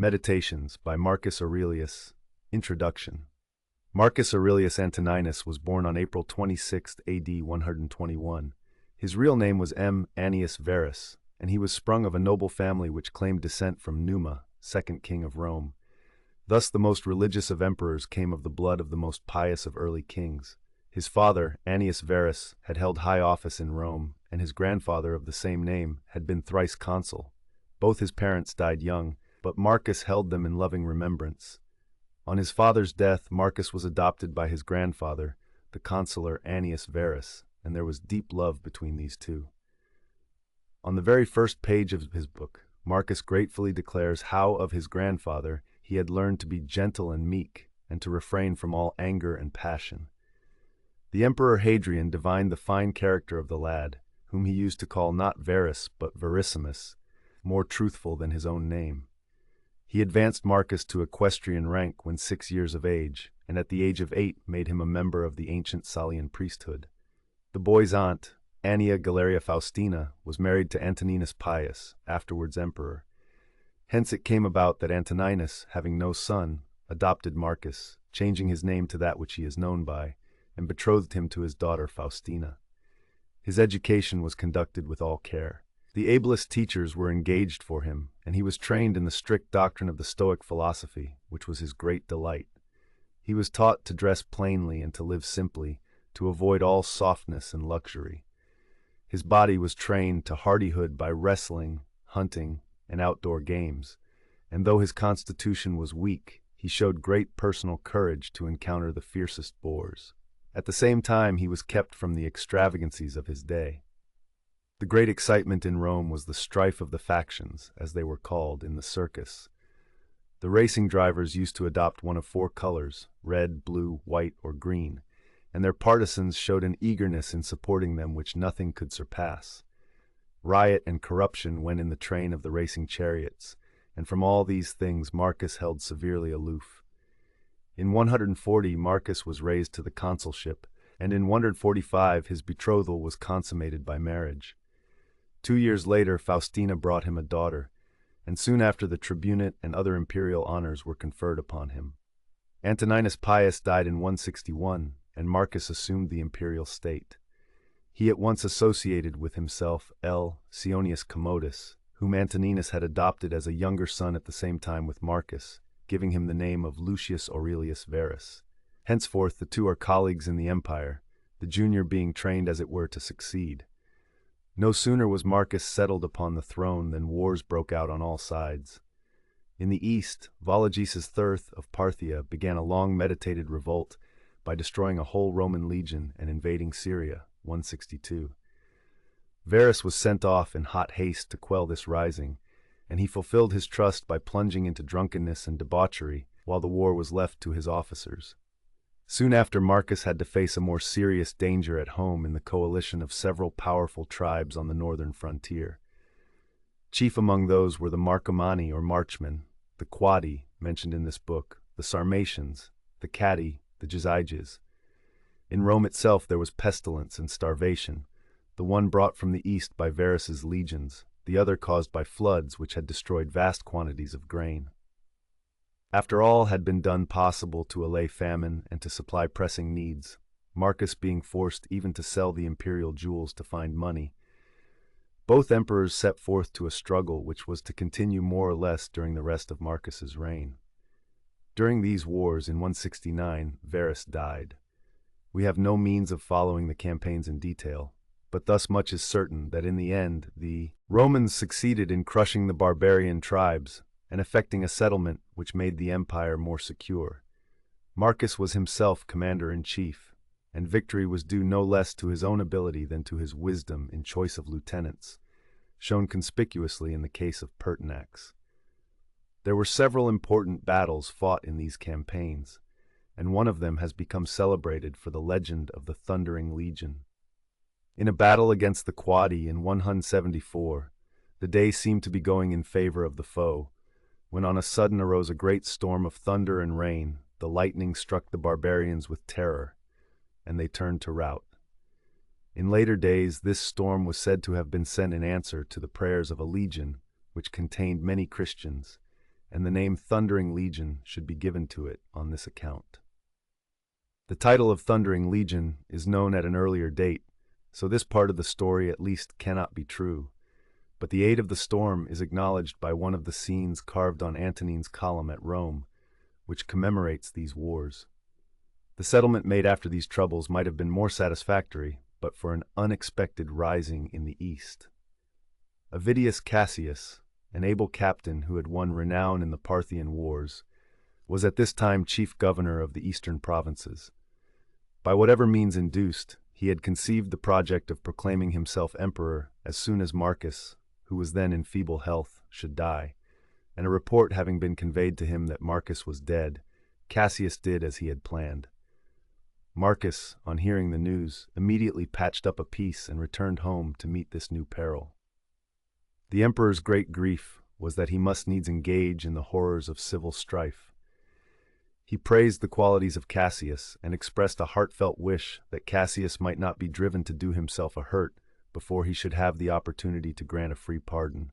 Meditations by Marcus Aurelius. Introduction. Marcus Aurelius Antoninus was born on April 26, AD 121. His real name was M. Annius Verus, and he was sprung of a noble family which claimed descent from Numa, second king of Rome. Thus the most religious of emperors came of the blood of the most pious of early kings. His father, Annius Verus, had held high office in Rome, and his grandfather of the same name had been thrice consul. Both his parents died young, but Marcus held them in loving remembrance. On his father's death, Marcus was adopted by his grandfather, the consular Annius Verus, and there was deep love between these two. On the very first page of his book, Marcus gratefully declares how of his grandfather he had learned to be gentle and meek, and to refrain from all anger and passion. The Emperor Hadrian divined the fine character of the lad, whom he used to call not Verus but Verissimus, more truthful than his own name. He advanced Marcus to equestrian rank when 6 years of age, and at the age of 8 made him a member of the ancient Salian priesthood. The boy's aunt, Annia Galeria Faustina, was married to Antoninus Pius, afterwards emperor. Hence it came about that Antoninus, having no son, adopted Marcus, changing his name to that which he is known by, and betrothed him to his daughter Faustina. His education was conducted with all care. The ablest teachers were engaged for him, and he was trained in the strict doctrine of the Stoic philosophy, which was his great delight. He was taught to dress plainly and to live simply, to avoid all softness and luxury. His body was trained to hardihood by wrestling, hunting, and outdoor games, and though his constitution was weak, he showed great personal courage to encounter the fiercest boars. At the same time, he was kept from the extravagancies of his day. The great excitement in Rome was the strife of the factions, as they were called, in the circus. The racing drivers used to adopt one of 4 colors, red, blue, white, or green, and their partisans showed an eagerness in supporting them which nothing could surpass. Riot and corruption went in the train of the racing chariots, and from all these things Marcus held severely aloof. In 140 Marcus was raised to the consulship, and in 145 his betrothal was consummated by marriage. 2 years later Faustina brought him a daughter, and soon after the tribunate and other imperial honors were conferred upon him. Antoninus Pius died in 161, and Marcus assumed the imperial state. He at once associated with himself L. Sionius Commodus, whom Antoninus had adopted as a younger son at the same time with Marcus, giving him the name of Lucius Aurelius Verus. Henceforth the two are colleagues in the empire, the junior being trained as it were to succeed. No sooner was Marcus settled upon the throne than wars broke out on all sides. In the east, Vologeses III of Parthia began a long meditated revolt by destroying a whole Roman legion and invading Syria, 162. Verus was sent off in hot haste to quell this rising, and he fulfilled his trust by plunging into drunkenness and debauchery while the war was left to his officers. Soon after, Marcus had to face a more serious danger at home in the coalition of several powerful tribes on the northern frontier. Chief among those were the Marcomanni or Marchmen, the Quadi, mentioned in this book, the Sarmatians, the Catti, the Jazyges. In Rome itself there was pestilence and starvation, the one brought from the east by Verus's legions, the other caused by floods which had destroyed vast quantities of grain. After all had been done possible to allay famine and to supply pressing needs, Marcus being forced even to sell the imperial jewels to find money, both emperors set forth to a struggle which was to continue more or less during the rest of Marcus's reign. During these wars in 169, Verus died. We have no means of following the campaigns in detail, but thus much is certain that in the end the Romans succeeded in crushing the barbarian tribes and effecting a settlement which made the empire more secure. Marcus was himself commander-in-chief, and victory was due no less to his own ability than to his wisdom in choice of lieutenants, shown conspicuously in the case of Pertinax. There were several important battles fought in these campaigns, and one of them has become celebrated for the legend of the Thundering Legion. In a battle against the Quadi in 174, the day seemed to be going in favor of the foe, when on a sudden arose a great storm of thunder and rain. The lightning struck the barbarians with terror, and they turned to rout. In later days, this storm was said to have been sent in answer to the prayers of a legion which contained many Christians, and the name Thundering Legion should be given to it on this account. The title of Thundering Legion is known at an earlier date, so this part of the story at least cannot be true, but the aid of the storm is acknowledged by one of the scenes carved on Antonine's column at Rome, which commemorates these wars. The settlement made after these troubles might have been more satisfactory, but for an unexpected rising in the east. Avidius Cassius, an able captain who had won renown in the Parthian wars, was at this time chief governor of the eastern provinces. By whatever means induced, he had conceived the project of proclaiming himself emperor as soon as Marcus, who was then in feeble health, should die, and a report having been conveyed to him that Marcus was dead, Cassius did as he had planned. Marcus, on hearing the news, immediately patched up a peace and returned home to meet this new peril. The emperor's great grief was that he must needs engage in the horrors of civil strife. He praised the qualities of Cassius and expressed a heartfelt wish that Cassius might not be driven to do himself a hurt before he should have the opportunity to grant a free pardon.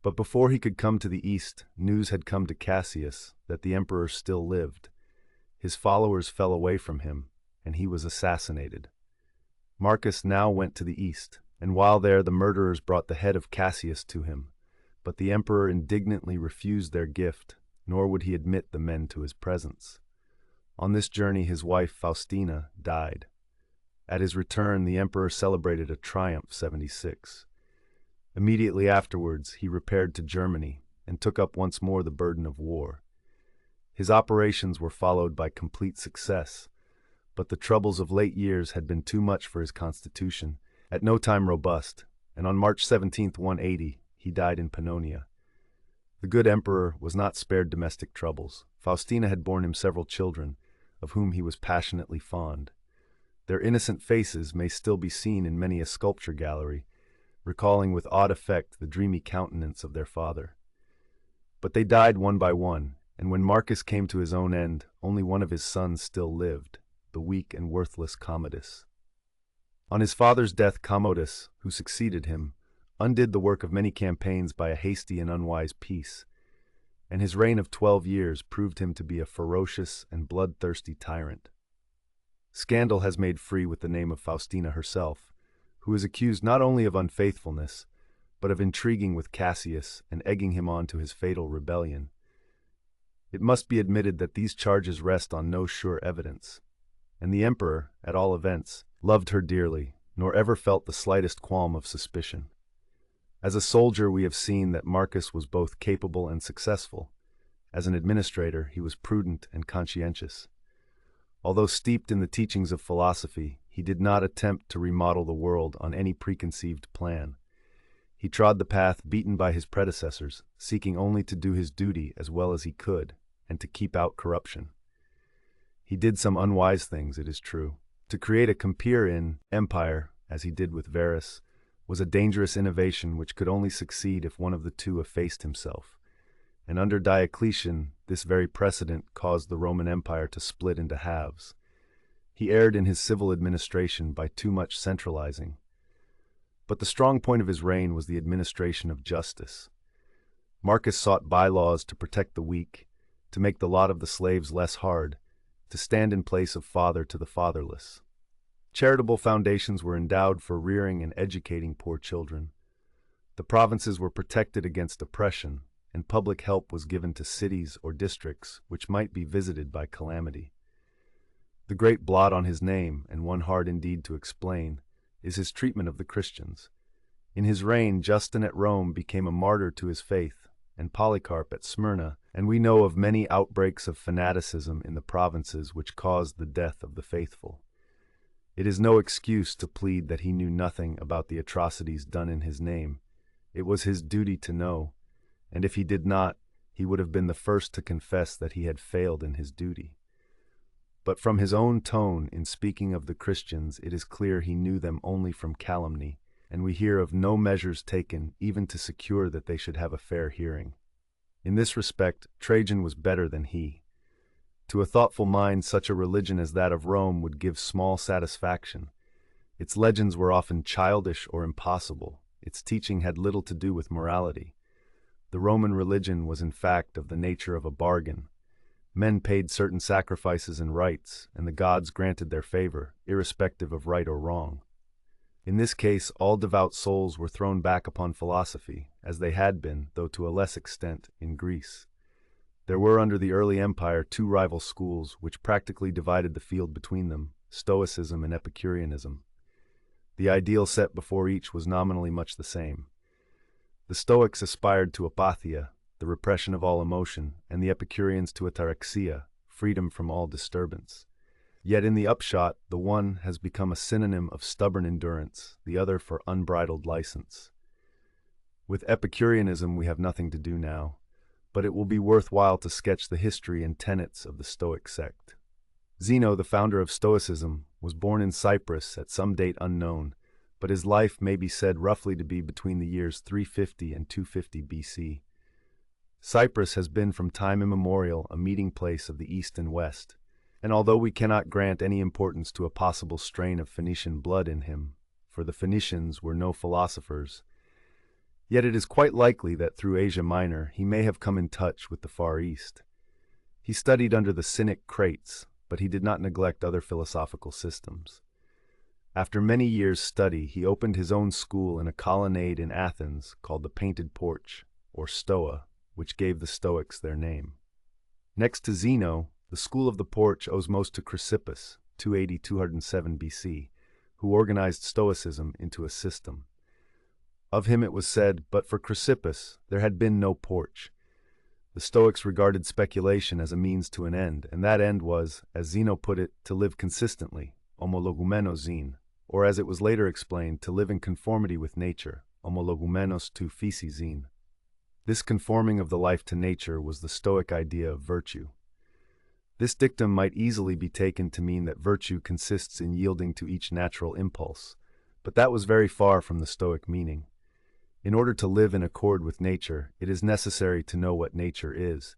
But before he could come to the east, news had come to Cassius that the emperor still lived. His followers fell away from him, and he was assassinated. Marcus now went to the east, and while there the murderers brought the head of Cassius to him, but the emperor indignantly refused their gift, nor would he admit the men to his presence. On this journey his wife Faustina died. At his return the emperor celebrated a triumph 76. Immediately afterwards he repaired to Germany and took up once more the burden of war. His operations were followed by complete success, but the troubles of late years had been too much for his constitution, at no time robust, and on March 17, 180, he died in Pannonia. The good emperor was not spared domestic troubles. Faustina had borne him several children, of whom he was passionately fond. Their innocent faces may still be seen in many a sculpture gallery, recalling with odd effect the dreamy countenance of their father. But they died one by one, and when Marcus came to his own end, only one of his sons still lived, the weak and worthless Commodus. On his father's death, Commodus, who succeeded him, undid the work of many campaigns by a hasty and unwise peace, and his reign of 12 years proved him to be a ferocious and bloodthirsty tyrant. Scandal has made free with the name of Faustina herself, who is accused not only of unfaithfulness, but of intriguing with Cassius and egging him on to his fatal rebellion. It must be admitted that these charges rest on no sure evidence, and the emperor, at all events, loved her dearly, nor ever felt the slightest qualm of suspicion. As a soldier we have seen that Marcus was both capable and successful. As an administrator he was prudent and conscientious. Although steeped in the teachings of philosophy, he did not attempt to remodel the world on any preconceived plan. He trod the path beaten by his predecessors, seeking only to do his duty as well as he could, and to keep out corruption. He did some unwise things, it is true. To create a compeer in empire, as he did with Verus, was a dangerous innovation which could only succeed if one of the two effaced himself. And under Diocletian, this very precedent caused the Roman Empire to split into halves. He erred in his civil administration by too much centralizing. But the strong point of his reign was the administration of justice. Marcus sought bylaws to protect the weak, to make the lot of the slaves less hard, to stand in place of father to the fatherless. Charitable foundations were endowed for rearing and educating poor children. The provinces were protected against oppression, and public help was given to cities or districts which might be visited by calamity. The great blot on his name, and one hard indeed to explain, is his treatment of the Christians. In his reign, Justin at Rome became a martyr to his faith, and Polycarp at Smyrna, and we know of many outbreaks of fanaticism in the provinces which caused the death of the faithful. It is no excuse to plead that he knew nothing about the atrocities done in his name. It was his duty to know, and if he did not, he would have been the first to confess that he had failed in his duty. But from his own tone in speaking of the Christians, it is clear he knew them only from calumny, and we hear of no measures taken even to secure that they should have a fair hearing. In this respect, Trajan was better than he. To a thoughtful mind, such a religion as that of Rome would give small satisfaction. Its legends were often childish or impossible. Its teaching had little to do with morality. The Roman religion was in fact of the nature of a bargain. Men paid certain sacrifices and rites, and the gods granted their favor, irrespective of right or wrong. In this case, all devout souls were thrown back upon philosophy, as they had been, though to a less extent, in Greece. There were under the early empire two rival schools which practically divided the field between them, Stoicism and Epicureanism. The ideal set before each was nominally much the same. The Stoics aspired to apatheia, the repression of all emotion, and the Epicureans to ataraxia, freedom from all disturbance. Yet in the upshot, the one has become a synonym of stubborn endurance, the other for unbridled license. With Epicureanism we have nothing to do now, but it will be worthwhile to sketch the history and tenets of the Stoic sect. Zeno, the founder of Stoicism, was born in Cyprus at some date unknown, but his life may be said roughly to be between the years 350 and 250 BC. Cyprus has been from time immemorial a meeting place of the East and West, and although we cannot grant any importance to a possible strain of Phoenician blood in him, for the Phoenicians were no philosophers, yet it is quite likely that through Asia Minor he may have come in touch with the Far East. He studied under the Cynic Crates, but he did not neglect other philosophical systems. After many years' study, he opened his own school in a colonnade in Athens called the Painted Porch, or Stoa, which gave the Stoics their name. Next to Zeno, the school of the Porch owes most to Chrysippus, 280–207 BC, who organized Stoicism into a system. Of him it was said, but for Chrysippus, there had been no porch. The Stoics regarded speculation as a means to an end, and that end was, as Zeno put it, to live consistently, homologumenos zine, or as it was later explained, to live in conformity with nature, homologumenos tou physi zine. This conforming of the life to nature was the Stoic idea of virtue. This dictum might easily be taken to mean that virtue consists in yielding to each natural impulse, but that was very far from the Stoic meaning. In order to live in accord with nature, it is necessary to know what nature is,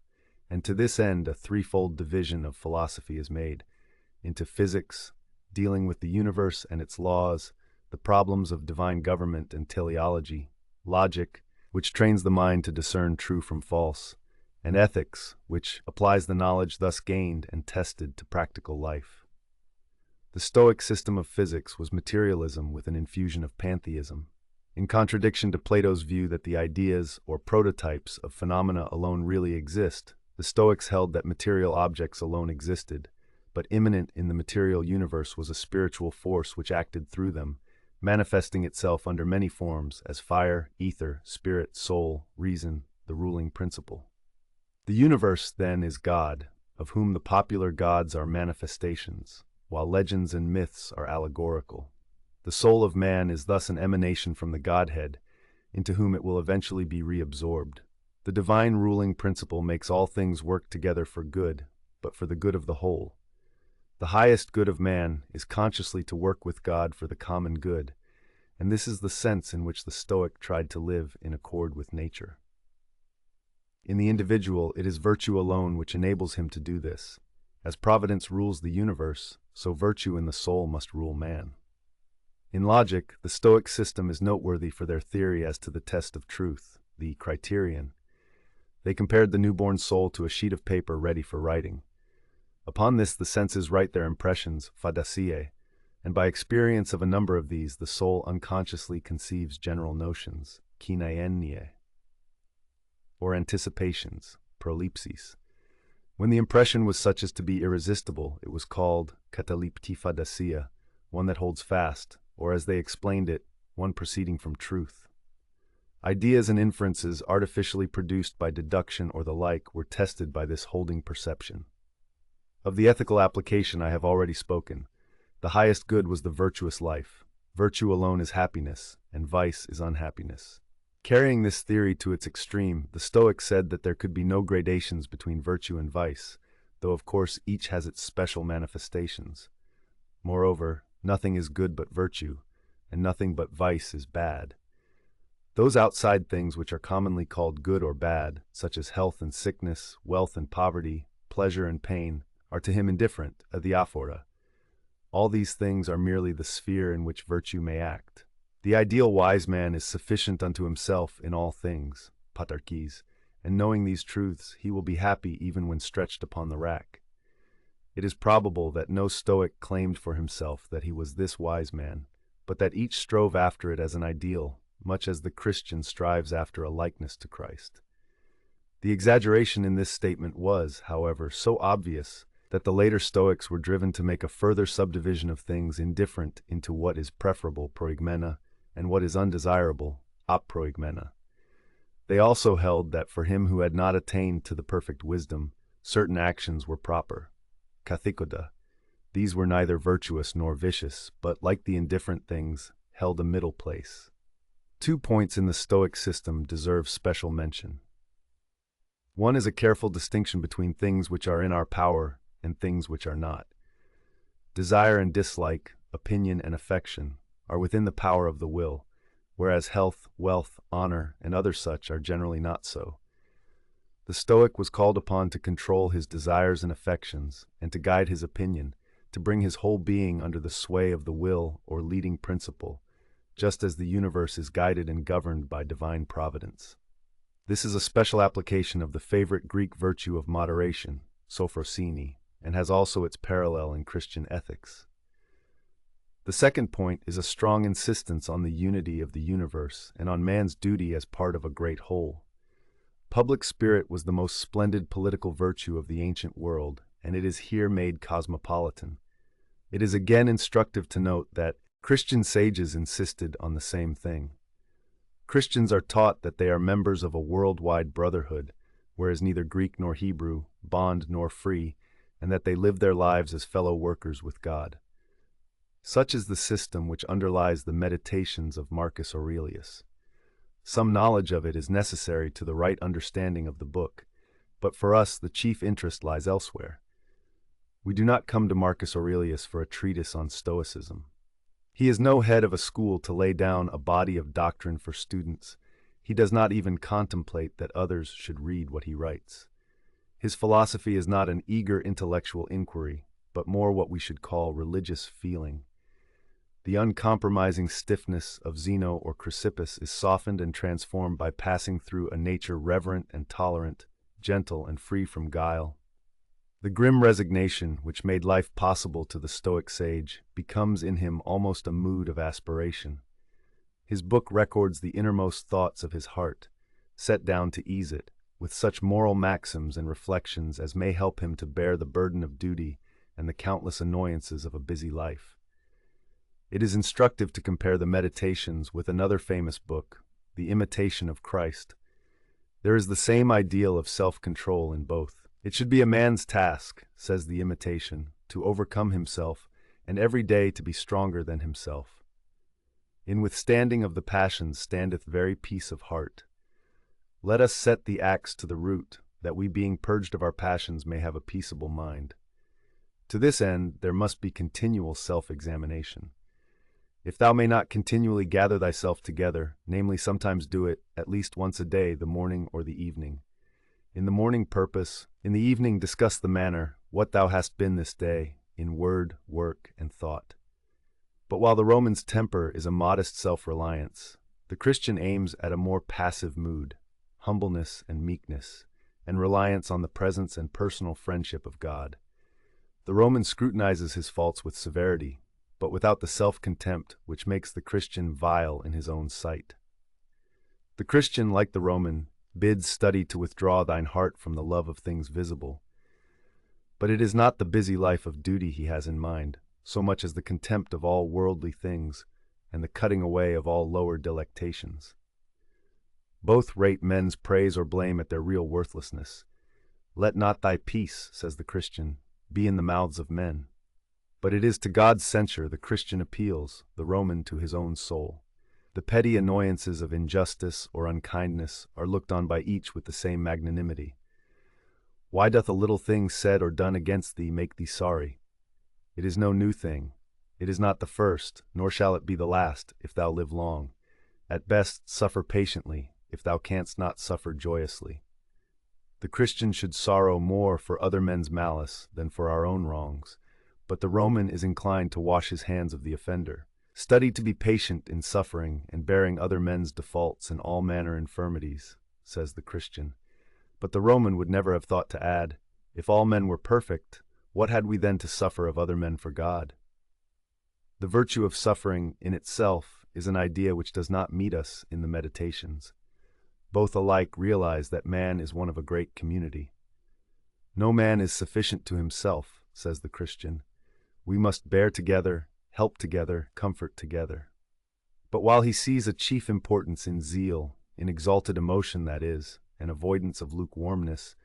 and to this end a threefold division of philosophy is made, into physics, dealing with the universe and its laws, the problems of divine government and teleology, logic, which trains the mind to discern true from false, and ethics, which applies the knowledge thus gained and tested to practical life. The Stoic system of physics was materialism with an infusion of pantheism. In contradiction to Plato's view that the ideas or prototypes of phenomena alone really exist, the Stoics held that material objects alone existed, but immanent in the material universe was a spiritual force which acted through them, manifesting itself under many forms as fire, ether, spirit, soul, reason, the ruling principle. The universe, then, is God, of whom the popular gods are manifestations, while legends and myths are allegorical. The soul of man is thus an emanation from the Godhead, into whom it will eventually be reabsorbed. The divine ruling principle makes all things work together for good, but for the good of the whole. The highest good of man is consciously to work with God for the common good, and this is the sense in which the Stoic tried to live in accord with nature. In the individual, it is virtue alone which enables him to do this. As providence rules the universe, so virtue in the soul must rule man. In logic, the Stoic system is noteworthy for their theory as to the test of truth, the criterion. They compared the newborn soul to a sheet of paper ready for writing. Upon this the senses write their impressions, fadasie, and by experience of a number of these, the soul unconsciously conceives general notions, kinaiennie, or anticipations, prolepsis. When the impression was such as to be irresistible, it was called katalipti fadasia, one that holds fast, or as they explained it, one proceeding from truth. Ideas and inferences artificially produced by deduction or the like were tested by this holding perception. Of the ethical application I have already spoken. The highest good was the virtuous life. Virtue alone is happiness, and vice is unhappiness. Carrying this theory to its extreme, the Stoics said that there could be no gradations between virtue and vice, though of course each has its special manifestations. Moreover, nothing is good but virtue, and nothing but vice is bad. Those outside things which are commonly called good or bad, such as health and sickness, wealth and poverty, pleasure and pain, are to him indifferent, adiaphora. All these things are merely the sphere in which virtue may act. The ideal wise man is sufficient unto himself in all things. patarkes, and knowing these truths, he will be happy even when stretched upon the rack. It is probable that no Stoic claimed for himself that he was this wise man, but that each strove after it as an ideal, much as the Christian strives after a likeness to Christ. The exaggeration in this statement was, however, so obvious that the later Stoics were driven to make a further subdivision of things indifferent into what is preferable proigmena and what is undesirable aproigmena. They also held that for him who had not attained to the perfect wisdom, certain actions were proper, kathikoda. These were neither virtuous nor vicious, but, like the indifferent things, held a middle place. 2 points in the Stoic system deserve special mention. One is a careful distinction between things which are in our power and things which are not. Desire and dislike, opinion and affection, are within the power of the will, whereas health, wealth, honor, and other such are generally not so. The Stoic was called upon to control his desires and affections, and to guide his opinion, to bring his whole being under the sway of the will or leading principle, just as the universe is guided and governed by divine providence. This is a special application of the favorite Greek virtue of moderation, sophrosini, and has also its parallel in Christian ethics. The second point is a strong insistence on the unity of the universe and on man's duty as part of a great whole. Public spirit was the most splendid political virtue of the ancient world, and it is here made cosmopolitan. It is again instructive to note that Christian sages insisted on the same thing. Christians are taught that they are members of a worldwide brotherhood, whereas neither Greek nor Hebrew, bond nor free, and that they live their lives as fellow workers with God. Such is the system which underlies the meditations of Marcus Aurelius. Some knowledge of it is necessary to the right understanding of the book, but for us the chief interest lies elsewhere. We do not come to Marcus Aurelius for a treatise on Stoicism. He is no head of a school to lay down a body of doctrine for students. He does not even contemplate that others should read what he writes. His philosophy is not an eager intellectual inquiry, but more what we should call religious feeling. The uncompromising stiffness of Zeno or Chrysippus is softened and transformed by passing through a nature reverent and tolerant, gentle and free from guile. The grim resignation which made life possible to the Stoic sage becomes in him almost a mood of aspiration. His book records the innermost thoughts of his heart, set down to ease it, with such moral maxims and reflections as may help him to bear the burden of duty and the countless annoyances of a busy life. It is instructive to compare the Meditations with another famous book, The Imitation of Christ. There is the same ideal of self-control in both. It should be a man's task, says the Imitation, to overcome himself, and every day to be stronger than himself. In withstanding of the passions standeth very peace of heart. Let us set the axe to the root, that we being purged of our passions may have a peaceable mind. To this end there must be continual self-examination. If thou may not continually gather thyself together, namely sometimes do it, at least once a day, the morning or the evening. In the morning purpose, in the evening discuss the manner, what thou hast been this day, in word, work, and thought. But while the Roman's temper is a modest self-reliance, the Christian aims at a more passive mood, humbleness and meekness, and reliance on the presence and personal friendship of God. The Roman scrutinizes his faults with severity, but without the self-contempt which makes the Christian vile in his own sight. The Christian, like the Roman, bids study to withdraw thine heart from the love of things visible. But it is not the busy life of duty he has in mind, so much as the contempt of all worldly things and the cutting away of all lower delectations. Both rate men's praise or blame at their real worthlessness. Let not thy peace, says the Christian, be in the mouths of men. But it is to God's censure the Christian appeals, the Roman to his own soul. The petty annoyances of injustice or unkindness are looked on by each with the same magnanimity. Why doth a little thing said or done against thee make thee sorry? It is no new thing. It is not the first, nor shall it be the last, if thou live long. At best, suffer patiently, if thou canst not suffer joyously. The Christian should sorrow more for other men's malice than for our own wrongs, but the Roman is inclined to wash his hands of the offender. Study to be patient in suffering and bearing other men's defaults and all manner infirmities, says the Christian. But the Roman would never have thought to add, if all men were perfect, what had we then to suffer of other men for God? The virtue of suffering in itself is an idea which does not meet us in the Meditations. Both alike realize that man is one of a great community. No man is sufficient to himself, says the Christian. We must bear together, help together, comfort together. But while he sees a chief importance in zeal, in exalted emotion that is, and avoidance of lukewarmness,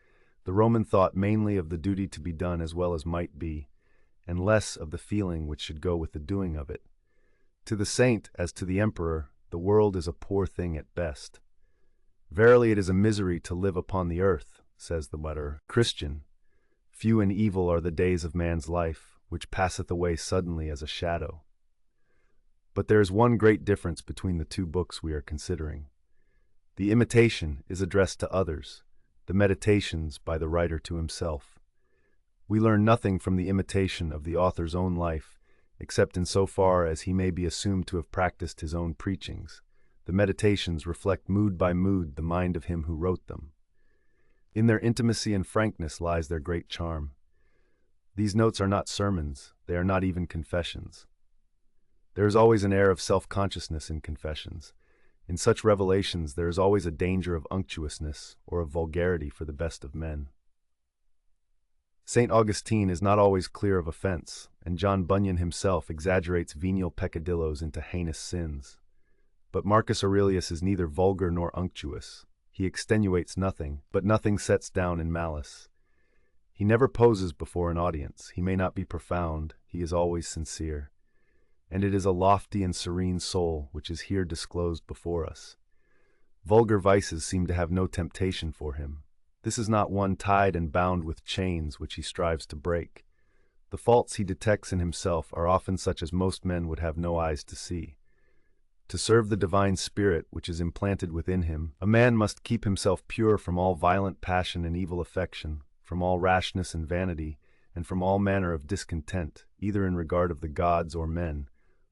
the Roman thought mainly of the duty to be done as well as might be, and less of the feeling which should go with the doing of it. To the saint, as to the emperor, the world is a poor thing at best. Verily it is a misery to live upon the earth, says the better Christian. Few and evil are the days of man's life, which passeth away suddenly as a shadow. But there is one great difference between the two books we are considering. The Imitation is addressed to others, the Meditations by the writer to himself. We learn nothing from the imitation of the author's own life, except in so far as he may be assumed to have practiced his own preachings. The Meditations reflect mood by mood the mind of him who wrote them. In their intimacy and frankness lies their great charm. These notes are not sermons, they are not even confessions. There is always an air of self-consciousness in confessions. In such revelations there is always a danger of unctuousness or of vulgarity for the best of men. St. Augustine is not always clear of offense, and John Bunyan himself exaggerates venial peccadillos into heinous sins. But Marcus Aurelius is neither vulgar nor unctuous. He extenuates nothing, but nothing sets down in malice. He never poses before an audience. He may not be profound, he is always sincere. And it is a lofty and serene soul which is here disclosed before us. Vulgar vices seem to have no temptation for him. This is not one tied and bound with chains which he strives to break. The faults he detects in himself are often such as most men would have no eyes to see. To serve the divine spirit which is implanted within him, a man must keep himself pure from all violent passion and evil affection, from all rashness and vanity, and from all manner of discontent, either in regard of the gods or men,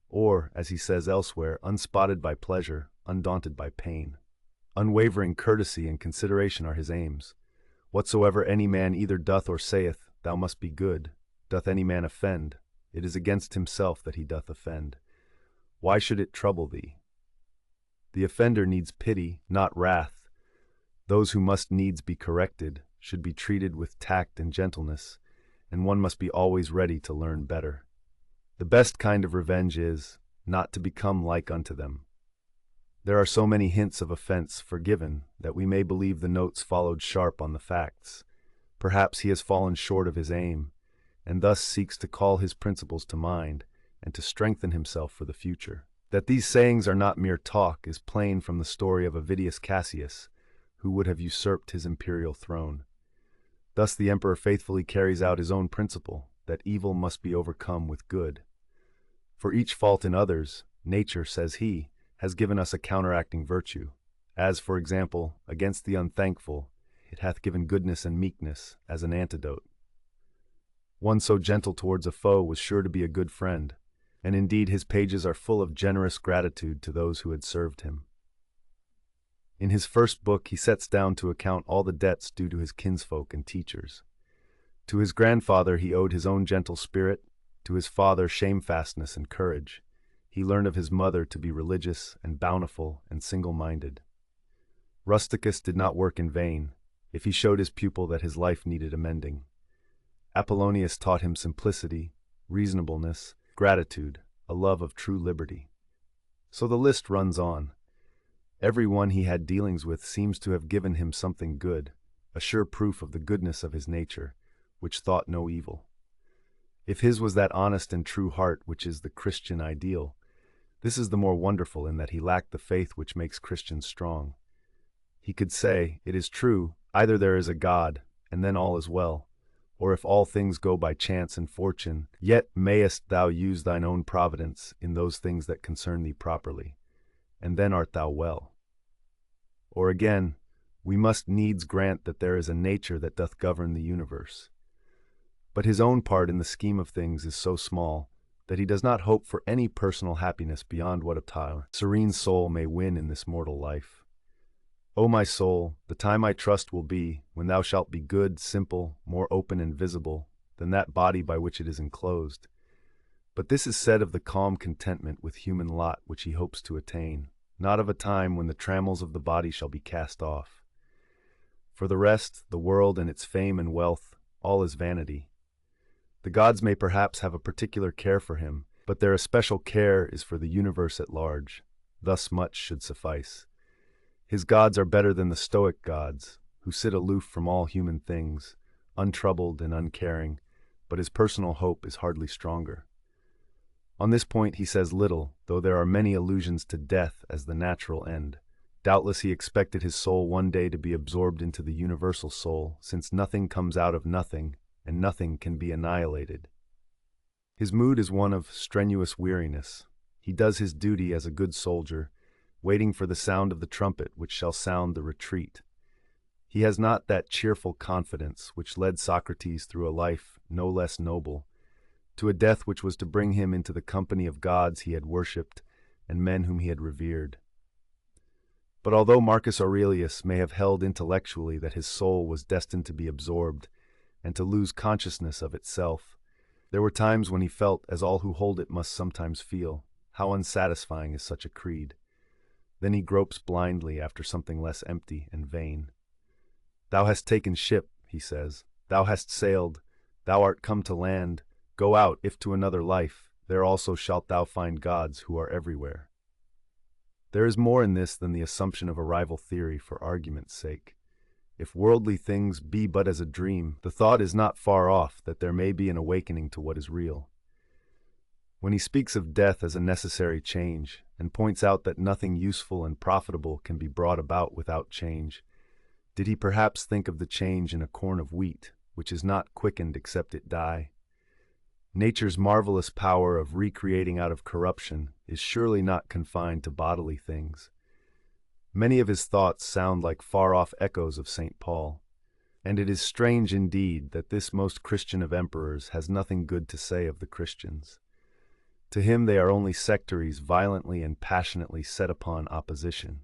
or, as he says elsewhere, unspotted by pleasure, undaunted by pain. Unwavering courtesy and consideration are his aims. Whatsoever any man either doth or saith, thou must be good. Doth any man offend, it is against himself that he doth offend. Why should it trouble thee? The offender needs pity, not wrath. Those who must needs be corrected should be treated with tact and gentleness, and one must be always ready to learn better. The best kind of revenge is, not to become like unto them. There are so many hints of offense forgiven that we may believe the notes followed sharp on the facts. Perhaps he has fallen short of his aim, and thus seeks to call his principles to mind, and to strengthen himself for the future. That these sayings are not mere talk is plain from the story of Avidius Cassius, who would have usurped his imperial throne. Thus the emperor faithfully carries out his own principle, that evil must be overcome with good. For each fault in others, nature, says he, has given us a counteracting virtue. As, for example, against the unthankful, it hath given goodness and meekness as an antidote. One so gentle towards a foe was sure to be a good friend, and indeed his pages are full of generous gratitude to those who had served him. In his first book he sets down to account all the debts due to his kinsfolk and teachers. To his grandfather he owed his own gentle spirit, to his father shamefastness and courage. He learned of his mother to be religious and bountiful and single-minded. Rusticus did not work in vain, if he showed his pupil that his life needed amending. Apollonius taught him simplicity, reasonableness, gratitude, a love of true liberty. So the list runs on. Every one he had dealings with seems to have given him something good, a sure proof of the goodness of his nature, which thought no evil. If his was that honest and true heart which is the Christian ideal, this is the more wonderful in that he lacked the faith which makes Christians strong. He could say, it is true, either there is a God, and then all is well, or if all things go by chance and fortune, yet mayest thou use thine own providence in those things that concern thee properly, and then art thou well. Or again, we must needs grant that there is a nature that doth govern the universe. But his own part in the scheme of things is so small that he does not hope for any personal happiness beyond what a serene soul may win in this mortal life. O my soul, the time I trust will be, when thou shalt be good, simple, more open and visible, than that body by which it is enclosed. But this is said of the calm contentment with human lot which he hopes to attain, not of a time when the trammels of the body shall be cast off. For the rest, the world and its fame and wealth, all is vanity. The gods may perhaps have a particular care for him, but their especial care is for the universe at large. Thus much should suffice. His gods are better than the Stoic gods, who sit aloof from all human things, untroubled and uncaring, but his personal hope is hardly stronger. On this point he says little, though there are many allusions to death as the natural end. Doubtless he expected his soul one day to be absorbed into the universal soul, since nothing comes out of nothing, and nothing can be annihilated. His mood is one of strenuous weariness. He does his duty as a good soldier, waiting for the sound of the trumpet which shall sound the retreat. He has not that cheerful confidence which led Socrates through a life no less noble, to a death which was to bring him into the company of gods he had worshipped and men whom he had revered. But although Marcus Aurelius may have held intellectually that his soul was destined to be absorbed and to lose consciousness of itself, there were times when he felt, as all who hold it must sometimes feel, how unsatisfying is such a creed. Then he gropes blindly after something less empty and vain. Thou hast taken ship, he says. Thou hast sailed. Thou art come to land. Go out, if to another life. There also shalt thou find gods who are everywhere. There is more in this than the assumption of a rival theory for argument's sake. If worldly things be but as a dream, the thought is not far off that there may be an awakening to what is real. When he speaks of death as a necessary change, and points out that nothing useful and profitable can be brought about without change, did he perhaps think of the change in a corn of wheat, which is not quickened except it die? Nature's marvelous power of recreating out of corruption is surely not confined to bodily things. Many of his thoughts sound like far-off echoes of St. Paul, and it is strange indeed that this most Christian of emperors has nothing good to say of the Christians. To him they are only sectaries violently and passionately set upon opposition.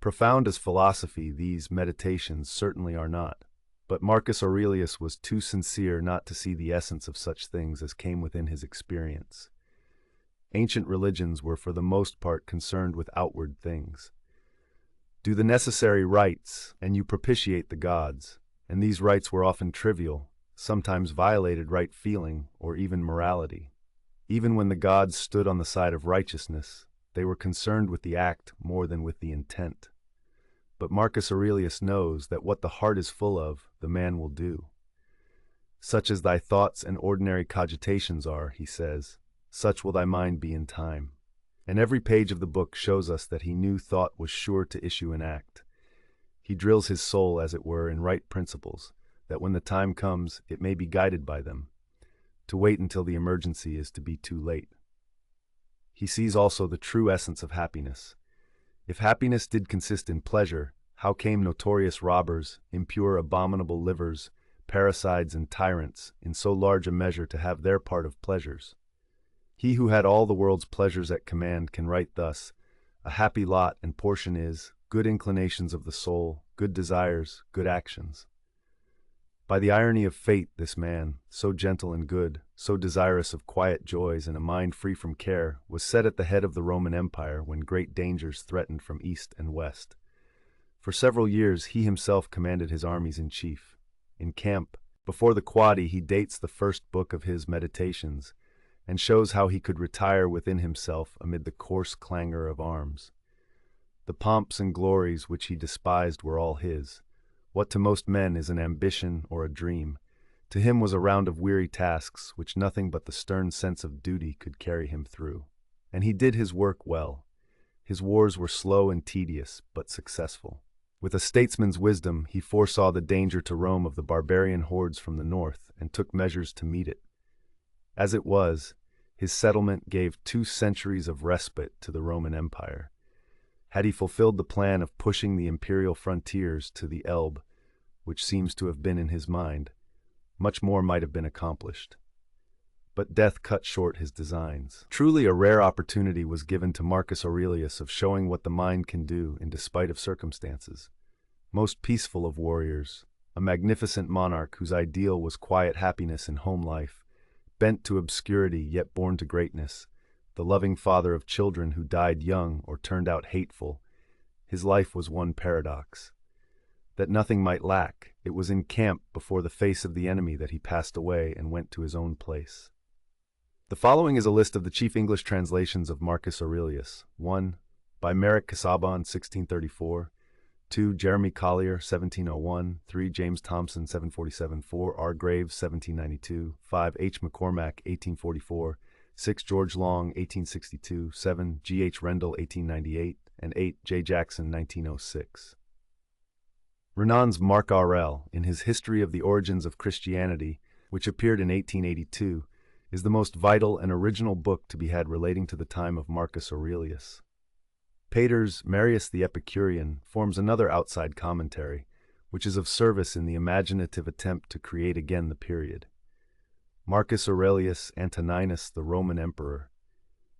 Profound as philosophy, these meditations certainly are not, but Marcus Aurelius was too sincere not to see the essence of such things as came within his experience. Ancient religions were for the most part concerned with outward things. Do the necessary rites, and you propitiate the gods, and these rites were often trivial, sometimes violated right feeling or even morality. Even when the gods stood on the side of righteousness, they were concerned with the act more than with the intent. But Marcus Aurelius knows that what the heart is full of, the man will do. Such as thy thoughts and ordinary cogitations are, he says, such will thy mind be in time. And every page of the book shows us that he knew thought was sure to issue in act. He drills his soul, as it were, in right principles, that when the time comes, it may be guided by them. To wait until the emergency is to be too late. He sees also the true essence of happiness. If happiness did consist in pleasure, how came notorious robbers, impure abominable livers, parricides and tyrants, in so large a measure to have their part of pleasures? He who had all the world's pleasures at command can write thus, a happy lot and portion is, good inclinations of the soul, good desires, good actions. By the irony of fate, this man, so gentle and good, so desirous of quiet joys and a mind free from care, was set at the head of the Roman Empire when great dangers threatened from east and west. For several years he himself commanded his armies in chief. In camp, before the Quadi, he dates the first book of his Meditations, and shows how he could retire within himself amid the coarse clangor of arms. The pomps and glories which he despised were all his. What to most men is an ambition or a dream, to him was a round of weary tasks which nothing but the stern sense of duty could carry him through. And he did his work well. His wars were slow and tedious, but successful. With a statesman's wisdom, he foresaw the danger to Rome of the barbarian hordes from the north and took measures to meet it. As it was, his settlement gave 2 centuries of respite to the Roman Empire. Had he fulfilled the plan of pushing the imperial frontiers to the Elbe, which seems to have been in his mind, much more might have been accomplished. but death cut short his designs. Truly a rare opportunity was given to Marcus Aurelius of showing what the mind can do in despite of circumstances. Most peaceful of warriors, a magnificent monarch whose ideal was quiet happiness in home life, bent to obscurity yet born to greatness, the loving father of children who died young or turned out hateful, his life was one paradox. That nothing might lack, it was in camp before the face of the enemy that he passed away and went to his own place. The following is a list of the chief English translations of Marcus Aurelius. 1. By Merrick Casaubon, 1634. 2. Jeremy Collier, 1701. 3. James Thompson, 747. 4. R. Graves, 1792. 5. H. McCormack, 1844. 6. George Long, 1862. 7. G. H. Rendell, 1898. And 8. J. Jackson, 1906. Renan's Marc Aurel, in his History of the Origins of Christianity, which appeared in 1882, is the most vital and original book to be had relating to the time of Marcus Aurelius. Pater's Marius the Epicurean forms another outside commentary, which is of service in the imaginative attempt to create again the period. Marcus Aurelius Antoninus, the Roman Emperor,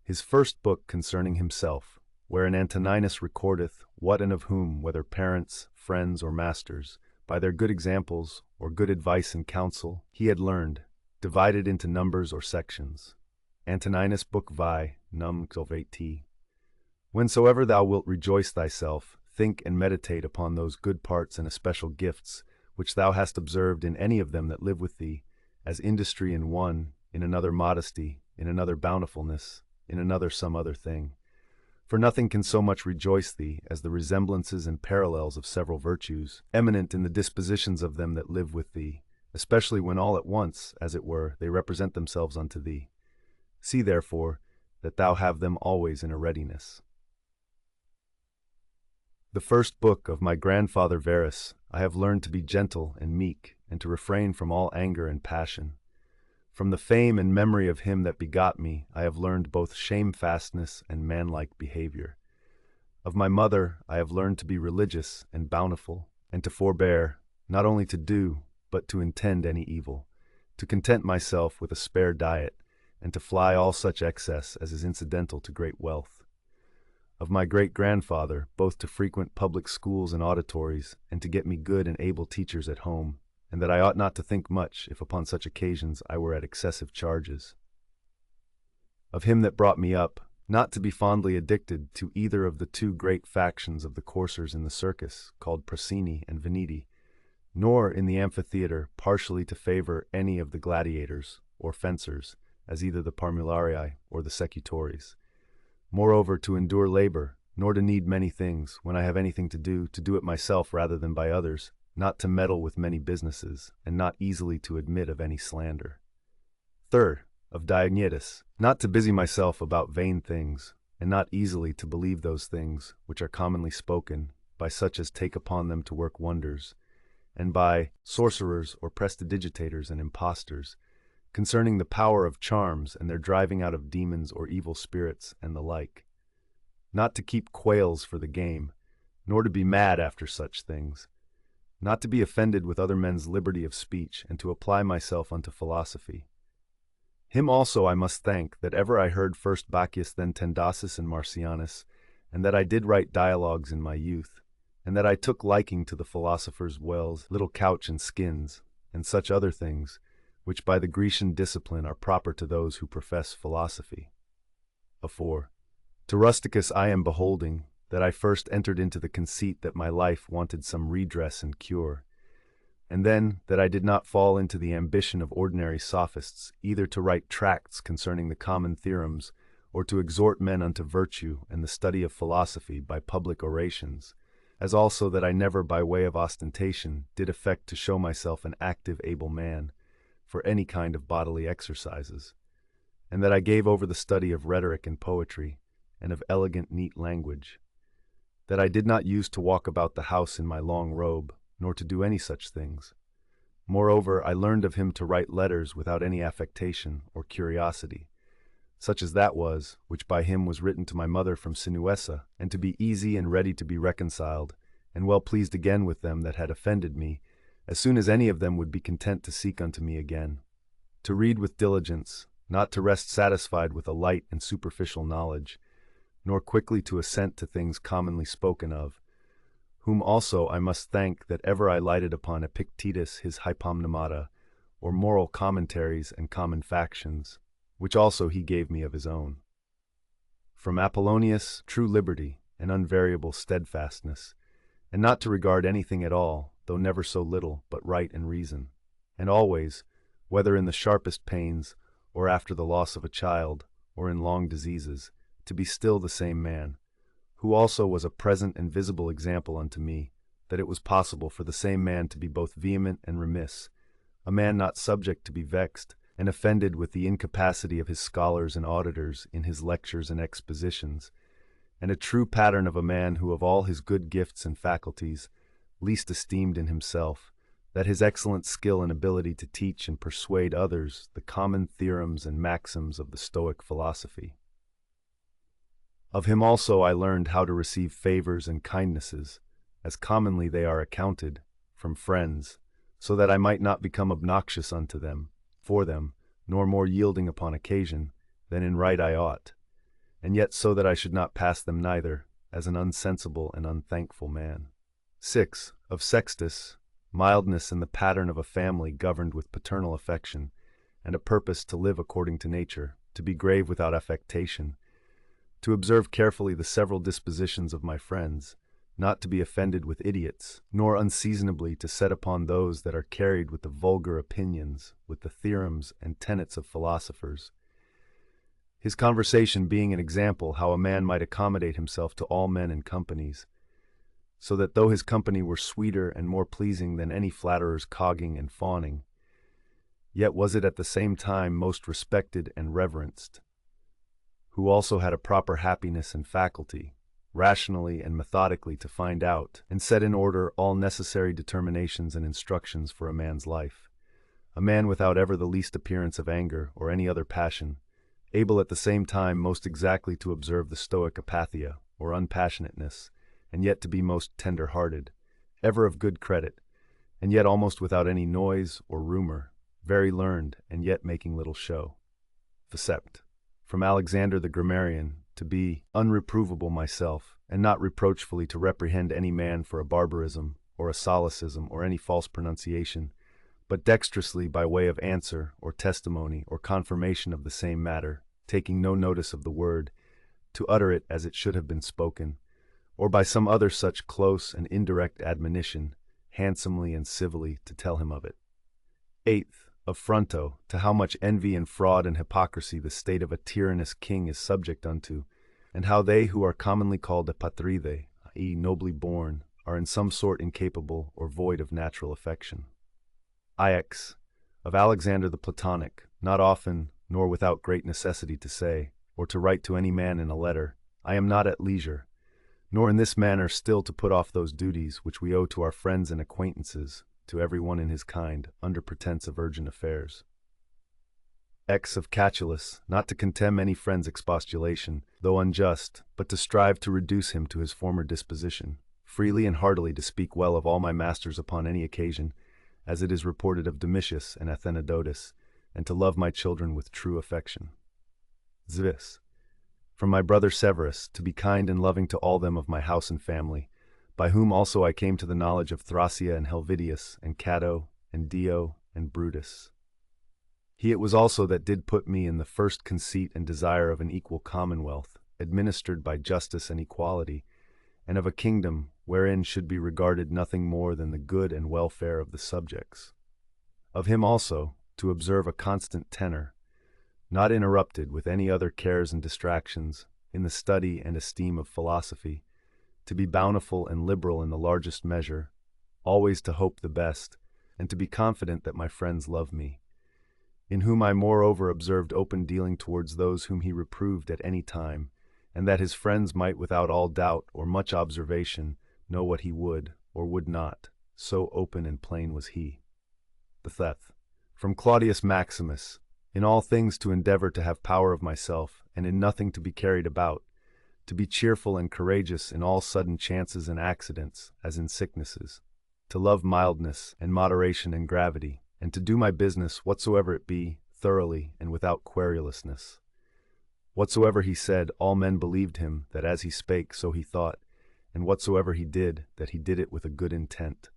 his first book concerning himself, wherein Antoninus recordeth what and of whom, whether parents, friends, or masters, by their good examples or good advice and counsel, he had learned, divided into numbers or sections. Antoninus Book Vi, Num. 18. Whensoever thou wilt rejoice thyself, think and meditate upon those good parts and especial gifts, which thou hast observed in any of them that live with thee, as industry in one, in another modesty, in another bountifulness, in another some other thing. For nothing can so much rejoice thee as the resemblances and parallels of several virtues, eminent in the dispositions of them that live with thee, especially when all at once, as it were, they represent themselves unto thee. See, therefore, that thou have them always in a readiness. The first book of my grandfather Verus, I have learned to be gentle and meek, and to refrain from all anger and passion. From the fame and memory of him that begot me, I have learned both shamefastness and manlike behavior. Of my mother, I have learned to be religious and bountiful, and to forbear, not only to do, but to intend any evil, to content myself with a spare diet, and to fly all such excess as is incidental to great wealth. Of my great-grandfather, both to frequent public schools and auditories, and to get me good and able teachers at home, and that I ought not to think much if upon such occasions I were at excessive charges. Of him that brought me up, not to be fondly addicted to either of the two great factions of the coursers in the circus, called Prosceni and Veneti, nor in the amphitheatre partially to favor any of the gladiators or fencers, as either the parmularii or the secutores. Moreover, to endure labor, nor to need many things, when I have anything to do it myself rather than by others, not to meddle with many businesses, and not easily to admit of any slander. Third, of Diognetus, not to busy myself about vain things, and not easily to believe those things which are commonly spoken by such as take upon them to work wonders, and by sorcerers or prestidigitators and impostors, concerning the power of charms and their driving out of demons or evil spirits and the like. Not to keep quails for the game, nor to be mad after such things, not to be offended with other men's liberty of speech, and to apply myself unto philosophy. Him also I must thank that ever I heard first Bacchius, then Tendasis and Marcianus, and that I did write dialogues in my youth, and that I took liking to the philosophers' wells, little couch and skins, and such other things, which by the Grecian discipline are proper to those who profess philosophy. 4. To Rusticus I am beholding, that I first entered into the conceit that my life wanted some redress and cure, and then that I did not fall into the ambition of ordinary sophists, either to write tracts concerning the common theorems, or to exhort men unto virtue and the study of philosophy by public orations, as also that I never by way of ostentation did affect to show myself an active able man, for any kind of bodily exercises, and that I gave over the study of rhetoric and poetry, and of elegant neat language, that I did not use to walk about the house in my long robe, nor to do any such things. Moreover, I learned of him to write letters without any affectation or curiosity, such as that was, which by him was written to my mother from Sinuessa, and to be easy and ready to be reconciled, and well pleased again with them that had offended me, as soon as any of them would be content to seek unto me again. To read with diligence, not to rest satisfied with a light and superficial knowledge, nor quickly to assent to things commonly spoken of, whom also I must thank that ever I lighted upon Epictetus his Hypomnemata, or moral commentaries and common factions, which also he gave me of his own. From Apollonius, true liberty and unvariable steadfastness, and not to regard anything at all, though never so little, but right and reason, and always, whether in the sharpest pains, or after the loss of a child, or in long diseases, to be still the same man, who also was a present and visible example unto me, that it was possible for the same man to be both vehement and remiss, a man not subject to be vexed and offended with the incapacity of his scholars and auditors in his lectures and expositions, and a true pattern of a man who of all his good gifts and faculties, least esteemed in himself, that his excellent skill and ability to teach and persuade others the common theorems and maxims of the Stoic philosophy. Of him also I learned how to receive favors and kindnesses, as commonly they are accounted, from friends, so that I might not become obnoxious unto them, for them, nor more yielding upon occasion, than in right I ought, and yet so that I should not pass them neither, as an unsensible and unthankful man. 6. Of Sextus, mildness in the pattern of a family governed with paternal affection, and a purpose to live according to nature, to be grave without affectation, to observe carefully the several dispositions of my friends, not to be offended with idiots, nor unseasonably to set upon those that are carried with the vulgar opinions, with the theorems and tenets of philosophers. His conversation being an example how a man might accommodate himself to all men and companies, so that though his company were sweeter and more pleasing than any flatterer's cogging and fawning, yet was it at the same time most respected and reverenced, who also had a proper happiness and faculty, rationally and methodically to find out and set in order all necessary determinations and instructions for a man's life, a man without ever the least appearance of anger or any other passion, able at the same time most exactly to observe the Stoic apatheia, or unpassionateness, and yet to be most tender-hearted, ever of good credit, and yet almost without any noise or rumor, very learned, and yet making little show. Vicept. From Alexander the grammarian, to be unreprovable myself, and not reproachfully to reprehend any man for a barbarism, or a solecism, or any false pronunciation, but dexterously by way of answer, or testimony, or confirmation of the same matter, taking no notice of the word, to utter it as it should have been spoken, or by some other such close and indirect admonition, handsomely and civilly to tell him of it. 8th. Of Fronto, to how much envy and fraud and hypocrisy the state of a tyrannous king is subject unto, and how they who are commonly called apatride, i.e. nobly born, are in some sort incapable or void of natural affection. Ix. Of Alexander the Platonic, not often, nor without great necessity to say, or to write to any man in a letter, I am not at leisure, nor in this manner still to put off those duties which we owe to our friends and acquaintances, to every one in his kind, under pretence of urgent affairs. X. Of Catullus, not to contemn any friend's expostulation, though unjust, but to strive to reduce him to his former disposition, freely and heartily to speak well of all my masters upon any occasion, as it is reported of Domitius and Athenodotus, and to love my children with true affection. Zvis. From my brother Severus, to be kind and loving to all them of my house and family, by whom also I came to the knowledge of Thrasea and Helvidius, and Cato, and Dio, and Brutus. He it was also that did put me in the first conceit and desire of an equal commonwealth, administered by justice and equality, and of a kingdom wherein should be regarded nothing more than the good and welfare of the subjects. Of him also, to observe a constant tenor, not interrupted with any other cares and distractions, in the study and esteem of philosophy, to be bountiful and liberal in the largest measure, always to hope the best, and to be confident that my friends love me, in whom I moreover observed open dealing towards those whom he reproved at any time, and that his friends might without all doubt or much observation know what he would or would not, so open and plain was he. The theth. From Claudius Maximus, in all things to endeavor to have power of myself, and in nothing to be carried about, to be cheerful and courageous in all sudden chances and accidents, as in sicknesses, to love mildness and moderation and gravity, and to do my business whatsoever it be, thoroughly and without querulousness. Whatsoever he said, all men believed him, that as he spake, so he thought, and whatsoever he did, that he did it with a good intent.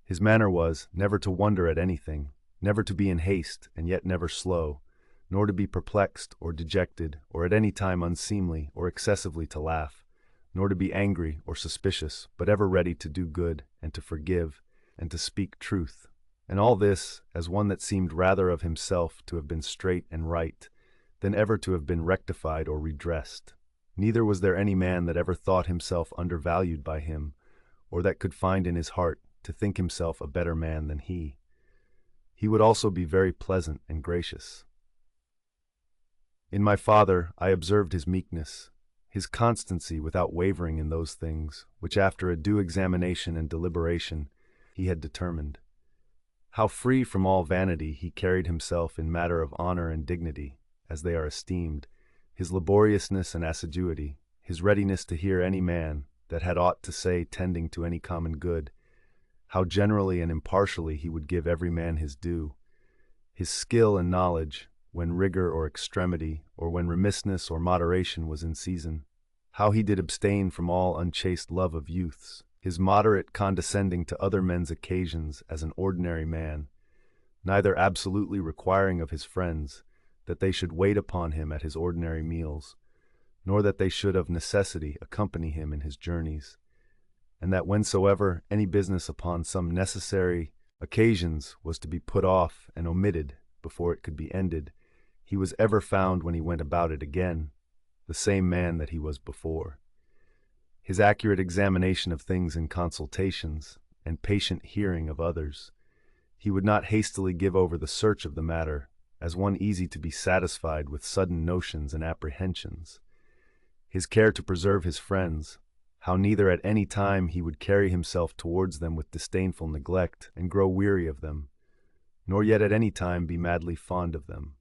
His manner was, never to wonder at anything, never to be in haste, and yet never slow, nor to be perplexed or dejected, or at any time unseemly or excessively to laugh, nor to be angry or suspicious, but ever ready to do good, and to forgive, and to speak truth. And all this, as one that seemed rather of himself to have been straight and right, than ever to have been rectified or redressed. Neither was there any man that ever thought himself undervalued by him, or that could find in his heart to think himself a better man than he. He would also be very pleasant and gracious. In my father I observed his meekness, his constancy without wavering in those things, which after a due examination and deliberation he had determined. How free from all vanity he carried himself in matter of honor and dignity, as they are esteemed, his laboriousness and assiduity, his readiness to hear any man that had aught to say tending to any common good, how generally and impartially he would give every man his due, his skill and knowledge, when rigor or extremity, or when remissness or moderation was in season, how he did abstain from all unchaste love of youths, his moderate condescending to other men's occasions as an ordinary man, neither absolutely requiring of his friends that they should wait upon him at his ordinary meals, nor that they should of necessity accompany him in his journeys, and that whensoever any business upon some necessary occasions was to be put off and omitted before it could be ended, he was ever found when he went about it again, the same man that he was before. His accurate examination of things in consultations, and patient hearing of others, he would not hastily give over the search of the matter, as one easy to be satisfied with sudden notions and apprehensions. His care to preserve his friends, how neither at any time he would carry himself towards them with disdainful neglect and grow weary of them, nor yet at any time be madly fond of them.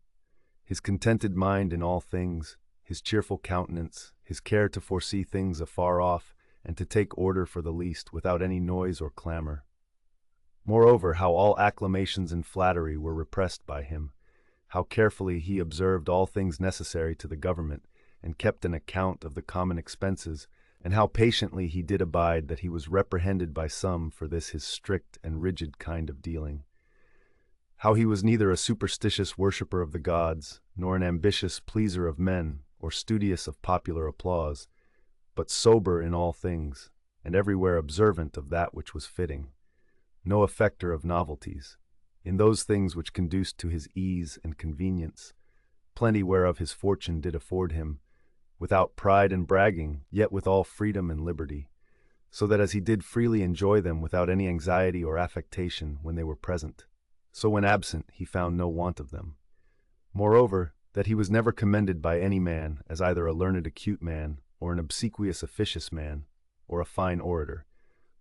His contented mind in all things, his cheerful countenance, his care to foresee things afar off, and to take order for the least without any noise or clamor. Moreover, how all acclamations and flattery were repressed by him, how carefully he observed all things necessary to the government, and kept an account of the common expenses, and how patiently he did abide that he was reprehended by some for this his strict and rigid kind of dealing. How he was neither a superstitious worshipper of the gods, nor an ambitious pleaser of men, or studious of popular applause, but sober in all things, and everywhere observant of that which was fitting, no affecter of novelties, in those things which conduced to his ease and convenience, plenty whereof his fortune did afford him, without pride and bragging, yet with all freedom and liberty, so that as he did freely enjoy them without any anxiety or affectation when they were present, so when absent he found no want of them. Moreover, that he was never commended by any man as either a learned acute man, or an obsequious officious man, or a fine orator,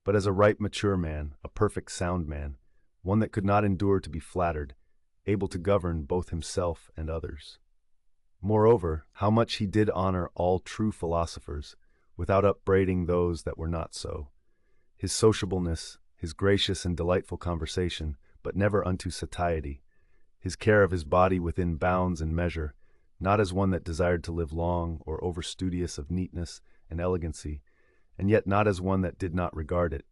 but as a ripe mature man, a perfect sound man, one that could not endure to be flattered, able to govern both himself and others. Moreover, how much he did honor all true philosophers, without upbraiding those that were not so. His sociableness, his gracious and delightful conversation, but never unto satiety, his care of his body within bounds and measure, not as one that desired to live long or over-studious of neatness and elegancy, and yet not as one that did not regard it,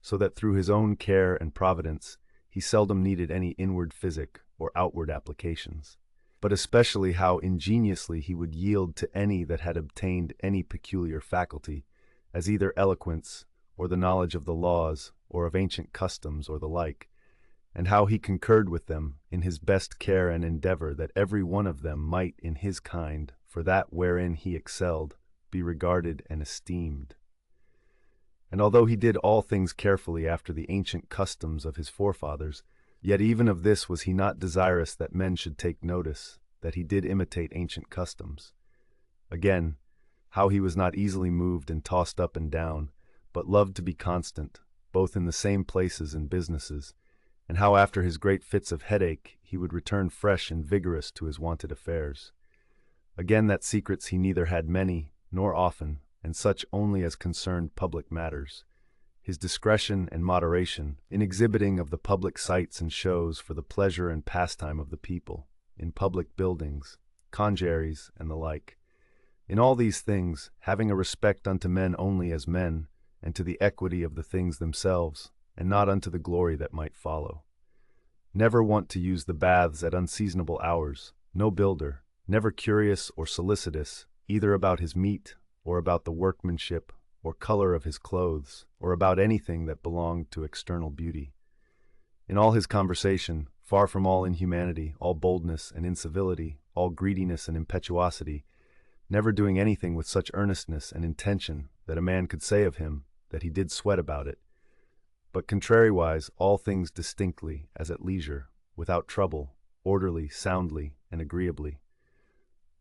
so that through his own care and providence he seldom needed any inward physic or outward applications, but especially how ingeniously he would yield to any that had obtained any peculiar faculty, as either eloquence, or the knowledge of the laws, or of ancient customs, or the like, and how he concurred with them in his best care and endeavor that every one of them might in his kind, for that wherein he excelled, be regarded and esteemed. And although he did all things carefully after the ancient customs of his forefathers, yet even of this was he not desirous that men should take notice, that he did imitate ancient customs. Again, how he was not easily moved and tossed up and down, but loved to be constant, both in the same places and businesses, and how after his great fits of headache he would return fresh and vigorous to his wonted affairs. Again, that secrets he neither had many, nor often, and such only as concerned public matters. His discretion and moderation in exhibiting of the public sights and shows for the pleasure and pastime of the people, in public buildings, congeries, and the like. In all these things, having a respect unto men only as men, and to the equity of the things themselves, and not unto the glory that might follow. Never want to use the baths at unseasonable hours, no builder, never curious or solicitous, either about his meat, or about the workmanship, or color of his clothes, or about anything that belonged to external beauty. In all his conversation, far from all inhumanity, all boldness and incivility, all greediness and impetuosity, never doing anything with such earnestness and intention that a man could say of him that he did sweat about it, but contrariwise all things distinctly, as at leisure, without trouble, orderly, soundly, and agreeably.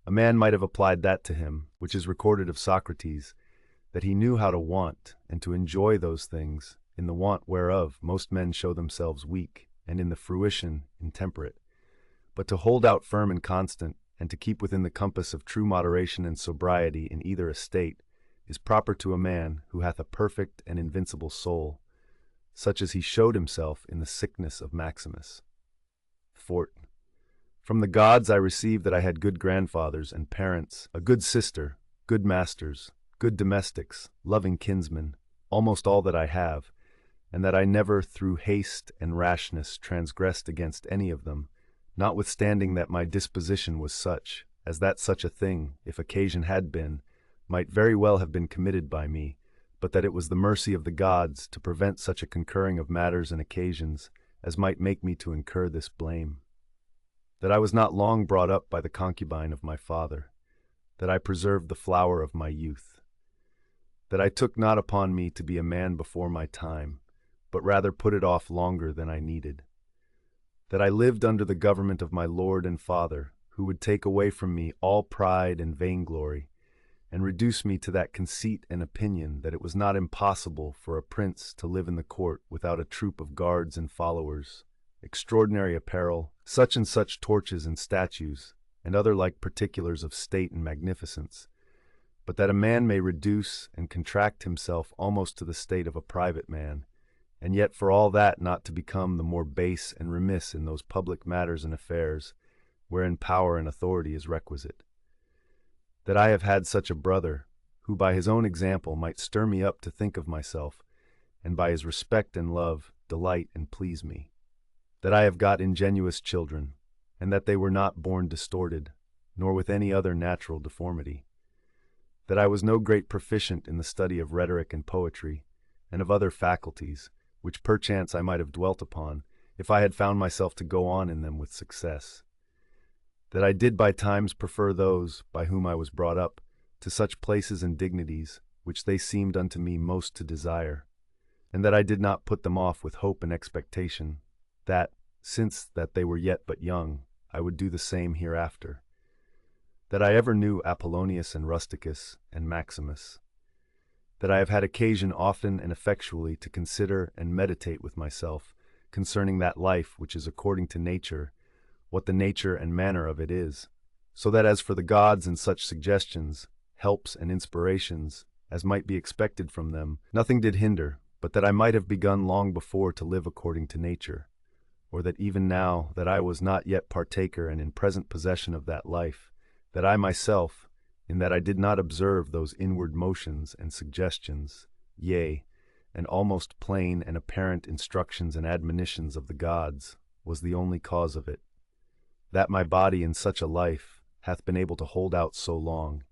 A man might have applied that to him, which is recorded of Socrates, that he knew how to want and to enjoy those things, in the want whereof most men show themselves weak, and in the fruition intemperate. But to hold out firm and constant, and to keep within the compass of true moderation and sobriety in either estate, is proper to a man who hath a perfect and invincible soul, such as he showed himself in the sickness of Maximus. Fort. From the gods I received that I had good grandfathers and parents, a good sister, good masters, good domestics, loving kinsmen, almost all that I have, and that I never through haste and rashness transgressed against any of them, notwithstanding that my disposition was such, as that such a thing, if occasion had been, might very well have been committed by me, but that it was the mercy of the gods to prevent such a concurring of matters and occasions as might make me to incur this blame. That I was not long brought up by the concubine of my father, that I preserved the flower of my youth, that I took not upon me to be a man before my time, but rather put it off longer than I needed, that I lived under the government of my Lord and Father, who would take away from me all pride and vainglory, and reduce me to that conceit and opinion that it was not impossible for a prince to live in the court without a troop of guards and followers, extraordinary apparel, such and such torches and statues, and other like particulars of state and magnificence, but that a man may reduce and contract himself almost to the state of a private man, and yet for all that not to become the more base and remiss in those public matters and affairs wherein power and authority is requisite. That I have had such a brother, who by his own example might stir me up to think of myself, and by his respect and love delight and please me. That I have got ingenuous children, and that they were not born distorted, nor with any other natural deformity. That I was no great proficient in the study of rhetoric and poetry, and of other faculties, which perchance I might have dwelt upon, if I had found myself to go on in them with success. That I did by times prefer those, by whom I was brought up, to such places and dignities, which they seemed unto me most to desire, and that I did not put them off with hope and expectation, that, since that they were yet but young, I would do the same hereafter. That I ever knew Apollonius and Rusticus and Maximus. That I have had occasion often and effectually to consider and meditate with myself concerning that life which is according to nature, what the nature and manner of it is, so that as for the gods and such suggestions, helps and inspirations, as might be expected from them, nothing did hinder, but that I might have begun long before to live according to nature, or that even now that I was not yet partaker and in present possession of that life, that I myself, in that I did not observe those inward motions and suggestions, yea, and almost plain and apparent instructions and admonitions of the gods, was the only cause of it. That my body in such a life hath been able to hold out so long,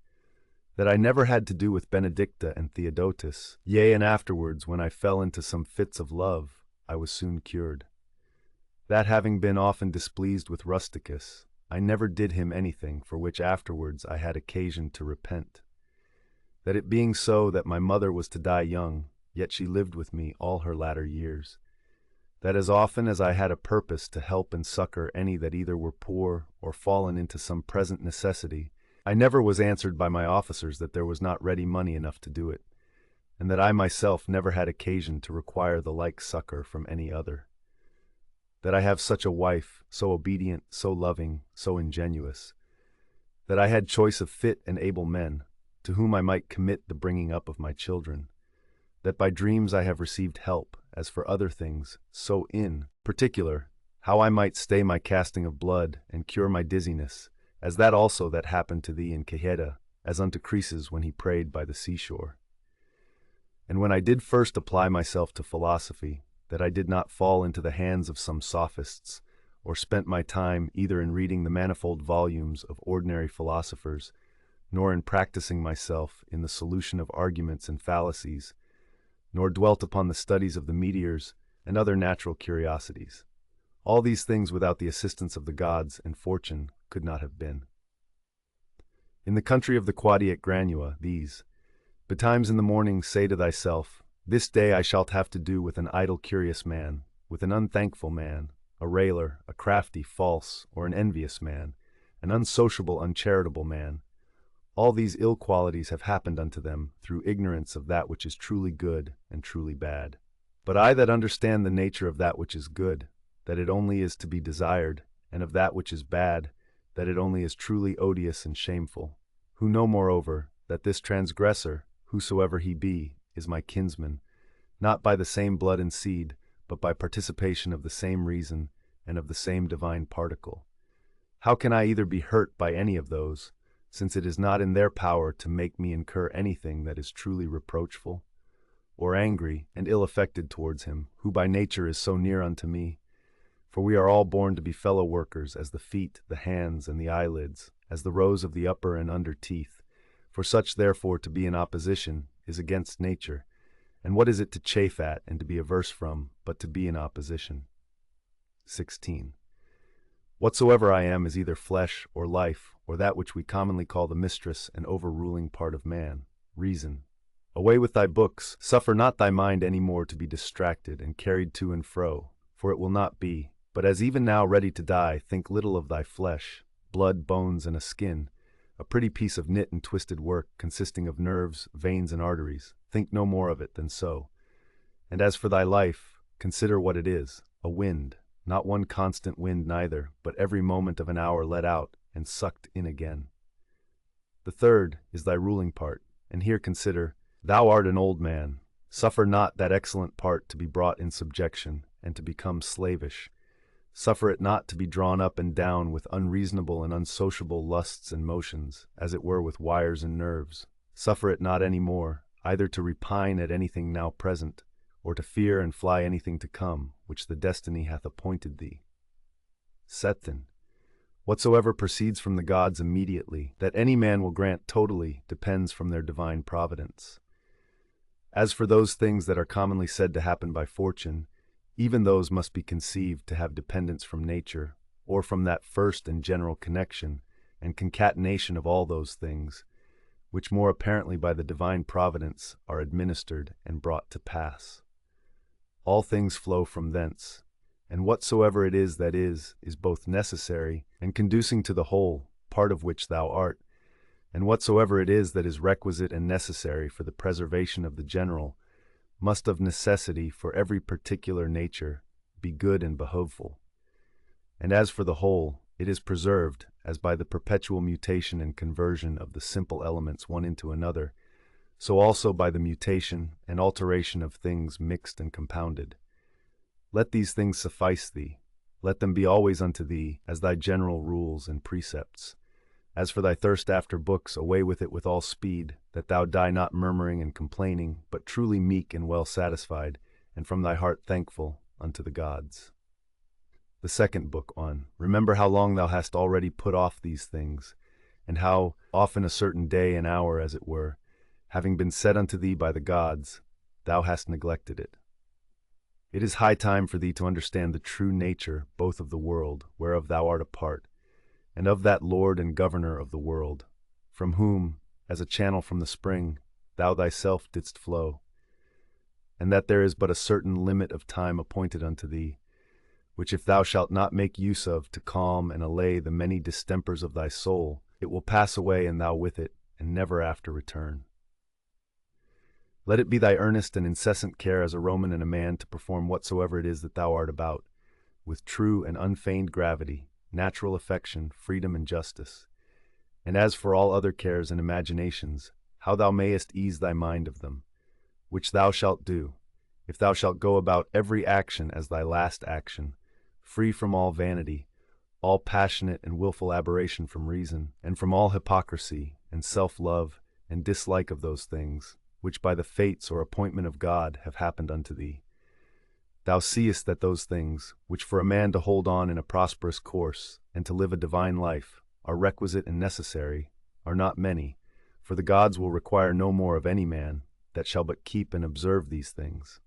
that I never had to do with Benedicta and Theodotus, yea, and afterwards when I fell into some fits of love, I was soon cured. That having been often displeased with Rusticus, I never did him anything for which afterwards I had occasion to repent. That it being so that my mother was to die young, yet she lived with me all her latter years. That as often as I had a purpose to help and succor any that either were poor or fallen into some present necessity, I never was answered by my officers that there was not ready money enough to do it, and that I myself never had occasion to require the like succor from any other. That I have such a wife, so obedient, so loving, so ingenuous, that I had choice of fit and able men, to whom I might commit the bringing up of my children, that by dreams I have received help, as for other things, so in particular how I might stay my casting of blood, and cure my dizziness, as that also that happened to thee in Quejedo, as unto Croesus when he prayed by the seashore. And when I did first apply myself to philosophy, that I did not fall into the hands of some sophists, or spent my time either in reading the manifold volumes of ordinary philosophers, nor in practicing myself in the solution of arguments and fallacies, nor dwelt upon the studies of the meteors and other natural curiosities. All these things without the assistance of the gods and fortune could not have been. In the country of the Quadiate Granua, these, betimes in the morning say to thyself, this day I shalt have to do with an idle curious man, with an unthankful man, a railer, a crafty, false, or an envious man, an unsociable, uncharitable man. All these ill qualities have happened unto them through ignorance of that which is truly good and truly bad. But I that understand the nature of that which is good, that it only is to be desired, and of that which is bad, that it only is truly odious and shameful, who know moreover that this transgressor, whosoever he be, is my kinsman, not by the same blood and seed, but by participation of the same reason and of the same divine particle. How can I either be hurt by any of those, since it is not in their power to make me incur anything that is truly reproachful, or angry and ill-affected towards him, who by nature is so near unto me? For we are all born to be fellow workers, as the feet, the hands, and the eyelids, as the rows of the upper and under teeth. For such therefore to be in opposition is against nature, and what is it to chafe at and to be averse from, but to be in opposition? 16. Whatsoever I am is either flesh or life, or that which we commonly call the mistress and overruling part of man, reason. Away with thy books, suffer not thy mind any more to be distracted and carried to and fro, for it will not be. But as even now ready to die, think little of thy flesh, blood, bones, and a skin, a pretty piece of knit and twisted work, consisting of nerves, veins, and arteries. Think no more of it than so. And as for thy life, consider what it is, a wind, not one constant wind neither, but every moment of an hour let out and sucked in again. The third is thy ruling part, and here consider, thou art an old man. Suffer not that excellent part to be brought in subjection, and to become slavish. Suffer it not to be drawn up and down with unreasonable and unsociable lusts and motions, as it were with wires and nerves. Suffer it not any more, either to repine at anything now present, or to fear and fly anything to come, which the destiny hath appointed thee. Setten. Whatsoever proceeds from the gods immediately, that any man will grant totally, depends from their divine providence. As for those things that are commonly said to happen by fortune, even those must be conceived to have dependence from nature, or from that first and general connection and concatenation of all those things, which more apparently by the divine providence are administered and brought to pass. All things flow from thence, and whatsoever it is that is both necessary and conducing to the whole, part of which thou art, and whatsoever it is that is requisite and necessary for the preservation of the general, must of necessity for every particular nature be good and behoveful. And as for the whole, it is preserved, as by the perpetual mutation and conversion of the simple elements one into another, so also by the mutation and alteration of things mixed and compounded. Let these things suffice thee, let them be always unto thee as thy general rules and precepts. As for thy thirst after books, away with it with all speed, that thou die not murmuring and complaining, but truly meek and well satisfied, and from thy heart thankful unto the gods. The second book on, remember how long thou hast already put off these things, and how often a certain day and hour, as it were, having been set unto thee by the gods, thou hast neglected it. It is high time for thee to understand the true nature both of the world, whereof thou art a part, and of that Lord and Governor of the world, from whom, as a channel from the spring, thou thyself didst flow, and that there is but a certain limit of time appointed unto thee, which if thou shalt not make use of to calm and allay the many distempers of thy soul, it will pass away and thou with it, and never after return. Let it be thy earnest and incessant care as a Roman and a man to perform whatsoever it is that thou art about, with true and unfeigned gravity, natural affection, freedom, and justice. And as for all other cares and imaginations, how thou mayest ease thy mind of them, which thou shalt do, if thou shalt go about every action as thy last action, free from all vanity, all passionate and willful aberration from reason, and from all hypocrisy and self-love and dislike of those things, which by the fates or appointment of God have happened unto thee. Thou seest that those things, which for a man to hold on in a prosperous course, and to live a divine life, are requisite and necessary, are not many, for the gods will require no more of any man, that shall but keep and observe these things.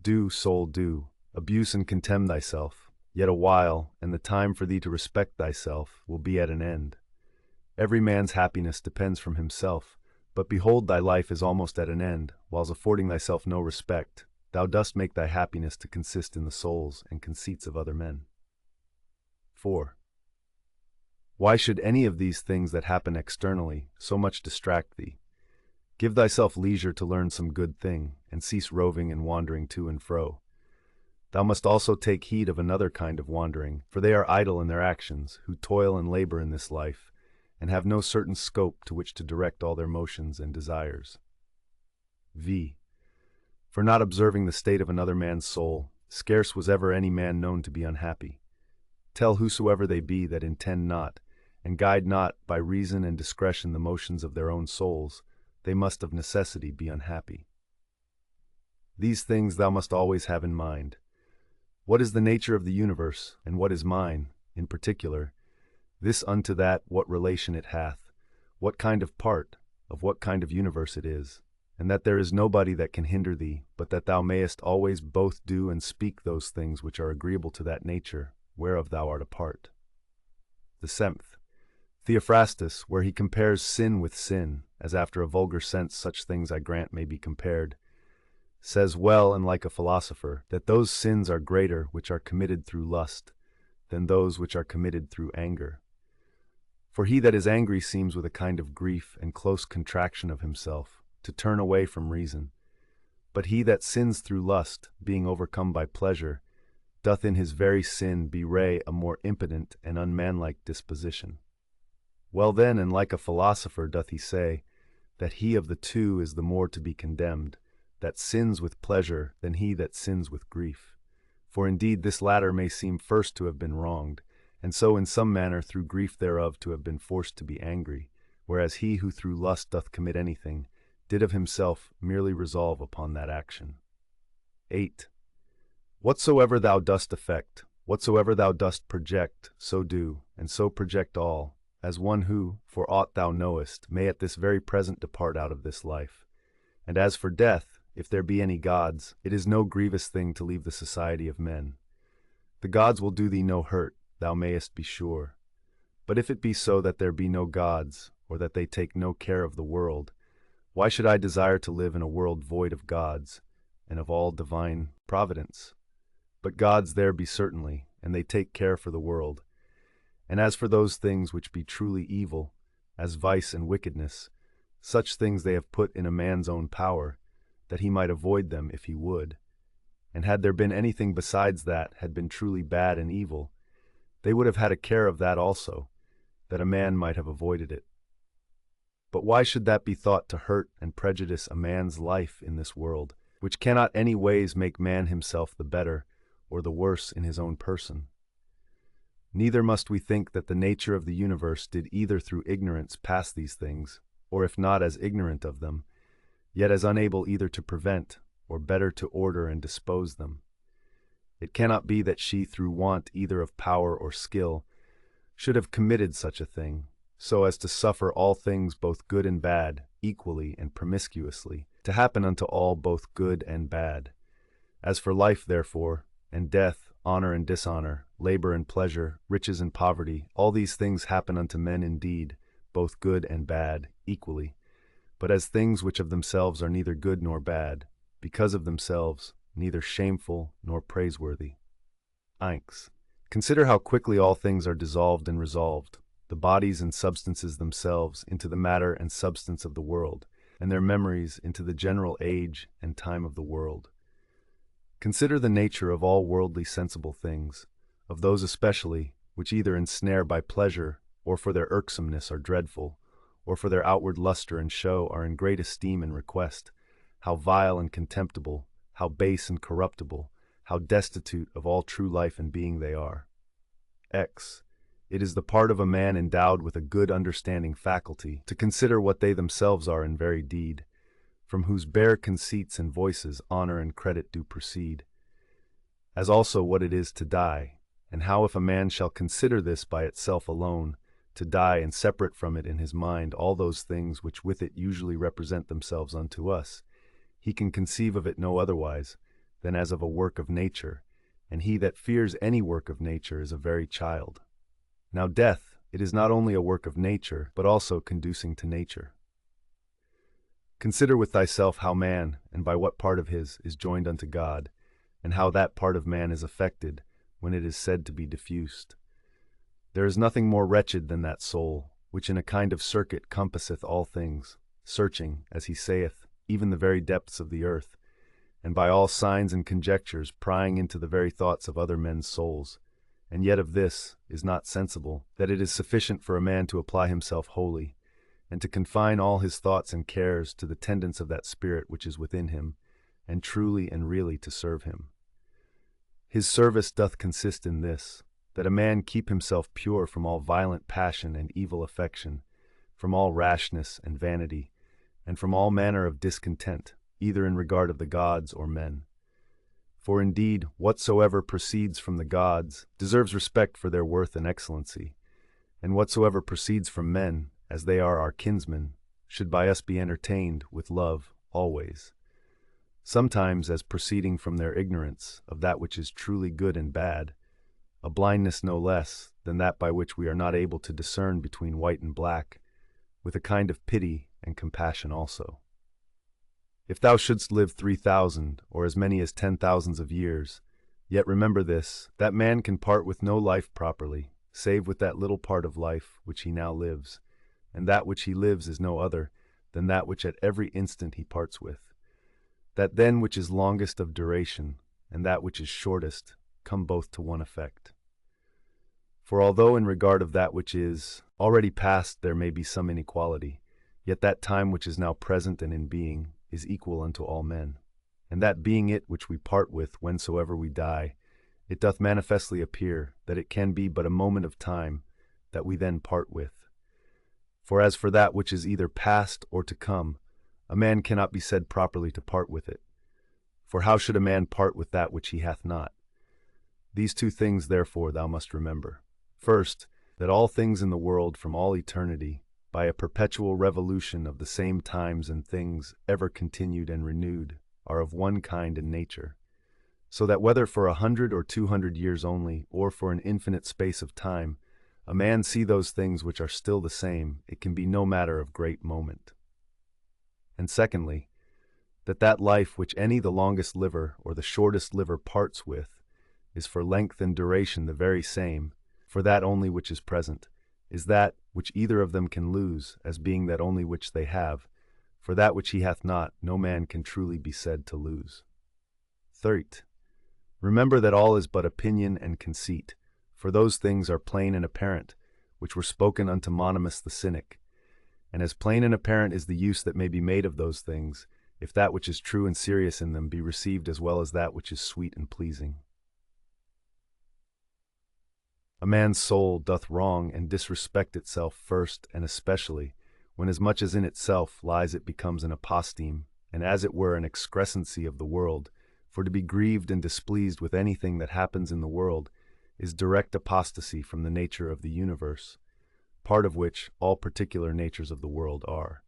Do, soul, do, abuse and contemn thyself, yet a while, and the time for thee to respect thyself will be at an end. Every man's happiness depends from himself, but behold thy life is almost at an end, whiles affording thyself no respect, thou dost make thy happiness to consist in the souls and conceits of other men. 4. Why should any of these things that happen externally so much distract thee? Give thyself leisure to learn some good thing, and cease roving and wandering to and fro. Thou must also take heed of another kind of wandering, for they are idle in their actions, who toil and labor in this life, and have no certain scope to which to direct all their motions and desires. For not observing the state of another man's soul, scarce was ever any man known to be unhappy. Tell whosoever they be that intend not, and guide not by reason and discretion the motions of their own souls, they must of necessity be unhappy. These things thou must always have in mind. What is the nature of the universe, and what is mine, in particular? This unto that what relation it hath, what kind of part, of what kind of universe it is, and that there is nobody that can hinder thee, but that thou mayest always both do and speak those things which are agreeable to that nature, whereof thou art a part. The 7th. Theophrastus, where he compares sin with sin, as after a vulgar sense such things I grant may be compared, says well and like a philosopher, that those sins are greater which are committed through lust, than those which are committed through anger. For he that is angry seems with a kind of grief and close contraction of himself, to turn away from reason. But he that sins through lust, being overcome by pleasure, doth in his very sin bewray a more impotent and unmanlike disposition. Well then, and like a philosopher doth he say, that he of the two is the more to be condemned, that sins with pleasure than he that sins with grief. For indeed this latter may seem first to have been wronged, and so in some manner through grief thereof to have been forced to be angry, whereas he who through lust doth commit anything, did of himself merely resolve upon that action. 8. Whatsoever thou dost affect, whatsoever thou dost project, so do, and so project all, as one who, for aught thou knowest, may at this very present depart out of this life. And as for death, if there be any gods, it is no grievous thing to leave the society of men. The gods will do thee no hurt, thou mayest be sure. But if it be so that there be no gods, or that they take no care of the world, why should I desire to live in a world void of gods, and of all divine providence? But gods there be certainly, and they take care for the world. And as for those things which be truly evil, as vice and wickedness, such things they have put in a man's own power, that he might avoid them if he would. And had there been anything besides that had been truly bad and evil, they would have had a care of that also, that a man might have avoided it. But why should that be thought to hurt and prejudice a man's life in this world, which cannot any ways make man himself the better or the worse in his own person? Neither must we think that the nature of the universe did either through ignorance pass these things, or if not as ignorant of them, yet as unable either to prevent, or better to order and dispose them. It cannot be that she through want either of power or skill should have committed such a thing, so as to suffer all things both good and bad, equally and promiscuously, to happen unto all both good and bad. As for life, therefore, and death, honor and dishonor, labor and pleasure, riches and poverty, all these things happen unto men indeed, both good and bad, equally, but as things which of themselves are neither good nor bad, because of themselves, neither shameful nor praiseworthy. Inks. Consider how quickly all things are dissolved and resolved, the bodies and substances themselves into the matter and substance of the world, and their memories into the general age and time of the world. Consider the nature of all worldly sensible things, of those especially which either ensnare by pleasure, or for their irksomeness are dreadful, or for their outward lustre and show are in great esteem and request, how vile and contemptible, how base and corruptible, how destitute of all true life and being they are. X. It is the part of a man endowed with a good understanding faculty to consider what they themselves are in very deed, from whose bare conceits and voices honor and credit do proceed, as also what it is to die, and how if a man shall consider this by itself alone, to die and separate from it in his mind all those things which with it usually represent themselves unto us, he can conceive of it no otherwise than as of a work of nature, and he that fears any work of nature is a very child. Now death, it is not only a work of nature, but also conducing to nature. Consider with thyself how man, and by what part of his, is joined unto God, and how that part of man is affected, when it is said to be diffused. There is nothing more wretched than that soul, which in a kind of circuit compasseth all things, searching, as he saith, even the very depths of the earth, and by all signs and conjectures prying into the very thoughts of other men's souls, and yet of this is not sensible, that it is sufficient for a man to apply himself wholly, and to confine all his thoughts and cares to the tendance of that spirit which is within him, and truly and really to serve him. His service doth consist in this, that a man keep himself pure from all violent passion and evil affection, from all rashness and vanity, and from all manner of discontent, either in regard of the gods or men. For indeed, whatsoever proceeds from the gods deserves respect for their worth and excellency, and whatsoever proceeds from men, as they are our kinsmen, should by us be entertained with love always. Sometimes as proceeding from their ignorance of that which is truly good and bad, a blindness no less than that by which we are not able to discern between white and black, with a kind of pity and compassion also. If thou shouldst live 3,000, or as many as 10,000 of years, yet remember this, that man can part with no life properly, save with that little part of life which he now lives, and that which he lives is no other than that which at every instant he parts with. That then which is longest of duration, and that which is shortest, come both to one effect. For although in regard of that which is already past there may be some inequality, yet that time which is now present and in being is equal unto all men. And that being it which we part with whensoever we die, it doth manifestly appear that it can be but a moment of time that we then part with. For as for that which is either past or to come, a man cannot be said properly to part with it. For how should a man part with that which he hath not? These two things therefore thou must remember. First, that all things in the world from all eternity, by a perpetual revolution of the same times and things ever continued and renewed, are of one kind and nature, so that whether for 100 or 200 years only, or for an infinite space of time, a man see those things which are still the same, it can be no matter of great moment. And secondly, that life which any the longest liver or the shortest liver parts with, is for length and duration the very same, for that only which is present, is that which either of them can lose, as being that only which they have, for that which he hath not, no man can truly be said to lose. Third, remember that all is but opinion and conceit, for those things are plain and apparent, which were spoken unto Monimus the Cynic, and as plain and apparent is the use that may be made of those things, if that which is true and serious in them be received as well as that which is sweet and pleasing. A man's soul doth wrong and disrespect itself first and especially, when as much as in itself lies it becomes an aposteme, and as it were an excrescency of the world, for to be grieved and displeased with anything that happens in the world is direct apostasy from the nature of the universe, part of which all particular natures of the world are.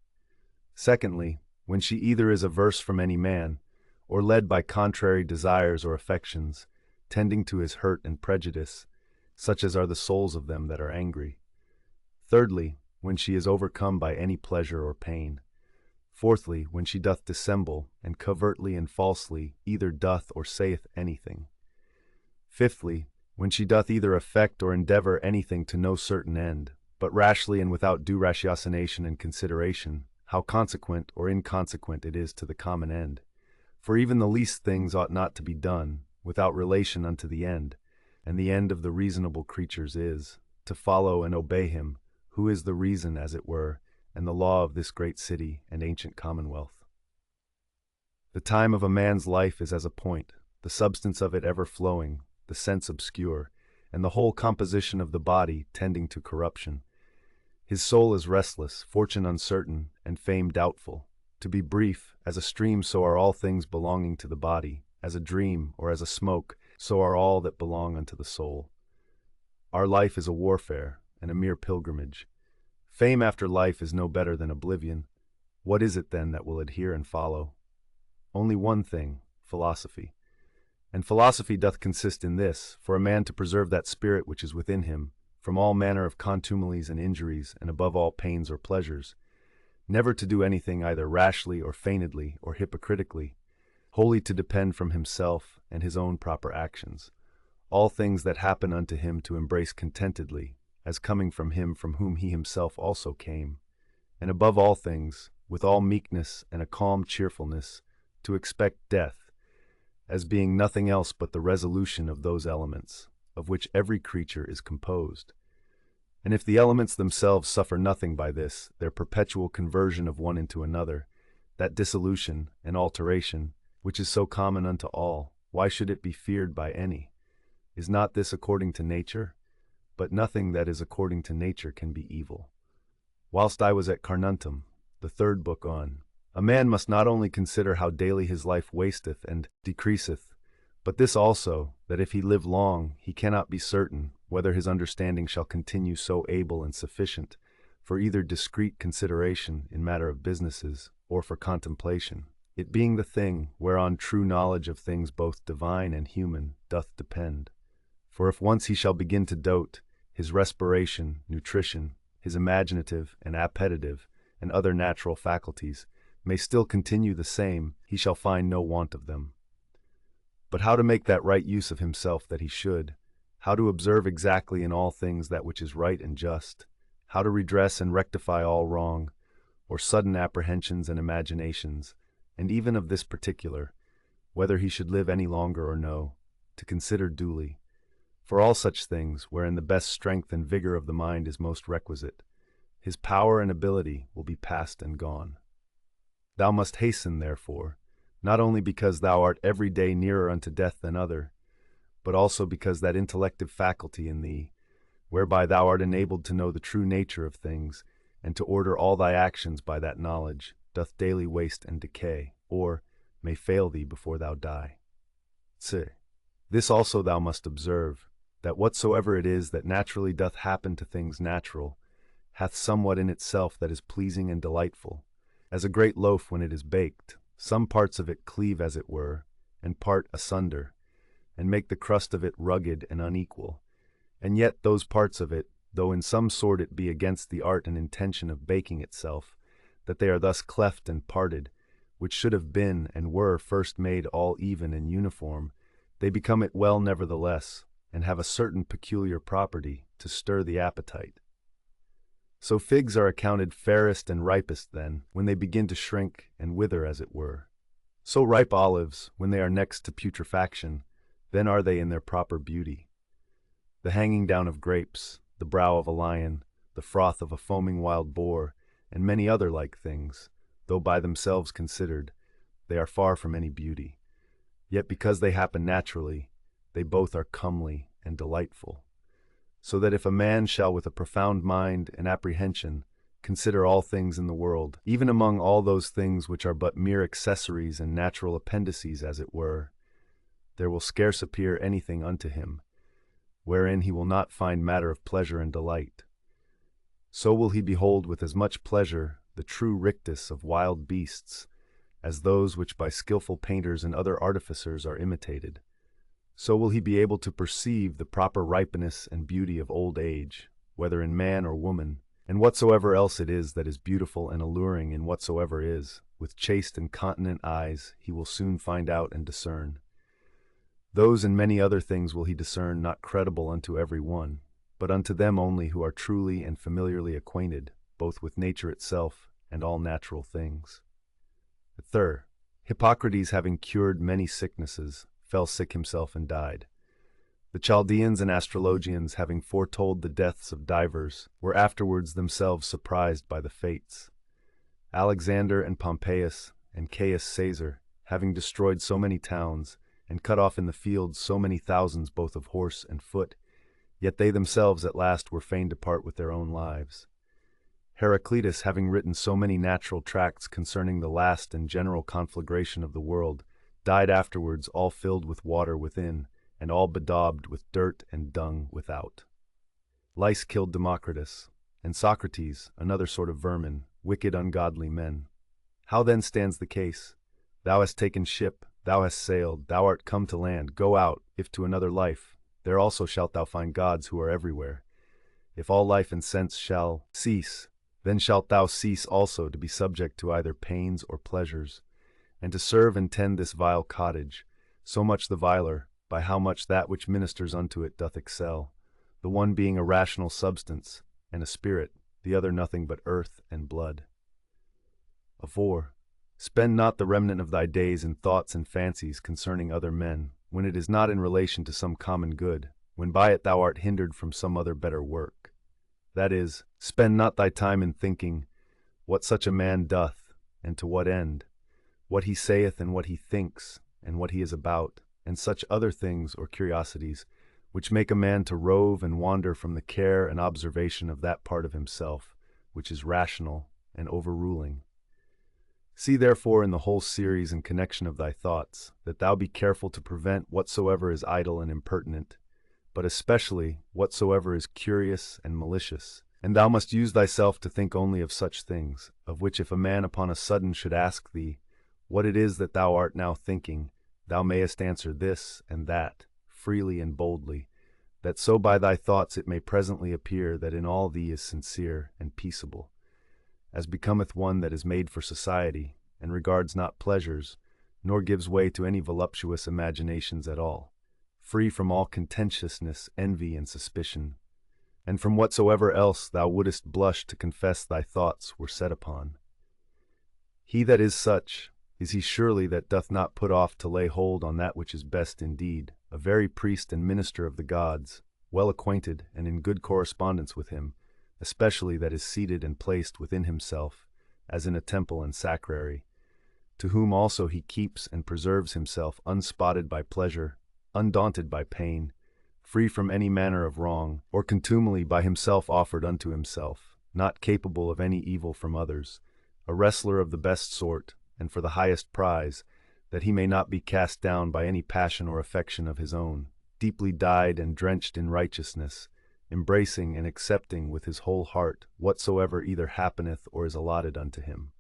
Secondly, when she either is averse from any man, or led by contrary desires or affections, tending to his hurt and prejudice, such as are the souls of them that are angry. Thirdly, when she is overcome by any pleasure or pain. Fourthly, when she doth dissemble, and covertly and falsely either doth or saith anything. Fifthly, when she doth either affect or endeavor anything to no certain end, but rashly and without due ratiocination and consideration, how consequent or inconsequent it is to the common end. For even the least things ought not to be done without relation unto the end, and the end of the reasonable creatures is, to follow and obey him, who is the reason, as it were, and the law of this great city and ancient commonwealth. The time of a man's life is as a point, the substance of it ever flowing, the sense obscure, and the whole composition of the body tending to corruption. His soul is restless, fortune uncertain, and fame doubtful. To be brief, as a stream so are all things belonging to the body, as a dream or as a smoke, so are all that belong unto the soul. Our life is a warfare, and a mere pilgrimage. Fame after life is no better than oblivion. What is it then that will adhere and follow? Only one thing, philosophy. And philosophy doth consist in this, for a man to preserve that spirit which is within him, from all manner of contumelies and injuries, and above all pains or pleasures, never to do anything either rashly or feignedly or hypocritically, wholly to depend from himself and his own proper actions, all things that happen unto him to embrace contentedly, as coming from him from whom he himself also came, and above all things, with all meekness and a calm cheerfulness, to expect death, as being nothing else but the resolution of those elements, of which every creature is composed. And if the elements themselves suffer nothing by this, their perpetual conversion of one into another, that dissolution and alteration, which is so common unto all, why should it be feared by any? Is not this according to nature? But nothing that is according to nature can be evil. Whilst I was at Carnuntum, the third book on, a man must not only consider how daily his life wasteth and decreaseth, but this also, that if he live long, he cannot be certain whether his understanding shall continue so able and sufficient for either discreet consideration in matter of businesses or for contemplation, it being the thing whereon true knowledge of things both divine and human doth depend. For if once he shall begin to dote, his respiration, nutrition, his imaginative and appetitive and other natural faculties may still continue the same, he shall find no want of them. But how to make that right use of himself that he should, how to observe exactly in all things that which is right and just, how to redress and rectify all wrong, or sudden apprehensions and imaginations, and even of this particular, whether he should live any longer or no, to consider duly. For all such things, wherein the best strength and vigor of the mind is most requisite, his power and ability will be past and gone. Thou must hasten, therefore, not only because thou art every day nearer unto death than other, but also because that intellective faculty in thee, whereby thou art enabled to know the true nature of things, and to order all thy actions by that knowledge, doth daily waste and decay, or may fail thee before thou die. This also thou must observe, that whatsoever it is that naturally doth happen to things natural, hath somewhat in itself that is pleasing and delightful. As a great loaf when it is baked, some parts of it cleave as it were, and part asunder, and make the crust of it rugged and unequal. And yet those parts of it, though in some sort it be against the art and intention of baking itself, that they are thus cleft and parted, which should have been and were first made all even and uniform, they become it well nevertheless, and have a certain peculiar property to stir the appetite. So figs are accounted fairest and ripest then, when they begin to shrink and wither as it were. So ripe olives, when they are next to putrefaction, then are they in their proper beauty. The hanging down of grapes, the brow of a lion, the froth of a foaming wild boar, and many other like things, though by themselves considered, they are far from any beauty. Yet because they happen naturally, they both are comely and delightful. So that if a man shall with a profound mind and apprehension consider all things in the world, even among all those things which are but mere accessories and natural appendices as it were, there will scarce appear anything unto him, wherein he will not find matter of pleasure and delight. So will he behold with as much pleasure the true rictus of wild beasts, as those which by skilful painters and other artificers are imitated. So will he be able to perceive the proper ripeness and beauty of old age, whether in man or woman, and whatsoever else it is that is beautiful and alluring in whatsoever is, with chaste and continent eyes he will soon find out and discern. Those and many other things will he discern not credible unto every one, but unto them only who are truly and familiarly acquainted, both with nature itself and all natural things. Third, Hippocrates, having cured many sicknesses, fell sick himself and died. The Chaldeans and astrologians, having foretold the deaths of divers, were afterwards themselves surprised by the fates. Alexander and Pompeius and Caius Caesar, having destroyed so many towns, and cut off in the fields so many thousands both of horse and foot, yet they themselves at last were fain to part with their own lives. Heraclitus, having written so many natural tracts concerning the last and general conflagration of the world, died afterwards all filled with water within, and all bedaubed with dirt and dung without. Lice killed Democritus, and Socrates, another sort of vermin, wicked ungodly men. How then stands the case? Thou hast taken ship, thou hast sailed, thou art come to land, go out, if to another life, there also shalt thou find gods who are everywhere. If all life and sense shall cease, then shalt thou cease also to be subject to either pains or pleasures, and to serve and tend this vile cottage, so much the viler, by how much that which ministers unto it doth excel, the one being a rational substance, and a spirit, the other nothing but earth and blood. 4. Spend not the remnant of thy days in thoughts and fancies concerning other men, when it is not in relation to some common good, when by it thou art hindered from some other better work. That is, spend not thy time in thinking what such a man doth, and to what end, what he saith and what he thinks, and what he is about, and such other things or curiosities, which make a man to rove and wander from the care and observation of that part of himself, which is rational and overruling. See therefore in the whole series and connection of thy thoughts, that thou be careful to prevent whatsoever is idle and impertinent, but especially whatsoever is curious and malicious. And thou must use thyself to think only of such things, of which if a man upon a sudden should ask thee, what it is that thou art now thinking, thou mayest answer this and that, freely and boldly, that so by thy thoughts it may presently appear that in all thee is sincere and peaceable, as becometh one that is made for society, and regards not pleasures, nor gives way to any voluptuous imaginations at all, free from all contentiousness, envy, and suspicion, and from whatsoever else thou wouldest blush to confess thy thoughts were set upon. He that is such, is he surely that doth not put off to lay hold on that which is best indeed, a very priest and minister of the gods, well acquainted and in good correspondence with him, especially that is seated and placed within himself, as in a temple and sacrary, to whom also he keeps and preserves himself unspotted by pleasure, undaunted by pain, free from any manner of wrong, or contumely by himself offered unto himself, not capable of any evil from others, a wrestler of the best sort, and for the highest prize, that he may not be cast down by any passion or affection of his own, deeply dyed and drenched in righteousness, embracing and accepting with his whole heart whatsoever either happeneth or is allotted unto him.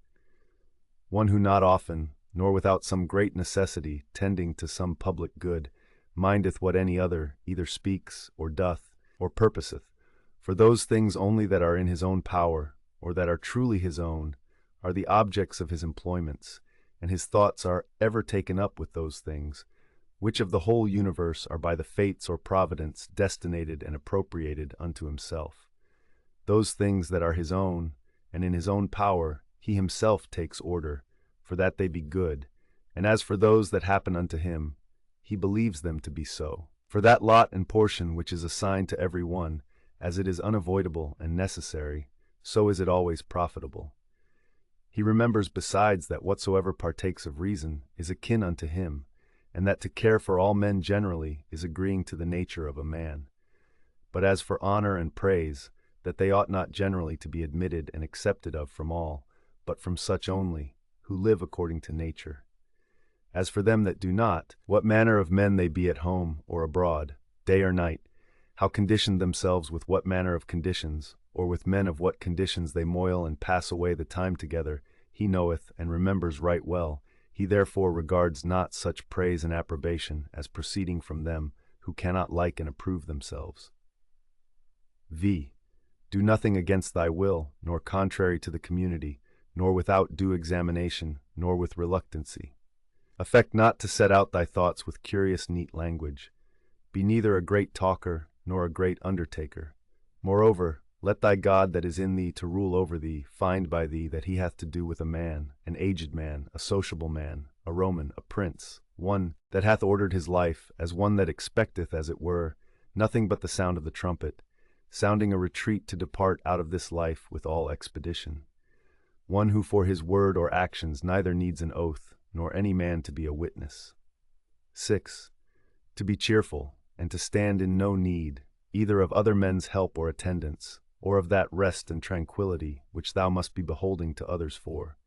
One who not often, nor without some great necessity, tending to some public good, mindeth what any other either speaks, or doth, or purposeth, for those things only that are in his own power, or that are truly his own, are the objects of his employments, and his thoughts are ever taken up with those things, which of the whole universe are by the fates or providence destinated and appropriated unto himself. Those things that are his own, and in his own power, he himself takes order, for that they be good, and as for those that happen unto him, he believes them to be so. For that lot and portion which is assigned to every one, as it is unavoidable and necessary, so is it always profitable. He remembers besides that whatsoever partakes of reason is akin unto him, and that to care for all men generally is agreeing to the nature of a man. But as for honor and praise, that they ought not generally to be admitted and accepted of from all, but from such only, who live according to nature. As for them that do not, what manner of men they be at home or abroad, day or night, how conditioned themselves with what manner of conditions, or with men of what conditions they moil and pass away the time together, he knoweth and remembers right well. He therefore regards not such praise and approbation as proceeding from them who cannot like and approve themselves. V. Do nothing against thy will, nor contrary to the community, nor without due examination, nor with reluctancy. Affect not to set out thy thoughts with curious neat language. Be neither a great talker, nor a great undertaker. Moreover, let thy God that is in thee to rule over thee find by thee that he hath to do with a man, an aged man, a sociable man, a Roman, a prince, one that hath ordered his life, as one that expecteth, as it were, nothing but the sound of the trumpet, sounding a retreat to depart out of this life with all expedition. One who for his word or actions neither needs an oath, nor any man to be a witness. 6. To be cheerful, and to stand in no need, either of other men's help or attendance, or of that rest and tranquillity which thou must be beholding to others for.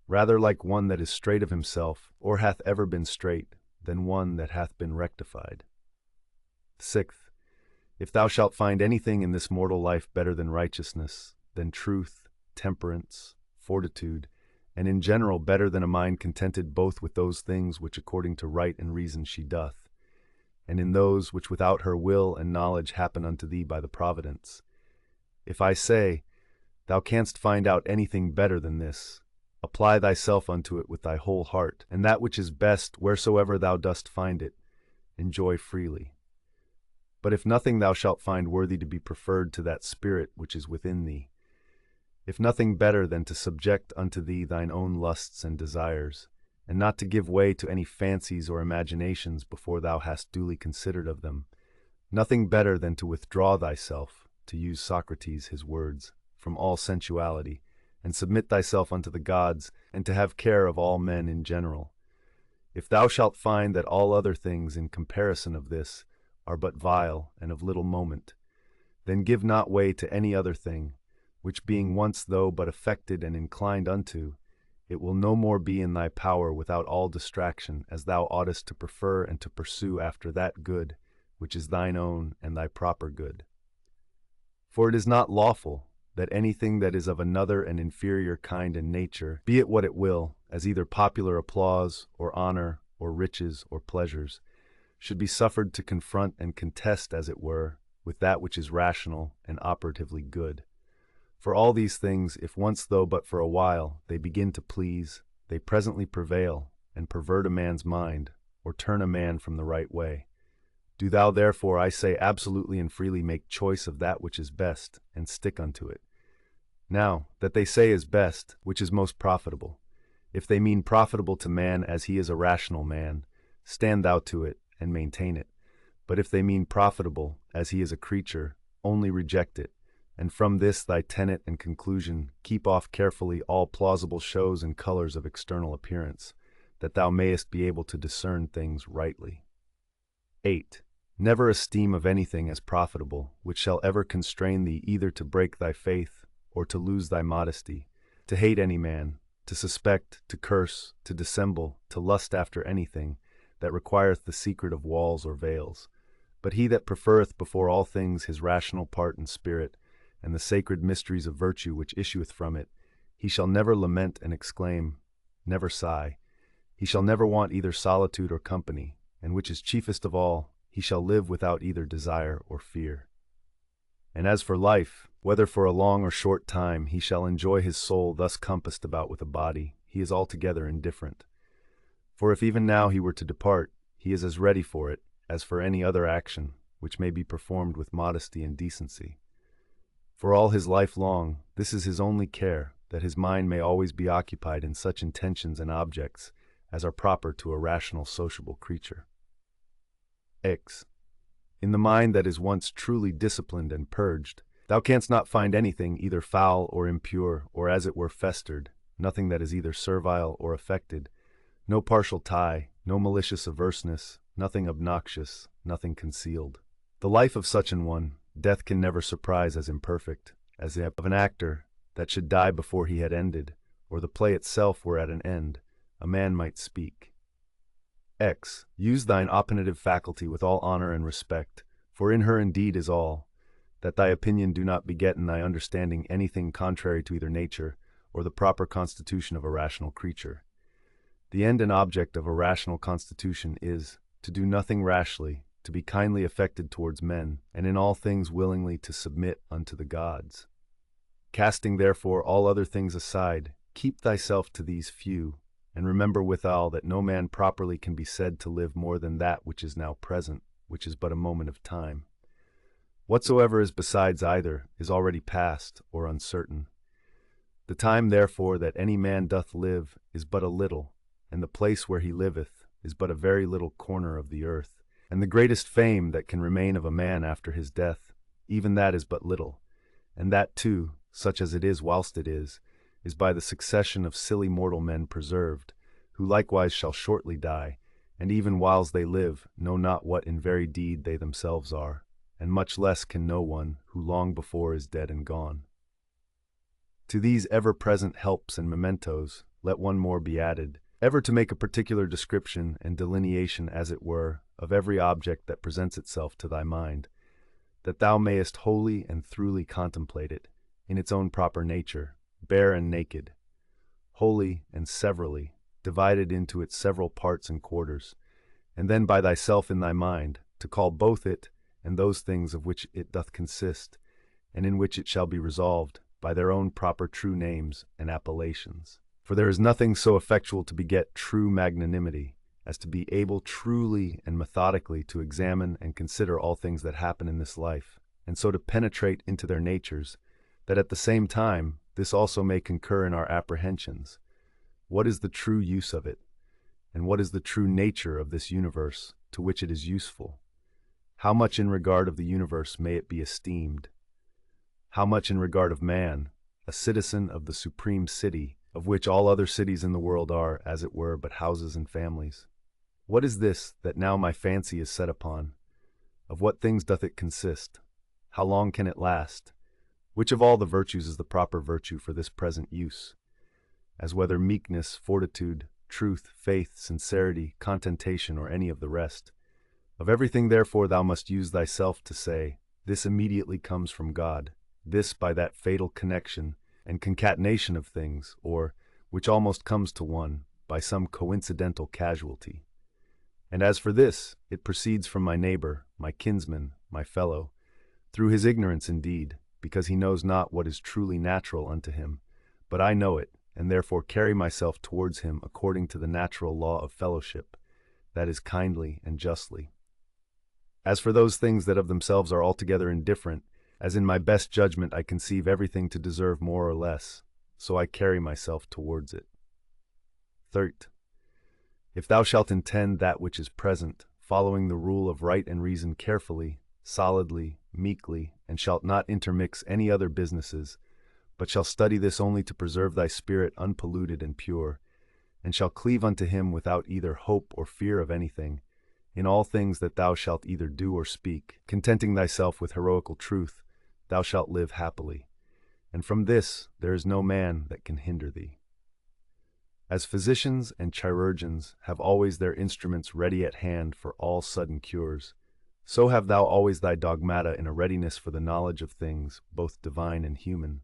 Rather like one that is straight of himself, or hath ever been straight, than one that hath been rectified. 6. If thou shalt find anything in this mortal life better than righteousness, than truth, temperance, fortitude, and in general better than a mind contented both with those things which according to right and reason she doth, and in those which without her will and knowledge happen unto thee by the providence. If I say, thou canst find out anything better than this, apply thyself unto it with thy whole heart, and that which is best wheresoever thou dost find it, enjoy freely. But if nothing thou shalt find worthy to be preferred to that spirit which is within thee, if nothing better than to subject unto thee thine own lusts and desires, and not to give way to any fancies or imaginations before thou hast duly considered of them, nothing better than to withdraw thyself, to use Socrates his words, from all sensuality, and submit thyself unto the gods, and to have care of all men in general. If thou shalt find that all other things in comparison of this are but vile and of little moment, then give not way to any other thing, which being once though but affected and inclined unto, it will no more be in thy power without all distraction, as thou oughtest to prefer and to pursue after that good, which is thine own and thy proper good. For it is not lawful that anything that is of another and inferior kind and nature, be it what it will, as either popular applause, or honor, or riches, or pleasures, should be suffered to confront and contest, as it were, with that which is rational and operatively good. For all these things, if once though but for a while they begin to please, they presently prevail, and pervert a man's mind, or turn a man from the right way. Do thou therefore, I say, absolutely and freely make choice of that which is best, and stick unto it. Now, that they say is best, which is most profitable. If they mean profitable to man as he is a rational man, stand thou to it, and maintain it. But if they mean profitable as he is a creature, only reject it, and from this thy tenet and conclusion keep off carefully all plausible shows and colors of external appearance, that thou mayest be able to discern things rightly. 8. Never esteem of anything as profitable, which shall ever constrain thee either to break thy faith, or to lose thy modesty, to hate any man, to suspect, to curse, to dissemble, to lust after anything that requireth the secret of walls or veils. But he that preferreth before all things his rational part and spirit, and the sacred mysteries of virtue which issueth from it, he shall never lament and exclaim, never sigh. He shall never want either solitude or company, and which is chiefest of all, he shall live without either desire or fear. And as for life, whether for a long or short time he shall enjoy his soul thus compassed about with a body, he is altogether indifferent. For if even now he were to depart, he is as ready for it as for any other action, which may be performed with modesty and decency. For all his life long, this is his only care, that his mind may always be occupied in such intentions and objects as are proper to a rational sociable creature. X. In the mind that is once truly disciplined and purged, thou canst not find anything either foul or impure, or as it were festered, nothing that is either servile or affected, no partial tie, no malicious averseness, nothing obnoxious, nothing concealed. The life of such an one, death can never surprise as imperfect, as that of an actor that should die before he had ended, or the play itself were at an end, a man might speak. X. Use thine opinative faculty with all honor and respect, for in her indeed is all, that thy opinion do not beget in thy understanding anything contrary to either nature or the proper constitution of a rational creature. The end and object of a rational constitution is, to do nothing rashly, to be kindly affected towards men, and in all things willingly to submit unto the gods. Casting therefore all other things aside, keep thyself to these few, and remember withal that no man properly can be said to live more than that which is now present, which is but a moment of time. Whatsoever is besides either is already past or uncertain. The time therefore that any man doth live is but a little, and the place where he liveth is but a very little corner of the earth, and the greatest fame that can remain of a man after his death, even that is but little, and that too, such as it is whilst it is by the succession of silly mortal men preserved, who likewise shall shortly die, and even whiles they live, know not what in very deed they themselves are, and much less can know one who long before is dead and gone. To these ever-present helps and mementos, let one more be added, ever to make a particular description and delineation, as it were, of every object that presents itself to thy mind, that thou mayest wholly and throughly contemplate it, in its own proper nature, bare and naked, wholly and severally, divided into its several parts and quarters, and then by thyself in thy mind, to call both it and those things of which it doth consist, and in which it shall be resolved, by their own proper true names and appellations. For there is nothing so effectual to beget true magnanimity, as to be able truly and methodically to examine and consider all things that happen in this life, and so to penetrate into their natures, that at the same time this also may concur in our apprehensions. What is the true use of it, and what is the true nature of this universe to which it is useful? How much in regard of the universe may it be esteemed? How much in regard of man, a citizen of the supreme city, of which all other cities in the world are, as it were, but houses and families? What is this that now my fancy is set upon? Of what things doth it consist? How long can it last? Which of all the virtues is the proper virtue for this present use? As whether meekness, fortitude, truth, faith, sincerity, contentation, or any of the rest. Of everything therefore thou must use thyself to say, this immediately comes from God, this by that fatal connection and concatenation of things, or, which almost comes to one, by some coincidental casualty. And as for this, it proceeds from my neighbor, my kinsman, my fellow, through his ignorance indeed, because he knows not what is truly natural unto him, but I know it, and therefore carry myself towards him according to the natural law of fellowship, that is kindly and justly. As for those things that of themselves are altogether indifferent, as in my best judgment I conceive everything to deserve more or less, so I carry myself towards it. 3rd. If thou shalt intend that which is present, following the rule of right and reason carefully, solidly, meekly, and shalt not intermix any other businesses, but shall study this only to preserve thy spirit unpolluted and pure, and shall cleave unto him without either hope or fear of anything, in all things that thou shalt either do or speak, contenting thyself with heroical truth, thou shalt live happily, and from this there is no man that can hinder thee. As physicians and chirurgeons have always their instruments ready at hand for all sudden cures, so have thou always thy dogmata in a readiness for the knowledge of things, both divine and human.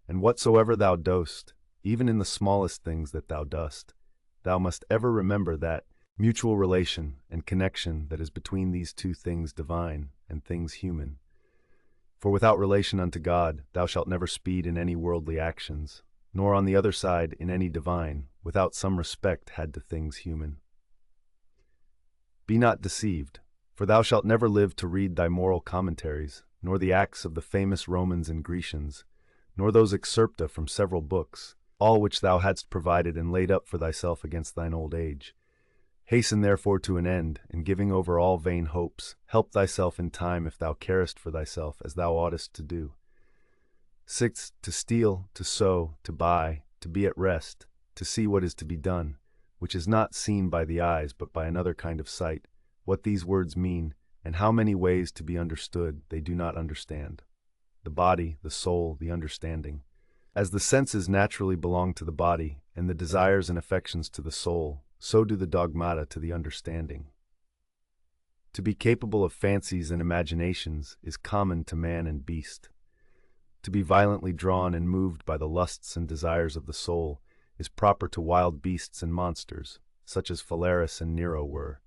And whatsoever thou dost, even in the smallest things that thou dost, thou must ever remember that mutual relation and connection that is between these two things divine and things human. For without relation unto God, thou shalt never speed in any worldly actions, nor on the other side in any divine, without some respect had to things human. Be not deceived, for thou shalt never live to read thy moral commentaries, nor the acts of the famous Romans and Grecians, nor those excerpta from several books, all which thou hadst provided and laid up for thyself against thine old age. Hasten therefore to an end, and giving over all vain hopes, help thyself in time if thou carest for thyself as thou oughtest to do. 6th, to steal, to sow, to buy, to be at rest, to see what is to be done, which is not seen by the eyes but by another kind of sight, what these words mean, and how many ways to be understood they do not understand. The body, the soul, the understanding. As the senses naturally belong to the body, and the desires and affections to the soul, so do the dogmata to the understanding. To be capable of fancies and imaginations is common to man and beast. To be violently drawn and moved by the lusts and desires of the soul is proper to wild beasts and monsters, such as Phalaris and Nero were.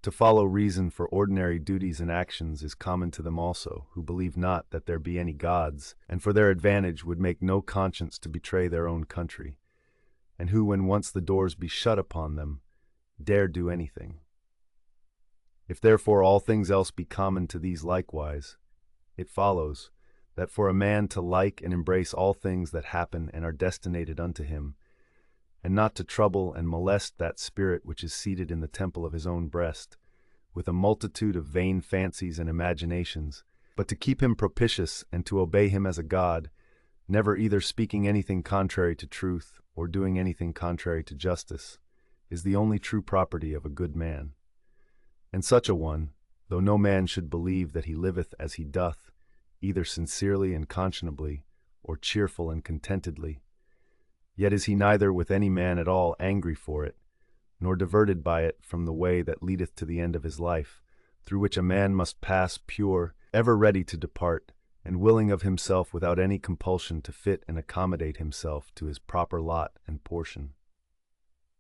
To follow reason for ordinary duties and actions is common to them also, who believe not that there be any gods, and for their advantage would make no conscience to betray their own country, and who, when once the doors be shut upon them, dare do anything. If therefore all things else be common to these likewise, it follows that for a man to like and embrace all things that happen and are destinated unto him, and not to trouble and molest that spirit which is seated in the temple of his own breast, with a multitude of vain fancies and imaginations, but to keep him propitious and to obey him as a god, never either speaking anything contrary to truth or doing anything contrary to justice, is the only true property of a good man. And such a one, though no man should believe that he liveth as he doth, either sincerely and conscionably, or cheerful and contentedly, yet is he neither with any man at all angry for it, nor diverted by it from the way that leadeth to the end of his life, through which a man must pass pure, ever ready to depart, and willing of himself without any compulsion to fit and accommodate himself to his proper lot and portion.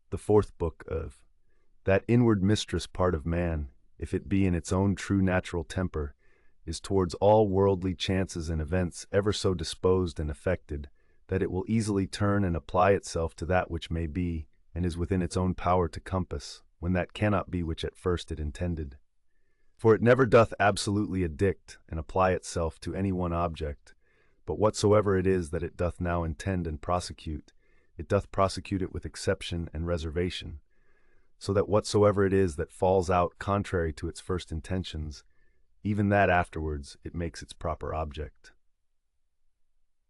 The fourth book of that inward mistress part of man, if it be in its own true natural temper, is towards all worldly chances and events ever so disposed and affected, that it will easily turn and apply itself to that which may be, and is within its own power to compass, when that cannot be which at first it intended. For it never doth absolutely addict and apply itself to any one object, but whatsoever it is that it doth now intend and prosecute, it doth prosecute it with exception and reservation, so that whatsoever it is that falls out contrary to its first intentions, even that afterwards it makes its proper object.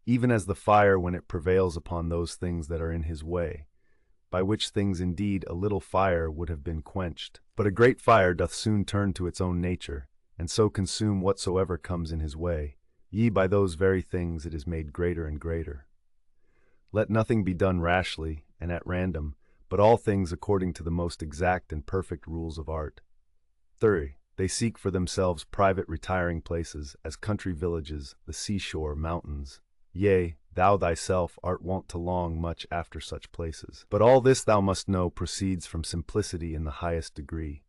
Even as the fire when it prevails upon those things that are in his way, by which things indeed a little fire would have been quenched, but a great fire doth soon turn to its own nature, and so consume whatsoever comes in his way, ye by those very things it is made greater and greater. Let nothing be done rashly and at random, but all things according to the most exact and perfect rules of art. 3. They seek for themselves private retiring places, as country villages, the seashore, mountains. Yea, thou thyself art wont to long much after such places. But all this thou must know proceeds from simplicity in the highest degree.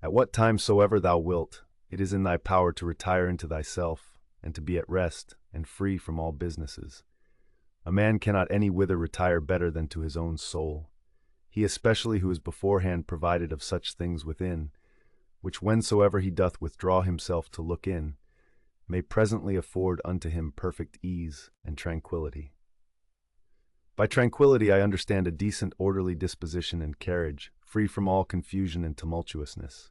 At what time soever thou wilt, it is in thy power to retire into thyself, and to be at rest, and free from all businesses. A man cannot any whither retire better than to his own soul. He especially who is beforehand provided of such things within, which whensoever he doth withdraw himself to look in, may presently afford unto him perfect ease and tranquillity. By tranquillity I understand a decent orderly disposition and carriage, free from all confusion and tumultuousness.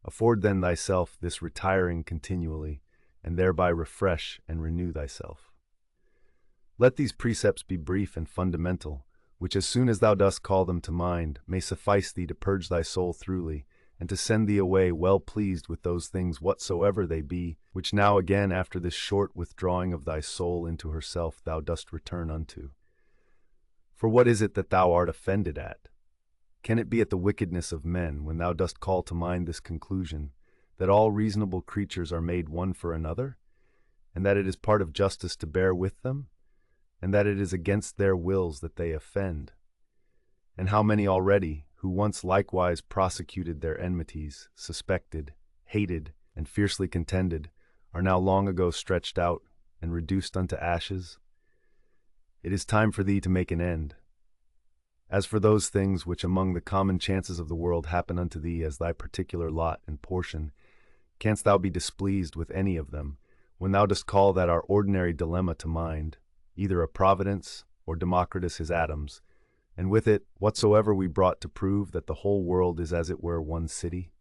Afford then thyself this retiring continually, and thereby refresh and renew thyself. Let these precepts be brief and fundamental, which as soon as thou dost call them to mind, may suffice thee to purge thy soul throughly, and to send thee away well pleased with those things whatsoever they be, which now again after this short withdrawing of thy soul into herself thou dost return unto. For what is it that thou art offended at? Can it be at the wickedness of men, when thou dost call to mind this conclusion, that all reasonable creatures are made one for another, and that it is part of justice to bear with them, and that it is against their wills that they offend? And how many already, who once likewise prosecuted their enmities, suspected, hated, and fiercely contended, are now long ago stretched out and reduced unto ashes? It is time for thee to make an end. As for those things which among the common chances of the world happen unto thee as thy particular lot and portion, canst thou be displeased with any of them, when thou dost call that our ordinary dilemma to mind, either a Providence or Democritus his atoms, and with it whatsoever we brought to prove that the whole world is as it were one city?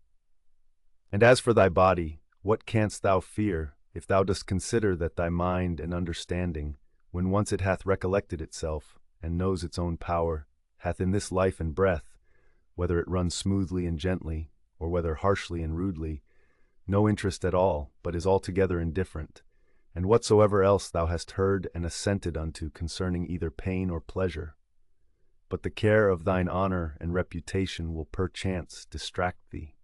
And as for thy body, what canst thou fear, if thou dost consider that thy mind and understanding, when once it hath recollected itself, and knows its own power, hath in this life and breath, whether it runs smoothly and gently, or whether harshly and rudely, no interest at all, but is altogether indifferent, and whatsoever else thou hast heard and assented unto concerning either pain or pleasure. But the care of thine honor and reputation will perchance distract thee.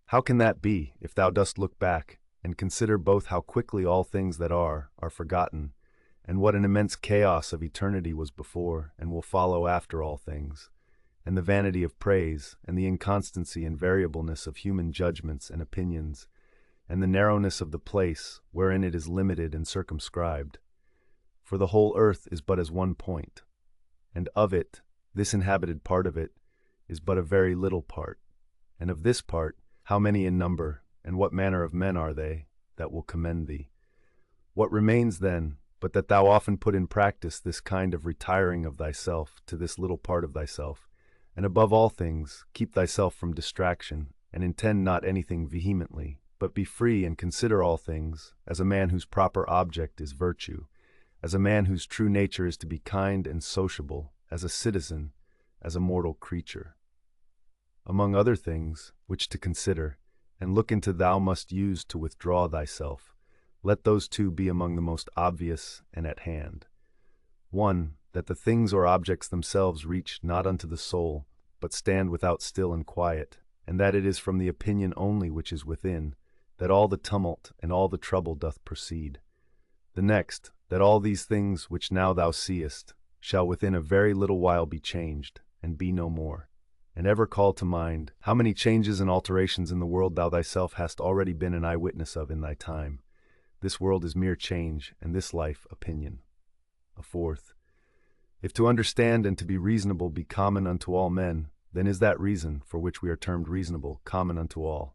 How can that be, if thou dost look back, and consider both how quickly all things that are forgotten, and what an immense chaos of eternity was before, and will follow after all things, and the vanity of praise, and the inconstancy and variableness of human judgments and opinions, and the narrowness of the place wherein it is limited and circumscribed? For the whole earth is but as one point, and of it, this inhabited part of it, is but a very little part, and of this part, how many in number, and what manner of men are they, that will commend thee? What remains then, but that thou often put in practice this kind of retiring of thyself to this little part of thyself, and above all things, keep thyself from distraction, and intend not anything vehemently, but be free and consider all things, as a man whose proper object is virtue, as a man whose true nature is to be kind and sociable, as a citizen, as a mortal creature. Among other things, which to consider, and look into thou must use to withdraw thyself, let those two be among the most obvious and at hand. 1. That the things or objects themselves reach not unto the soul, but stand without still and quiet, and that it is from the opinion only which is within, that all the tumult and all the trouble doth proceed. The next, that all these things which now thou seest, shall within a very little while be changed, and be no more. And ever call to mind how many changes and alterations in the world thou thyself hast already been an eyewitness of in thy time. This world is mere change, and this life opinion. A fourth, if to understand and to be reasonable be common unto all men, then is that reason, for which we are termed reasonable, common unto all.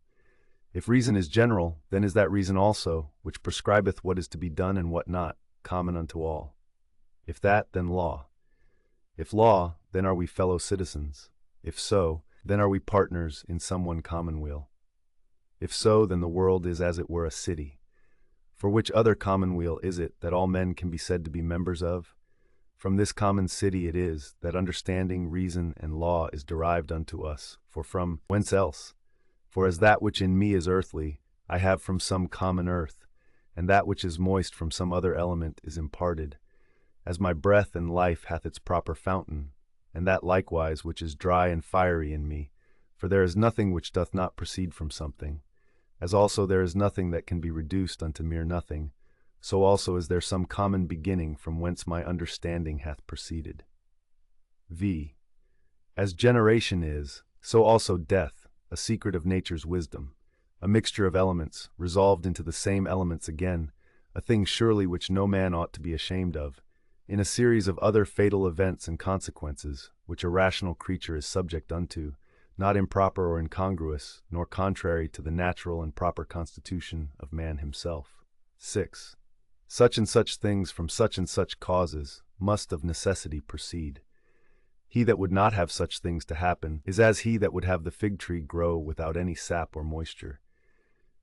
If reason is general, then is that reason also, which prescribeth what is to be done and what not, common unto all. If that, then law. If law, then are we fellow citizens. If so, then are we partners in some one commonweal. If so, then the world is as it were a city. For which other commonweal is it that all men can be said to be members of? From this common city it is that understanding, reason, and law is derived unto us, for from whence else? For as that which in me is earthly, I have from some common earth, and that which is moist from some other element is imparted, as my breath and life hath its proper fountain, and that likewise which is dry and fiery in me, for there is nothing which doth not proceed from something, as also there is nothing that can be reduced unto mere nothing, so also is there some common beginning from whence my understanding hath proceeded. V. As generation is, so also death, a secret of nature's wisdom, a mixture of elements, resolved into the same elements again, a thing surely which no man ought to be ashamed of, in a series of other fatal events and consequences, which a rational creature is subject unto, not improper or incongruous, nor contrary to the natural and proper constitution of man himself. 6. Such and such things from such and such causes must of necessity proceed. He that would not have such things to happen is as he that would have the fig tree grow without any sap or moisture.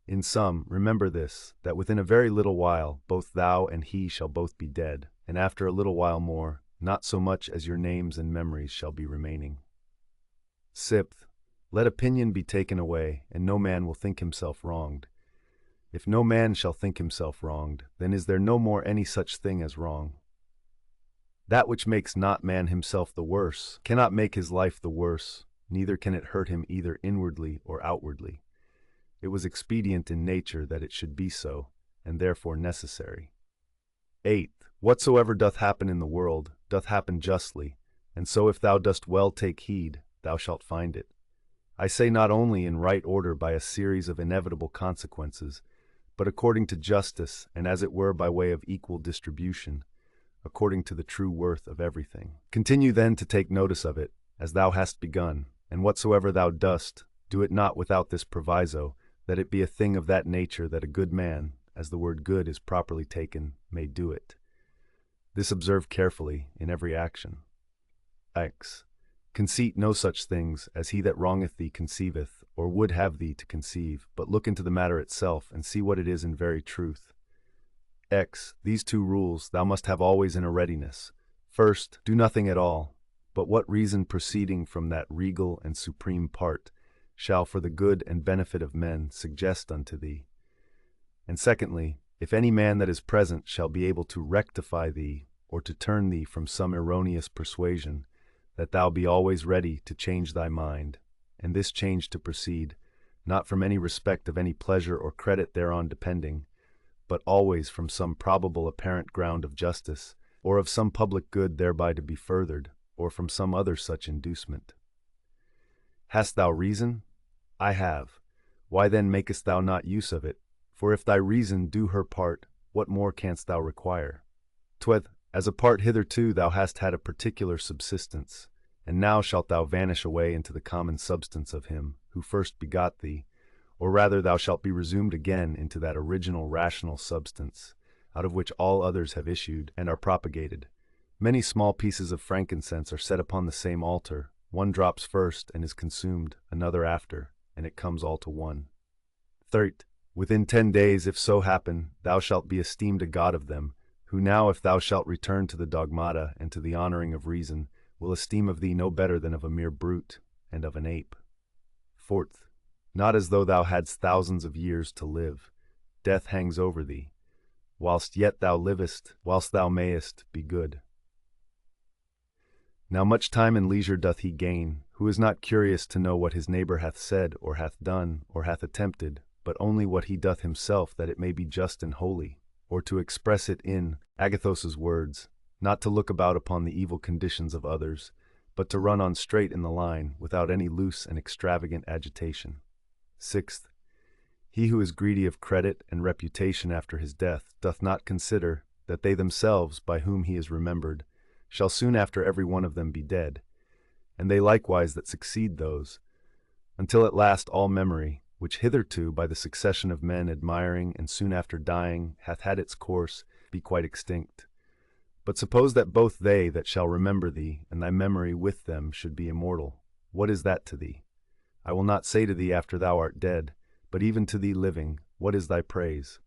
In sum, remember this, that within a very little while both thou and he shall both be dead, and after a little while more, not so much as your names and memories shall be remaining. 6th, let opinion be taken away, and no man will think himself wronged. If no man shall think himself wronged, then is there no more any such thing as wrong. That which makes not man himself the worse cannot make his life the worse, neither can it hurt him either inwardly or outwardly. It was expedient in nature that it should be so, and therefore necessary. 8th, whatsoever doth happen in the world, doth happen justly, and so if thou dost well take heed, thou shalt find it. I say not only in right order by a series of inevitable consequences, but according to justice, and as it were by way of equal distribution, according to the true worth of everything. Continue then to take notice of it, as thou hast begun, and whatsoever thou dost, do it not without this proviso, that it be a thing of that nature that a good man, as the word good is properly taken, may do it. This observe carefully in every action. X. Conceit no such things as he that wrongeth thee conceiveth, or would have thee to conceive, but look into the matter itself, and see what it is in very truth. X. These two rules thou must have always in a readiness. First, do nothing at all, but what reason proceeding from that regal and supreme part shall for the good and benefit of men suggest unto thee. And secondly, if any man that is present shall be able to rectify thee, or to turn thee from some erroneous persuasion, that thou be always ready to change thy mind, and this change to proceed, not from any respect of any pleasure or credit thereon depending, but always from some probable apparent ground of justice, or of some public good thereby to be furthered, or from some other such inducement. Hast thou reason? I have. Why then makest thou not use of it? For if thy reason do her part, what more canst thou require? 12. As a part hitherto thou hast had a particular subsistence, and now shalt thou vanish away into the common substance of him who first begot thee, or rather thou shalt be resumed again into that original rational substance, out of which all others have issued and are propagated. Many small pieces of frankincense are set upon the same altar, one drops first and is consumed, another after, and it comes all to one. 13. Within 10 days, if so happen, thou shalt be esteemed a god of them, who now if thou shalt return to the dogmata and to the honoring of reason, will esteem of thee no better than of a mere brute and of an ape. Fourth, not as though thou hadst thousands of years to live. Death hangs over thee, whilst yet thou livest, whilst thou mayest be good. Now much time and leisure doth he gain, who is not curious to know what his neighbor hath said, or hath done, or hath attempted, but only what he doth himself, that it may be just and holy, or to express it in Agathos's words, not to look about upon the evil conditions of others, but to run on straight in the line, without any loose and extravagant agitation. Sixth, he who is greedy of credit and reputation after his death doth not consider that they themselves, by whom he is remembered, shall soon after every one of them be dead, and they likewise that succeed those, until at last all memory, which hitherto by the succession of men admiring and soon after dying hath had its course, be quite extinct. But suppose that both they that shall remember thee and thy memory with them should be immortal, what is that to thee? I will not say to thee after thou art dead, but even to thee living, what is thy praise?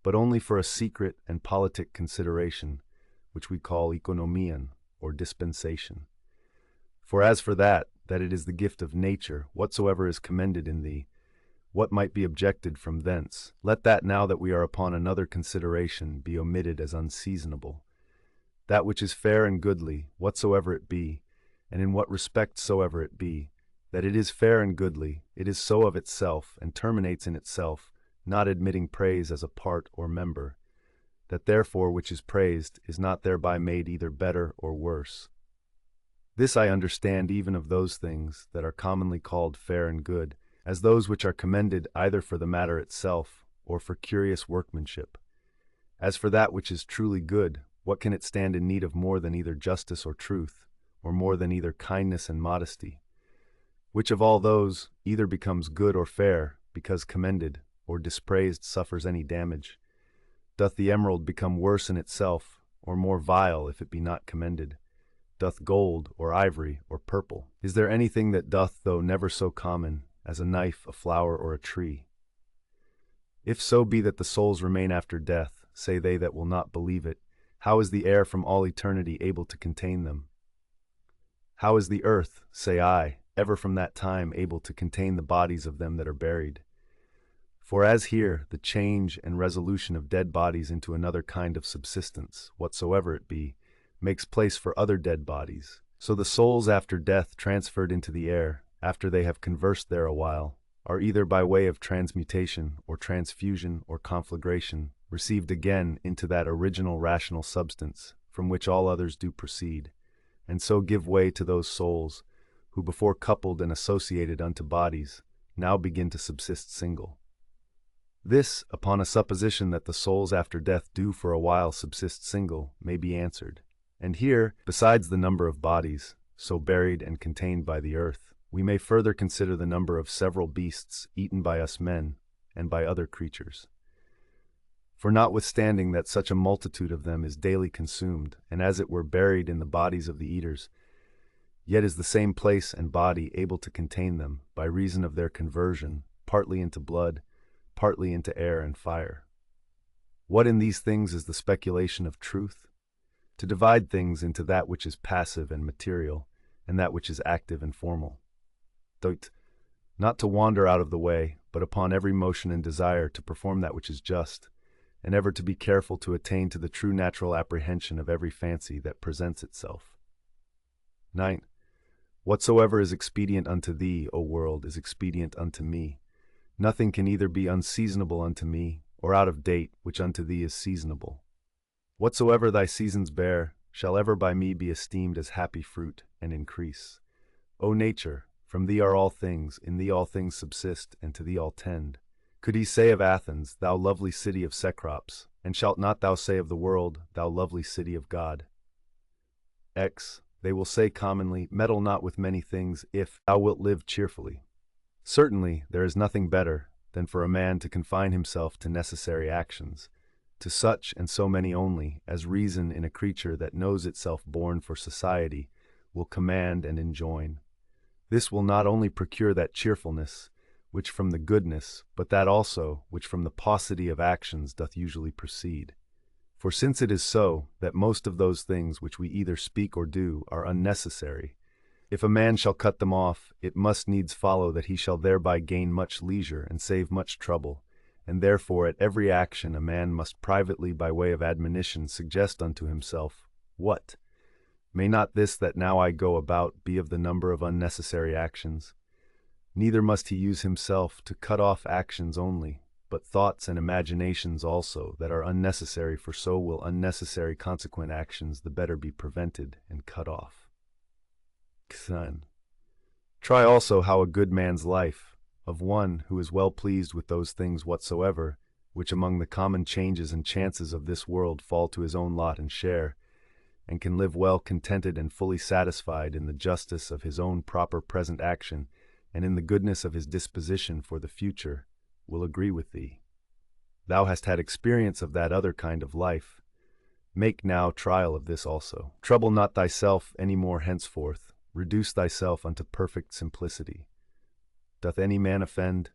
But only for a secret and politic consideration, which we call economian, or dispensation. For as for that it is the gift of nature, whatsoever is commended in thee, what might be objected from thence, let that now that we are upon another consideration be omitted as unseasonable. That which is fair and goodly, whatsoever it be, and in what respect soever it be, that it is fair and goodly, it is so of itself, and terminates in itself, not admitting praise as a part or member, that therefore which is praised is not thereby made either better or worse. This I understand even of those things that are commonly called fair and good, as those which are commended either for the matter itself, or for curious workmanship. As for that which is truly good, what can it stand in need of more than either justice or truth, or more than either kindness and modesty? Which of all those either becomes good or fair, because commended, or dispraised suffers any damage? Doth the emerald become worse in itself, or more vile if it be not commended? Doth gold, or ivory, or purple? Is there anything that doth, though never so common, as a knife, a flower, or a tree? If so be that the souls remain after death, say they that will not believe it, how is the air from all eternity able to contain them? How is the earth, say I, ever from that time able to contain the bodies of them that are buried? For as here the change and resolution of dead bodies into another kind of subsistence, whatsoever it be, makes place for other dead bodies, so the souls after death transferred into the air, after they have conversed there a while, are either by way of transmutation, or transfusion, or conflagration, received again into that original rational substance, from which all others do proceed, and so give way to those souls, who before coupled and associated unto bodies, now begin to subsist single. This, upon a supposition that the souls after death do for a while subsist single, may be answered. And here, besides the number of bodies, so buried and contained by the earth, we may further consider the number of several beasts eaten by us men, and by other creatures. For notwithstanding that such a multitude of them is daily consumed, and as it were buried in the bodies of the eaters, yet is the same place and body able to contain them, by reason of their conversion, partly into blood, partly into air and fire. What in these things is the speculation of truth? To divide things into that which is passive and material, and that which is active and formal. Doit, not to wander out of the way, but upon every motion and desire to perform that which is just, and ever to be careful to attain to the true natural apprehension of every fancy that presents itself. 9. Whatsoever is expedient unto thee, O world, is expedient unto me. Nothing can either be unseasonable unto me, or out of date, which unto thee is seasonable. Whatsoever thy seasons bear, shall ever by me be esteemed as happy fruit and increase. O nature, from thee are all things, in thee all things subsist, and to thee all tend. Could he say of Athens, thou lovely city of Cecrops, and shalt not thou say of the world, thou lovely city of God? X. They will say commonly, meddle not with many things, if thou wilt live cheerfully. Certainly, there is nothing better than for a man to confine himself to necessary actions, to such and so many only, as reason in a creature that knows itself born for society will command and enjoin. This will not only procure that cheerfulness, which from the goodness, but that also, which from the paucity of actions doth usually proceed. For since it is so, that most of those things which we either speak or do are unnecessary, if a man shall cut them off, it must needs follow that he shall thereby gain much leisure and save much trouble, and therefore at every action a man must privately by way of admonition suggest unto himself, what? May not this that now I go about be of the number of unnecessary actions? Neither must he use himself to cut off actions only, but thoughts and imaginations also that are unnecessary, for so will unnecessary consequent actions the better be prevented and cut off. Try also how a good man's life, of one who is well pleased with those things whatsoever, which among the common changes and chances of this world fall to his own lot and share, and can live well contented and fully satisfied in the justice of his own proper present action, and in the goodness of his disposition for the future, will agree with thee. Thou hast had experience of that other kind of life. Make now trial of this also. Trouble not thyself any more henceforth. Reduce thyself unto perfect simplicity. Doth any man offend?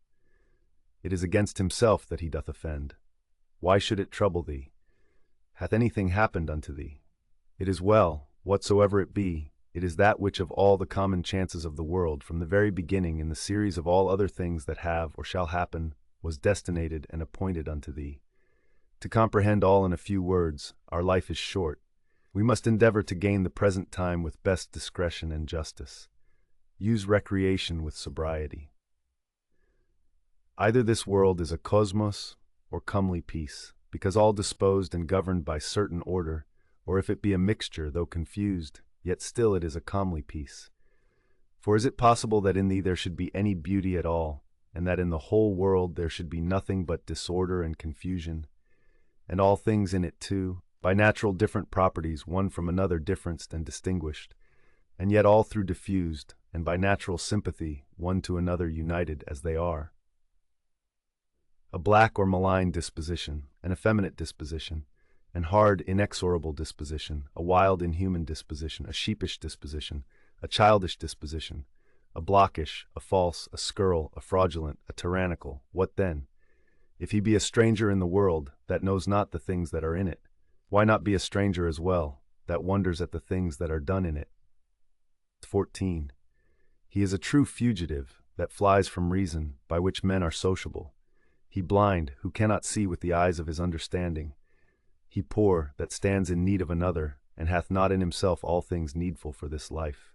It is against himself that he doth offend. Why should it trouble thee? Hath anything happened unto thee? It is well, whatsoever it be, it is that which of all the common chances of the world, from the very beginning in the series of all other things that have or shall happen, was destinated and appointed unto thee. To comprehend all in a few words, our life is short. We must endeavor to gain the present time with best discretion and justice. Use recreation with sobriety. Either this world is a cosmos or comely peace, because all disposed and governed by certain order, or if it be a mixture, though confused, yet still it is a comely peace. For is it possible that in thee there should be any beauty at all, and that in the whole world there should be nothing but disorder and confusion, and all things in it too, by natural different properties one from another differenced and distinguished, and yet all through diffused, and by natural sympathy one to another united as they are? A black or malign disposition, an effeminate disposition, an hard, inexorable disposition, a wild, inhuman disposition, a sheepish disposition, a childish disposition, a blockish, a false, a scurril, a fraudulent, a tyrannical, what then? If he be a stranger in the world, that knows not the things that are in it, why not be a stranger as well, that wonders at the things that are done in it? 14. He is a true fugitive, that flies from reason, by which men are sociable. He blind, who cannot see with the eyes of his understanding. He poor, that stands in need of another, and hath not in himself all things needful for this life.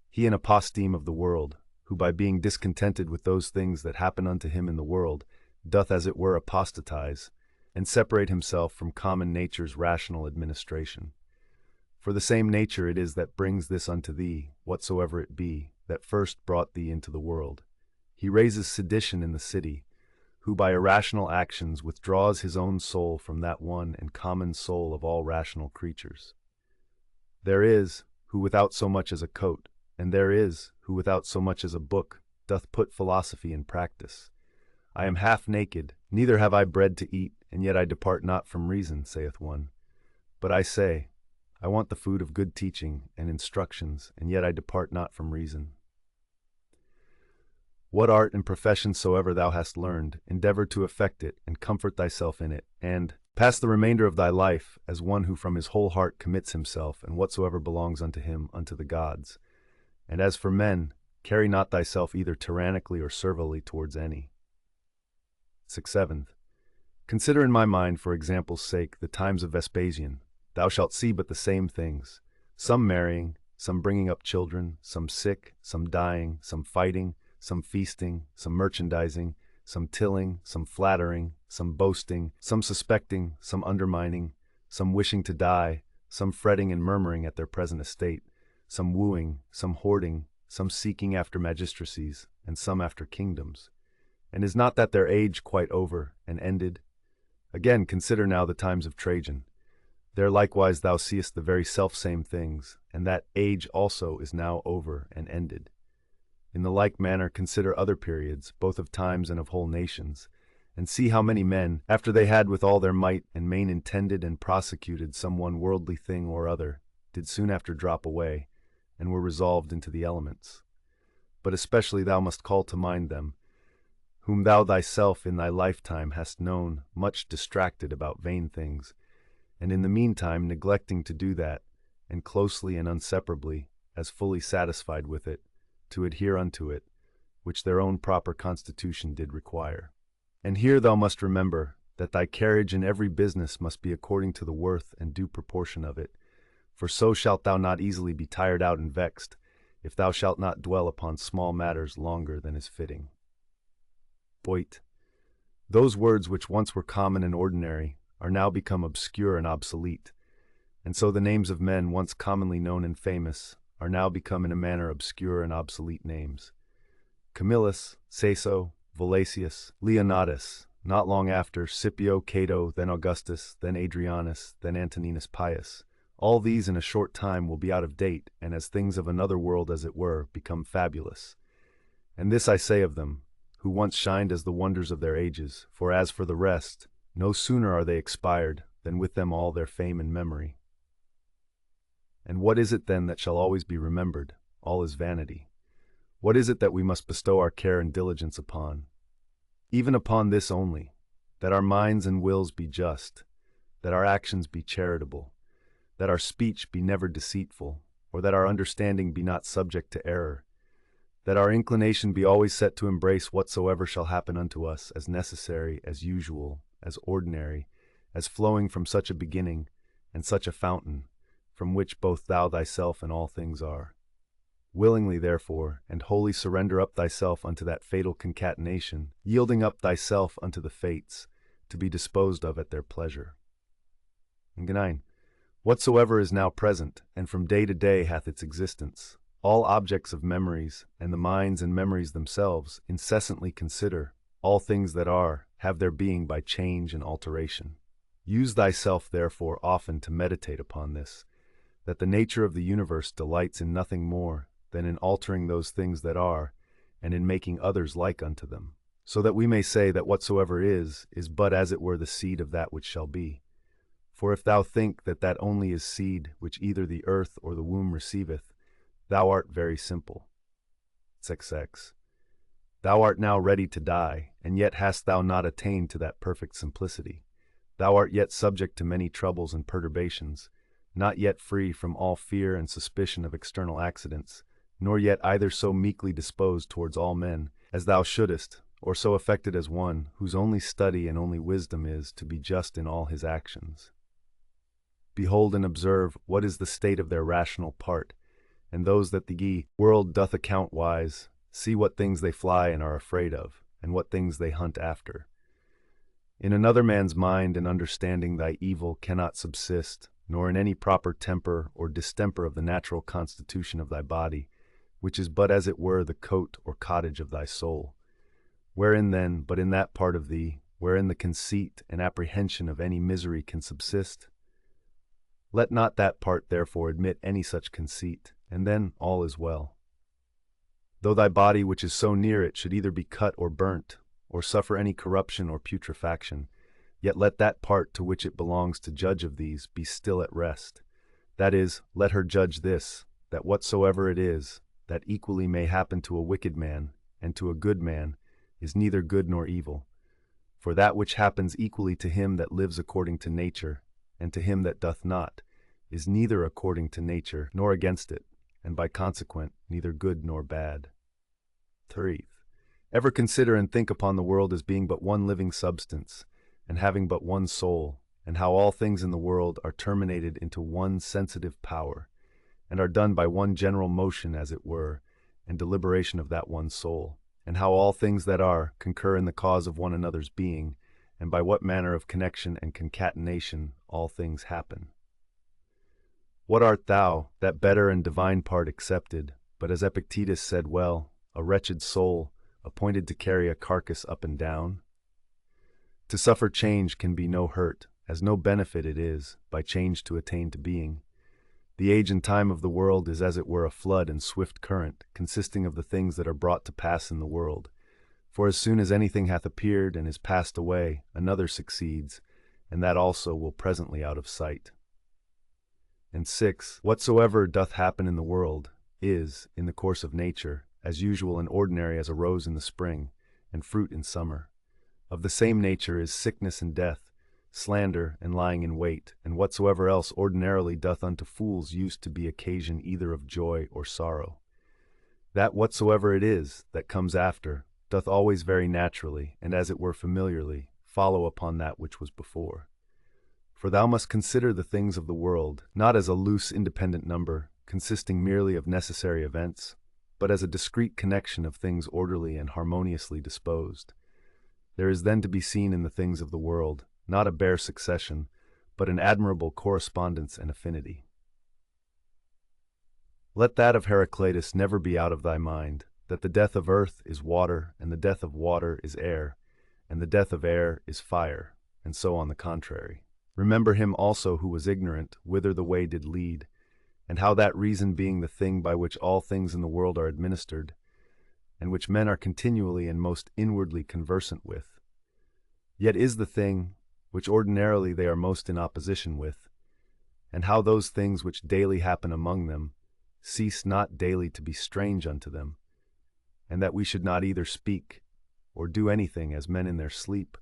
He an aposteme of the world, who by being discontented with those things that happen unto him in the world, doth as it were apostatize, and separate himself from common nature's rational administration. For the same nature it is that brings this unto thee, whatsoever it be, that first brought thee into the world. He raises sedition in the city, who by irrational actions withdraws his own soul from that one and common soul of all rational creatures. There is, who without so much as a coat, and there is, who without so much as a book, doth put philosophy in practice. I am half naked, neither have I bread to eat, and yet I depart not from reason, saith one. But I say, I want the food of good teaching and instructions, and yet I depart not from reason. What art and profession soever thou hast learned, endeavor to effect it, and comfort thyself in it, and pass the remainder of thy life as one who from his whole heart commits himself and whatsoever belongs unto him unto the gods. And as for men, carry not thyself either tyrannically or servilely towards any. 7th. Consider in my mind, for example's sake, the times of Vespasian. Thou shalt see but the same things, some marrying, some bringing up children, some sick, some dying, some fighting, some feasting, some merchandising, some tilling, some flattering, some boasting, some suspecting, some undermining, some wishing to die, some fretting and murmuring at their present estate, some wooing, some hoarding, some seeking after magistracies, and some after kingdoms. And is not that their age quite over and ended? Again, consider now the times of Trajan. There likewise thou seest the very selfsame things, and that age also is now over and ended. In the like manner consider other periods, both of times and of whole nations, and see how many men, after they had with all their might and main intended and prosecuted some one worldly thing or other, did soon after drop away, and were resolved into the elements. But especially thou must call to mind them, whom thou thyself in thy lifetime hast known much distracted about vain things, and in the meantime neglecting to do that, and closely and inseparably, as fully satisfied with it, to adhere unto it, which their own proper constitution did require. And here thou must remember, that thy carriage in every business must be according to the worth and due proportion of it, for so shalt thou not easily be tired out and vexed, if thou shalt not dwell upon small matters longer than is fitting. Oit. Those words which once were common and ordinary are now become obscure and obsolete, and so the names of men once commonly known and famous are now become in a manner obscure and obsolete names. Camillus, Caeso, Volasius, Leonatus, not long after, Scipio, Cato, then Augustus, then Adrianus, then Antoninus Pius. All these in a short time will be out of date, and as things of another world as it were, become fabulous. And this I say of them, who once shined as the wonders of their ages, for as for the rest, no sooner are they expired, than with them all their fame and memory. And what is it then that shall always be remembered? All is vanity. What is it that we must bestow our care and diligence upon? Even upon this only, that our minds and wills be just, that our actions be charitable, that our speech be never deceitful, or that our understanding be not subject to error, that our inclination be always set to embrace whatsoever shall happen unto us as necessary, as usual, as ordinary, as flowing from such a beginning, and such a fountain, from which both thou thyself and all things are. Willingly, therefore, and wholly surrender up thyself unto that fatal concatenation, yielding up thyself unto the fates, to be disposed of at their pleasure. And 9. Whatsoever is now present, and from day to day hath its existence, all objects of memories, and the minds and memories themselves, incessantly consider, all things that are, have their being by change and alteration. Use thyself therefore often to meditate upon this, that the nature of the universe delights in nothing more than in altering those things that are, and in making others like unto them, so that we may say that whatsoever is but as it were the seed of that which shall be. For if thou think that that only is seed which either the earth or the womb receiveth, thou art very simple. XX. Thou art now ready to die, and yet hast thou not attained to that perfect simplicity. Thou art yet subject to many troubles and perturbations, not yet free from all fear and suspicion of external accidents, nor yet either so meekly disposed towards all men as thou shouldest, or so affected as one whose only study and only wisdom is to be just in all his actions. Behold and observe what is the state of their rational part, and those that the world doth account wise, see what things they fly and are afraid of, and what things they hunt after. In another man's mind and understanding thy evil cannot subsist, nor in any proper temper or distemper of the natural constitution of thy body, which is but as it were the coat or cottage of thy soul. Wherein then, but in that part of thee, wherein the conceit and apprehension of any misery can subsist? Let not that part therefore admit any such conceit, and then all is well. Though thy body which is so near it should either be cut or burnt, or suffer any corruption or putrefaction, yet let that part to which it belongs to judge of these be still at rest. That is, let her judge this, that whatsoever it is, that equally may happen to a wicked man, and to a good man, is neither good nor evil. For that which happens equally to him that lives according to nature, and to him that doth not, is neither according to nature nor against it, and by consequent neither good nor bad. 3. Ever consider and think upon the world as being but one living substance, and having but one soul, and how all things in the world are terminated into one sensitive power, and are done by one general motion as it were, and deliberation of that one soul, and how all things that are concur in the cause of one another's being, and by what manner of connection and concatenation all things happen. What art thou, that better and divine part excepted, but as Epictetus said well, a wretched soul, appointed to carry a carcass up and down? To suffer change can be no hurt, as no benefit it is, by change to attain to being. The age and time of the world is as it were a flood and swift current, consisting of the things that are brought to pass in the world. For as soon as anything hath appeared and is passed away, another succeeds, and that also will presently out of sight. And 6. Whatsoever doth happen in the world is, in the course of nature, as usual and ordinary as a rose in the spring, and fruit in summer. Of the same nature is sickness and death, slander, and lying in wait, and whatsoever else ordinarily doth unto fools used to be occasion either of joy or sorrow. That whatsoever it is that comes after doth always very naturally, and as it were familiarly, follow upon that which was before. For thou must consider the things of the world, not as a loose independent number, consisting merely of necessary events, but as a discrete connection of things orderly and harmoniously disposed. There is then to be seen in the things of the world, not a bare succession, but an admirable correspondence and affinity. Let that of Heraclitus never be out of thy mind, that the death of earth is water, and the death of water is air, and the death of air is fire, and so on the contrary. Remember him also who was ignorant whither the way did lead, and how that reason being the thing by which all things in the world are administered, and which men are continually and most inwardly conversant with, yet is the thing which ordinarily they are most in opposition with, and how those things which daily happen among them cease not daily to be strange unto them, and that we should not either speak or do anything as men in their sleep,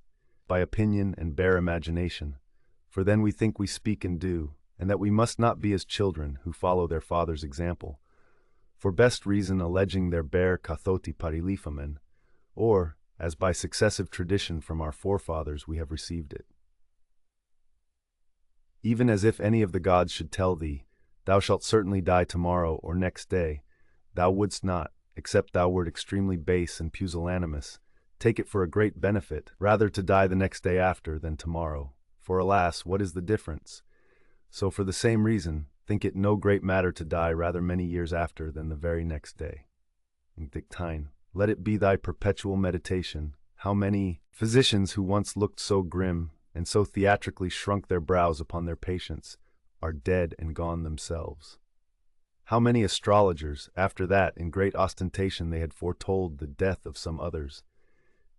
by opinion and bare imagination, for then we think we speak and do, and that we must not be as children who follow their father's example, for best reason alleging their bare kathoti pariliphamen, or, as by successive tradition from our forefathers we have received it. Even as if any of the gods should tell thee, thou shalt certainly die tomorrow or next day, thou wouldst not, except thou wert extremely base and pusillanimous, take it for a great benefit, rather to die the next day after than tomorrow. For alas, what is the difference? So for the same reason, think it no great matter to die rather many years after than the very next day. Dictine, let it be thy perpetual meditation, how many physicians who once looked so grim, and so theatrically shrunk their brows upon their patients, are dead and gone themselves. How many astrologers, after that in great ostentation they had foretold the death of some others,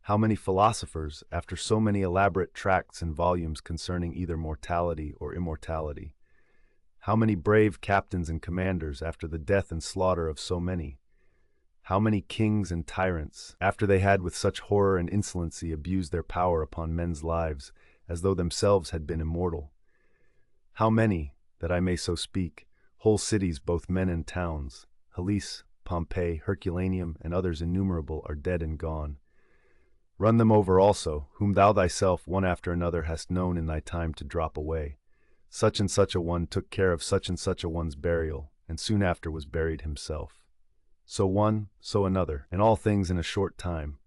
how many philosophers, after so many elaborate tracts and volumes concerning either mortality or immortality, how many brave captains and commanders, after the death and slaughter of so many, how many kings and tyrants, after they had with such horror and insolency abused their power upon men's lives, as though themselves had been immortal, how many, that I may so speak, whole cities, both men and towns, Hellas, Pompeii, Herculaneum, and others innumerable, are dead and gone. Run them over also, whom thou thyself one after another hast known in thy time to drop away. Such and such a one took care of such and such a one's burial, and soon after was buried himself. So one, so another, and all things in a short time.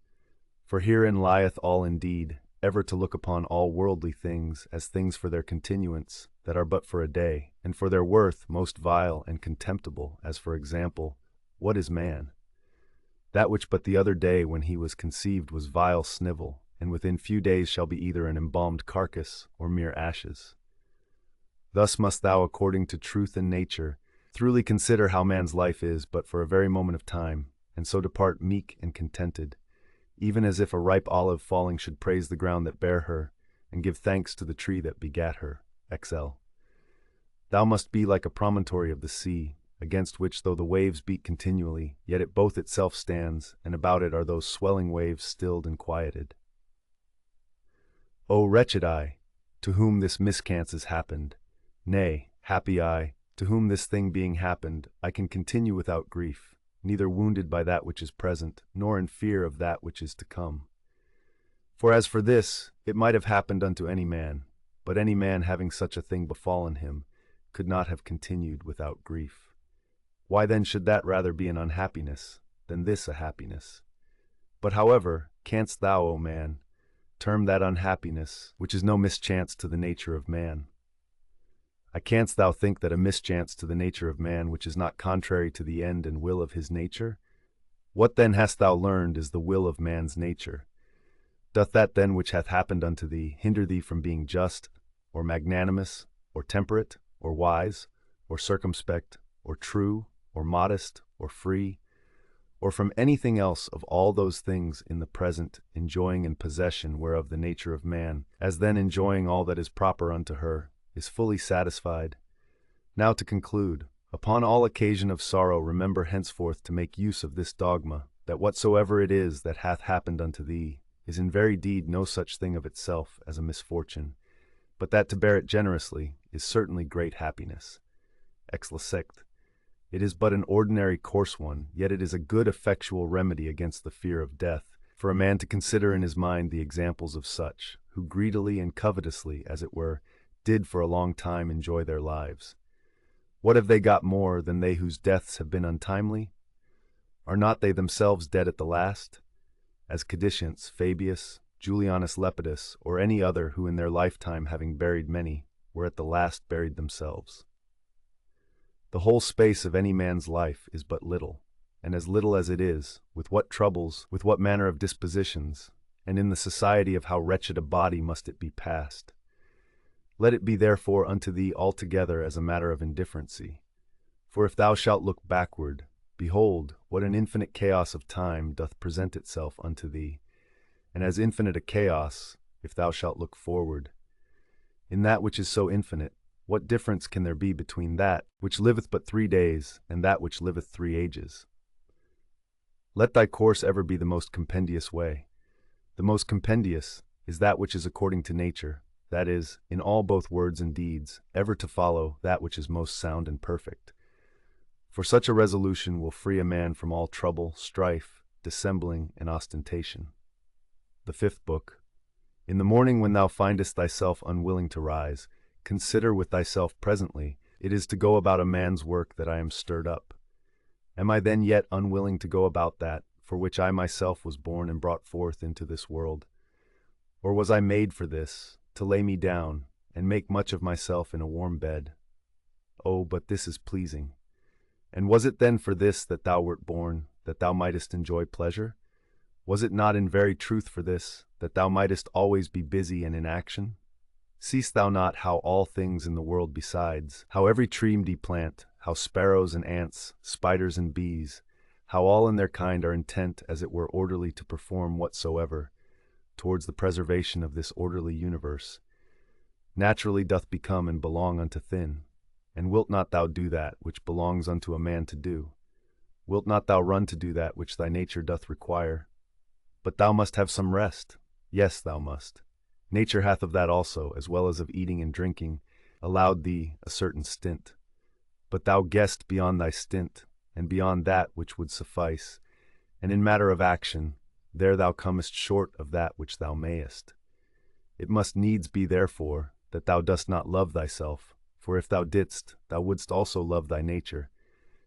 For herein lieth all indeed, ever to look upon all worldly things as things for their continuance, that are but for a day, and for their worth most vile and contemptible, as for example, what is man? That which but the other day when he was conceived was vile snivel, and within few days shall be either an embalmed carcass or mere ashes. Thus must thou, according to truth and nature, truly consider how man's life is but for a very moment of time, and so depart meek and contented, even as if a ripe olive falling should praise the ground that bare her, and give thanks to the tree that begat her. XL. Thou must be like a promontory of the sea, against which though the waves beat continually, yet it both itself stands, and about it are those swelling waves stilled and quieted. O wretched I, to whom this mischance is happened, nay, happy I, to whom this thing being happened, I can continue without grief, neither wounded by that which is present, nor in fear of that which is to come. For as for this, it might have happened unto any man, but any man having such a thing befallen him, could not have continued without grief. Why then should that rather be an unhappiness, than this a happiness? But however, canst thou, O man, term that unhappiness, which is no mischance to the nature of man? Canst thou think that a mischance to the nature of man which is not contrary to the end and will of his nature? What then hast thou learned is the will of man's nature? Doth that then which hath happened unto thee hinder thee from being just, or magnanimous, or temperate, or wise, or circumspect, or true, or modest, or free, or from anything else of all those things in the present enjoying and possession whereof the nature of man, as then enjoying all that is proper unto her, is fully satisfied? Now to conclude, upon all occasion of sorrow remember henceforth to make use of this dogma, that whatsoever it is that hath happened unto thee is in very deed no such thing of itself as a misfortune, but that to bear it generously is certainly great happiness. Exlacect. It is but an ordinary coarse one, yet it is a good effectual remedy against the fear of death, for a man to consider in his mind the examples of such, who greedily and covetously, as it were, did for a long time enjoy their lives. What have they got more than they whose deaths have been untimely? Are not they themselves dead at the last? As Cadicians, Fabius, Julianus Lepidus, or any other who in their lifetime having buried many, were at the last buried themselves. The whole space of any man's life is but little, and as little as it is, with what troubles, with what manner of dispositions, and in the society of how wretched a body must it be passed. Let it be therefore unto thee altogether as a matter of indifferency. For if thou shalt look backward, behold, what an infinite chaos of time doth present itself unto thee, and as infinite a chaos, if thou shalt look forward. In that which is so infinite, what difference can there be between that which liveth but 3 days and that which liveth 3 ages? Let thy course ever be the most compendious way. The most compendious is that which is according to nature, that is, in all both words and deeds, ever to follow that which is most sound and perfect. For such a resolution will free a man from all trouble, strife, dissembling, and ostentation. The 5th book. In the morning when thou findest thyself unwilling to rise, consider with thyself presently, it is to go about a man's work that I am stirred up. Am I then yet unwilling to go about that, for which I myself was born and brought forth into this world? Or was I made for this, to lay me down, and make much of myself in a warm bed? Oh, but this is pleasing. And was it then for this that thou wert born, that thou mightest enjoy pleasure? Was it not in very truth for this, that thou mightest always be busy and in action? Seest thou not how all things in the world besides, how every tree do plant, how sparrows and ants, spiders and bees, how all in their kind are intent as it were orderly to perform whatsoever, towards the preservation of this orderly universe, naturally doth become and belong unto thin? And wilt not thou do that which belongs unto a man to do? Wilt not thou run to do that which thy nature doth require? But thou must have some rest. Yes, thou must. Nature hath of that also, as well as of eating and drinking, allowed thee a certain stint. But thou guessed beyond thy stint, and beyond that which would suffice, and in matter of action, there thou comest short of that which thou mayest. It must needs be therefore that thou dost not love thyself, for if thou didst, thou wouldst also love thy nature,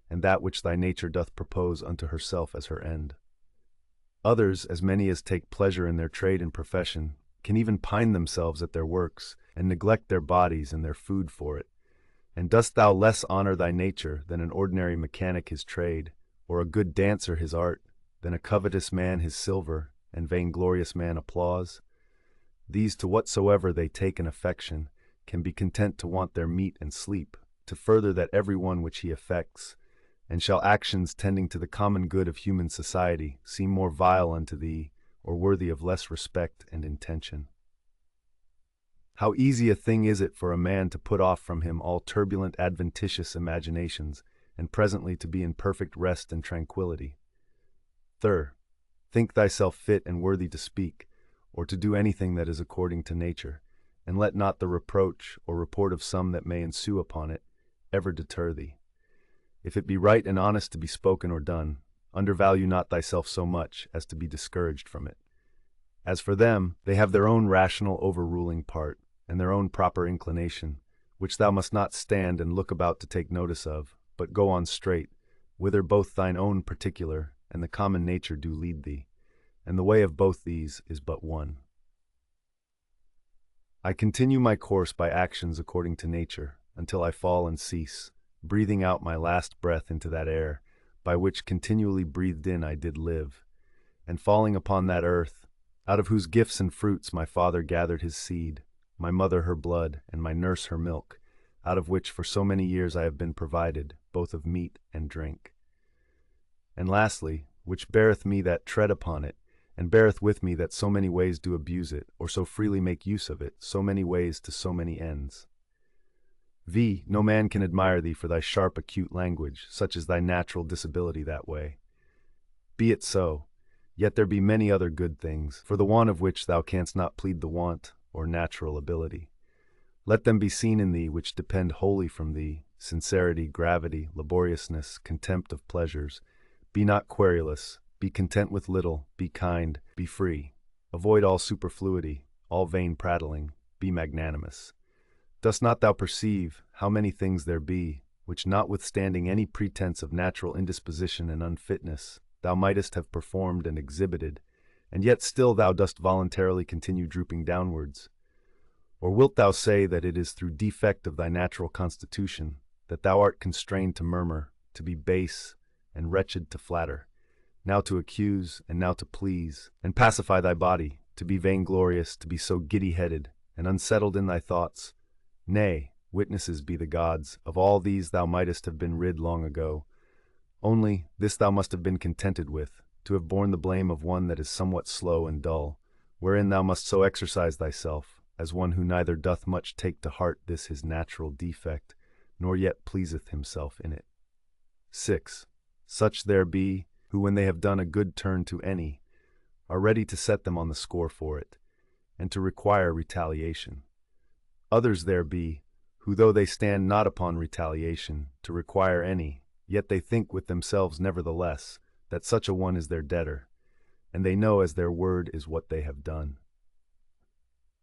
and that which thy nature doth propose unto herself as her end. Others, as many as take pleasure in their trade and profession, can even pine themselves at their works, and neglect their bodies and their food for it. And dost thou less honor thy nature than an ordinary mechanic his trade, or a good dancer his art, than a covetous man his silver, and vainglorious man applause? These to whatsoever they take an affection, can be content to want their meat and sleep, to further that every one which he affects, and shall actions tending to the common good of human society seem more vile unto thee, or worthy of less respect and intention? How easy a thing is it for a man to put off from him all turbulent adventitious imaginations, and presently to be in perfect rest and tranquillity. Third, think thyself fit and worthy to speak, or to do anything that is according to nature, and let not the reproach or report of some that may ensue upon it ever deter thee. If it be right and honest to be spoken or done, undervalue not thyself so much as to be discouraged from it. As for them, they have their own rational overruling part, and their own proper inclination, which thou must not stand and look about to take notice of, but go on straight, whither both thine own particular and the common nature do lead thee, and the way of both these is but one. I continue my course by actions according to nature, until I fall and cease, breathing out my last breath into that air, by which continually breathed in I did live, and falling upon that earth, out of whose gifts and fruits my father gathered his seed, my mother her blood, and my nurse her milk, out of which for so many years I have been provided, both of meat and drink. And lastly, which beareth me that tread upon it, and beareth with me that so many ways do abuse it, or so freely make use of it, so many ways to so many ends. No man can admire thee for thy sharp acute language, such is thy natural disability that way. Be it so, yet there be many other good things, for the want of which thou canst not plead the want or natural ability. Let them be seen in thee which depend wholly from thee, sincerity, gravity, laboriousness, contempt of pleasures. Be not querulous, be content with little, be kind, be free. Avoid all superfluity, all vain prattling, be magnanimous. Dost not thou perceive how many things there be, which notwithstanding any pretense of natural indisposition and unfitness, thou mightest have performed and exhibited, and yet still thou dost voluntarily continue drooping downwards? Or wilt thou say that it is through defect of thy natural constitution that thou art constrained to murmur, to be base, and wretched to flatter, now to accuse, and now to please, and pacify thy body, to be vainglorious, to be so giddy-headed, and unsettled in thy thoughts? Nay, witnesses be the gods, of all these thou mightest have been rid long ago. Only, this thou must have been contented with, to have borne the blame of one that is somewhat slow and dull, wherein thou must so exercise thyself, as one who neither doth much take to heart this his natural defect, nor yet pleaseth himself in it. 6. Such there be, who when they have done a good turn to any, are ready to set them on the score for it, and to require retaliation. Others there be, who though they stand not upon retaliation, to require any, yet they think with themselves nevertheless, that such a one is their debtor, and they know as their word is what they have done.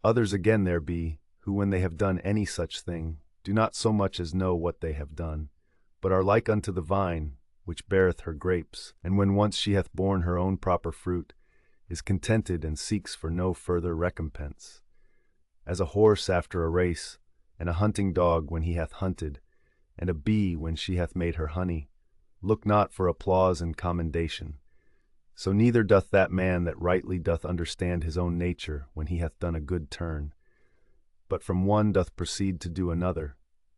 Others again there be, who when they have done any such thing, do not so much as know what they have done, but are like unto the vine, which beareth her grapes, and when once she hath borne her own proper fruit, is contented and seeks for no further recompense. As a horse after a race, and a hunting dog when he hath hunted, and a bee when she hath made her honey, look not for applause and commendation. So neither doth that man that rightly doth understand his own nature when he hath done a good turn, but from one doth proceed to do another,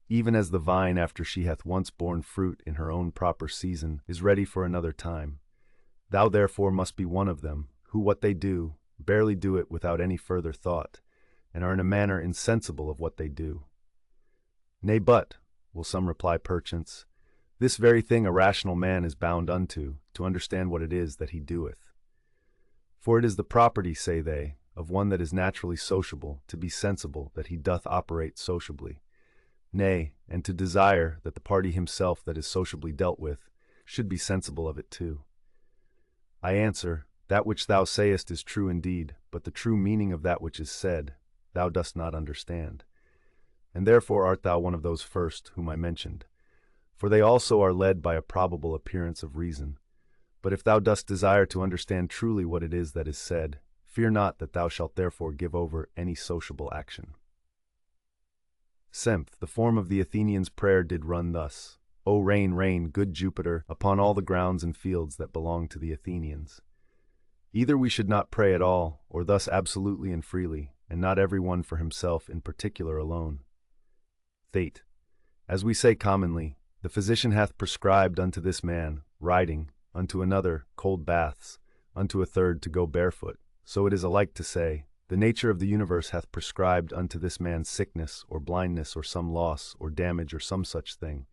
even as the vine after she hath once borne fruit in her own proper season is ready for another time. Thou therefore must be one of them, who what they do, barely do it without any further thought, and are in a manner insensible of what they do. Nay but, will some reply perchance, this very thing a rational man is bound unto, to understand what it is that he doeth. For it is the property, say they, of one that is naturally sociable, to be sensible that he doth operate sociably, nay, and to desire that the party himself that is sociably dealt with should be sensible of it too. I answer, that which thou sayest is true indeed, but the true meaning of that which is said, thou dost not understand. And therefore art thou one of those first whom I mentioned. For they also are led by a probable appearance of reason. But if thou dost desire to understand truly what it is that is said, fear not that thou shalt therefore give over any sociable action. 7th, the form of the Athenians' prayer did run thus: O rain, rain, good Jupiter, upon all the grounds and fields that belong to the Athenians. Either we should not pray at all, or thus absolutely and freely, and not every one for himself in particular alone. Thate. As we say commonly, the physician hath prescribed unto this man riding, unto another cold baths, unto a third to go barefoot. So it is alike to say, the nature of the universe hath prescribed unto this man sickness, or blindness, or some loss, or damage, or some such thing.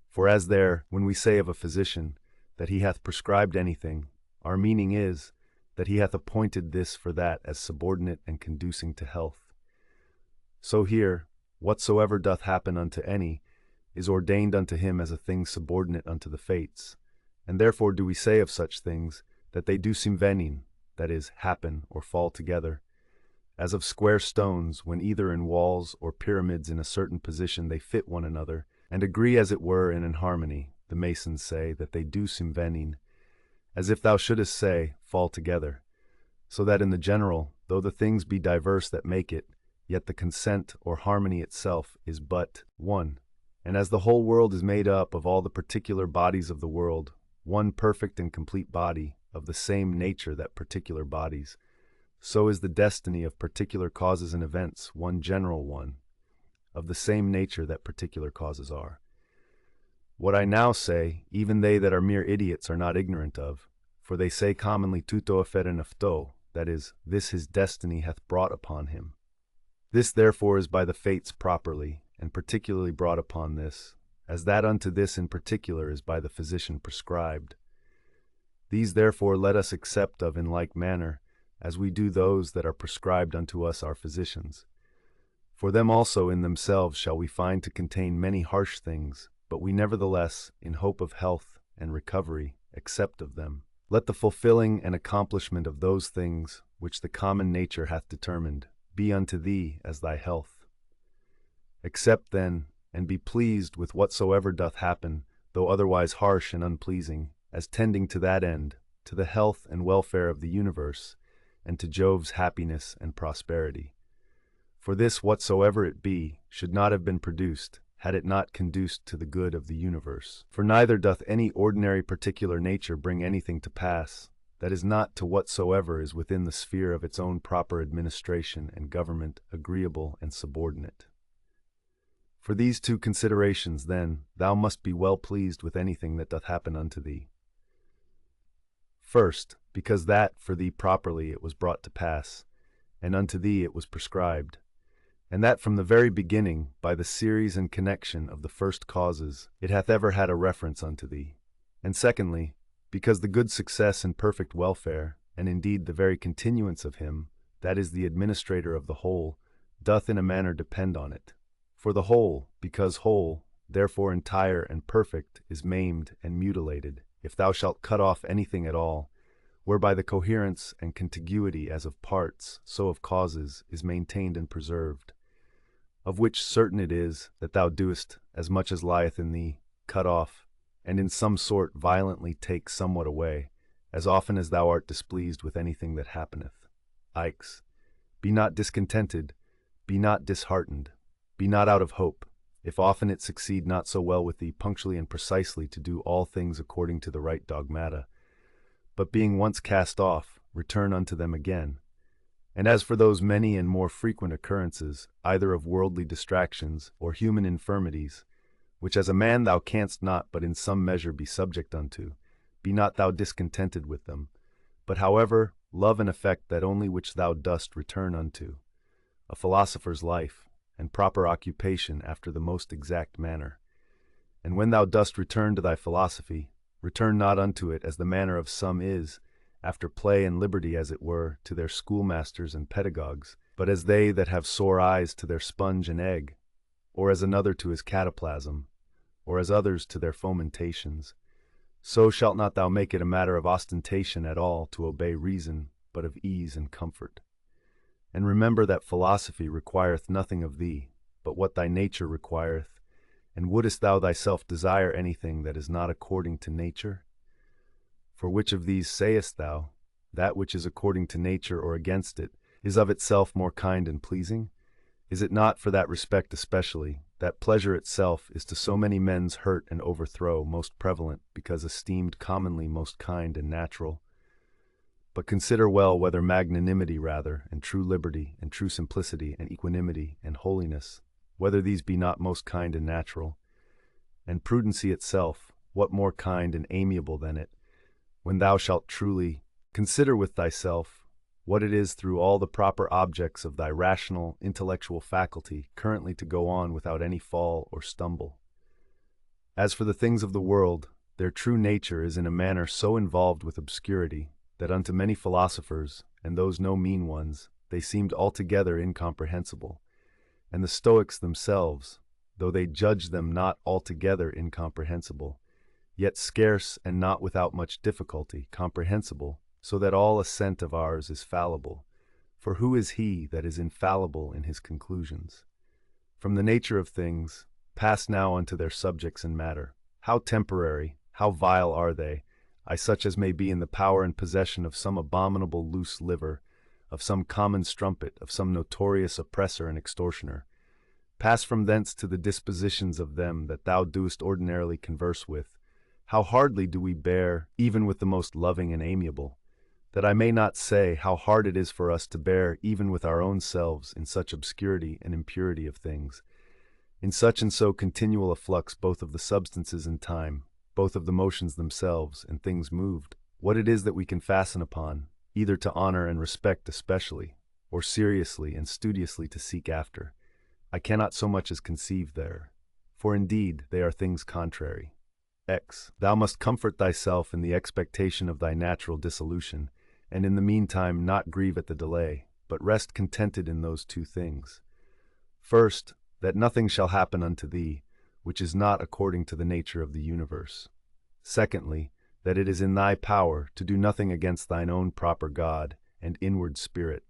For as there, when we say of a physician, that he hath prescribed anything, our meaning is, that he hath appointed this for that as subordinate and conducing to health. So here, whatsoever doth happen unto any, is ordained unto him as a thing subordinate unto the fates, and therefore do we say of such things, that they do simvenin, that is, happen or fall together, as of square stones, when either in walls or pyramids in a certain position they fit one another, and agree as it were in an harmony, the masons say that they do simvenin, as if thou shouldest say, fall together, so that in the general, though the things be diverse that make it, yet the consent or harmony itself is but one. And as the whole world is made up of all the particular bodies of the world, one perfect and complete body, of the same nature that particular bodies, so is the destiny of particular causes and events one general one, of the same nature that particular causes are. What I now say, even they that are mere idiots are not ignorant of, for they say commonly tuto afferen afto, that is, this his destiny hath brought upon him. This therefore is by the fates properly, and particularly brought upon this, as that unto this in particular is by the physician prescribed. These therefore let us accept of in like manner, as we do those that are prescribed unto us our physicians. For them also in themselves shall we find to contain many harsh things, but we nevertheless, in hope of health and recovery, accept of them. Let the fulfilling and accomplishment of those things which the common nature hath determined be unto thee as thy health. Accept then, and be pleased with whatsoever doth happen, though otherwise harsh and unpleasing, as tending to that end, to the health and welfare of the universe, and to Jove's happiness and prosperity. For this whatsoever it be should not have been produced, had it not conduced to the good of the universe. For neither doth any ordinary particular nature bring anything to pass, that is not to whatsoever is within the sphere of its own proper administration and government agreeable and subordinate. For these two considerations, then, thou must be well pleased with anything that doth happen unto thee. First, because that for thee properly it was brought to pass, and unto thee it was prescribed, and that from the very beginning, by the series and connection of the first causes, it hath ever had a reference unto thee. And secondly, because the good success and perfect welfare, and indeed the very continuance of him, that is the administrator of the whole, doth in a manner depend on it. For the whole, because whole, therefore entire and perfect, is maimed and mutilated, if thou shalt cut off anything at all, whereby the coherence and contiguity as of parts, so of causes, is maintained and preserved. Of which certain it is, that thou doest, as much as lieth in thee, cut off, and in some sort violently take somewhat away, as often as thou art displeased with anything that happeneth. Ix. Be not discontented, be not disheartened, be not out of hope, if often it succeed not so well with thee punctually and precisely to do all things according to the right dogmata, but being once cast off, return unto them again. And as for those many and more frequent occurrences, either of worldly distractions or human infirmities, which as a man thou canst not but in some measure be subject unto, be not thou discontented with them, but however love and affect that only which thou dost return unto, a philosopher's life, and proper occupation after the most exact manner. And when thou dost return to thy philosophy, return not unto it as the manner of some is, after play and liberty as it were, to their schoolmasters and pedagogues, but as they that have sore eyes to their sponge and egg, or as another to his cataplasm, or as others to their fomentations. So shalt not thou make it a matter of ostentation at all to obey reason, but of ease and comfort. And remember that philosophy requireth nothing of thee, but what thy nature requireth, and wouldest thou thyself desire anything that is not according to nature? For which of these sayest thou, that which is according to nature or against it, is of itself more kind and pleasing? Is it not for that respect especially, that pleasure itself is to so many men's hurt and overthrow most prevalent, because esteemed commonly most kind and natural? But consider well whether magnanimity rather, and true liberty, and true simplicity, and equanimity, and holiness, whether these be not most kind and natural, and prudency itself, what more kind and amiable than it, when thou shalt truly consider with thyself what it is through all the proper objects of thy rational, intellectual faculty currently to go on without any fall or stumble. As for the things of the world, their true nature is in a manner so involved with obscurity, that unto many philosophers, and those no mean ones, they seemed altogether incomprehensible, and the Stoics themselves, though they judged them not altogether incomprehensible, yet scarce and not without much difficulty comprehensible, so that all assent of ours is fallible. For who is he that is infallible in his conclusions? From the nature of things, pass now unto their subjects and matter. How temporary, how vile are they, such as may be in the power and possession of some abominable loose liver, of some common strumpet, of some notorious oppressor and extortioner. Pass from thence to the dispositions of them that thou doest ordinarily converse with. How hardly do we bear, even with the most loving and amiable, that I may not say how hard it is for us to bear even with our own selves in such obscurity and impurity of things, in such and so continual a flux both of the substances and time, both of the motions themselves and things moved, what it is that we can fasten upon, either to honor and respect especially, or seriously and studiously to seek after, I cannot so much as conceive there, for indeed they are things contrary. X. Thou must comfort thyself in the expectation of thy natural dissolution, and in the meantime not grieve at the delay, but rest contented in those two things. First, that nothing shall happen unto thee, which is not according to the nature of the universe. Secondly, that it is in thy power to do nothing against thine own proper God and inward spirit,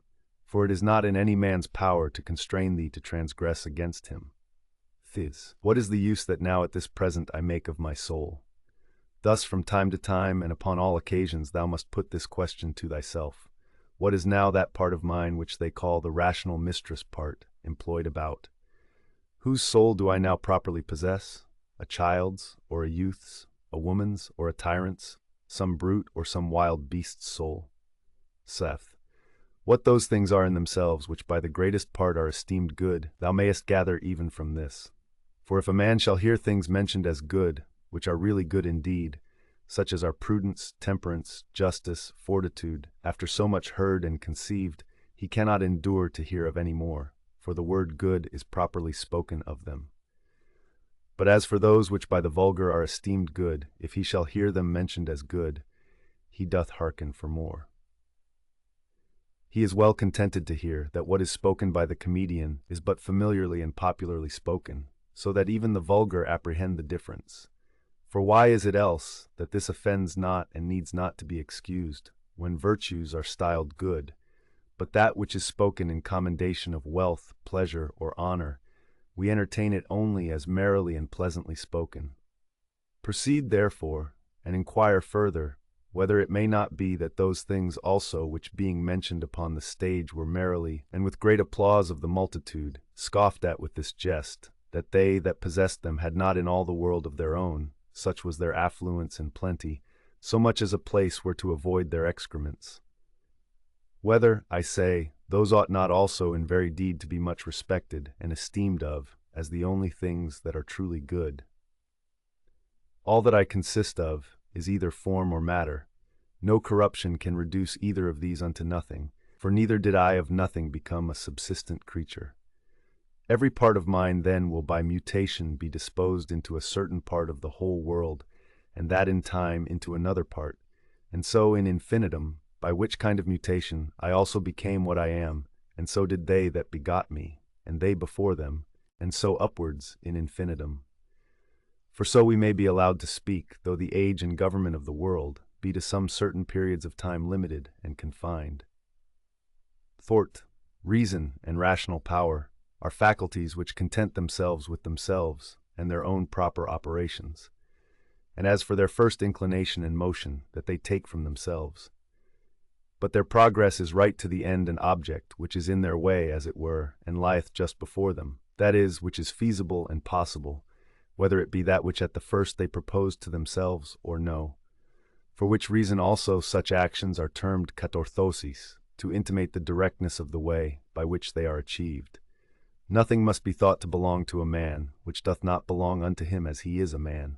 for it is not in any man's power to constrain thee to transgress against him. Phys. What is the use that now at this present I make of my soul? Thus from time to time and upon all occasions thou must put this question to thyself. What is now that part of mine which they call the rational mistress part, employed about? Whose soul do I now properly possess? A child's, or a youth's, a woman's, or a tyrant's, some brute or some wild beast's soul? Seth. What those things are in themselves which by the greatest part are esteemed good, thou mayest gather even from this. For if a man shall hear things mentioned as good, which are really good indeed, such as are prudence, temperance, justice, fortitude, after so much heard and conceived, he cannot endure to hear of any more, for the word good is properly spoken of them. But as for those which by the vulgar are esteemed good, if he shall hear them mentioned as good, he doth hearken for more. He is well contented to hear that what is spoken by the comedian is but familiarly and popularly spoken, so that even the vulgar apprehend the difference. For why is it else that this offends not and needs not to be excused, when virtues are styled good, but that which is spoken in commendation of wealth, pleasure, or honor, we entertain it only as merrily and pleasantly spoken? Proceed, therefore, and inquire further, whether it may not be that those things also which being mentioned upon the stage were merrily, and with great applause of the multitude, scoffed at with this jest, that they that possessed them had not in all the world of their own, such was their affluence and plenty, so much as a place where to avoid their excrements. Whether, I say, those ought not also in very deed to be much respected and esteemed of, as the only things that are truly good. All that I consist of is either form or matter. No corruption can reduce either of these unto nothing, for neither did I of nothing become a subsistent creature. Every part of mine then will by mutation be disposed into a certain part of the whole world, and that in time into another part, and so in infinitum, by which kind of mutation I also became what I am, and so did they that begot me, and they before them, and so upwards in infinitum. For so we may be allowed to speak, though the age and government of the world be to some certain periods of time limited and confined. Thought, reason, and rational power are faculties which content themselves with themselves and their own proper operations, and as for their first inclination and motion, that they take from themselves. But their progress is right to the end and object, which is in their way, as it were, and lieth just before them, that is, which is feasible and possible, whether it be that which at the first they proposed to themselves or no. For which reason also such actions are termed katorthosis, to intimate the directness of the way by which they are achieved. Nothing must be thought to belong to a man, which doth not belong unto him as he is a man.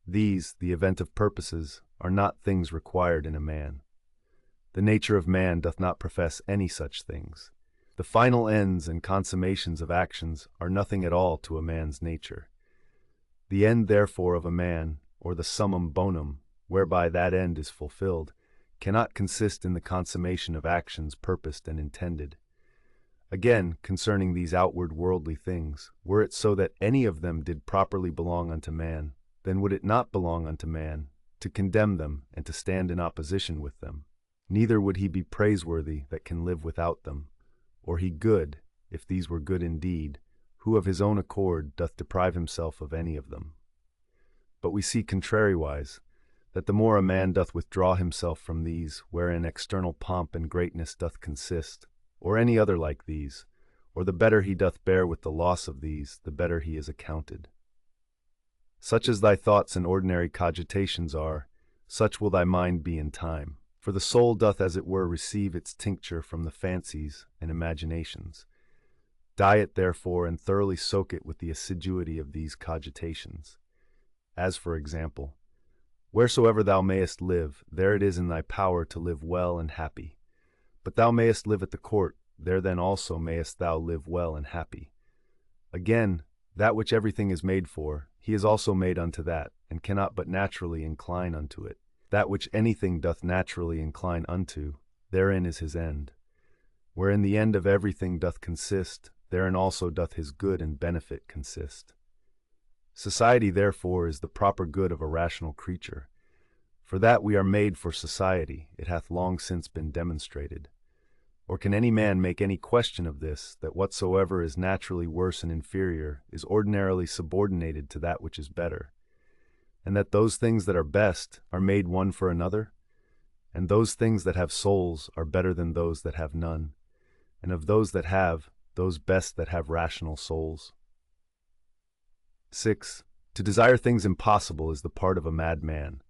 These, the event of purposes, are not things required in a man. The nature of man doth not profess any such things. The final ends and consummations of actions are nothing at all to a man's nature. The end therefore of a man, or the summum bonum, whereby that end is fulfilled, cannot consist in the consummation of actions purposed and intended. Again, concerning these outward worldly things, were it so that any of them did properly belong unto man, then would it not belong unto man to condemn them and to stand in opposition with them. Neither would he be praiseworthy that can live without them, or he good, if these were good indeed, who of his own accord doth deprive himself of any of them. But we see contrariwise, that the more a man doth withdraw himself from these, wherein external pomp and greatness doth consist, or any other like these, or the better he doth bear with the loss of these, the better he is accounted. Such as thy thoughts and ordinary cogitations are, such will thy mind be in time. For the soul doth as it were receive its tincture from the fancies and imaginations. Dye it therefore and thoroughly soak it with the assiduity of these cogitations. As for example, wheresoever thou mayest live, there it is in thy power to live well and happy. But thou mayest live at the court, there then also mayest thou live well and happy. Again, that which everything is made for, he is also made unto that, and cannot but naturally incline unto it. That which anything doth naturally incline unto, therein is his end. Wherein the end of everything doth consist, therein also doth his good and benefit consist. Society, therefore, is the proper good of a rational creature. For that we are made for society, it hath long since been demonstrated. Or can any man make any question of this, that whatsoever is naturally worse and inferior is ordinarily subordinated to that which is better, and that those things that are best are made one for another? And those things that have souls are better than those that have none, and of those that have, those best that have rational souls. 6. To desire things impossible is the part of a mad man,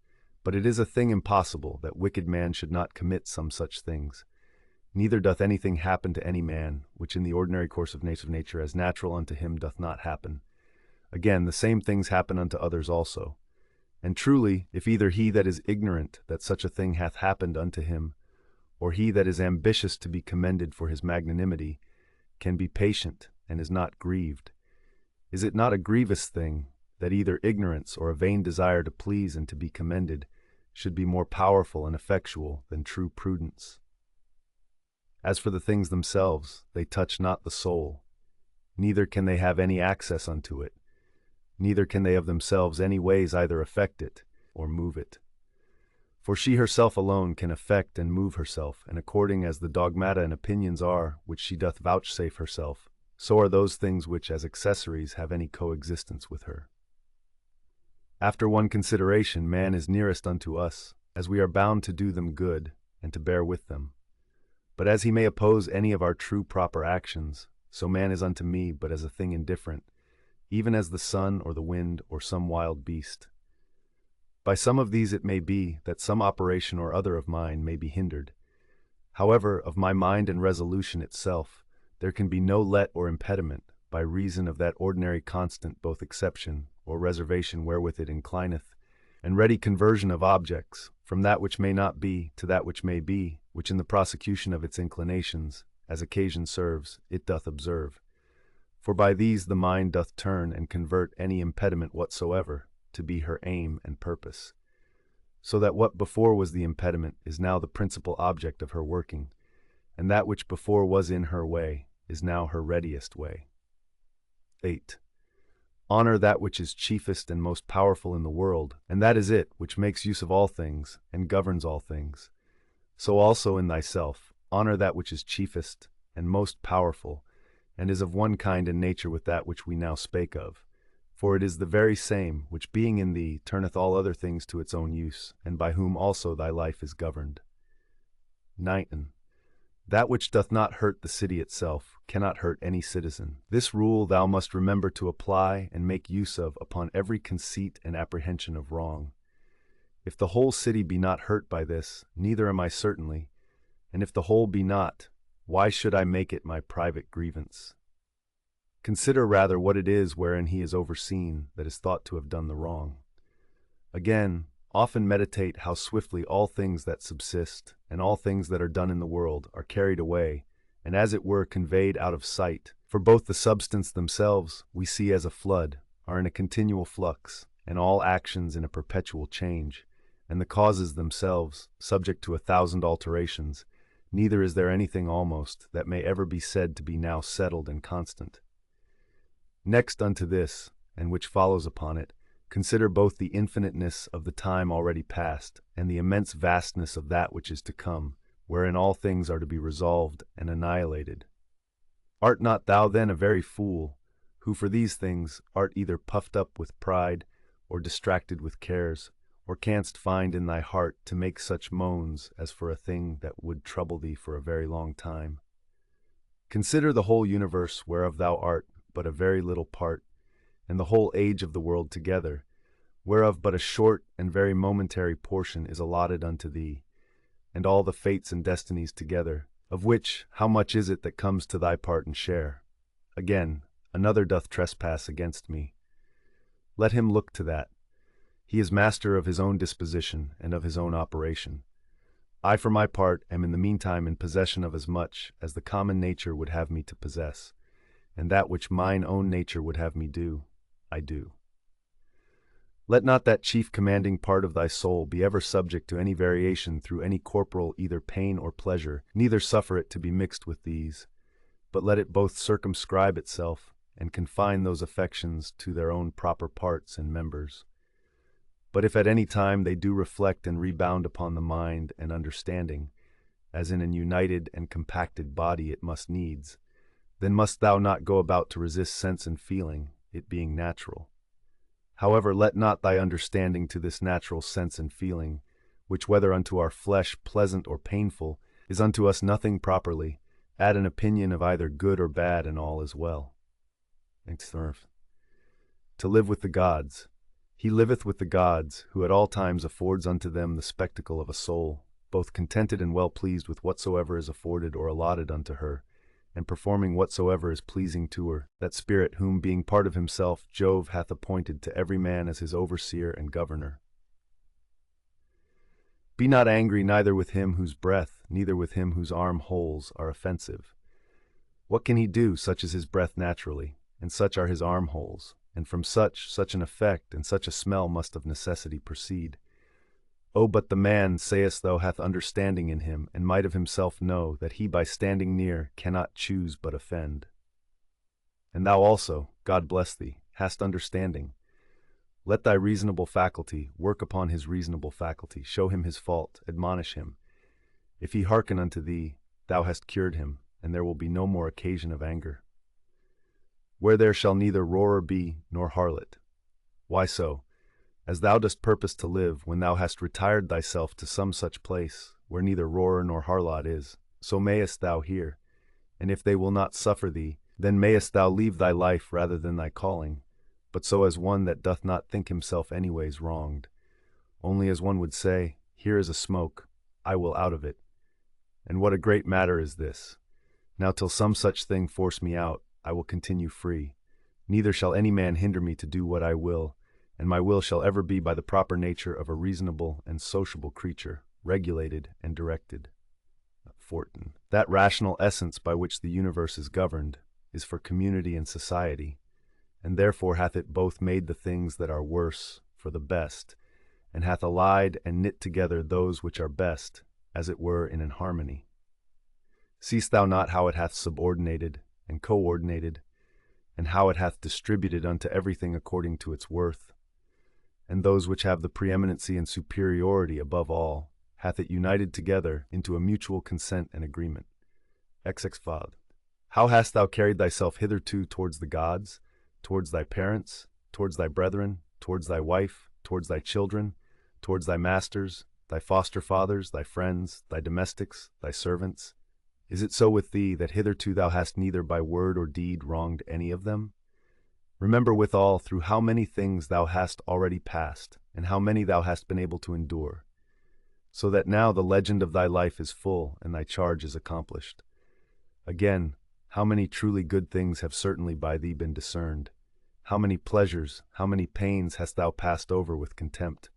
but it is a thing impossible that wicked man should not commit some such things. Neither doth anything happen to any man, which in the ordinary course of nature as natural unto him doth not happen. Again, the same things happen unto others also. And truly, if either he that is ignorant that such a thing hath happened unto him, or he that is ambitious to be commended for his magnanimity, can be patient and is not grieved, is it not a grievous thing that either ignorance or a vain desire to please and to be commended should be more powerful and effectual than true prudence? As for the things themselves, they touch not the soul, neither can they have any access unto it, neither can they of themselves any ways either affect it or move it. For she herself alone can affect and move herself, and according as the dogmata and opinions are which she doth vouchsafe herself, so are those things which as accessories have any coexistence with her. After one consideration, man is nearest unto us, as we are bound to do them good and to bear with them. But as he may oppose any of our true proper actions, so man is unto me but as a thing indifferent, even as the sun or the wind or some wild beast. By some of these it may be that some operation or other of mine may be hindered. However, of my mind and resolution itself, there can be no let or impediment, by reason of that ordinary constant both exception or reservation wherewith it inclineth, and ready conversion of objects, from that which may not be to that which may be, which in the prosecution of its inclinations, as occasion serves, it doth observe. For by these the mind doth turn and convert any impediment whatsoever to be her aim and purpose, so that what before was the impediment is now the principal object of her working, and that which before was in her way is now her readiest way. 8. Honor that which is chiefest and most powerful in the world, and that is it which makes use of all things and governs all things. So also in thyself, honor that which is chiefest and most powerful, and is of one kind and nature with that which we now spake of. For it is the very same which being in thee turneth all other things to its own use, and by whom also thy life is governed. 9. That which doth not hurt the city itself cannot hurt any citizen. This rule thou must remember to apply and make use of upon every conceit and apprehension of wrong. If the whole city be not hurt by this, neither am I certainly, and if the whole be not, why should I make it my private grievance? Consider rather what it is wherein he is overseen that is thought to have done the wrong. Again, often meditate how swiftly all things that subsist, and all things that are done in the world, are carried away, and as it were conveyed out of sight. For both the substance themselves, we see as a flood, are in a continual flux, and all actions in a perpetual change, and the causes themselves, subject to 1,000 alterations, neither is there anything almost that may ever be said to be now settled and constant. Next unto this, and which follows upon it, consider both the infiniteness of the time already past, and the immense vastness of that which is to come, wherein all things are to be resolved and annihilated. Art not thou then a very fool, who for these things art either puffed up with pride, or distracted with cares, or canst find in thy heart to make such moans as for a thing that would trouble thee for a very long time? Consider the whole universe whereof thou art but a very little part, and the whole age of the world together, whereof but a short and very momentary portion is allotted unto thee, and all the fates and destinies together, of which how much is it that comes to thy part and share? Again, another doth trespass against me. Let him look to that. He is master of his own disposition and of his own operation. I for my part am in the meantime in possession of as much as the common nature would have me to possess, and that which mine own nature would have me do, I do. Let not that chief commanding part of thy soul be ever subject to any variation through any corporal either pain or pleasure, neither suffer it to be mixed with these. but let it both circumscribe itself and confine those affections to their own proper parts and members. But if at any time they do reflect and rebound upon the mind and understanding, as in an united and compacted body it must needs, then must thou not go about to resist sense and feeling, it being natural. However, let not thy understanding to this natural sense and feeling, which whether unto our flesh pleasant or painful, is unto us nothing properly, add an opinion of either good or bad, and all is well. To live with the gods. He liveth with the gods, who at all times affords unto them the spectacle of a soul, both contented and well pleased with whatsoever is afforded or allotted unto her, and performing whatsoever is pleasing to her, that spirit whom, being part of himself, Jove hath appointed to every man as his overseer and governor. Be not angry neither with him whose breath, neither with him whose arm holes are offensive. What can he do? Such is his breath naturally, and such are his arm holes, and from such an effect and such a smell must of necessity proceed. Oh, but the man, sayest thou, hath understanding in him, and might of himself know that he by standing near cannot choose but offend. And thou also, God bless thee, hast understanding. Let thy reasonable faculty work upon his reasonable faculty, show him his fault, admonish him. If he hearken unto thee, thou hast cured him, and there will be no more occasion of anger. Where there shall neither roarer be, nor harlot. Why so? As thou dost purpose to live, when thou hast retired thyself to some such place, where neither roarer nor harlot is, so mayest thou hear. And if they will not suffer thee, then mayest thou leave thy life rather than thy calling, but so as one that doth not think himself anyways wronged, only as one would say, here is a smoke, I will out of it. And what a great matter is this! Now till some such thing force me out, I will continue free. Neither shall any man hinder me to do what I will, and my will shall ever be by the proper nature of a reasonable and sociable creature, regulated and directed. Fortin. That rational essence by which the universe is governed is for community and society, and therefore hath it both made the things that are worse for the best, and hath allied and knit together those which are best, as it were in an harmony. Seest thou not how it hath subordinated and coordinated, and how it hath distributed unto everything according to its worth? And those which have the preeminency and superiority above all, hath it united together into a mutual consent and agreement. XX. How hast thou carried thyself hitherto towards the gods, towards thy parents, towards thy brethren, towards thy wife, towards thy children, towards thy masters, thy foster fathers, thy friends, thy domestics, thy servants? Is it so with thee, that hitherto thou hast neither by word or deed wronged any of them? Remember withal through how many things thou hast already passed, and how many thou hast been able to endure, so that now the legend of thy life is full, and thy charge is accomplished. Again, how many truly good things have certainly by thee been discerned? How many pleasures, how many pains hast thou passed over with contempt?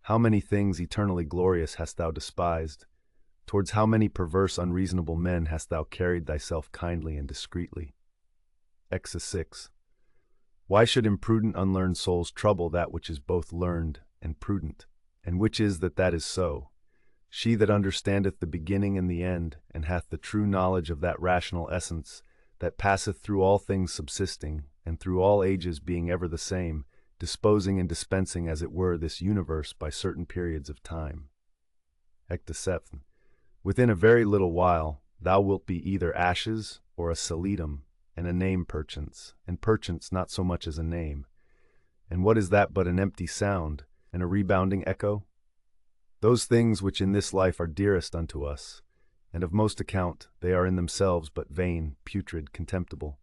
How many things eternally glorious hast thou despised? Towards how many perverse unreasonable men hast thou carried thyself kindly and discreetly? X6. Why should imprudent unlearned souls trouble that which is both learned and prudent? And which is that is so? She that understandeth the beginning and the end, and hath the true knowledge of that rational essence, that passeth through all things subsisting, and through all ages being ever the same, disposing and dispensing as it were this universe by certain periods of time. Ectoseph. Within a very little while thou wilt be either ashes or a solitum, and a name perchance, and perchance not so much as a name. And what is that but an empty sound, and a rebounding echo? Those things which in this life are dearest unto us, and of most account, they are in themselves but vain, putrid, contemptible.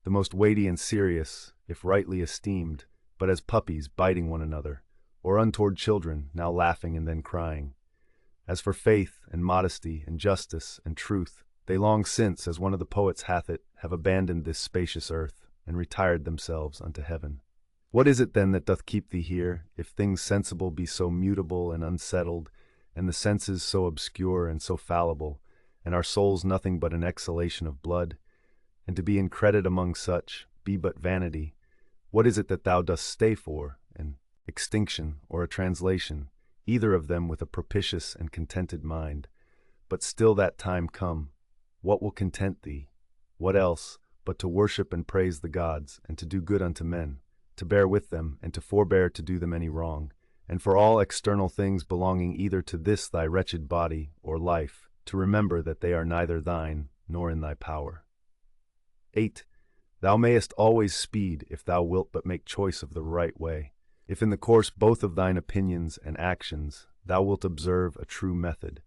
The most weighty and serious, if rightly esteemed, but as puppies biting one another, or untoward children, now laughing and then crying. As for faith and modesty and justice and truth, they long since, as one of the poets hath it, have abandoned this spacious earth, and retired themselves unto heaven. What is it then that doth keep thee here, if things sensible be so mutable and unsettled, and the senses so obscure and so fallible, and our souls nothing but an exhalation of blood? And to be in credit among such, be but vanity. What is it that thou dost stay for, an extinction or a translation, either of them with a propitious and contented mind? But still that time come, what will content thee? What else, but to worship and praise the gods, and to do good unto men, to bear with them, and to forbear to do them any wrong, and for all external things belonging either to this thy wretched body or life, to remember that they are neither thine nor in thy power. 8. Thou mayest always speed if thou wilt but make choice of the right way. If in the course both of thine opinions and actions thou wilt observe a true method.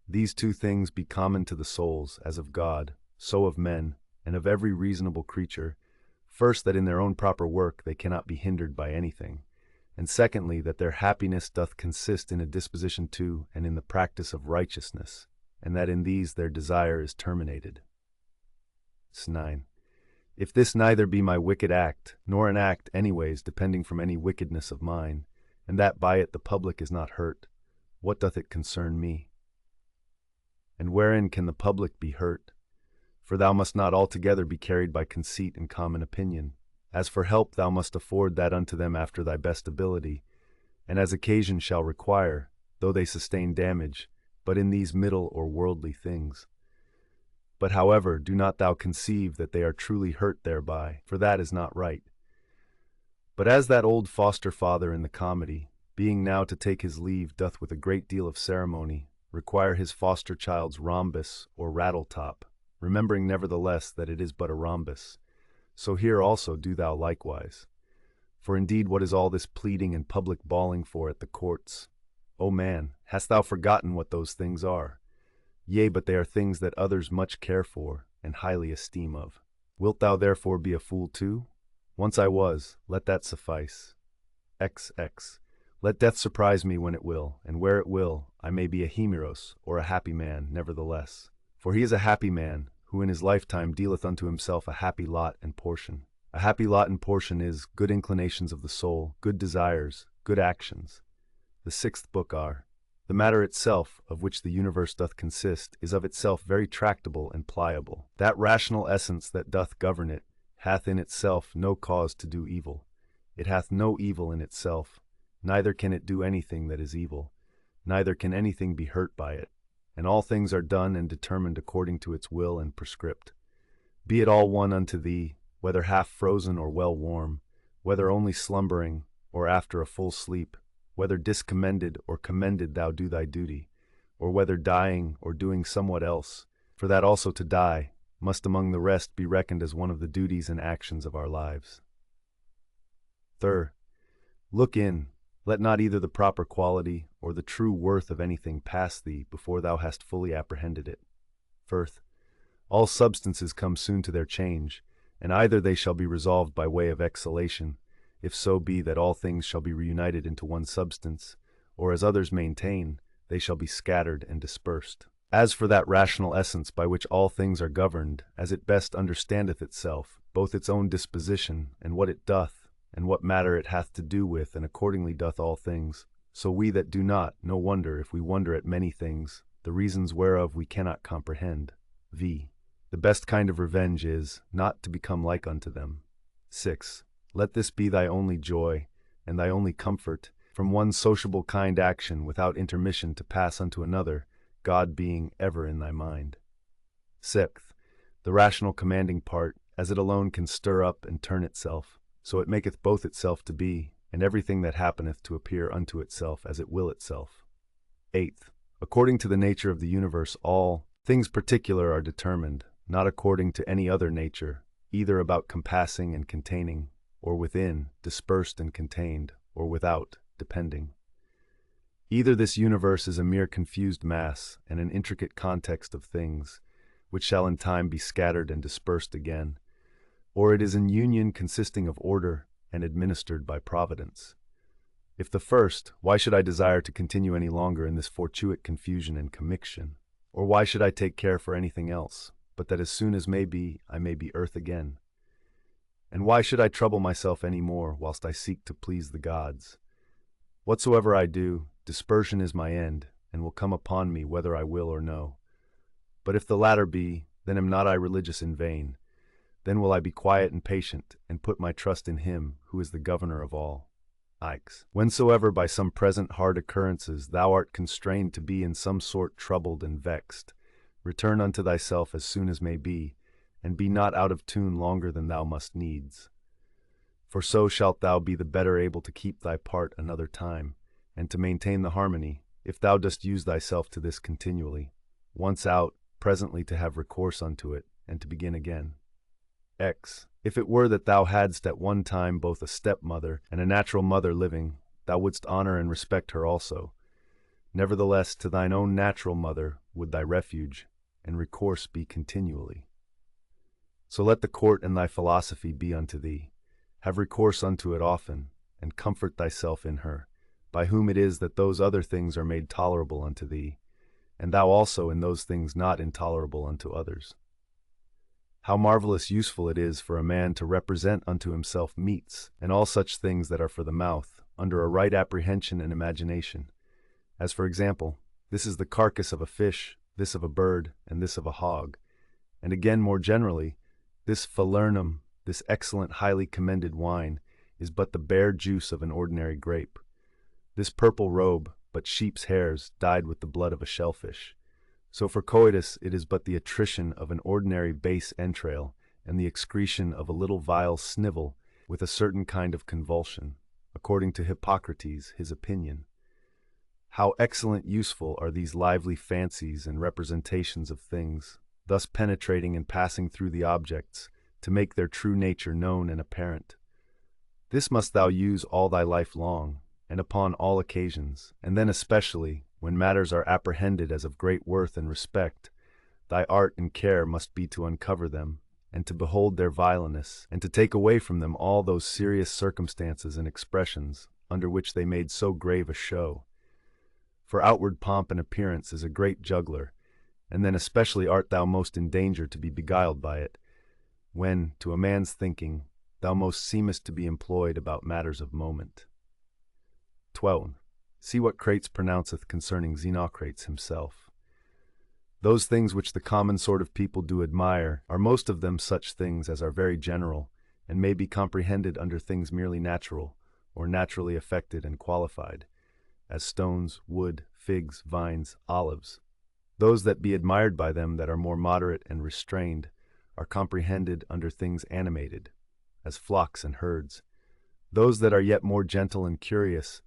These two things be common to the souls, as of God, so of men, and of every reasonable creature. First, that in their own proper work they cannot be hindered by anything. And secondly, that their happiness doth consist in a disposition to and in the practice of righteousness, and that in these their desire is terminated. 9. If this neither be my wicked act, nor an act anyways depending from any wickedness of mine, and that by it the public is not hurt, what doth it concern me? And wherein can the public be hurt? For thou must not altogether be carried by conceit and common opinion. As for help thou must afford that unto them after thy best ability, and as occasion shall require, though they sustain damage, but in these middle or worldly things. But however, do not thou conceive that they are truly hurt thereby, for that is not right. But as that old foster father in the comedy, being now to take his leave, doth with a great deal of ceremony require his foster child's rhombus or rattle-top, remembering nevertheless that it is but a rhombus, so here also do thou likewise. For indeed what is all this pleading and public bawling for at the courts? O man, hast thou forgotten what those things are? Yea, but they are things that others much care for, and highly esteem of. Wilt thou therefore be a fool too? Once I was, let that suffice. XX. Let death surprise me when it will, and where it will, I may be a hemeros, or a happy man, nevertheless. For he is a happy man, who in his lifetime dealeth unto himself a happy lot and portion. A happy lot and portion is good inclinations of the soul, good desires, good actions. The sixth book are, the matter itself, of which the universe doth consist, is of itself very tractable and pliable. That rational essence that doth govern it, hath in itself no cause to do evil. It hath no evil in itself, neither can it do anything that is evil, neither can anything be hurt by it, and all things are done and determined according to its will and prescript. Be it all one unto thee, whether half frozen or well warm, whether only slumbering, or after a full sleep, whether discommended or commended thou do thy duty, or whether dying or doing somewhat else, for that also to die must among the rest be reckoned as one of the duties and actions of our lives. 3. Look in, let not either the proper quality or the true worth of anything pass thee before thou hast fully apprehended it. 4th, all substances come soon to their change, and either they shall be resolved by way of exhalation, if so be that all things shall be reunited into one substance, or as others maintain, they shall be scattered and dispersed. As for that rational essence by which all things are governed, as it best understandeth itself, both its own disposition, and what it doth, and what matter it hath to do with, and accordingly doth all things, so we that do not, no wonder if we wonder at many things, the reasons whereof we cannot comprehend. V. The best kind of revenge is, not to become like unto them. 6. Let this be thy only joy, and thy only comfort, from one sociable kind action without intermission to pass unto another, God being ever in thy mind. 6th, the rational commanding part, as it alone can stir up and turn itself, so it maketh both itself to be, and everything that happeneth to appear unto itself as it will itself. 8th, according to the nature of the universe all things particular are determined, not according to any other nature, either about compassing and containing, or within, dispersed and contained, or without, depending. Either this universe is a mere confused mass and an intricate context of things, which shall in time be scattered and dispersed again, or it is an union consisting of order and administered by providence. If the first, why should I desire to continue any longer in this fortuite confusion and commixtion? Or why should I take care for anything else, but that as soon as may be, I may be earth again? And why should I trouble myself any more, whilst I seek to please the gods? Whatsoever I do, dispersion is my end, and will come upon me whether I will or no. But if the latter be, then am not I religious in vain. Then will I be quiet and patient, and put my trust in him, who is the governor of all. Ix. Whensoever by some present hard occurrences thou art constrained to be in some sort troubled and vexed, return unto thyself as soon as may be, and be not out of tune longer than thou must needs. For so shalt thou be the better able to keep thy part another time, and to maintain the harmony, if thou dost use thyself to this continually, once out, presently to have recourse unto it, and to begin again. X. If it were that thou hadst at one time both a stepmother and a natural mother living, thou wouldst honor and respect her also. Nevertheless, to thine own natural mother would thy refuge and recourse be continually. So let the court and thy philosophy be unto thee. Have recourse unto it often, and comfort thyself in her, by whom it is that those other things are made tolerable unto thee, and thou also in those things not intolerable unto others. How marvelous useful it is for a man to represent unto himself meats, and all such things that are for the mouth, under a right apprehension and imagination. As for example, this is the carcass of a fish, this of a bird, and this of a hog. And again more generally, this falernum, this excellent highly commended wine, is but the bare juice of an ordinary grape. This purple robe, but sheep's hairs dyed with the blood of a shellfish. So for coitus it is but the attrition of an ordinary base entrail, and the excretion of a little vile snivel, with a certain kind of convulsion, according to Hippocrates his opinion. How excellent useful are these lively fancies and representations of things, thus penetrating and passing through the objects, to make their true nature known and apparent. This must thou use all thy life long, and upon all occasions, and then especially, when matters are apprehended as of great worth and respect, thy art and care must be to uncover them, and to behold their vileness, and to take away from them all those serious circumstances and expressions, under which they made so grave a show. For outward pomp and appearance is a great juggler, and then especially art thou most in danger to be beguiled by it, when, to a man's thinking, thou most seemest to be employed about matters of moment. 12. See what Crates pronounceth concerning Xenocrates himself. Those things which the common sort of people do admire are most of them such things as are very general, and may be comprehended under things merely natural, or naturally affected and qualified, as stones, wood, figs, vines, olives. Those that be admired by them that are more moderate and restrained are comprehended under things animated, as flocks and herds. Those that are yet more gentle and curious,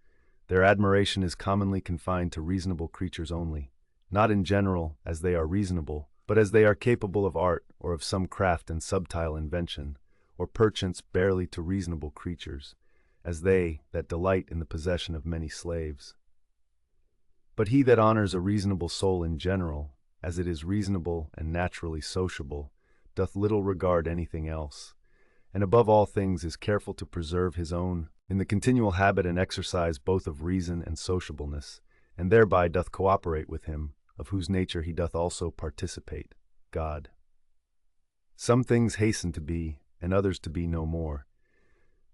their admiration is commonly confined to reasonable creatures only, not in general as they are reasonable, but as they are capable of art or of some craft and subtile invention, or perchance barely to reasonable creatures, as they that delight in the possession of many slaves. But he that honors a reasonable soul in general, as it is reasonable and naturally sociable, doth little regard anything else, and above all things is careful to preserve his own in the continual habit and exercise both of reason and sociableness, and thereby doth cooperate with him, of whose nature he doth also participate, God. Some things hasten to be, and others to be no more.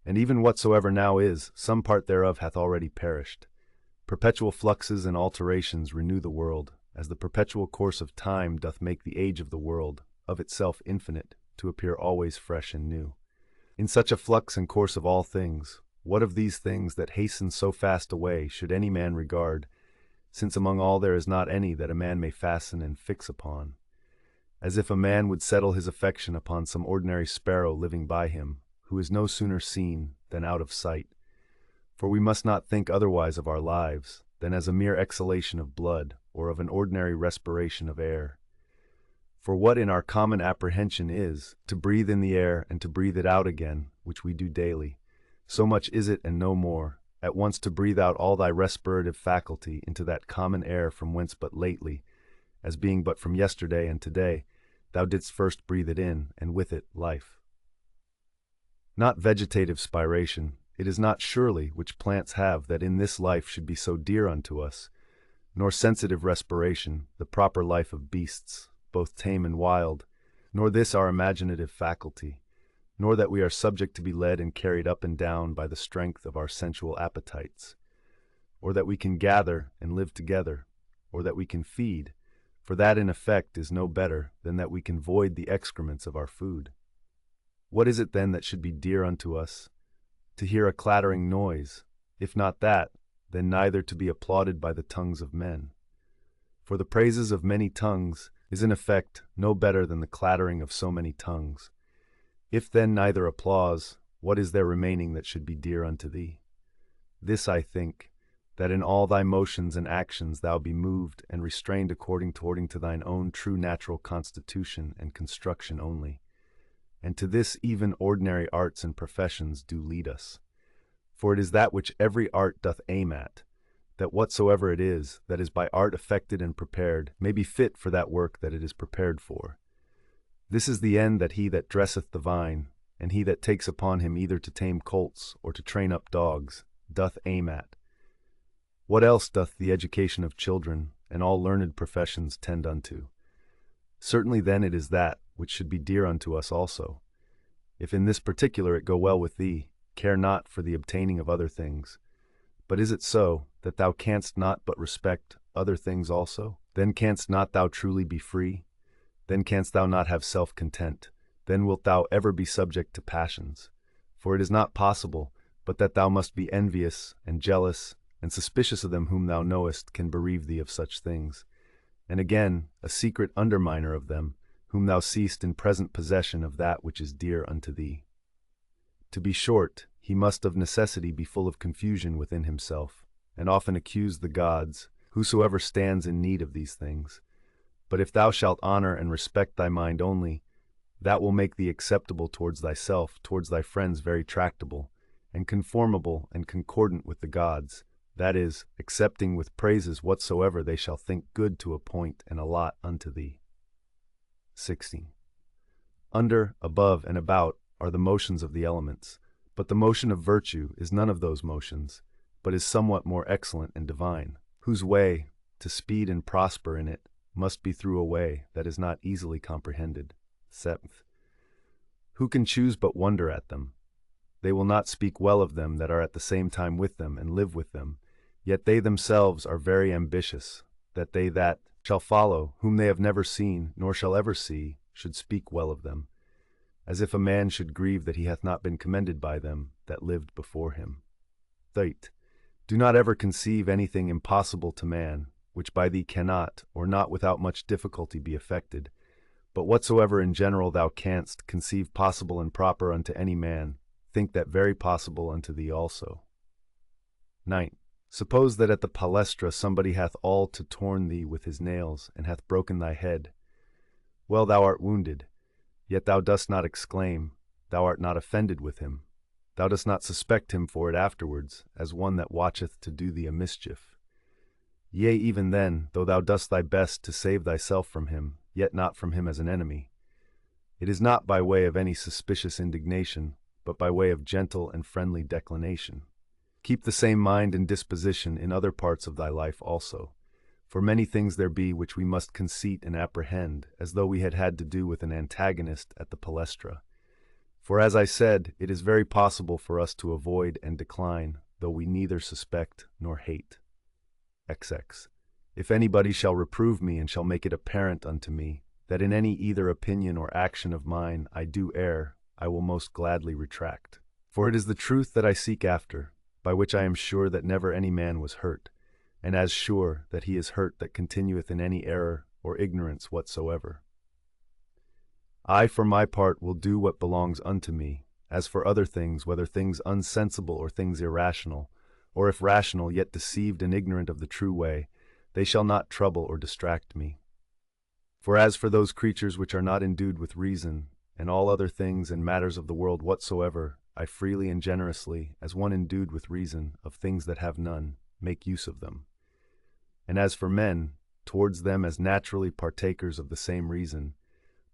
And even whatsoever now is, some part thereof hath already perished. Perpetual fluxes and alterations renew the world, as the perpetual course of time doth make the age of the world, of itself infinite, to appear always fresh and new. In such a flux and course of all things, what of these things that hasten so fast away should any man regard, since among all there is not any that a man may fasten and fix upon? As if a man would settle his affection upon some ordinary sparrow living by him, who is no sooner seen than out of sight. For we must not think otherwise of our lives than as a mere exhalation of blood or of an ordinary respiration of air. For what in our common apprehension is, to breathe in the air and to breathe it out again, which we do daily, so much is it and no more, at once to breathe out all thy respirative faculty into that common air from whence but lately, as being but from yesterday and today, thou didst first breathe it in, and with it life. Not vegetative spiration, it is not surely which plants have that in this life should be so dear unto us, nor sensitive respiration, the proper life of beasts, both tame and wild, nor this our imaginative faculty, nor that we are subject to be led and carried up and down by the strength of our sensual appetites, or that we can gather and live together, or that we can feed, for that in effect is no better than that we can void the excrements of our food. What is it then that should be dear unto us? To hear a clattering noise, if not that, then neither to be applauded by the tongues of men. For the praises of many tongues is in effect no better than the clattering of so many tongues. If then neither applause, what is there remaining that should be dear unto thee? This I think, that in all thy motions and actions thou be moved and restrained according to thine own true natural constitution and construction only. And to this even ordinary arts and professions do lead us. For it is that which every art doth aim at, that whatsoever it is that is by art effected and prepared may be fit for that work that it is prepared for. This is the end that he that dresseth the vine, and he that takes upon him either to tame colts or to train up dogs, doth aim at. What else doth the education of children and all learned professions tend unto? Certainly then it is that which should be dear unto us also. If in this particular it go well with thee, care not for the obtaining of other things. But is it so, that thou canst not but respect other things also? Then canst not thou truly be free? Then canst thou not have self-content? Then wilt thou ever be subject to passions? For it is not possible, but that thou must be envious and jealous and suspicious of them whom thou knowest can bereave thee of such things. And again, a secret underminer of them, whom thou seest in present possession of that which is dear unto thee. To be short, he must of necessity be full of confusion within himself, and often accuse the gods, whosoever stands in need of these things. But if thou shalt honor and respect thy mind only, that will make thee acceptable towards thyself, towards thy friends very tractable, and conformable and concordant with the gods, that is, accepting with praises whatsoever they shall think good to appoint and allot unto thee. 16. Under, above, and about are the motions of the elements, but the motion of virtue is none of those motions, but is somewhat more excellent and divine, whose way, to speed and prosper in it, must be through a way that is not easily comprehended. 7th. Who can choose but wonder at them? They will not speak well of them that are at the same time with them and live with them, yet they themselves are very ambitious, that they that shall follow, whom they have never seen, nor shall ever see, should speak well of them, as if a man should grieve that he hath not been commended by them that lived before him. 8. Do not ever conceive anything impossible to man, which by thee cannot, or not without much difficulty be effected, but whatsoever in general thou canst conceive possible and proper unto any man, think that very possible unto thee also. 9. Suppose that at the palestra somebody hath all to torn thee with his nails, and hath broken thy head. Well, thou art wounded, yet thou dost not exclaim, thou art not offended with him. Thou dost not suspect him for it afterwards, as one that watcheth to do thee a mischief. Yea, even then, though thou dost thy best to save thyself from him, yet not from him as an enemy. It is not by way of any suspicious indignation, but by way of gentle and friendly declination. Keep the same mind and disposition in other parts of thy life also, for many things there be which we must conceit and apprehend, as though we had had to do with an antagonist at the palestra. For as I said, it is very possible for us to avoid and decline, though we neither suspect nor hate. XX. If anybody shall reprove me and shall make it apparent unto me, that in any either opinion or action of mine I do err, I will most gladly retract. For it is the truth that I seek after, by which I am sure that never any man was hurt, and as sure that he is hurt that continueth in any error or ignorance whatsoever. I, for my part, will do what belongs unto me, as for other things, whether things unsensible or things irrational, or if rational, yet deceived and ignorant of the true way, they shall not trouble or distract me. For as for those creatures which are not endued with reason, and all other things and matters of the world whatsoever, I freely and generously, as one endued with reason, of things that have none, make use of them. And as for men, towards them as naturally partakers of the same reason,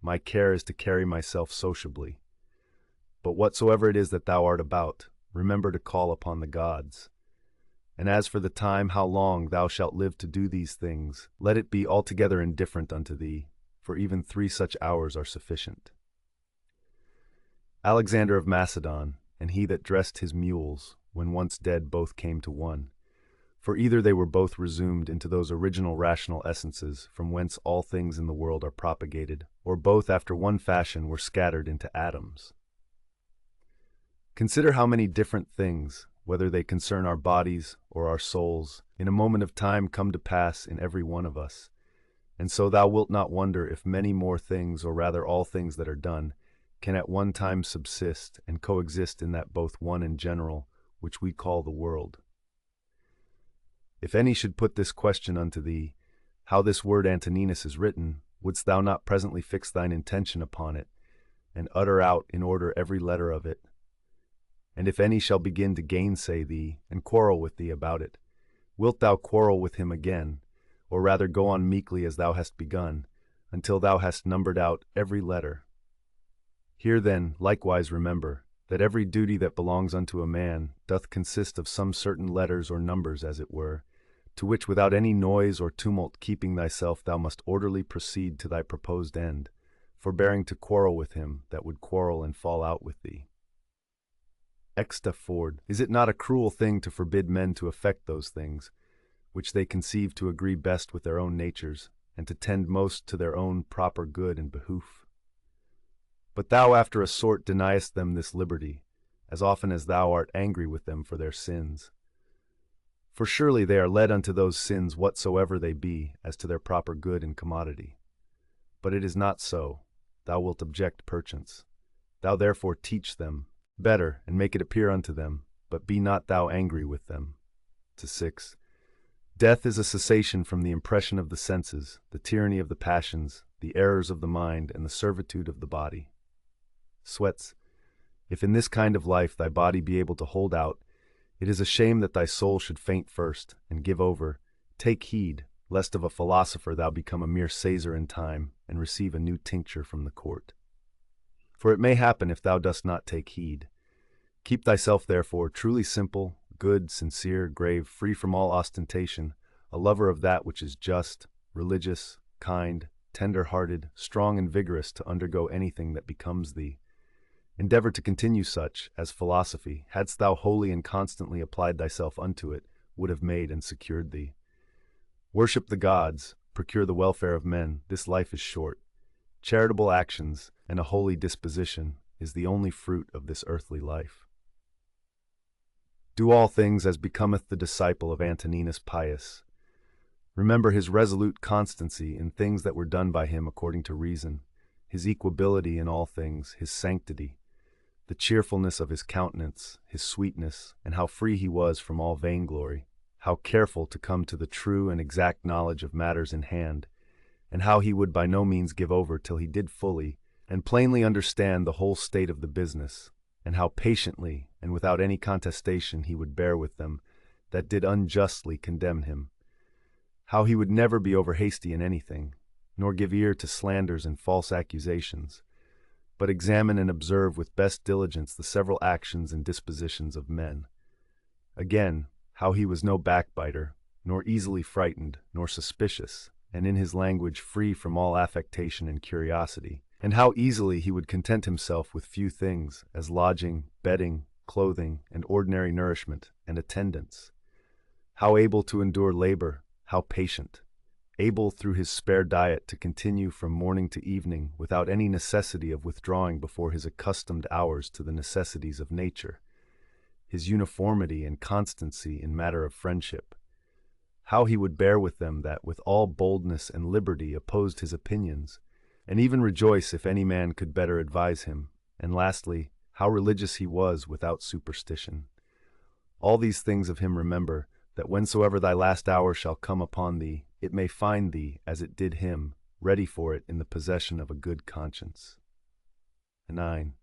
my care is to carry myself sociably. But whatsoever it is that thou art about, remember to call upon the gods. And as for the time how long thou shalt live to do these things, let it be altogether indifferent unto thee, for even 3 such hours are sufficient. Alexander of Macedon, and he that dressed his mules, when once dead both came to one. For either they were both resumed into those original rational essences from whence all things in the world are propagated, or both after one fashion were scattered into atoms. Consider how many different things, whether they concern our bodies or our souls, in a moment of time come to pass in every one of us, And so thou wilt not wonder if many more things, or rather all things that are done, can at one time subsist and coexist in that both one and general, which we call the world. If any should put this question unto thee, how this word Antoninus is written, wouldst thou not presently fix thine intention upon it, and utter out in order every letter of it? And if any shall begin to gainsay thee, and quarrel with thee about it, wilt thou quarrel with him again, or rather go on meekly as thou hast begun, until thou hast numbered out every letter? Here then likewise remember, that every duty that belongs unto a man doth consist of some certain letters or numbers, as it were, to which without any noise or tumult keeping thyself thou must orderly proceed to thy proposed end, forbearing to quarrel with him that would quarrel and fall out with thee. Exta Ford, is it not a cruel thing to forbid men to effect those things, which they conceive to agree best with their own natures, and to tend most to their own proper good and behoof? But thou after a sort deniest them this liberty, as often as thou art angry with them for their sins. For surely they are led unto those sins whatsoever they be, as to their proper good and commodity. But it is not so, thou wilt object perchance. Thou therefore teach them better, and make it appear unto them, but be not thou angry with them. To 6. Death is a cessation from the impression of the senses, the tyranny of the passions, the errors of the mind, and the servitude of the body. Sweats, if in this kind of life thy body be able to hold out, it is a shame that thy soul should faint first, and give over. Take heed, lest of a philosopher thou become a mere Caesar in time, and receive a new tincture from the court. For it may happen if thou dost not take heed. Keep thyself therefore truly simple, good, sincere, grave, free from all ostentation, a lover of that which is just, religious, kind, tender-hearted, strong and vigorous to undergo anything that becomes thee. Endeavor to continue such, as philosophy, hadst thou wholly and constantly applied thyself unto it, would have made and secured thee. Worship the gods, procure the welfare of men, this life is short. Charitable actions, and a holy disposition, is the only fruit of this earthly life. Do all things as becometh the disciple of Antoninus Pius. Remember his resolute constancy in things that were done by him according to reason, his equability in all things, his sanctity, the cheerfulness of his countenance, his sweetness, and how free he was from all vainglory, how careful to come to the true and exact knowledge of matters in hand, and how he would by no means give over till he did fully and plainly understand the whole state of the business, and how patiently and without any contestation he would bear with them that did unjustly condemn him, how he would never be over hasty in anything, nor give ear to slanders and false accusations, but examine and observe with best diligence the several actions and dispositions of men. Again, how he was no backbiter, nor easily frightened, nor suspicious, and in his language free from all affectation and curiosity, and how easily he would content himself with few things, as lodging, bedding, clothing, and ordinary nourishment, and attendance. How able to endure labor, how patient, able through his spare diet to continue from morning to evening without any necessity of withdrawing before his accustomed hours to the necessities of nature, his uniformity and constancy in matter of friendship, how he would bear with them that with all boldness and liberty opposed his opinions, and even rejoice if any man could better advise him, and lastly, how religious he was without superstition. All these things of him remember, that whensoever thy last hour shall come upon thee, it may find thee, as it did him, ready for it in the possession of a good conscience. 9.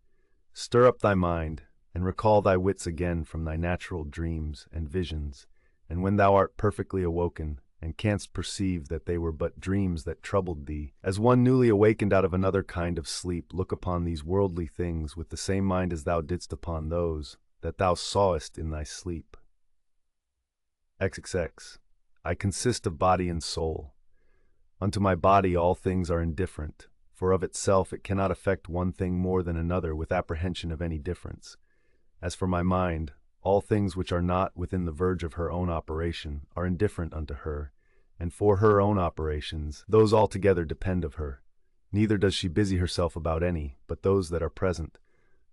Stir up thy mind, and recall thy wits again from thy natural dreams and visions, and when thou art perfectly awoken, and canst perceive that they were but dreams that troubled thee, as one newly awakened out of another kind of sleep, look upon these worldly things with the same mind as thou didst upon those that thou sawest in thy sleep. XXX. I consist of body and soul. Unto my body all things are indifferent, for of itself it cannot affect one thing more than another with apprehension of any difference. As for my mind, all things which are not within the verge of her own operation are indifferent unto her, and for her own operations those altogether depend of her. Neither does she busy herself about any, but those that are present.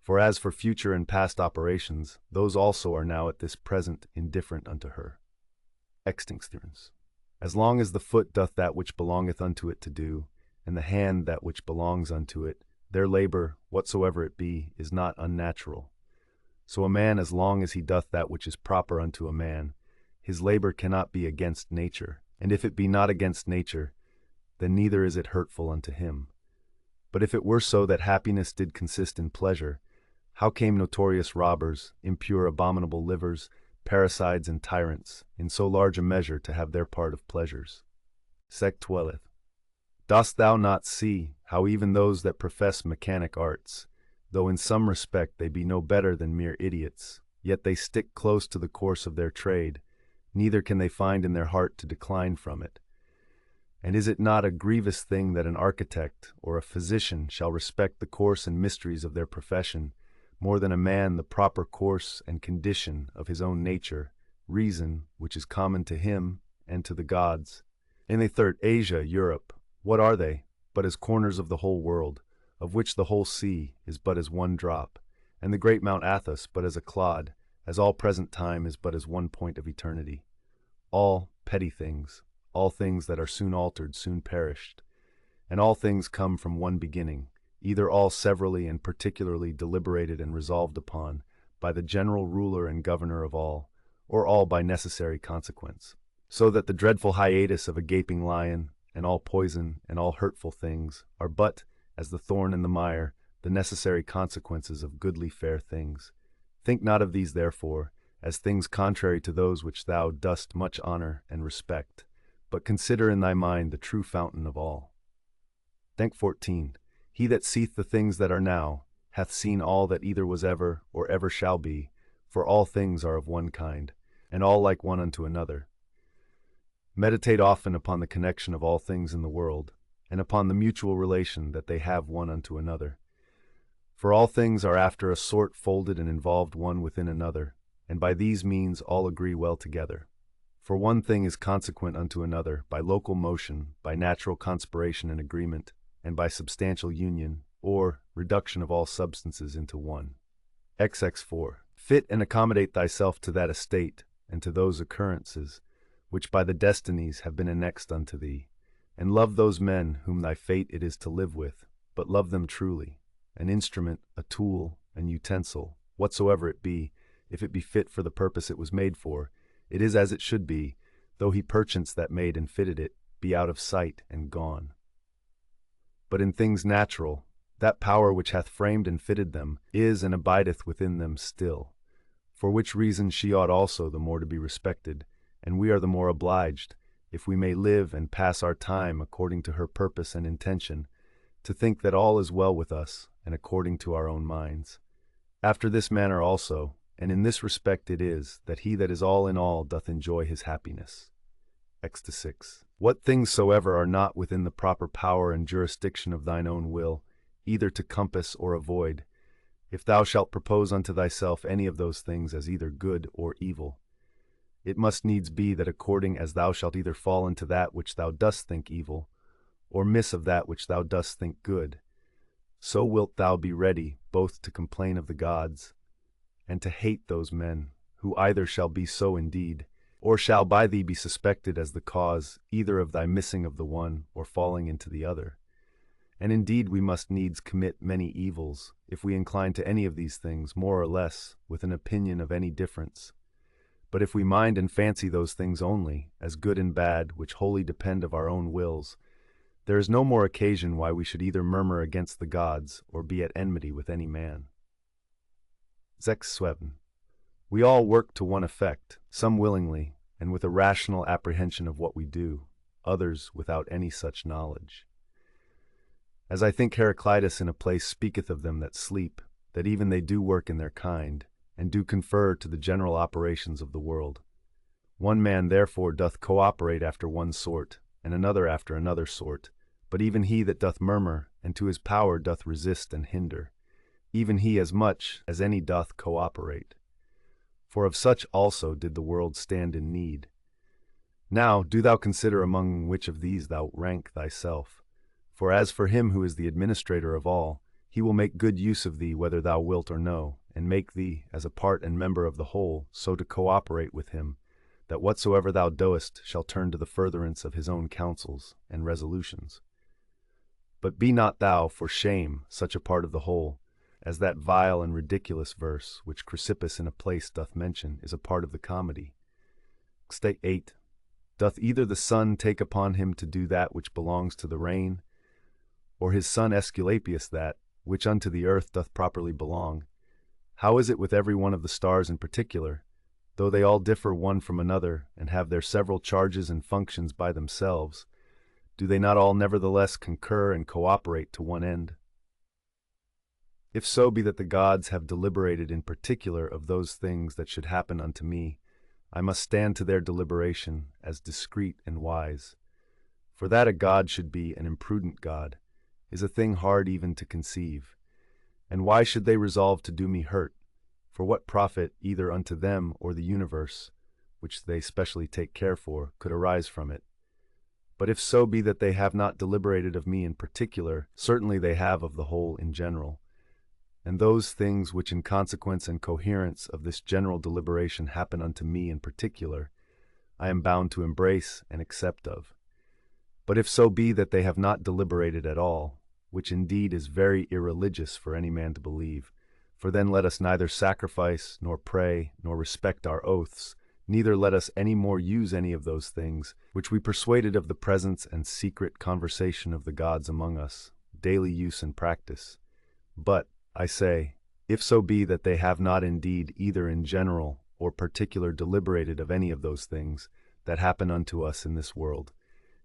For as for future and past operations, those also are now at this present indifferent unto her. Extinctions. As long as the foot doth that which belongeth unto it to do, and the hand that which belongs unto it, their labor, whatsoever it be, is not unnatural. So a man, as long as he doth that which is proper unto a man, his labor cannot be against nature, and if it be not against nature, then neither is it hurtful unto him. But if it were so that happiness did consist in pleasure, how came notorious robbers, impure abominable livers, parricides and tyrants, in so large a measure to have their part of pleasures? Sec 12. Dost thou not see how even those that profess mechanic arts, though in some respect they be no better than mere idiots, yet they stick close to the course of their trade, neither can they find in their heart to decline from it? And is it not a grievous thing that an architect or a physician shall respect the course and mysteries of their profession more than a man the proper course and condition of his own nature, reason, which is common to him and to the gods? In the third, Asia, Europe, what are they but as corners of the whole world, of which the whole sea is but as one drop, and the great Mount Athos but as a clod, as all present time is but as one point of eternity? All petty things, all things that are soon altered, soon perished, and all things come from one beginning, either all severally and particularly deliberated and resolved upon by the general ruler and governor of all, or all by necessary consequence. So that the dreadful hiatus of a gaping lion, and all poison and all hurtful things, are but, as the thorn and the mire, the necessary consequences of goodly fair things. Think not of these, therefore, as things contrary to those which thou dost much honor and respect, but consider in thy mind the true fountain of all. Denk 14. He that seeth the things that are now, hath seen all that either was ever, or ever shall be, for all things are of one kind, and all like one unto another. Meditate often upon the connection of all things in the world, and upon the mutual relation that they have one unto another. For all things are after a sort folded and involved one within another, and by these means all agree well together. For one thing is consequent unto another by local motion, by natural conspiration and agreement, and by substantial union, or reduction of all substances into one. XX4. Fit and accommodate thyself to that estate, and to those occurrences, which by the destinies have been annexed unto thee, and love those men whom thy fate it is to live with, but love them truly, an instrument, a tool, an utensil, whatsoever it be, if it be fit for the purpose it was made for, it is as it should be, though he perchance that made and fitted it be out of sight and gone. But in things natural, that power which hath framed and fitted them is and abideth within them still, for which reason she ought also the more to be respected, and we are the more obliged, if we may live and pass our time according to her purpose and intention, to think that all is well with us, and according to our own minds. After this manner also, and in this respect it is, that he that is all in all doth enjoy his happiness. X6. What things soever are not within the proper power and jurisdiction of thine own will, either to compass or avoid, if thou shalt propose unto thyself any of those things as either good or evil, it must needs be that according as thou shalt either fall into that which thou dost think evil, or miss of that which thou dost think good, so wilt thou be ready both to complain of the gods, and to hate those men, who either shall be so indeed, or shall by thee be suspected as the cause either of thy missing of the one or falling into the other. And indeed we must needs commit many evils, if we incline to any of these things more or less, with an opinion of any difference. But if we mind and fancy those things only, as good and bad, which wholly depend of our own wills, there is no more occasion why we should either murmur against the gods, or be at enmity with any man. X7. We all work to one effect, some willingly, and with a rational apprehension of what we do, others without any such knowledge. As I think Heraclitus in a place speaketh of them that sleep, that even they do work in their kind, and do confer to the general operations of the world. One man therefore doth cooperate after one sort, and another after another sort, but even he that doth murmur, and to his power doth resist and hinder, even he as much as any doth cooperate. For of such also did the world stand in need. Now do thou consider among which of these thou rank thyself. For as for him who is the administrator of all, he will make good use of thee whether thou wilt or no, and make thee, as a part and member of the whole, so to cooperate with him, that whatsoever thou doest shall turn to the furtherance of his own counsels and resolutions. But be not thou, for shame, such a part of the whole, as that vile and ridiculous verse, which Chrysippus in a place doth mention, is a part of the comedy. State 8. Doth either the sun take upon him to do that which belongs to the rain, or his son Aesculapius that, which unto the earth doth properly belong? How is it with every one of the stars in particular? Though they all differ one from another, and have their several charges and functions by themselves, do they not all nevertheless concur and cooperate to one end? If so be that the gods have deliberated in particular of those things that should happen unto me, I must stand to their deliberation as discreet and wise. For that a god should be an imprudent god is a thing hard even to conceive. And why should they resolve to do me hurt? For what profit either unto them or the universe, which they specially take care for, could arise from it? But if so be that they have not deliberated of me in particular, certainly they have of the whole in general. And those things which in consequence and coherence of this general deliberation happen unto me in particular, I am bound to embrace and accept of. But if so be that they have not deliberated at all, which indeed is very irreligious for any man to believe, for then let us neither sacrifice, nor pray, nor respect our oaths, neither let us any more use any of those things, which we persuaded of the presence and secret conversation of the gods among us, daily use and practice. But, I say, if so be that they have not indeed either in general or particular deliberated of any of those things that happen unto us in this world,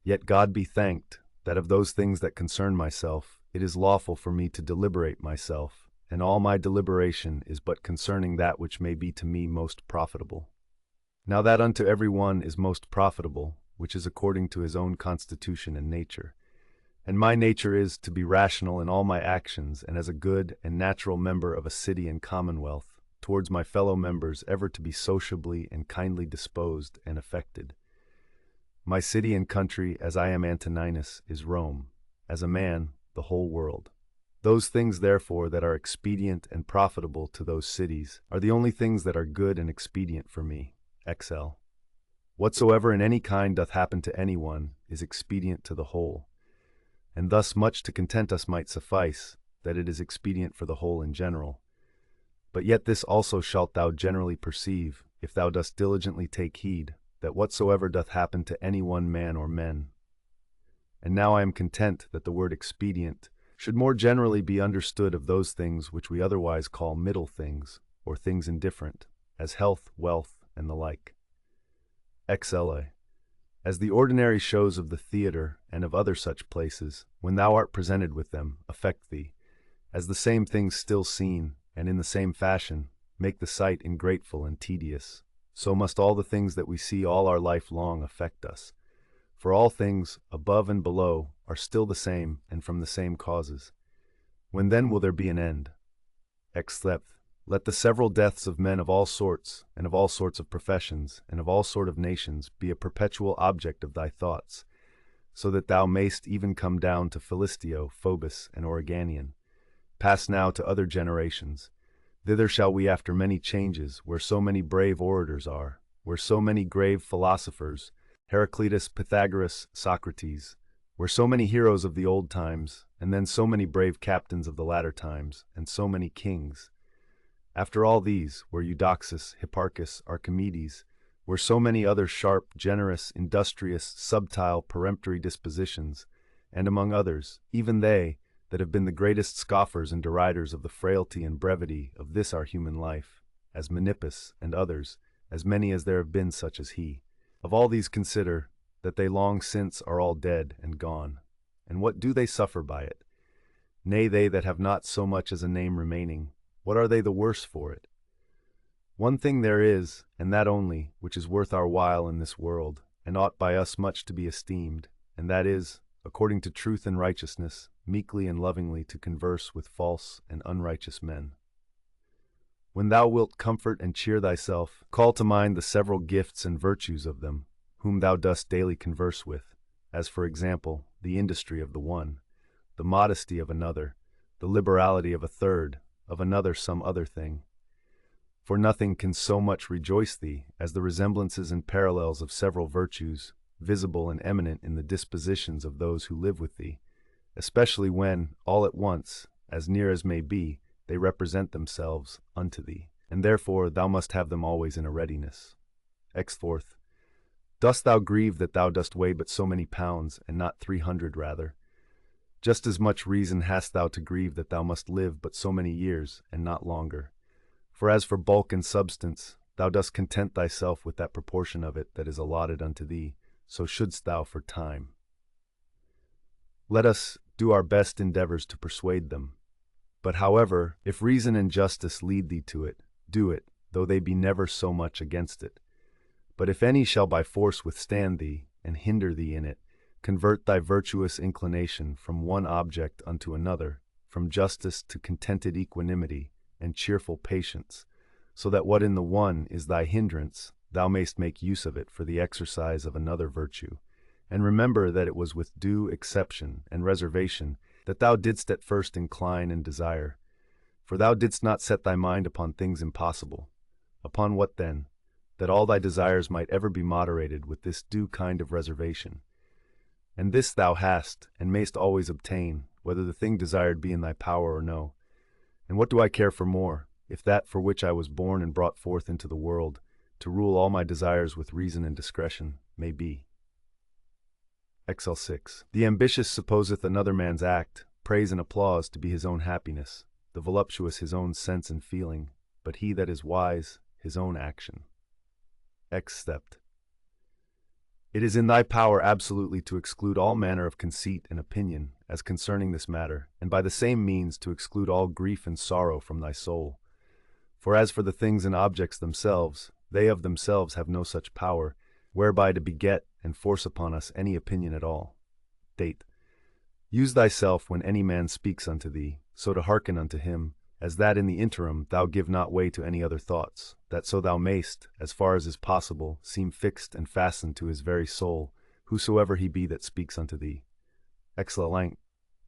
yet God be thanked, that of those things that concern myself, it is lawful for me to deliberate myself, and all my deliberation is but concerning that which may be to me most profitable. Now that unto every one is most profitable, which is according to his own constitution and nature. And my nature is to be rational in all my actions, and as a good and natural member of a city and commonwealth, towards my fellow members ever to be sociably and kindly disposed and affected. My city and country, as I am Antoninus, is Rome, as a man, the whole world. Those things, therefore, that are expedient and profitable to those cities are the only things that are good and expedient for me. XL. Whatsoever in any kind doth happen to any one is expedient to the whole. And thus much to content us might suffice, that it is expedient for the whole in general. But yet this also shalt thou generally perceive, if thou dost diligently take heed, that whatsoever doth happen to any one man or men. And now I am content that the word expedient should more generally be understood of those things which we otherwise call middle things, or things indifferent, as health, wealth, and the like. XLA. As the ordinary shows of the theatre and of other such places, when thou art presented with them, affect thee, as the same things still seen, and in the same fashion, make the sight ingrateful and tedious, so must all the things that we see all our life long affect us. For all things, above and below, are still the same and from the same causes. When then will there be an end? Except, let the several deaths of men of all sorts, and of all sorts of professions, and of all sort of nations, be a perpetual object of thy thoughts, so that thou mayst even come down to Philistio, Phobus, and Origanian. Pass now to other generations. Thither shall we after many changes, where so many brave orators are, where so many grave philosophers, Heraclitus, Pythagoras, Socrates, where so many heroes of the old times, and then so many brave captains of the latter times, and so many kings. After all these, where Eudoxus, Hipparchus, Archimedes, where so many other sharp, generous, industrious, subtile, peremptory dispositions, and among others, even they, that have been the greatest scoffers and deriders of the frailty and brevity of this our human life, as Menippus and others, as many as there have been such as he. Of all these consider, that they long since are all dead and gone. And what do they suffer by it? Nay, they that have not so much as a name remaining, what are they the worse for it? One thing there is, and that only, which is worth our while in this world, and ought by us much to be esteemed, and that is, according to truth and righteousness, meekly and lovingly to converse with false and unrighteous men. When thou wilt comfort and cheer thyself, call to mind the several gifts and virtues of them, whom thou dost daily converse with, as for example, the industry of the one, the modesty of another, the liberality of a third, of another some other thing. For nothing can so much rejoice thee as the resemblances and parallels of several virtues, visible and eminent in the dispositions of those who live with thee, especially when, all at once, as near as may be, they represent themselves unto thee, and therefore thou must have them always in a readiness. X4. Dost thou grieve that thou dost weigh but so many pounds, and not 300 rather? Just as much reason hast thou to grieve that thou must live but so many years, and not longer. For as for bulk and substance, thou dost content thyself with that proportion of it that is allotted unto thee, so shouldst thou for time. Let us do our best endeavors to persuade them. But however, if reason and justice lead thee to it, do it, though they be never so much against it. But if any shall by force withstand thee, and hinder thee in it, convert thy virtuous inclination from one object unto another, from justice to contented equanimity, and cheerful patience, so that what in the one is thy hindrance, thou mayst make use of it for the exercise of another virtue. And remember that it was with due exception and reservation that thou didst at first incline and desire. For thou didst not set thy mind upon things impossible. Upon what then? That all thy desires might ever be moderated with this due kind of reservation. And this thou hast, and mayst always obtain, whether the thing desired be in thy power or no. And what do I care for more, if that for which I was born and brought forth into the world, to rule all my desires with reason and discretion, may be? XL6. The ambitious supposeth another man's act, praise and applause to be his own happiness, the voluptuous his own sense and feeling, but he that is wise, his own action. X-stepped. It is in thy power absolutely to exclude all manner of conceit and opinion as concerning this matter, and by the same means to exclude all grief and sorrow from thy soul. For as for the things and objects themselves, they of themselves have no such power, whereby to beget and force upon us any opinion at all. Date. Use thyself when any man speaks unto thee, so to hearken unto him, as that in the interim thou give not way to any other thoughts, that so thou mayst, as far as is possible, seem fixed and fastened to his very soul, whosoever he be that speaks unto thee. Excellent.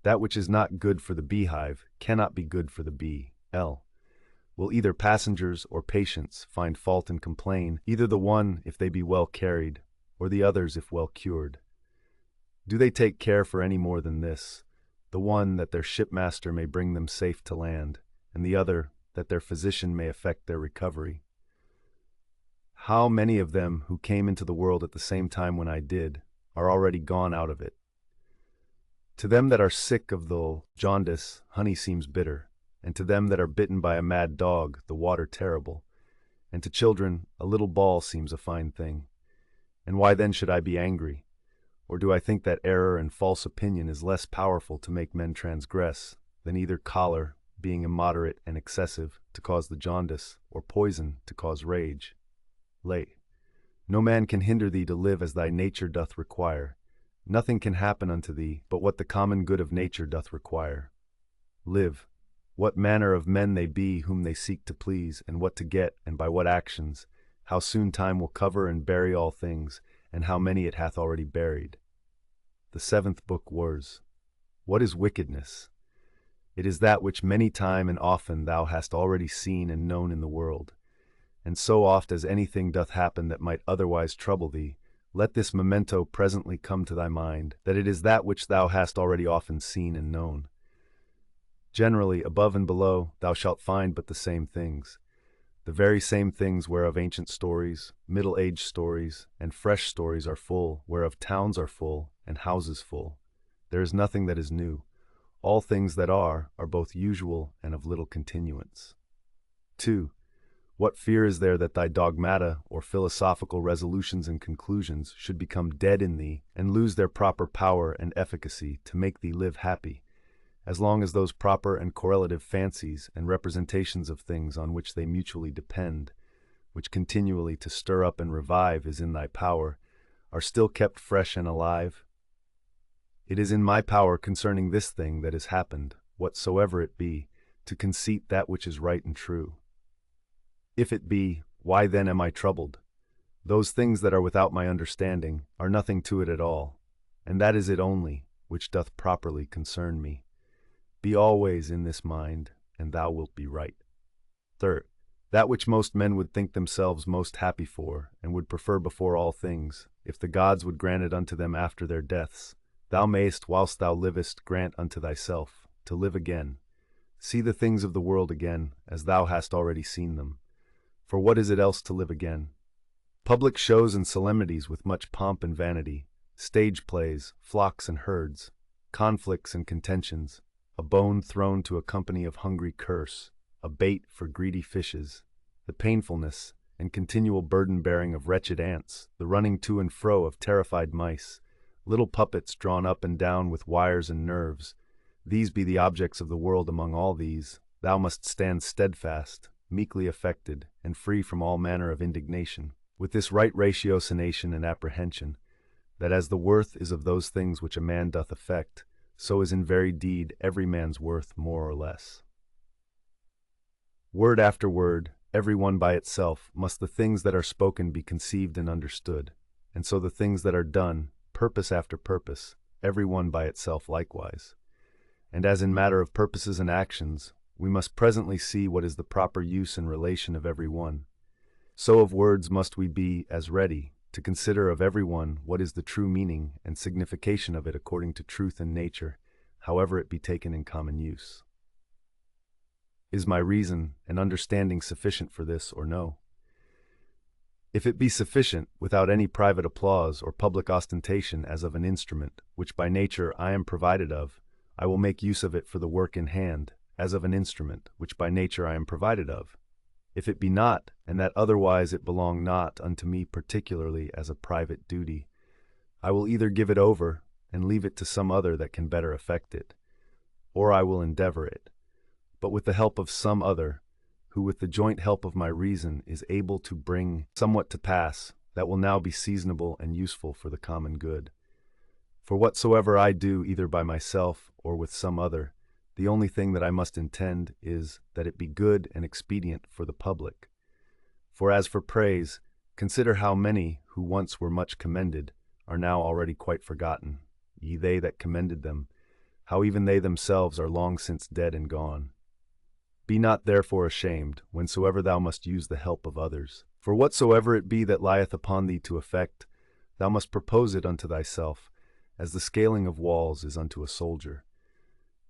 That which is not good for the beehive cannot be good for the bee. L. Will either passengers or patients find fault and complain, either the one if they be well carried, or the others if well cured? Do they take care for any more than this, the one that their shipmaster may bring them safe to land, and the other that their physician may effect their recovery? How many of them who came into the world at the same time when I did are already gone out of it? To them that are sick of the jaundice, honey seems bitter, and to them that are bitten by a mad dog, the water terrible, and to children a little ball seems a fine thing. And why then should I be angry? Or do I think that error and false opinion is less powerful to make men transgress than either choler, being immoderate and excessive, to cause the jaundice, or poison, to cause rage? Lay. No man can hinder thee to live as thy nature doth require. Nothing can happen unto thee but what the common good of nature doth require. Live. What manner of men they be whom they seek to please, and what to get, and by what actions, how soon time will cover and bury all things, and how many it hath already buried. The seventh book was, What is wickedness? It is that which many time and often thou hast already seen and known in the world. And so oft as anything doth happen that might otherwise trouble thee, let this memento presently come to thy mind, that it is that which thou hast already often seen and known. Generally, above and below, thou shalt find but the same things, the very same things whereof ancient stories, middle-aged stories, and fresh stories are full, whereof towns are full, and houses full. There is nothing that is new. All things that are both usual and of little continuance. 2. What fear is there that thy dogmata, or philosophical resolutions and conclusions, should become dead in thee, and lose their proper power and efficacy to make thee live happy, as long as those proper and correlative fancies and representations of things on which they mutually depend, which continually to stir up and revive is in thy power, are still kept fresh and alive? It is in my power concerning this thing that has happened, whatsoever it be, to conceit that which is right and true. If it be, why then am I troubled? Those things that are without my understanding are nothing to it at all, and that is it only which doth properly concern me. Be always in this mind, and thou wilt be right. 3. that which most men would think themselves most happy for, and would prefer before all things, if the gods would grant it unto them after their deaths, thou mayst, whilst thou livest, grant unto thyself, to live again. See the things of the world again, as thou hast already seen them. For what is it else to live again? Public shows and solemnities with much pomp and vanity, stage plays, flocks and herds, conflicts and contentions, a bone thrown to a company of hungry curse, a bait for greedy fishes, the painfulness and continual burden-bearing of wretched ants, the running to and fro of terrified mice, little puppets drawn up and down with wires and nerves. These be the objects of the world. Among all these, thou must stand steadfast, meekly affected, and free from all manner of indignation, with this right ratiocination and apprehension, that as the worth is of those things which a man doth affect, so is in very deed every man's worth more or less. Word after word, every one by itself, must the things that are spoken be conceived and understood, and so the things that are done, purpose after purpose, every one by itself likewise. And as in matter of purposes and actions, we must presently see what is the proper use and relation of every one, so of words must we be as ready to consider of every one what is the true meaning and signification of it according to truth and nature, however it be taken in common use. Is my reason and understanding sufficient for this or no? If it be sufficient, without any private applause or public ostentation as of an instrument, which by nature I am provided of, I will make use of it for the work in hand, as of an instrument, which by nature I am provided of. If it be not, and that otherwise it belong not unto me particularly as a private duty, I will either give it over, and leave it to some other that can better effect it, or I will endeavor it, but with the help of some other, who with the joint help of my reason is able to bring somewhat to pass that will now be seasonable and useful for the common good. For whatsoever I do either by myself or with some other, the only thing that I must intend is that it be good and expedient for the public. For as for praise, consider how many who once were much commended are now already quite forgotten, ye they that commended them, how even they themselves are long since dead and gone. Be not therefore ashamed, whensoever thou must use the help of others. For whatsoever it be that lieth upon thee to effect, thou must propose it unto thyself, as the scaling of walls is unto a soldier.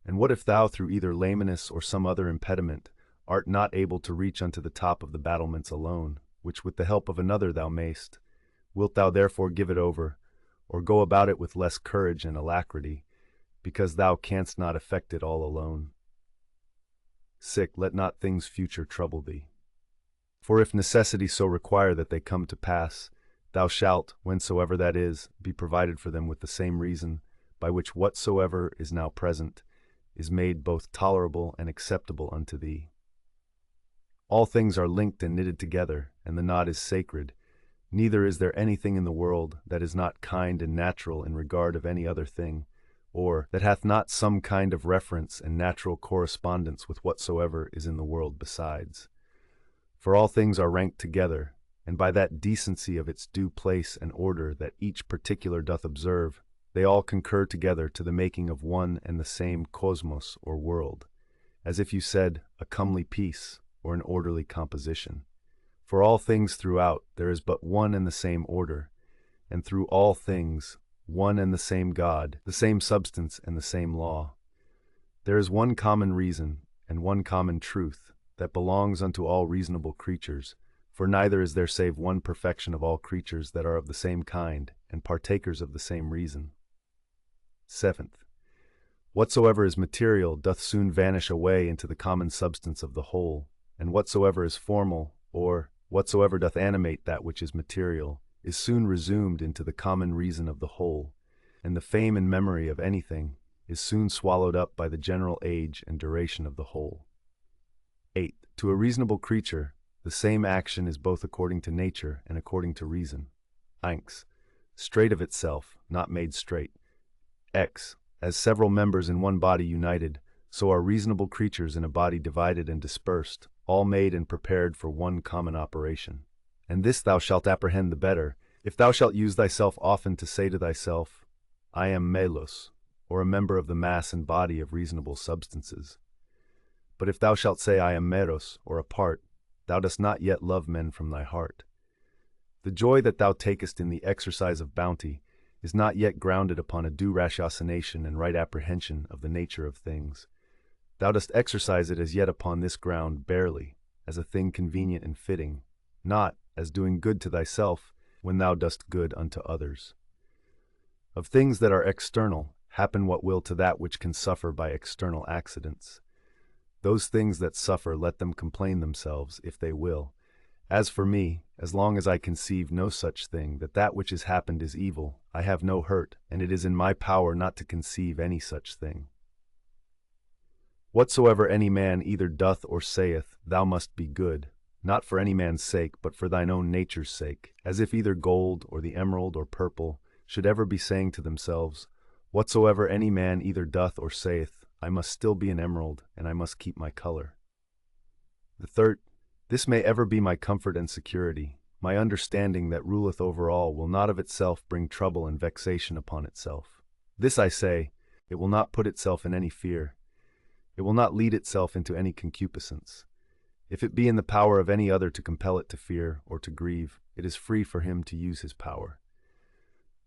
And what if thou through either lameness or some other impediment art not able to reach unto the top of the battlements alone, which with the help of another thou mayst? Wilt thou therefore give it over, or go about it with less courage and alacrity, because thou canst not effect it all alone? Let not things future trouble thee. For if necessity so require that they come to pass, thou shalt, whensoever that is, be provided for them with the same reason, by which whatsoever is now present is made both tolerable and acceptable unto thee. All things are linked and knitted together, and the knot is sacred. Neither is there anything in the world that is not kind and natural in regard of any other thing, or that hath not some kind of reference and natural correspondence with whatsoever is in the world besides. For all things are ranked together, and by that decency of its due place and order that each particular doth observe, they all concur together to the making of one and the same cosmos or world, as if you said a comely piece or an orderly composition. For all things throughout there is but one and the same order, and through all things one and the same God, the same substance and the same law. There is one common reason and one common truth that belongs unto all reasonable creatures, for neither is there save one perfection of all creatures that are of the same kind and partakers of the same reason. 7th, whatsoever is material doth soon vanish away into the common substance of the whole, and whatsoever is formal, or whatsoever doth animate that which is material, is soon resumed into the common reason of the whole, and the fame and memory of anything is soon swallowed up by the general age and duration of the whole. 8th, to a reasonable creature, the same action is both according to nature and according to reason. Einx, straight of itself, not made straight. X, as several members in one body united, so are reasonable creatures in a body divided and dispersed, all made and prepared for one common operation. And this thou shalt apprehend the better, if thou shalt use thyself often to say to thyself, I am melos, or a member of the mass and body of reasonable substances. But if thou shalt say I am meros, or a part, thou dost not yet love men from thy heart. The joy that thou takest in the exercise of bounty is not yet grounded upon a due ratiocination and right apprehension of the nature of things. Thou dost exercise it as yet upon this ground barely, as a thing convenient and fitting, not as doing good to thyself when thou dost good unto others. Of things that are external, happen what will to that which can suffer by external accidents. Those things that suffer, let them complain themselves, if they will. As for me, as long as I conceive no such thing, that which has happened is evil, I have no hurt, and it is in my power not to conceive any such thing. Whatsoever any man either doth or saith, thou must be good, not for any man's sake, but for thine own nature's sake, as if either gold, or the emerald, or purple, should ever be saying to themselves, whatsoever any man either doth or saith, I must still be an emerald, and I must keep my color. The third, this may ever be my comfort and security, my understanding that ruleth over all will not of itself bring trouble and vexation upon itself. This I say, it will not put itself in any fear. It will not lead itself into any concupiscence. If it be in the power of any other to compel it to fear or to grieve, it is free for him to use his power.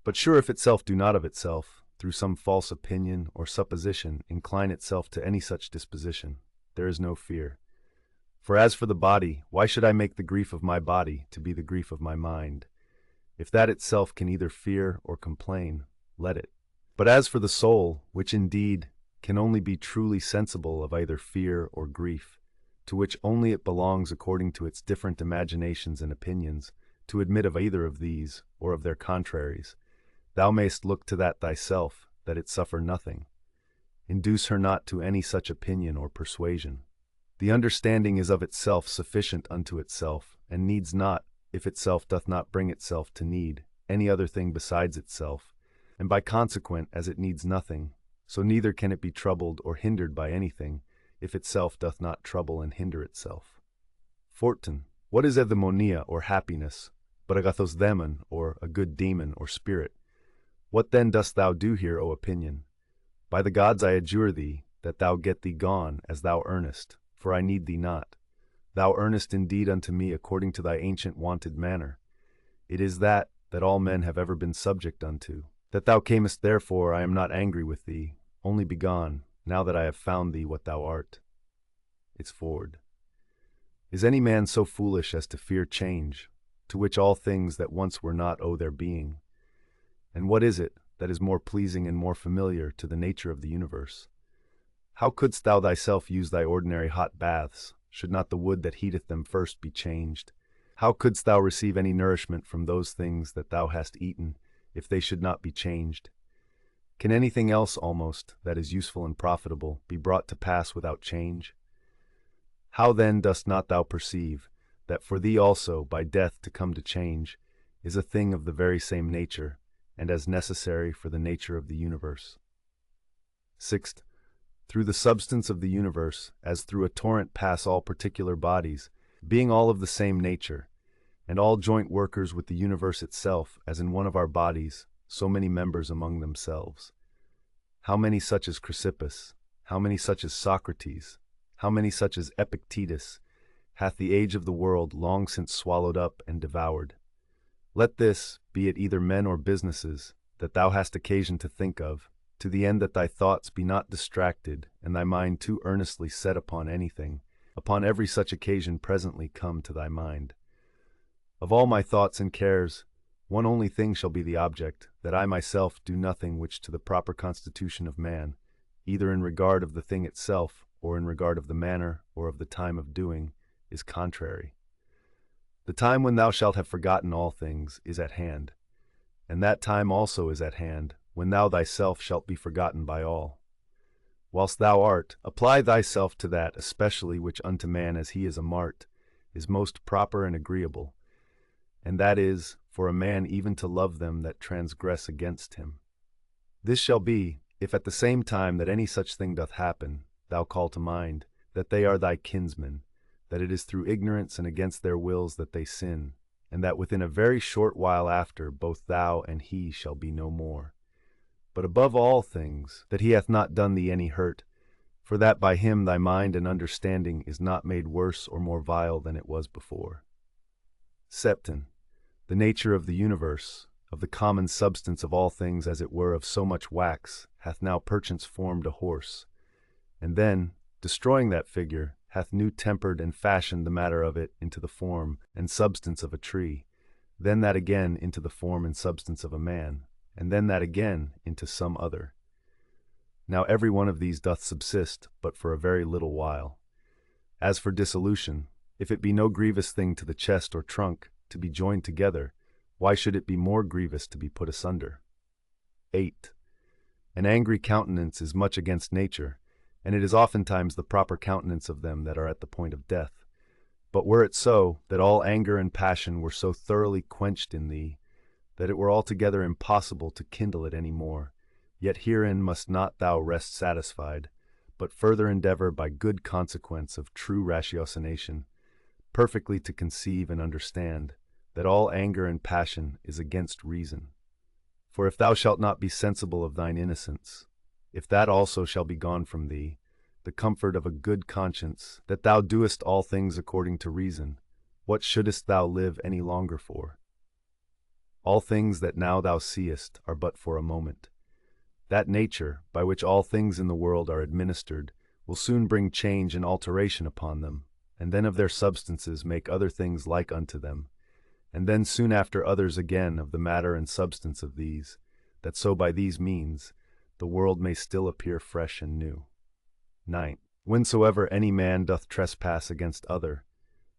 But sure, if itself do not of itself, through some false opinion or supposition, incline itself to any such disposition, there is no fear. For as for the body, why should I make the grief of my body to be the grief of my mind? If that itself can either fear or complain, let it. But as for the soul, which indeed can only be truly sensible of either fear or grief, to which only it belongs according to its different imaginations and opinions, to admit of either of these, or of their contraries, thou mayst look to that thyself, that it suffer nothing. Induce her not to any such opinion or persuasion. The understanding is of itself sufficient unto itself, and needs not, if itself doth not bring itself to need, any other thing besides itself, and by consequent, as it needs nothing, so neither can it be troubled or hindered by anything, if itself doth not trouble and hinder itself. 14. What is eudaimonia, or happiness, but agathosdaimon, or a good demon, or spirit? What then dost thou do here, O opinion? By the gods I adjure thee, that thou get thee gone, as thou earnest, for I need thee not. Thou earnest indeed unto me according to thy ancient wonted manner. It is that all men have ever been subject unto. That thou camest therefore, I am not angry with thee, only begone, now that I have found thee what thou art. It's forward. Is any man so foolish as to fear change, to which all things that once were not owe their being? And what is it that is more pleasing and more familiar to the nature of the universe? How couldst thou thyself use thy ordinary hot baths, should not the wood that heateth them first be changed? How couldst thou receive any nourishment from those things that thou hast eaten, if they should not be changed? Can anything else almost, that is useful and profitable, be brought to pass without change? How then dost not thou perceive, that for thee also, by death to come to change, is a thing of the very same nature, and as necessary for the nature of the universe? 6th, through the substance of the universe, as through a torrent pass all particular bodies, being all of the same nature, and all joint workers with the universe itself, as in one of our bodies, so many members among themselves. How many such as Chrysippus, how many such as Socrates, how many such as Epictetus, hath the age of the world long since swallowed up and devoured? Let this, be it either men or businesses, that thou hast occasion to think of, to the end that thy thoughts be not distracted, and thy mind too earnestly set upon anything, upon every such occasion presently come to thy mind. Of all my thoughts and cares, one only thing shall be the object, that I myself do nothing which to the proper constitution of man, either in regard of the thing itself, or in regard of the manner, or of the time of doing, is contrary. The time when thou shalt have forgotten all things is at hand, and that time also is at hand, when thou thyself shalt be forgotten by all. Whilst thou art, apply thyself to that especially which unto man as he is a mart, is most proper and agreeable, and that is, for a man even to love them that transgress against him. This shall be, if at the same time that any such thing doth happen, thou call to mind, that they are thy kinsmen, that it is through ignorance and against their wills that they sin, and that within a very short while after both thou and he shall be no more. But above all things, that he hath not done thee any hurt, for that by him thy mind and understanding is not made worse or more vile than it was before. Septon, the nature of the universe, of the common substance of all things as it were of so much wax, hath now perchance formed a horse, and then, destroying that figure, hath new tempered and fashioned the matter of it into the form and substance of a tree, then that again into the form and substance of a man, and then that again into some other. Now every one of these doth subsist, but for a very little while. As for dissolution, if it be no grievous thing to the chest or trunk to be joined together, why should it be more grievous to be put asunder? 8. An angry countenance is much against nature, and it is oftentimes the proper countenance of them that are at the point of death. But were it so, that all anger and passion were so thoroughly quenched in thee, that it were altogether impossible to kindle it any more, yet herein must not thou rest satisfied, but further endeavor by good consequence of true ratiocination, perfectly to conceive and understand, that all anger and passion is against reason. For if thou shalt not be sensible of thine innocence, if that also shall be gone from thee, the comfort of a good conscience, that thou doest all things according to reason, what shouldest thou live any longer for? All things that now thou seest are but for a moment. That nature, by which all things in the world are administered, will soon bring change and alteration upon them, and then of their substances make other things like unto them, and then soon after others again of the matter and substance of these, that so by these means the world may still appear fresh and new. 9. Whensoever any man doth trespass against other,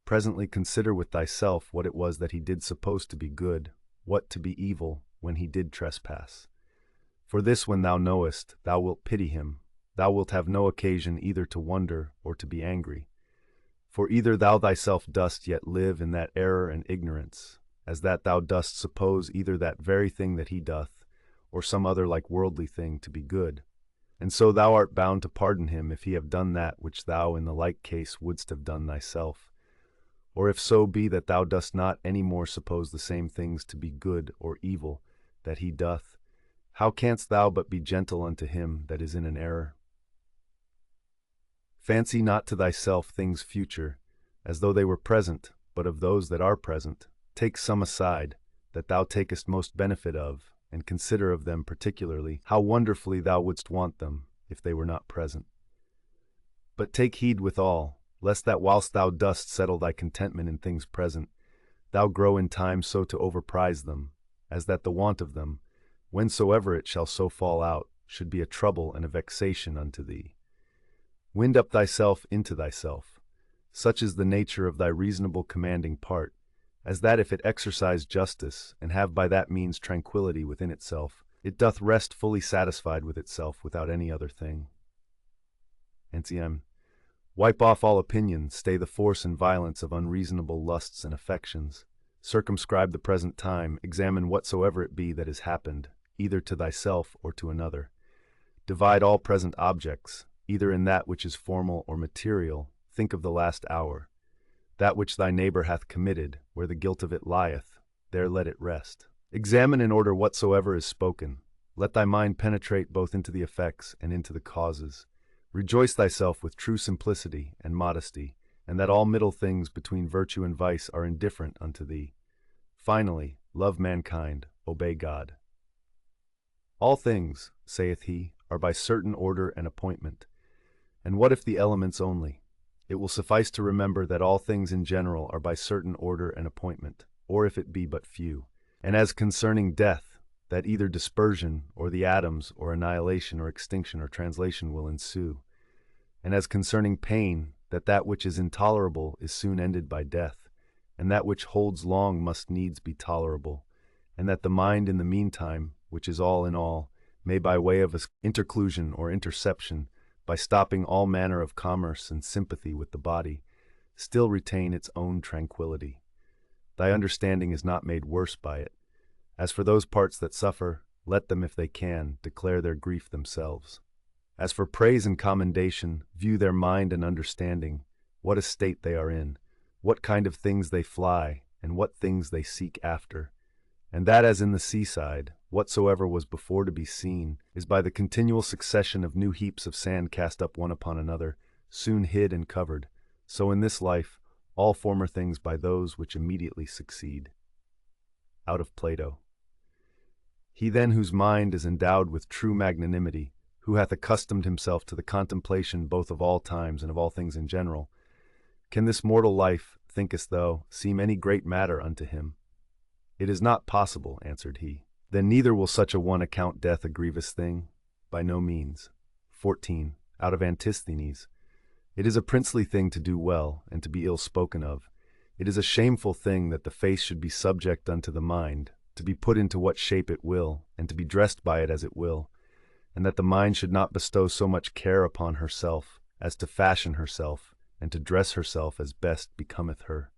presently consider with thyself what it was that he did suppose to be good, what to be evil, when he did trespass. For this when thou knowest, thou wilt pity him, thou wilt have no occasion either to wonder or to be angry. For either thou thyself dost yet live in that error and ignorance, as that thou dost suppose either that very thing that he doth, or some other like worldly thing to be good, and so thou art bound to pardon him if he have done that which thou in the like case wouldst have done thyself, or if so be that thou dost not any more suppose the same things to be good or evil that he doth, how canst thou but be gentle unto him that is in an error? Fancy not to thyself things future, as though they were present, but of those that are present, take some aside, that thou takest most benefit of, and consider of them particularly, how wonderfully thou wouldst want them, if they were not present. But take heed withal, lest that whilst thou dost settle thy contentment in things present, thou grow in time so to overprize them, as that the want of them, whensoever it shall so fall out, should be a trouble and a vexation unto thee. Wind up thyself into thyself. Such is the nature of thy reasonable commanding part, as that if it exercise justice, and have by that means tranquillity within itself, it doth rest fully satisfied with itself without any other thing. Entiam. Wipe off all opinion, stay the force and violence of unreasonable lusts and affections. Circumscribe the present time, examine whatsoever it be that is happened, either to thyself or to another. Divide all present objects, either in that which is formal or material, think of the last hour. That which thy neighbor hath committed, where the guilt of it lieth, there let it rest. Examine in order whatsoever is spoken. Let thy mind penetrate both into the effects and into the causes. Rejoice thyself with true simplicity and modesty, and that all middle things between virtue and vice are indifferent unto thee. Finally, love mankind, obey God. All things, saith he, are by certain order and appointment. And what if the elements only? It will suffice to remember that all things in general are by certain order and appointment, or if it be but few. And as concerning death, that either dispersion, or the atoms, or annihilation, or extinction, or translation will ensue. And as concerning pain, that which is intolerable is soon ended by death, and that which holds long must needs be tolerable, and that the mind in the meantime, which is all in all, may by way of interclusion or interception, by stopping all manner of commerce and sympathy with the body, still retain its own tranquillity. Thy understanding is not made worse by it. As for those parts that suffer, let them, if they can, declare their grief themselves. As for praise and commendation, view their mind and understanding, what estate they are in, what kind of things they fly, and what things they seek after. And that as in the seaside, whatsoever was before to be seen, is by the continual succession of new heaps of sand cast up one upon another, soon hid and covered. So in this life, all former things by those which immediately succeed. Out of Plato. He then whose mind is endowed with true magnanimity, who hath accustomed himself to the contemplation both of all times and of all things in general, can this mortal life, thinkest thou, seem any great matter unto him? It is not possible, answered he. Then neither will such a one account death a grievous thing? By no means. 14. Out of Antisthenes. It is a princely thing to do well, and to be ill spoken of. It is a shameful thing that the face should be subject unto the mind, to be put into what shape it will, and to be dressed by it as it will, and that the mind should not bestow so much care upon herself, as to fashion herself, and to dress herself as best becometh her.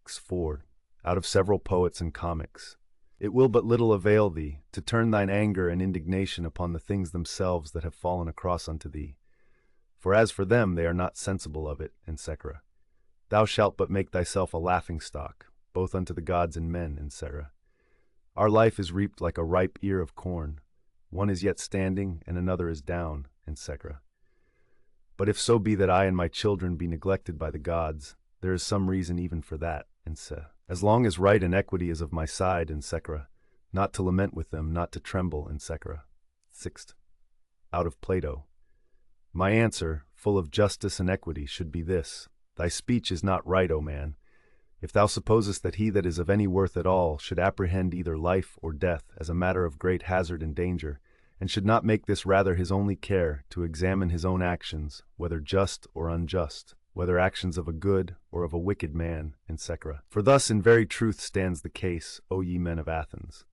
4. Out of several poets and comics. It will but little avail thee, to turn thine anger and indignation upon the things themselves that have fallen across unto thee. For as for them, they are not sensible of it, etc. Thou shalt but make thyself a laughing-stock, both unto the gods and men, etc. Our life is reaped like a ripe ear of corn. One is yet standing, and another is down, etc. But if so be that I and my children be neglected by the gods, there is some reason even for that, etc. As long as right and equity is of my side, etc., not to lament with them, not to tremble, etc. 6. Out of Plato. My answer, full of justice and equity, should be this: thy speech is not right, O man. If thou supposest that he that is of any worth at all should apprehend either life or death as a matter of great hazard and danger, and should not make this rather his only care, to examine his own actions, whether just or unjust, whether actions of a good or of a wicked man, etc. For thus in very truth stands the case, O ye men of Athens.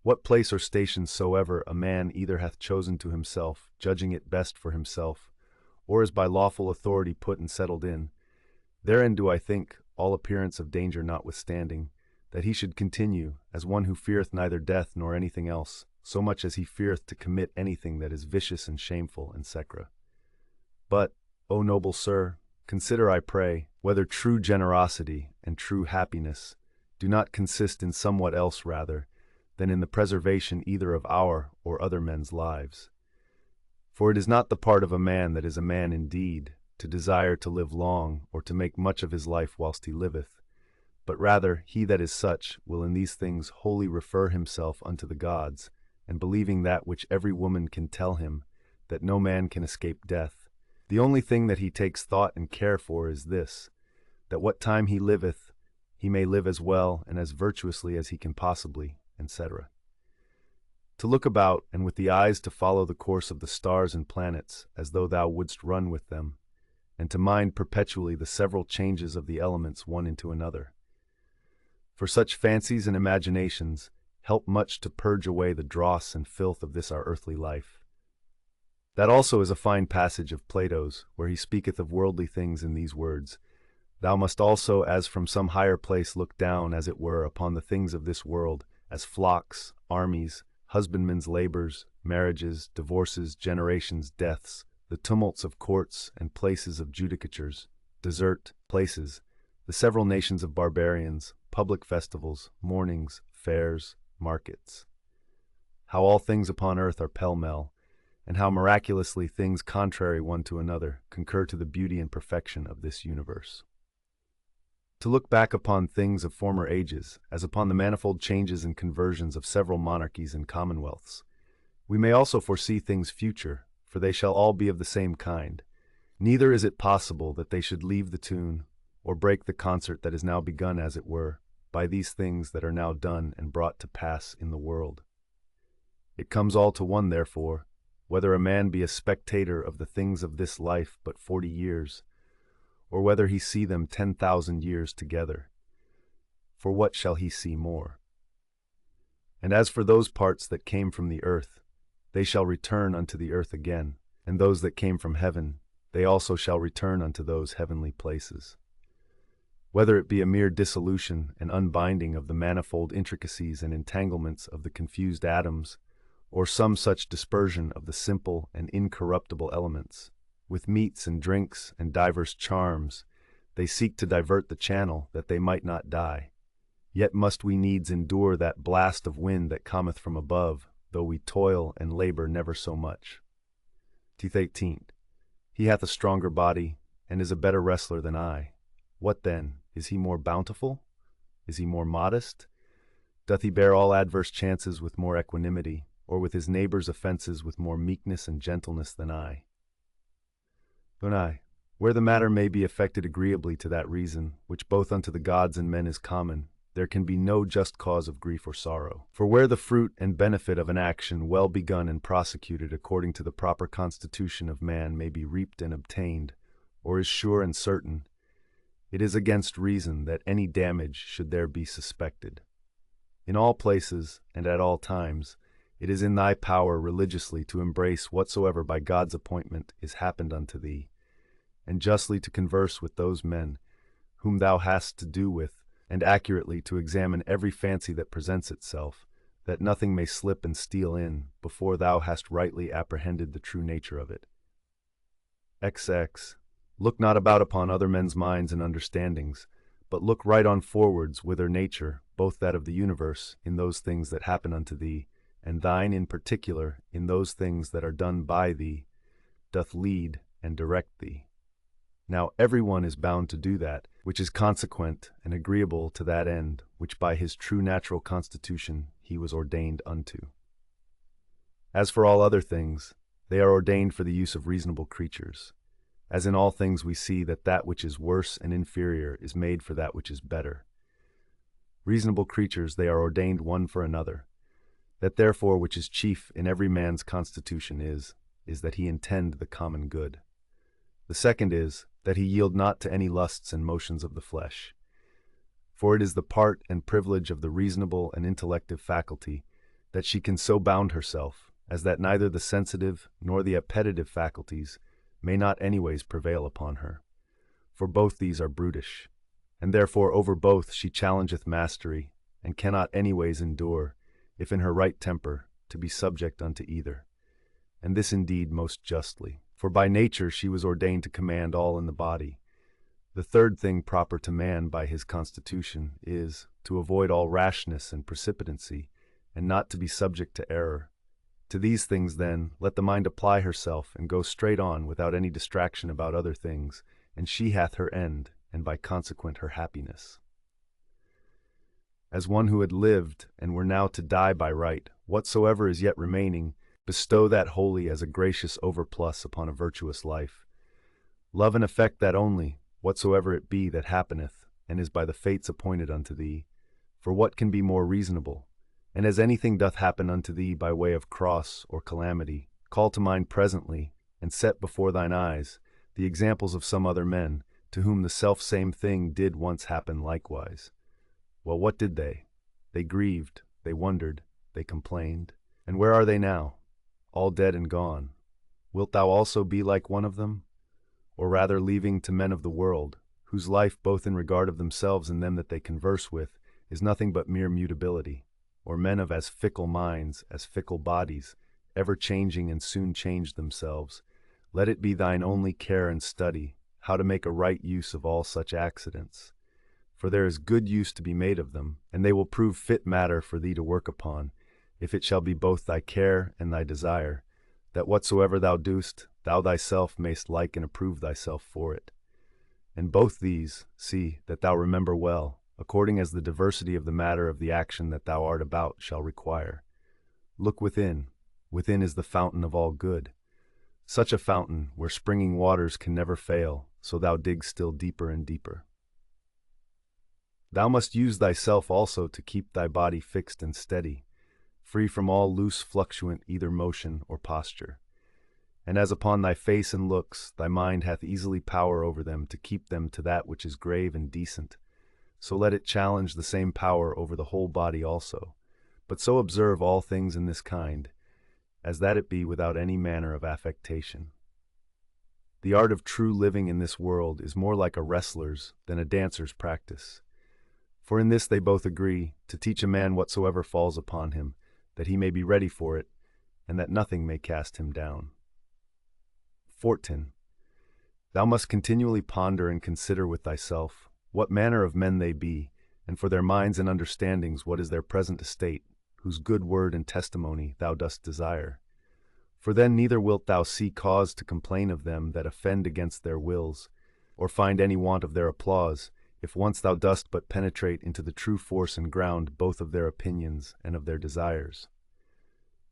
What place or station soever a man either hath chosen to himself, judging it best for himself, or is by lawful authority put and settled in, therein do I think, all appearance of danger notwithstanding, that he should continue, as one who feareth neither death nor anything else, so much as he feareth to commit anything that is vicious and shameful, etc. But, O noble sir, consider, I pray, whether true generosity and true happiness do not consist in somewhat else rather than in the preservation either of our or other men's lives. For it is not the part of a man that is a man indeed, to desire to live long or to make much of his life whilst he liveth, but rather he that is such will in these things wholly refer himself unto the gods, and believing that which every woman can tell him, that no man can escape death. The only thing that he takes thought and care for is this, that what time he liveth, he may live as well and as virtuously as he can possibly, etc. To look about, and with the eyes to follow the course of the stars and planets, as though thou wouldst run with them, and to mind perpetually the several changes of the elements one into another. For such fancies and imaginations help much to purge away the dross and filth of this our earthly life. That also is a fine passage of Plato's, where he speaketh of worldly things in these words: Thou must also as from some higher place look down, as it were, upon the things of this world, as flocks, armies, husbandmen's labors, marriages, divorces, generations, deaths, the tumults of courts and places of judicatures, desert places, the several nations of barbarians, public festivals, mournings, fairs, markets. How all things upon earth are pell-mell, and how miraculously things contrary one to another concur to the beauty and perfection of this universe. To look back upon things of former ages, as upon the manifold changes and conversions of several monarchies and commonwealths, we may also foresee things future, for they shall all be of the same kind. Neither is it possible that they should leave the tune, or break the concert that is now begun, as it were, by these things that are now done and brought to pass in the world. It comes all to one, therefore, whether a man be a spectator of the things of this life but 40 years, or whether he see them 10,000 years together. For what shall he see more? And as for those parts that came from the earth, they shall return unto the earth again, and those that came from heaven, they also shall return unto those heavenly places. Whether it be a mere dissolution and unbinding of the manifold intricacies and entanglements of the confused atoms, or some such dispersion of the simple and incorruptible elements, with meats and drinks and divers charms, they seek to divert the channel that they might not die. Yet must we needs endure that blast of wind that cometh from above, though we toil and labor never so much. 18. He hath a stronger body, and is a better wrestler than I. What then? Is he more bountiful? Is he more modest? Doth he bear all adverse chances with more equanimity, or with his neighbor's offences with more meekness and gentleness than I? Where the matter may be effected agreeably to that reason, which both unto the gods and men is common, there can be no just cause of grief or sorrow. For where the fruit and benefit of an action well begun and prosecuted according to the proper constitution of man may be reaped and obtained, or is sure and certain, it is against reason that any damage should there be suspected. In all places, and at all times, it is in thy power religiously to embrace whatsoever by God's appointment is happened unto thee, and justly to converse with those men whom thou hast to do with, and accurately to examine every fancy that presents itself, that nothing may slip and steal in before thou hast rightly apprehended the true nature of it. XX. Look not about upon other men's minds and understandings, but look right on forwards whither nature, both that of the universe, in those things that happen unto thee, and thine in particular, in those things that are done by thee, doth lead and direct thee. Now every one is bound to do that, which is consequent and agreeable to that end, which by his true natural constitution he was ordained unto. As for all other things, they are ordained for the use of reasonable creatures. As in all things we see that that which is worse and inferior is made for that which is better. Reasonable creatures they are ordained one for another. That therefore which is chief in every man's constitution is that he intend the common good. The second is, that he yield not to any lusts and motions of the flesh. For it is the part and privilege of the reasonable and intellective faculty that she can so bound herself, as that neither the sensitive nor the appetitive faculties may not anyways prevail upon her. For both these are brutish, and therefore over both she challengeth mastery, and cannot anyways endure, if in her right temper, to be subject unto either. And this indeed most justly. For by nature she was ordained to command all in the body. The third thing proper to man by his constitution is, to avoid all rashness and precipitancy, and not to be subject to error. To these things, then, let the mind apply herself, and go straight on without any distraction about other things, and she hath her end, and by consequent her happiness. As one who had lived, and were now to die by right, whatsoever is yet remaining, bestow that wholly as a gracious overplus upon a virtuous life. Love and affect that only, whatsoever it be that happeneth, and is by the fates appointed unto thee. For what can be more reasonable? And as anything doth happen unto thee by way of cross or calamity, call to mind presently, and set before thine eyes, the examples of some other men, to whom the self-same thing did once happen likewise. Well, what did they? They grieved, they wondered, they complained. And where are they now? All dead and gone. Wilt thou also be like one of them? Or rather leaving to men of the world, whose life both in regard of themselves and them that they converse with, is nothing but mere mutability, or men of as fickle minds, as fickle bodies, ever changing and soon change themselves, let it be thine only care and study, how to make a right use of all such accidents. For there is good use to be made of them, and they will prove fit matter for thee to work upon, if it shall be both thy care and thy desire, that whatsoever thou doest, thou thyself mayst like and approve thyself for it. And both these, see, that thou remember well, according as the diversity of the matter of the action that thou art about shall require. Look within. Within is the fountain of all good. Such a fountain, where springing waters can never fail, so thou dig still deeper and deeper. Thou must use thyself also to keep thy body fixed and steady, free from all loose fluctuant either motion or posture. And as upon thy face and looks thy mind hath easily power over them to keep them to that which is grave and decent, so let it challenge the same power over the whole body also, but so observe all things in this kind, as that it be without any manner of affectation. The art of true living in this world is more like a wrestler's than a dancer's practice. For in this they both agree, to teach a man whatsoever falls upon him, that he may be ready for it, and that nothing may cast him down. 14. Thou must continually ponder and consider with thyself what manner of men they be, and for their minds and understandings what is their present estate, whose good word and testimony thou dost desire. For then neither wilt thou see cause to complain of them that offend against their wills, or find any want of their applause, if once thou dost but penetrate into the true force and ground both of their opinions and of their desires.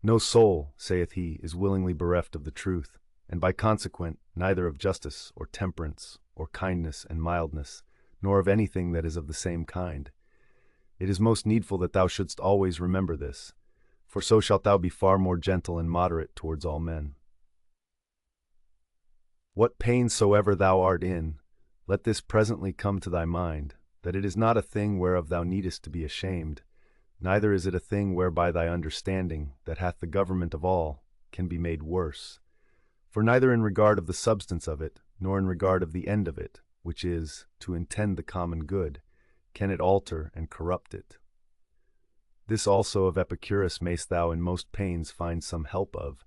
No soul, saith he, is willingly bereft of the truth, and by consequent neither of justice or temperance or kindness and mildness, nor of anything that is of the same kind. It is most needful that thou shouldst always remember this, for so shalt thou be far more gentle and moderate towards all men. What pain soever thou art in, let this presently come to thy mind, that it is not a thing whereof thou needest to be ashamed, neither is it a thing whereby thy understanding, that hath the government of all, can be made worse. For neither in regard of the substance of it, nor in regard of the end of it, which is, to intend the common good, can it alter and corrupt it. This also of Epicurus mayst thou in most pains find some help of,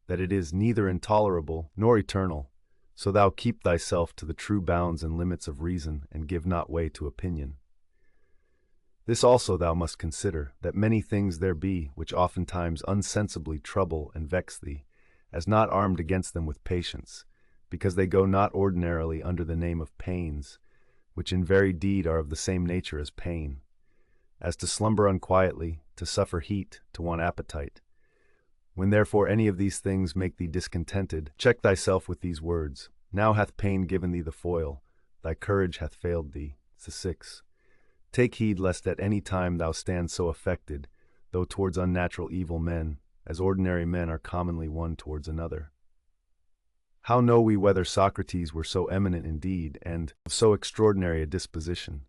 that it is neither intolerable nor eternal, so thou keep thyself to the true bounds and limits of reason, and give not way to opinion. This also thou must consider, that many things there be which oftentimes unsensibly trouble and vex thee, as not armed against them with patience, because they go not ordinarily under the name of pains, which in very deed are of the same nature as pain, as to slumber unquietly, to suffer heat, to want appetite. When therefore any of these things make thee discontented, check thyself with these words: Now hath pain given thee the foil, thy courage hath failed thee. 6. Take heed lest at any time thou stand so affected, though towards unnatural evil men, as ordinary men are commonly one towards another. How know we whether Socrates were so eminent indeed, and of so extraordinary a disposition?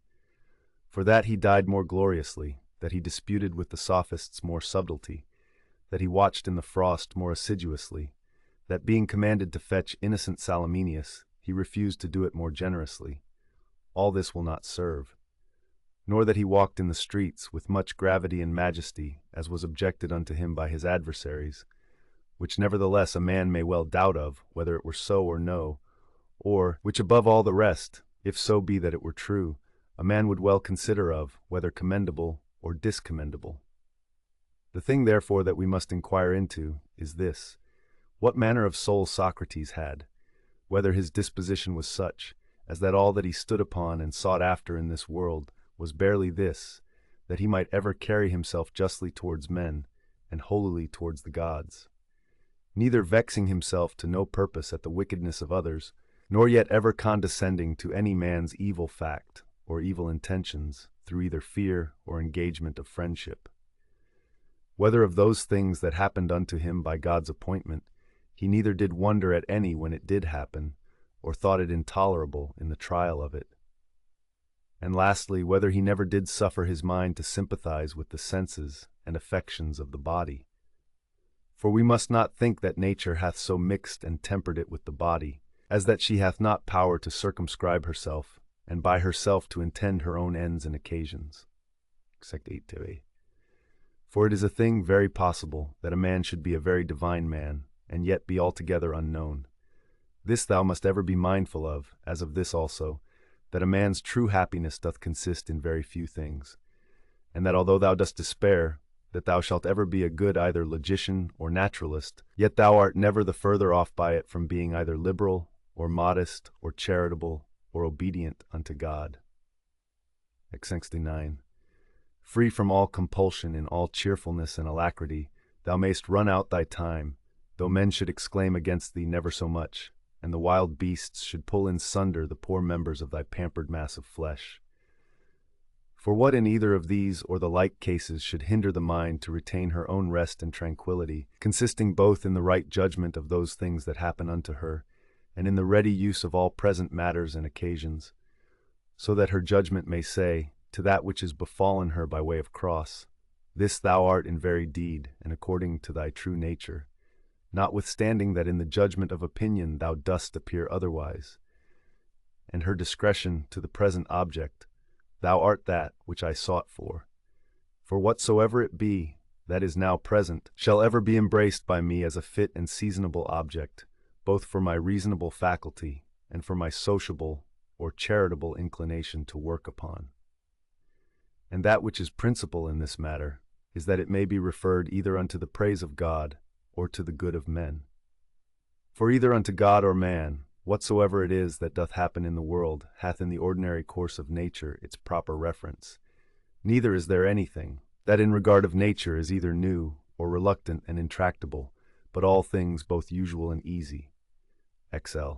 For that he died more gloriously, that he disputed with the sophists more subtlety, that he watched in the frost more assiduously, that being commanded to fetch innocent Salaminius, he refused to do it more generously. All this will not serve. Nor that he walked in the streets with much gravity and majesty, as was objected unto him by his adversaries, which nevertheless a man may well doubt of, whether it were so or no, or, which above all the rest, if so be that it were true, a man would well consider of, whether commendable or discommendable. The thing therefore that we must inquire into is this: what manner of soul Socrates had, whether his disposition was such, as that all that he stood upon and sought after in this world was barely this, that he might ever carry himself justly towards men, and holily towards the gods, neither vexing himself to no purpose at the wickedness of others, nor yet ever condescending to any man's evil fact or evil intentions through either fear or engagement of friendship. Whether of those things that happened unto him by God's appointment, he neither did wonder at any when it did happen, or thought it intolerable in the trial of it. And lastly, whether he never did suffer his mind to sympathize with the senses and affections of the body. For we must not think that nature hath so mixed and tempered it with the body, as that she hath not power to circumscribe herself, and by herself to intend her own ends and occasions. Sect 8-8. For it is a thing very possible that a man should be a very divine man, and yet be altogether unknown. This thou must ever be mindful of, as of this also, that a man's true happiness doth consist in very few things, and that although thou dost despair that thou shalt ever be a good either logician or naturalist, yet thou art never the further off by it from being either liberal, or modest, or charitable, or obedient unto God. 69. Free from all compulsion, in all cheerfulness and alacrity, thou mayst run out thy time, though men should exclaim against thee never so much, and the wild beasts should pull in sunder the poor members of thy pampered mass of flesh. For what in either of these or the like cases should hinder the mind to retain her own rest and tranquillity, consisting both in the right judgment of those things that happen unto her, and in the ready use of all present matters and occasions, so that her judgment may say, to that which is befallen her by way of cross, this thou art in very deed, and according to thy true nature, notwithstanding that in the judgment of opinion thou dost appear otherwise, and her discretion to the present object, thou art that which I sought for. For whatsoever it be that is now present shall ever be embraced by me as a fit and seasonable object, both for my reasonable faculty and for my sociable or charitable inclination to work upon. And that which is principal in this matter is that it may be referred either unto the praise of God or to the good of men. For either unto God or man, whatsoever it is that doth happen in the world hath in the ordinary course of nature its proper reference. Neither is there anything that in regard of nature is either new or reluctant and intractable, but all things both usual and easy. XL.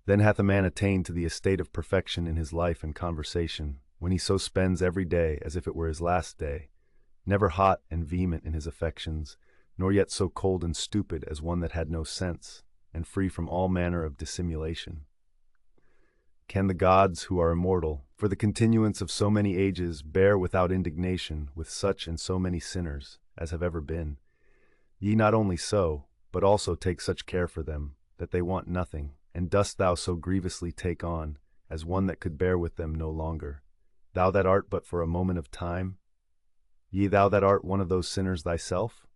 Then hath a man attained to the estate of perfection in his life and conversation, when he so spends every day as if it were his last day, never hot and vehement in his affections, nor yet so cold and stupid as one that had no sense, and free from all manner of dissimulation. Can the gods, who are immortal, for the continuance of so many ages, bear without indignation with such and so many sinners as have ever been? Ye not only so, but also take such care for them, that they want nothing, and dost thou so grievously take on, as one that could bear with them no longer, thou that art but for a moment of time? Yea, thou that art one of those sinners thyself?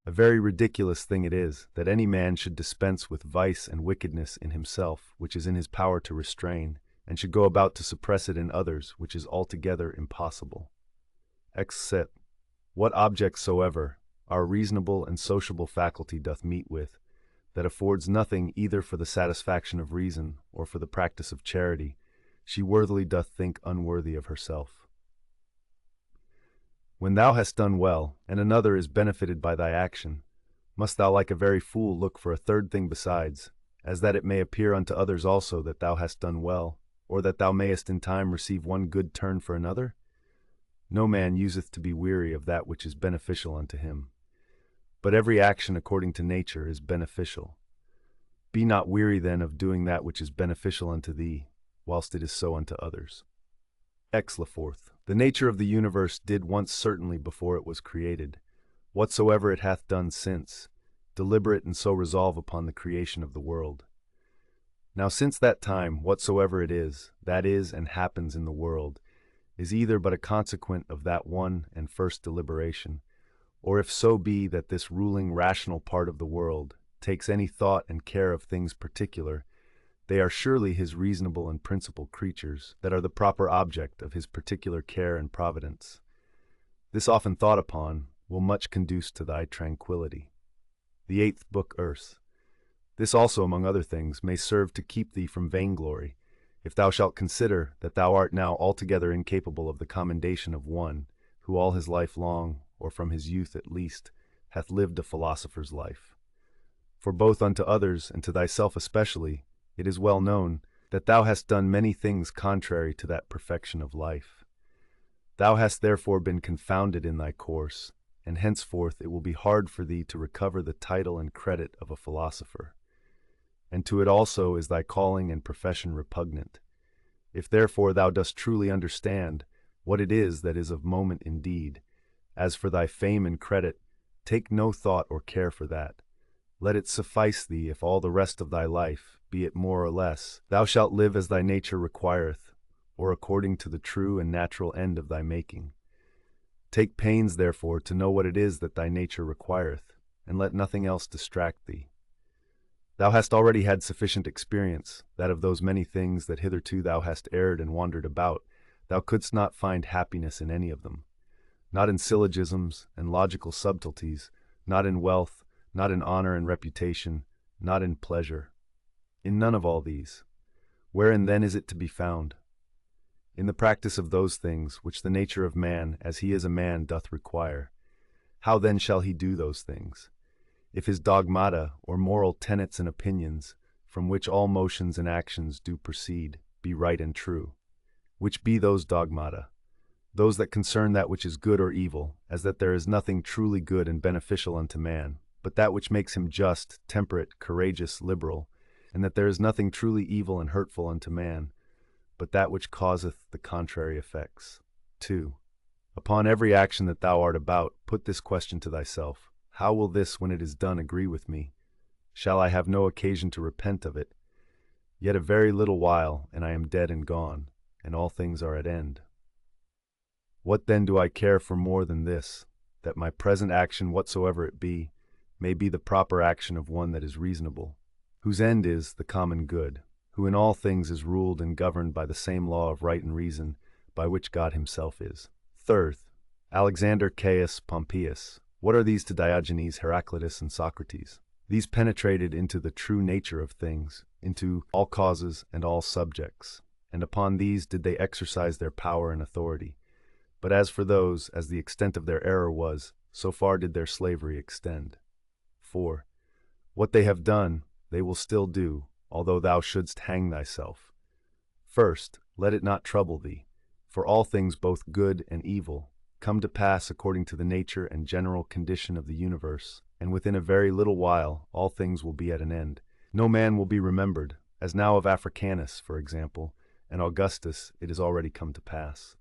A very ridiculous thing it is, that any man should dispense with vice and wickedness in himself, which is in his power to restrain, and should go about to suppress it in others, which is altogether impossible. Except, what object soever our reasonable and sociable faculty doth meet with, that affords nothing either for the satisfaction of reason or for the practice of charity, she worthily doth think unworthy of herself. When thou hast done well, and another is benefited by thy action, must thou like a very fool look for a third thing besides, as that it may appear unto others also that thou hast done well, or that thou mayest in time receive one good turn for another? No man useth to be weary of that which is beneficial unto him. But every action according to nature is beneficial. Be not weary then of doing that which is beneficial unto thee, whilst it is so unto others. X4. The nature of the universe did once certainly before it was created, whatsoever it hath done since, deliberate and so resolve upon the creation of the world. Now since that time, whatsoever it is, that is and happens in the world, is either but a consequent of that one and first deliberation, or if so be that this ruling rational part of the world takes any thought and care of things particular, they are surely his reasonable and principal creatures that are the proper object of his particular care and providence. This often thought upon will much conduce to thy tranquillity. The 8th Book, Earth. This also, among other things, may serve to keep thee from vainglory, if thou shalt consider that thou art now altogether incapable of the commendation of one who all his life long, or from his youth at least, hath lived a philosopher's life. For both unto others and to thyself especially, it is well known that thou hast done many things contrary to that perfection of life. Thou hast therefore been confounded in thy course, and henceforth it will be hard for thee to recover the title and credit of a philosopher. And to it also is thy calling and profession repugnant. If therefore thou dost truly understand what it is that is of moment indeed, as for thy fame and credit, take no thought or care for that. Let it suffice thee if all the rest of thy life, be it more or less, thou shalt live as thy nature requireth, or according to the true and natural end of thy making. Take pains, therefore, to know what it is that thy nature requireth, and let nothing else distract thee. Thou hast already had sufficient experience, that of those many things that hitherto thou hast erred and wandered about, thou couldst not find happiness in any of them. Not in syllogisms and logical subtleties, not in wealth, not in honor and reputation, not in pleasure. In none of all these. Wherein then is it to be found? In the practice of those things which the nature of man, as he is a man, doth require. How then shall he do those things? If his dogmata, or moral tenets and opinions, from which all motions and actions do proceed, be right and true. Which be those dogmata? Those that concern that which is good or evil, as that there is nothing truly good and beneficial unto man, but that which makes him just, temperate, courageous, liberal, and that there is nothing truly evil and hurtful unto man, but that which causeth the contrary effects. 2. Upon every action that thou art about, put this question to thyself: how will this, when it is done, agree with me? Shall I have no occasion to repent of it? Yet a very little while, and I am dead and gone, and all things are at end. What then do I care for more than this, that my present action, whatsoever it be, may be the proper action of one that is reasonable, whose end is the common good, who in all things is ruled and governed by the same law of right and reason, by which God himself is. Third, Alexander Caius Pompeius. What are these to Diogenes, Heraclitus, and Socrates? These penetrated into the true nature of things, into all causes and all subjects, and upon these did they exercise their power and authority. But as for those, as the extent of their error was, so far did their slavery extend. 4. What they have done, they will still do, although thou shouldst hang thyself. First, let it not trouble thee, for all things both good and evil come to pass according to the nature and general condition of the universe, and within a very little while all things will be at an end. No man will be remembered, as now of Africanus, for example, and Augustus it is already come to pass.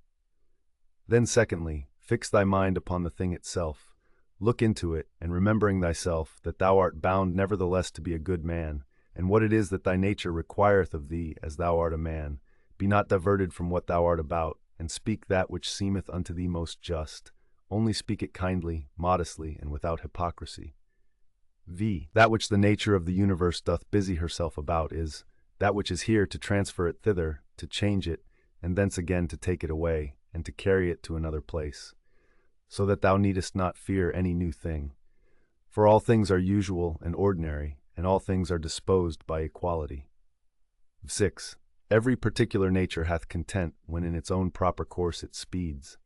Then secondly, fix thy mind upon the thing itself. Look into it, and remembering thyself, that thou art bound nevertheless to be a good man, and what it is that thy nature requireth of thee as thou art a man, be not diverted from what thou art about, and speak that which seemeth unto thee most just. Only speak it kindly, modestly, and without hypocrisy. That which the nature of the universe doth busy herself about is, that which is here to transfer it thither, to change it, and thence again to take it away, and to carry it to another place, so that thou needest not fear any new thing. For all things are usual and ordinary, and all things are disposed by equality. 6. Every particular nature hath content when in its own proper course it speeds.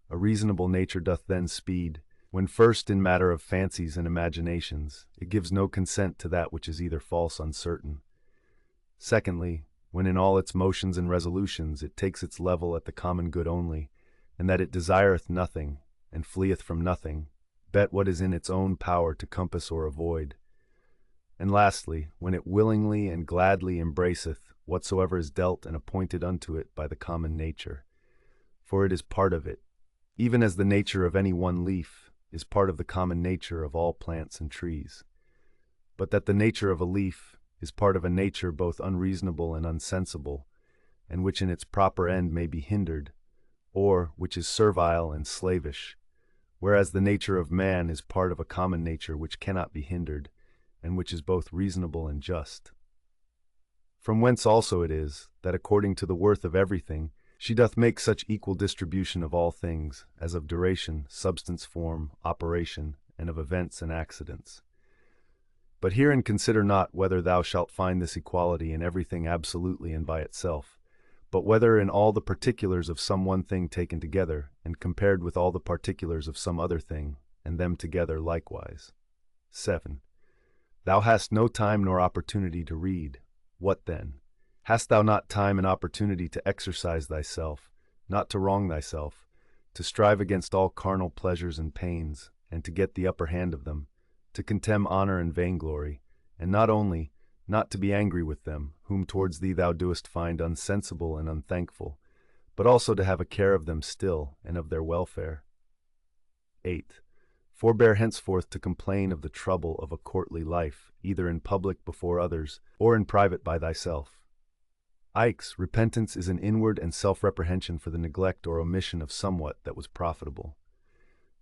A reasonable nature doth then speed, when first in matter of fancies and imaginations it gives no consent to that which is either false uncertain. Secondly, when in all its motions and resolutions it takes its level at the common good only, and that it desireth nothing, and fleeth from nothing, but what is in its own power to compass or avoid. And lastly, when it willingly and gladly embraceth whatsoever is dealt and appointed unto it by the common nature, for it is part of it, even as the nature of any one leaf is part of the common nature of all plants and trees. But that the nature of a leaf is part of a nature both unreasonable and unsensible, and which in its proper end may be hindered, or which is servile and slavish, whereas the nature of man is part of a common nature which cannot be hindered, and which is both reasonable and just. From whence also it is, that according to the worth of everything, she doth make such equal distribution of all things, as of duration, substance, form, operation, and of events and accidents. But herein consider not whether thou shalt find this equality in everything absolutely and by itself, but whether in all the particulars of some one thing taken together, and compared with all the particulars of some other thing, and them together likewise. 7. Thou hast no time nor opportunity to read. What then? Hast thou not time and opportunity to exercise thyself, not to wrong thyself, to strive against all carnal pleasures and pains, and to get the upper hand of them, to contemn honor and vainglory, and not only, not to be angry with them, whom towards thee thou doest find unsensible and unthankful, but also to have a care of them still, and of their welfare. 8. Forbear henceforth to complain of the trouble of a courtly life, either in public before others, or in private by thyself. Ix, repentance is an inward and self-reprehension for the neglect or omission of somewhat that was profitable.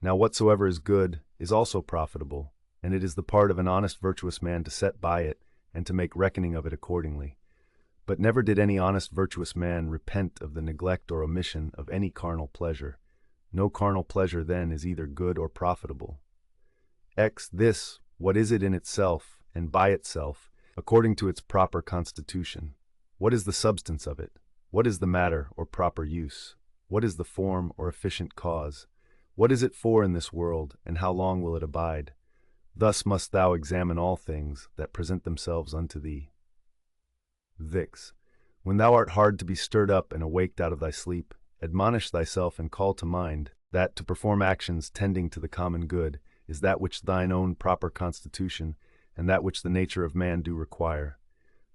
Now whatsoever is good is also profitable, and it is the part of an honest virtuous man to set by it, and to make reckoning of it accordingly. But never did any honest virtuous man repent of the neglect or omission of any carnal pleasure. No carnal pleasure then is either good or profitable. This, what is it in itself, and by itself, according to its proper constitution? What is the substance of it? What is the matter or proper use? What is the form or efficient cause? What is it for in this world, and how long will it abide? Thus must thou examine all things that present themselves unto thee. Vix. When thou art hard to be stirred up and awaked out of thy sleep, admonish thyself and call to mind that to perform actions tending to the common good is that which thine own proper constitution and that which the nature of man do require.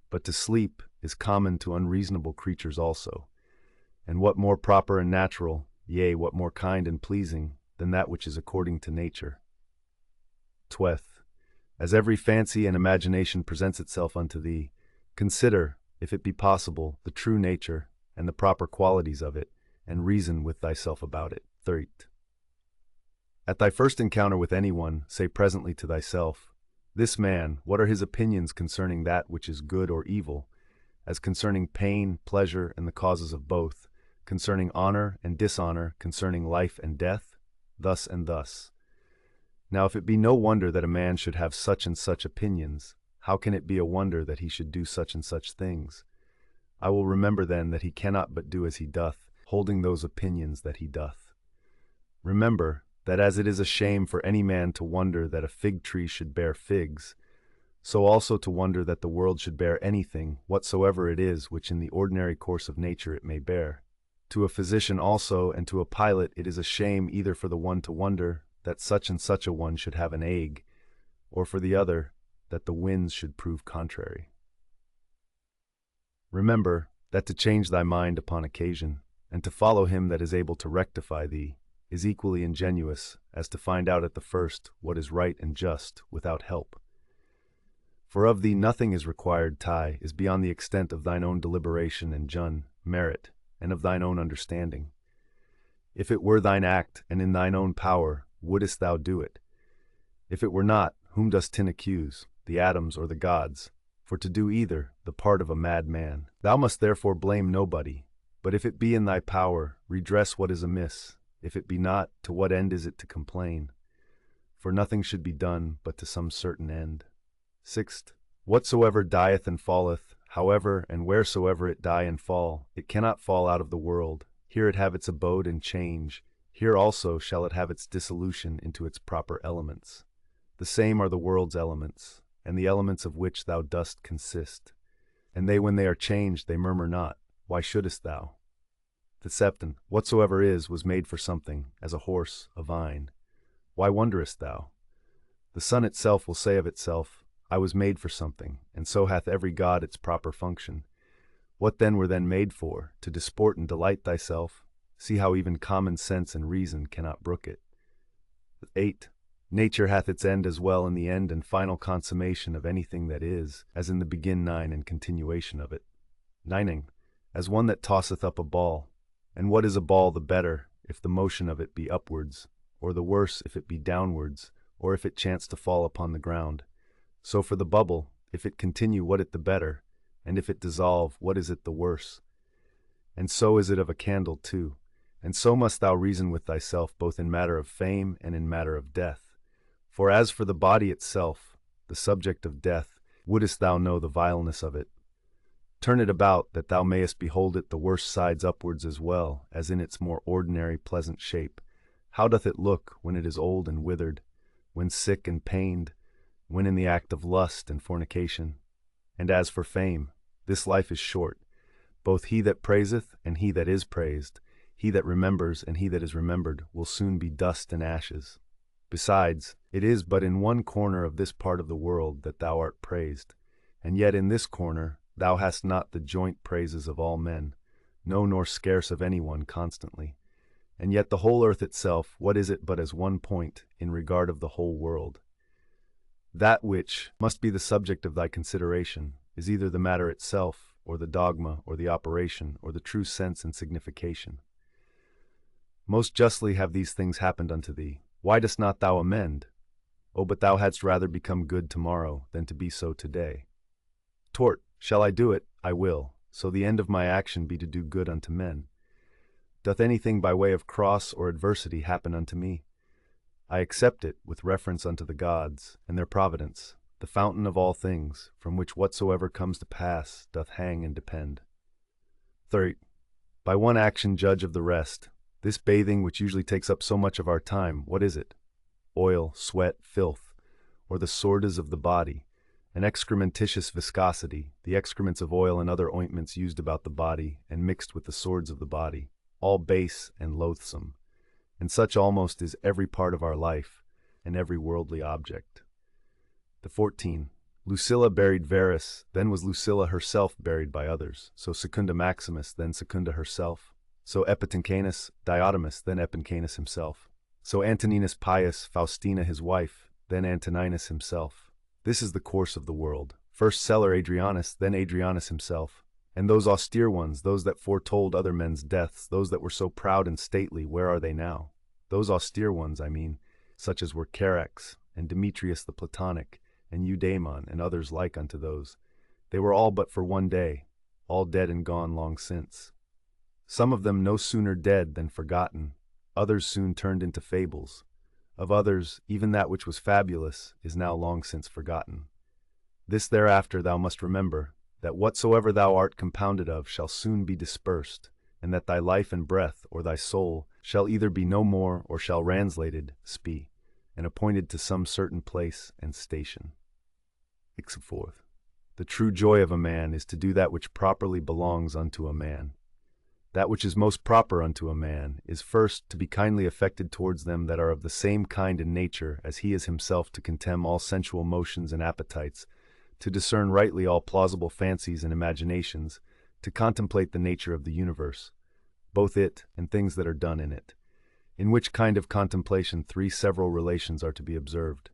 But to sleep is common to unreasonable creatures also. And what more proper and natural, yea, what more kind and pleasing, than that which is according to nature? 12. As every fancy and imagination presents itself unto thee, consider, if it be possible, the true nature and the proper qualities of it, and reason with thyself about it. 13. At thy first encounter with anyone, say presently to thyself, this man, what are his opinions concerning that which is good or evil, as concerning pain, pleasure, and the causes of both, concerning honor and dishonor, concerning life and death, thus and thus. Now if it be no wonder that a man should have such and such opinions, how can it be a wonder that he should do such and such things? I will remember then that he cannot but do as he doth, holding those opinions that he doth. Remember that as it is a shame for any man to wonder that a fig tree should bear figs, so also to wonder that the world should bear anything, whatsoever it is, which in the ordinary course of nature it may bear. To a physician also and to a pilot it is a shame either for the one to wonder that such and such a one should have an ague, or for the other that the winds should prove contrary. Remember that to change thy mind upon occasion, and to follow him that is able to rectify thee, is equally ingenious as to find out at the first what is right and just without help. For of thee nothing is required, is beyond the extent of thine own deliberation and merit, and of thine own understanding. If it were thine act, and in thine own power, wouldest thou do it? If it were not, whom dost tin accuse, the atoms or the gods? For to do either, the part of a mad man. Thou must therefore blame nobody, but if it be in thy power, redress what is amiss. If it be not, to what end is it to complain? For nothing should be done but to some certain end. Sixth, whatsoever dieth and falleth, however and wheresoever it die and fall, it cannot fall out of the world. Here it have its abode and change. Here also shall it have its dissolution into its proper elements. The same are the world's elements, and the elements of which thou dost consist. And they, when they are changed, they murmur not. Why shouldest thou? The septon, whatsoever is, was made for something, as a horse, a vine. Why wonderest thou? The sun itself will say of itself, I was made for something, and so hath every god its proper function. What then were then made for? To disport and delight thyself? See how even common sense and reason cannot brook it. 8. Nature hath its end as well in the end and final consummation of anything that is, as in the begin 9 and continuation of it. 9. As one that tosseth up a ball. And what is a ball the better, if the motion of it be upwards, or the worse if it be downwards, or if it chance to fall upon the ground? So for the bubble, if it continue, what it the better, and if it dissolve, what is it the worse? And so is it of a candle too, and so must thou reason with thyself both in matter of fame and in matter of death. For as for the body itself, the subject of death, wouldest thou know the vileness of it? Turn it about, that thou mayest behold it the worst sides upwards as well as in its more ordinary pleasant shape. How doth it look when it is old and withered, when sick and pained, when in the act of lust and fornication? And as for fame, this life is short. Both he that praiseth and he that is praised, he that remembers and he that is remembered, will soon be dust and ashes. Besides, it is but in one corner of this part of the world that thou art praised, and yet in this corner thou hast not the joint praises of all men, no nor scarce of any one constantly. And yet the whole earth itself, what is it but as one point in regard of the whole world? That which must be the subject of thy consideration is either the matter itself, or the dogma, or the operation, or the true sense and signification. Most justly have these things happened unto thee. Why dost not thou amend? Oh, but thou hadst rather become good tomorrow than to be so today. Tort, shall I do it? I will. So the end of my action be to do good unto men. Doth anything by way of cross or adversity happen unto me? I accept it with reference unto the gods and their providence, the fountain of all things, from which whatsoever comes to pass doth hang and depend. 3. By one action judge of the rest. This bathing which usually takes up so much of our time, what is it? Oil, sweat, filth, or the sordors of the body, an excrementitious viscosity, the excrements of oil and other ointments used about the body and mixed with the swords of the body, all base and loathsome. And such almost is every part of our life, and every worldly object. 14. Lucilla buried Verus, then was Lucilla herself buried by others, so Secunda Maximus, then Secunda herself, so Epicanus Diotimus, then Epicanus himself, so Antoninus Pius Faustina his wife, then Antoninus himself. This is the course of the world. First Celer Adrianus, then Adrianus himself. And those austere ones, those that foretold other men's deaths, those that were so proud and stately, where are they now? Those austere ones, I mean, such as were Charax, and Demetrius the Platonic, and Eudaimon, and others like unto those. They were all but for one day, all dead and gone long since. Some of them no sooner dead than forgotten, others soon turned into fables. Of others, even that which was fabulous is now long since forgotten. This thereafter thou must remember, that whatsoever thou art compounded of shall soon be dispersed, and that thy life and breath, or thy soul, shall either be no more or shall translated, spe, and appointed to some certain place and station. Fourth. The true joy of a man is to do that which properly belongs unto a man. That which is most proper unto a man is first to be kindly affected towards them that are of the same kind and nature as he is himself, to contemn all sensual motions and appetites, to discern rightly all plausible fancies and imaginations, to contemplate the nature of the universe, both it and things that are done in it. In which kind of contemplation three several relations are to be observed.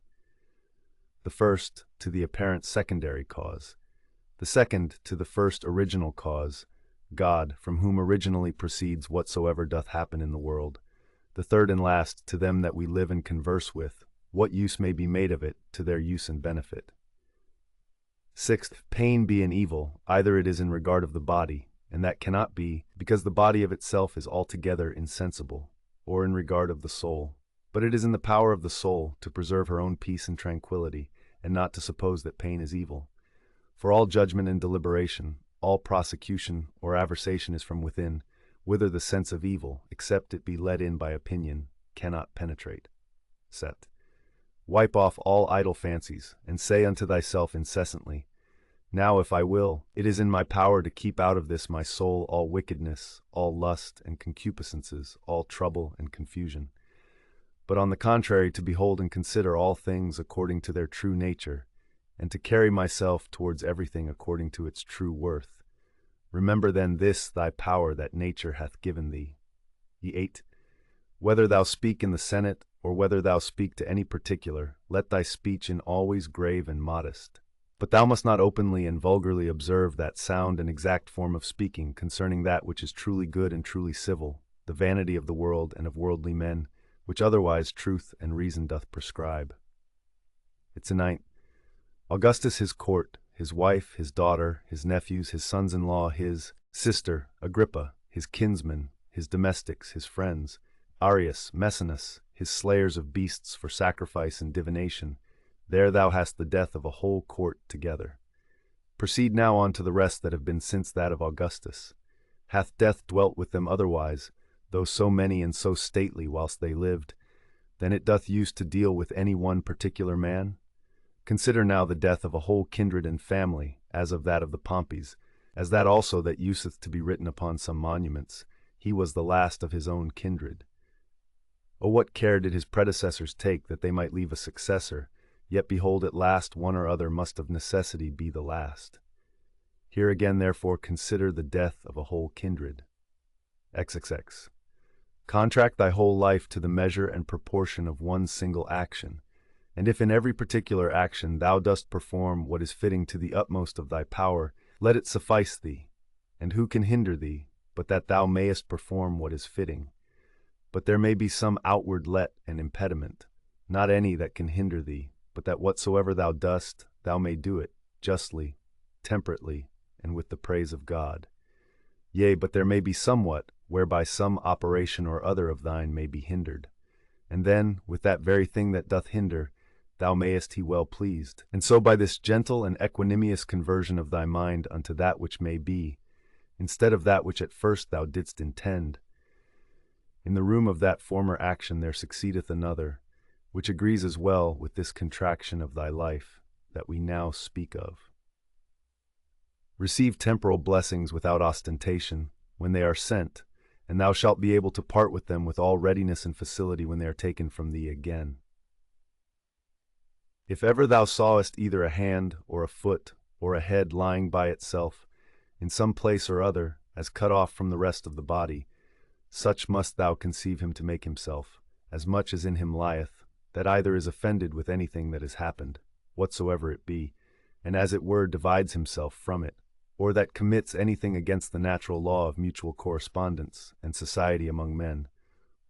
The first to the apparent secondary cause, the second to the first original cause, God, from whom originally proceeds whatsoever doth happen in the world, the third and last to them that we live and converse with, what use may be made of it to their use and benefit. Sixth, if pain be an evil, either it is in regard of the body, and that cannot be, because the body of itself is altogether insensible, or in regard of the soul, but it is in the power of the soul to preserve her own peace and tranquility, and not to suppose that pain is evil. For all judgment and deliberation, all prosecution or aversation is from within, whither the sense of evil, except it be let in by opinion, cannot penetrate. Set. Wipe off all idle fancies, and say unto thyself incessantly, now if I will, it is in my power to keep out of this my soul all wickedness, all lust and concupiscences, all trouble and confusion. But on the contrary, to behold and consider all things according to their true nature, and to carry myself towards everything according to its true worth. Remember then this thy power that nature hath given thee. 8. Whether thou speak in the Senate, or whether thou speak to any particular, let thy speech in always grave and modest. But thou must not openly and vulgarly observe that sound and exact form of speaking concerning that which is truly good and truly civil, the vanity of the world and of worldly men, which otherwise truth and reason doth prescribe. It's a 9. Augustus his court, his wife, his daughter, his nephews, his sons-in-law, his sister, Agrippa, his kinsmen, his domestics, his friends, Arius, Messinus, his slayers of beasts for sacrifice and divination, there thou hast the death of a whole court together. Proceed now on to the rest that have been since that of Augustus. Hath death dwelt with them otherwise, though so many and so stately whilst they lived, than it doth use to deal with any one particular man? Consider now the death of a whole kindred and family, as of that of the Pompeys, as that also that useth to be written upon some monuments, he was the last of his own kindred. O what care did his predecessors take that they might leave a successor, yet behold at last one or other must of necessity be the last. Here again therefore consider the death of a whole kindred. XXX. Contract thy whole life to the measure and proportion of one single action, and if in every particular action thou dost perform what is fitting to the utmost of thy power, let it suffice thee. And who can hinder thee, but that thou mayest perform what is fitting? But there may be some outward let and impediment, not any that can hinder thee, but that whatsoever thou dost, thou may do it, justly, temperately, and with the praise of God. Yea, but there may be somewhat, whereby some operation or other of thine may be hindered. And then, with that very thing that doth hinder, thou mayest he well pleased. And so by this gentle and equanimous conversion of thy mind unto that which may be, instead of that which at first thou didst intend, in the room of that former action there succeedeth another, which agrees as well with this contraction of thy life that we now speak of. Receive temporal blessings without ostentation when they are sent, and thou shalt be able to part with them with all readiness and facility when they are taken from thee again. If ever thou sawest either a hand or a foot or a head lying by itself, in some place or other, as cut off from the rest of the body, such must thou conceive him to make himself, as much as in him lieth, that either is offended with anything that has happened, whatsoever it be, and as it were divides himself from it, or that commits anything against the natural law of mutual correspondence and society among men,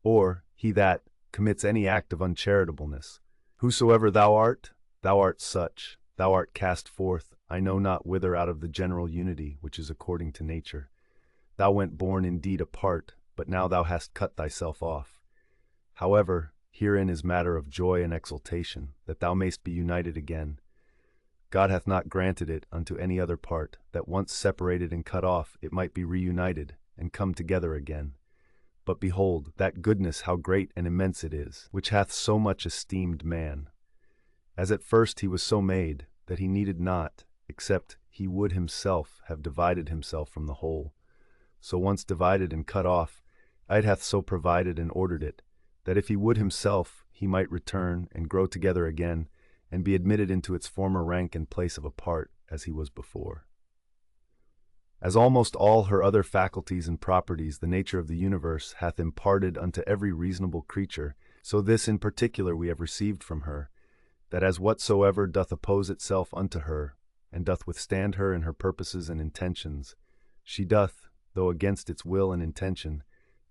or he that commits any act of uncharitableness. Whosoever thou art such, thou art cast forth, I know not whither out of the general unity which is according to nature. Thou went born indeed apart, but now thou hast cut thyself off. However, herein is matter of joy and exultation, that thou mayst be united again. God hath not granted it unto any other part, that once separated and cut off, it might be reunited, and come together again. But behold, that goodness how great and immense it is, which hath so much esteemed man. As at first he was so made, that he needed not, except he would himself have divided himself from the whole. So once divided and cut off, it hath so provided and ordered it, that if he would himself, he might return and grow together again, and be admitted into its former rank and place of a part, as he was before. As almost all her other faculties and properties the nature of the universe hath imparted unto every reasonable creature, so this in particular we have received from her, that as whatsoever doth oppose itself unto her, and doth withstand her in her purposes and intentions, she doth, though against its will and intention,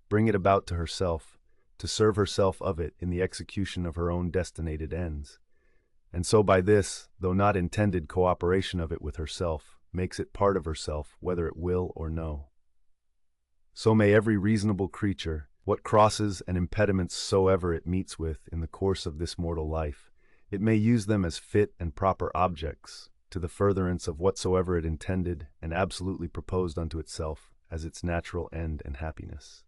bring it about to herself, to serve herself of it in the execution of her own destinated ends. And so by this, though not intended cooperation of it with herself, makes it part of herself, whether it will or no. So may every reasonable creature, what crosses and impediments soever it meets with in the course of this mortal life, it may use them as fit and proper objects, to the furtherance of whatsoever it intended and absolutely proposed unto itself as its natural end and happiness.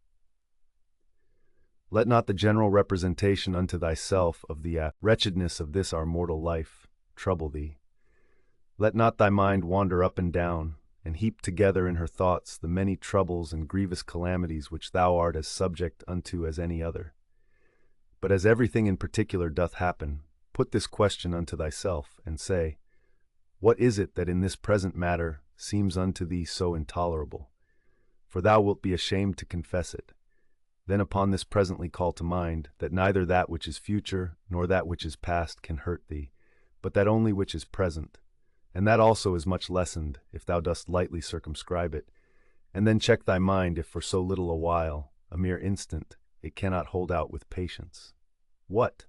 Let not the general representation unto thyself of the wretchedness of this our mortal life trouble thee. Let not thy mind wander up and down, and heap together in her thoughts the many troubles and grievous calamities which thou art as subject unto as any other. But as everything in particular doth happen, put this question unto thyself, and say, what is it that in this present matter seems unto thee so intolerable? For thou wilt be ashamed to confess it. Then upon this presently call to mind that neither that which is future nor that which is past can hurt thee, but that only which is present, and that also is much lessened if thou dost lightly circumscribe it, and then check thy mind if for so little a while, a mere instant, it cannot hold out with patience. What?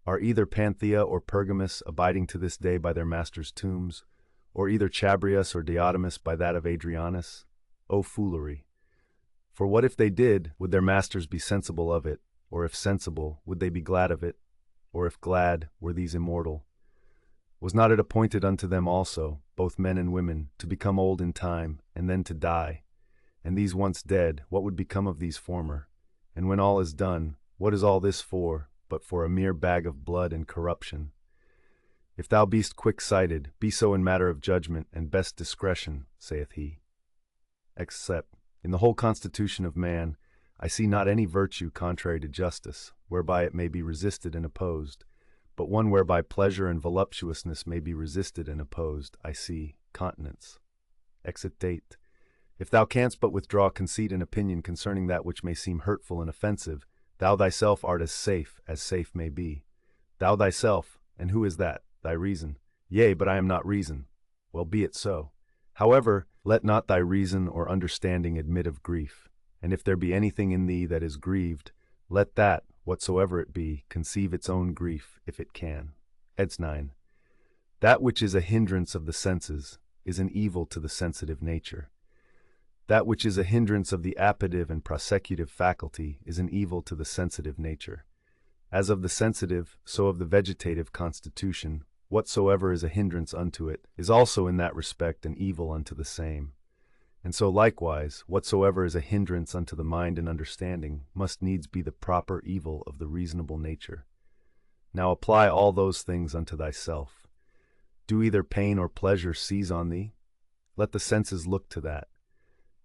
Are either Panthea or Pergamus abiding to this day by their master's tombs, or either Chabrias or Diotimus by that of Adrianus? O foolery! For what if they did, would their masters be sensible of it, or if sensible, would they be glad of it, or if glad, were these immortal? Was not it appointed unto them also, both men and women, to become old in time, and then to die? And these once dead, what would become of these former? And when all is done, what is all this for, but for a mere bag of blood and corruption? If thou beest quick-sighted, be so in matter of judgment and best discretion, saith he. Except, in the whole constitution of man, I see not any virtue contrary to justice, whereby it may be resisted and opposed, but one whereby pleasure and voluptuousness may be resisted and opposed, I see, continence. Excitate. If thou canst but withdraw conceit and opinion concerning that which may seem hurtful and offensive, thou thyself art as safe may be. Thou thyself, and who is that? Thy reason. Yea, but I am not reason. Well, be it so. However, let not thy reason or understanding admit of grief, and if there be anything in thee that is grieved, let that, whatsoever it be, conceive its own grief, if it can. Eds. 9. That which is a hindrance of the senses is an evil to the sensitive nature. That which is a hindrance of the appetitive and prosecutive faculty is an evil to the sensitive nature. As of the sensitive, so of the vegetative constitution, whatsoever is a hindrance unto it is also in that respect an evil unto the same. And so likewise, whatsoever is a hindrance unto the mind and understanding must needs be the proper evil of the reasonable nature. Now apply all those things unto thyself. Do either pain or pleasure seize on thee? Let the senses look to that.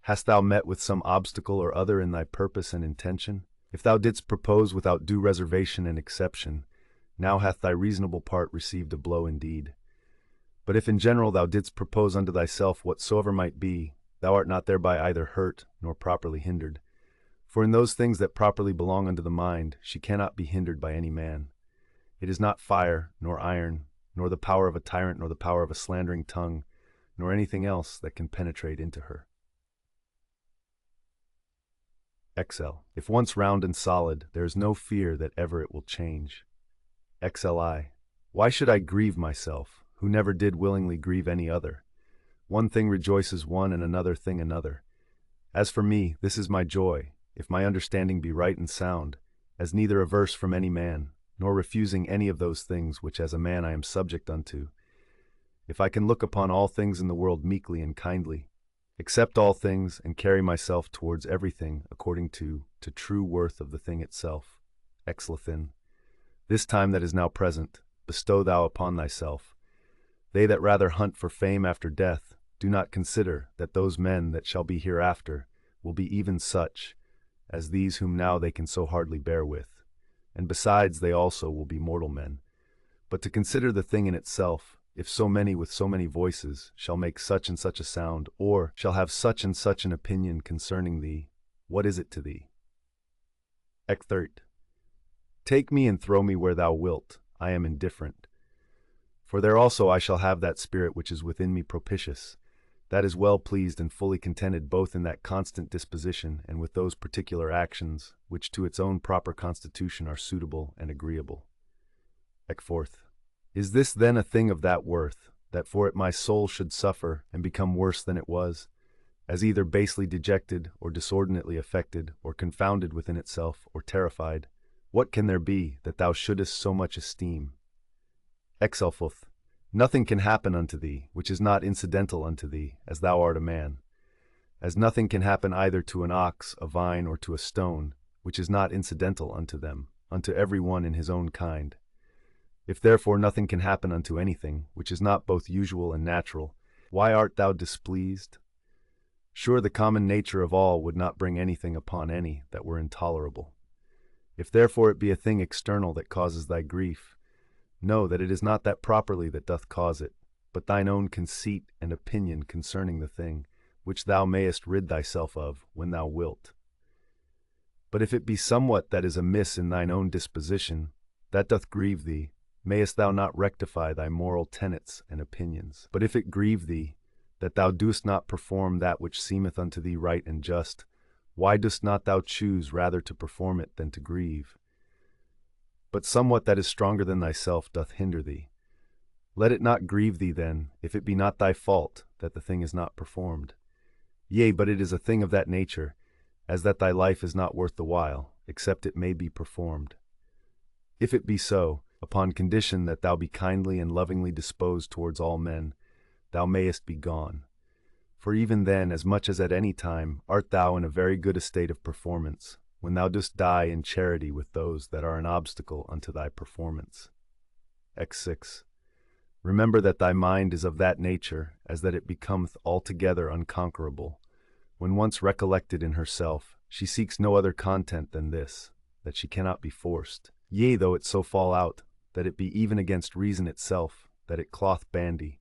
Hast thou met with some obstacle or other in thy purpose and intention? If thou didst propose without due reservation and exception, now hath thy reasonable part received a blow indeed. But if in general thou didst propose unto thyself whatsoever might be, thou art not thereby either hurt nor properly hindered. For in those things that properly belong unto the mind, she cannot be hindered by any man. It is not fire, nor iron, nor the power of a tyrant, nor the power of a slandering tongue, nor anything else that can penetrate into her. XL. If once round and solid, there is no fear that ever it will change. XLI. Why should I grieve myself, who never did willingly grieve any other? One thing rejoices one and another thing another. As for me, this is my joy, if my understanding be right and sound, as neither averse from any man, nor refusing any of those things which as a man I am subject unto, if I can look upon all things in the world meekly and kindly, accept all things, and carry myself towards everything according to true worth of the thing itself. Exlathin. This time that is now present, bestow thou upon thyself. They that rather hunt for fame after death, do not consider that those men that shall be hereafter will be even such as these whom now they can so hardly bear with, and besides they also will be mortal men. But to consider the thing in itself, if so many with so many voices shall make such and such a sound, or shall have such and such an opinion concerning thee, what is it to thee? Ecthert. Take me and throw me where thou wilt, I am indifferent. For there also I shall have that spirit which is within me propitious, that is well pleased and fully contented both in that constant disposition and with those particular actions which to its own proper constitution are suitable and agreeable. Ecforth. Is this then a thing of that worth, that for it my soul should suffer and become worse than it was, as either basely dejected, or disordinately affected, or confounded within itself, or terrified? What can there be that thou shouldest so much esteem? Exelfoth. Nothing can happen unto thee, which is not incidental unto thee, as thou art a man. As nothing can happen either to an ox, a vine, or to a stone, which is not incidental unto them, unto every one in his own kind. If therefore nothing can happen unto anything, which is not both usual and natural, why art thou displeased? Sure the common nature of all would not bring anything upon any that were intolerable. If therefore it be a thing external that causes thy grief, know that it is not that properly that doth cause it, but thine own conceit and opinion concerning the thing, which thou mayest rid thyself of when thou wilt. But if it be somewhat that is amiss in thine own disposition, that doth grieve thee, mayest thou not rectify thy moral tenets and opinions? But if it grieve thee, that thou doest not perform that which seemeth unto thee right and just, why dost not thou choose rather to perform it than to grieve? But somewhat that is stronger than thyself doth hinder thee. Let it not grieve thee then, if it be not thy fault that the thing is not performed. Yea, but it is a thing of that nature, as that thy life is not worth the while, except it may be performed. If it be so, upon condition that thou be kindly and lovingly disposed towards all men, thou mayest be gone. For even then, as much as at any time, art thou in a very good estate of performance, when thou dost die in charity with those that are an obstacle unto thy performance. X6. Remember that thy mind is of that nature, as that it becometh altogether unconquerable. When once recollected in herself, she seeks no other content than this, that she cannot be forced. Yea, though it so fall out, that it be even against reason itself, that it cloth bandy,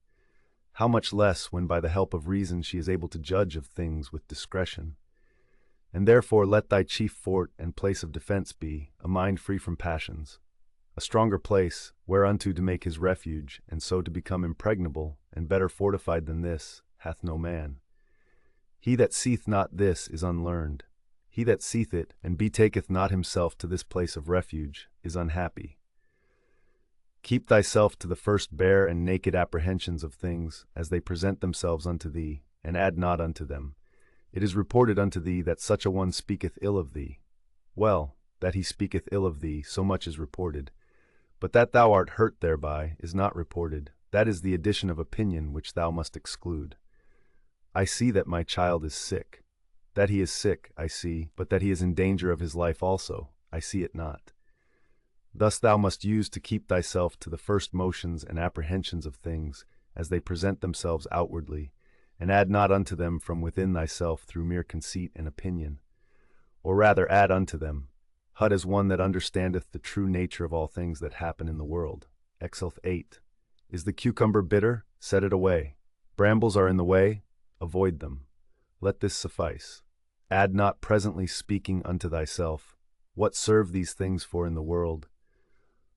how much less when by the help of reason she is able to judge of things with discretion. And therefore let thy chief fort and place of defense be a mind free from passions, a stronger place, whereunto to make his refuge, and so to become impregnable, and better fortified than this, hath no man. He that seeth not this is unlearned. He that seeth it, and betaketh not himself to this place of refuge, is unhappy. Keep thyself to the first bare and naked apprehensions of things, as they present themselves unto thee, and add not unto them. It is reported unto thee that such a one speaketh ill of thee. Well, that he speaketh ill of thee, so much is reported. But that thou art hurt thereby is not reported. That is the addition of opinion which thou must exclude. I see that my child is sick. That he is sick, I see, but that he is in danger of his life also, I see it not. Thus thou must use to keep thyself to the first motions and apprehensions of things, as they present themselves outwardly, and add not unto them from within thyself through mere conceit and opinion. Or rather add unto them, hut as one that understandeth the true nature of all things that happen in the world. Exelth 8. Is the cucumber bitter? Set it away. Brambles are in the way? Avoid them. Let this suffice. Add not presently speaking unto thyself, what serve these things for in the world?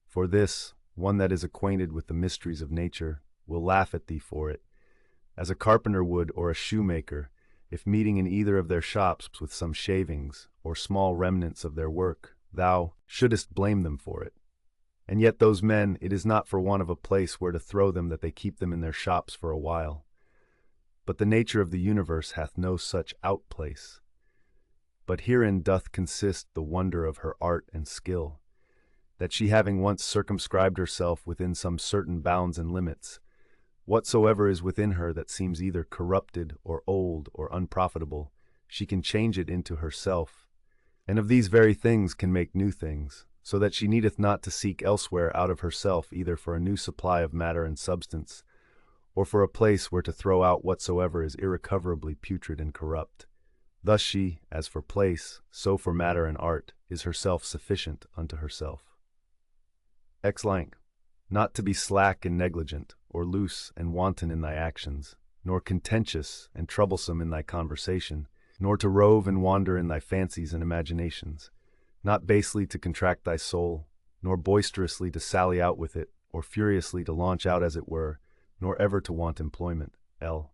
For this, one that is acquainted with the mysteries of nature will laugh at thee for it, as a carpenter would or a shoemaker, if meeting in either of their shops with some shavings or small remnants of their work, thou shouldest blame them for it. And yet those men, it is not for want of a place where to throw them that they keep them in their shops for a while. But the nature of the universe hath no such outplace. but herein doth consist the wonder of her art and skill, that she having once circumscribed herself within some certain bounds and limits, whatsoever is within her that seems either corrupted or old or unprofitable, she can change it into herself, and of these very things can make new things, so that she needeth not to seek elsewhere out of herself either for a new supply of matter and substance, or for a place where to throw out whatsoever is irrecoverably putrid and corrupt. Thus she, as for place, so for matter and art, is herself sufficient unto herself. X. Not to be slack and negligent, or loose and wanton in thy actions, nor contentious and troublesome in thy conversation, nor to rove and wander in thy fancies and imaginations, not basely to contract thy soul, nor boisterously to sally out with it, or furiously to launch out as it were, nor ever to want employment. L.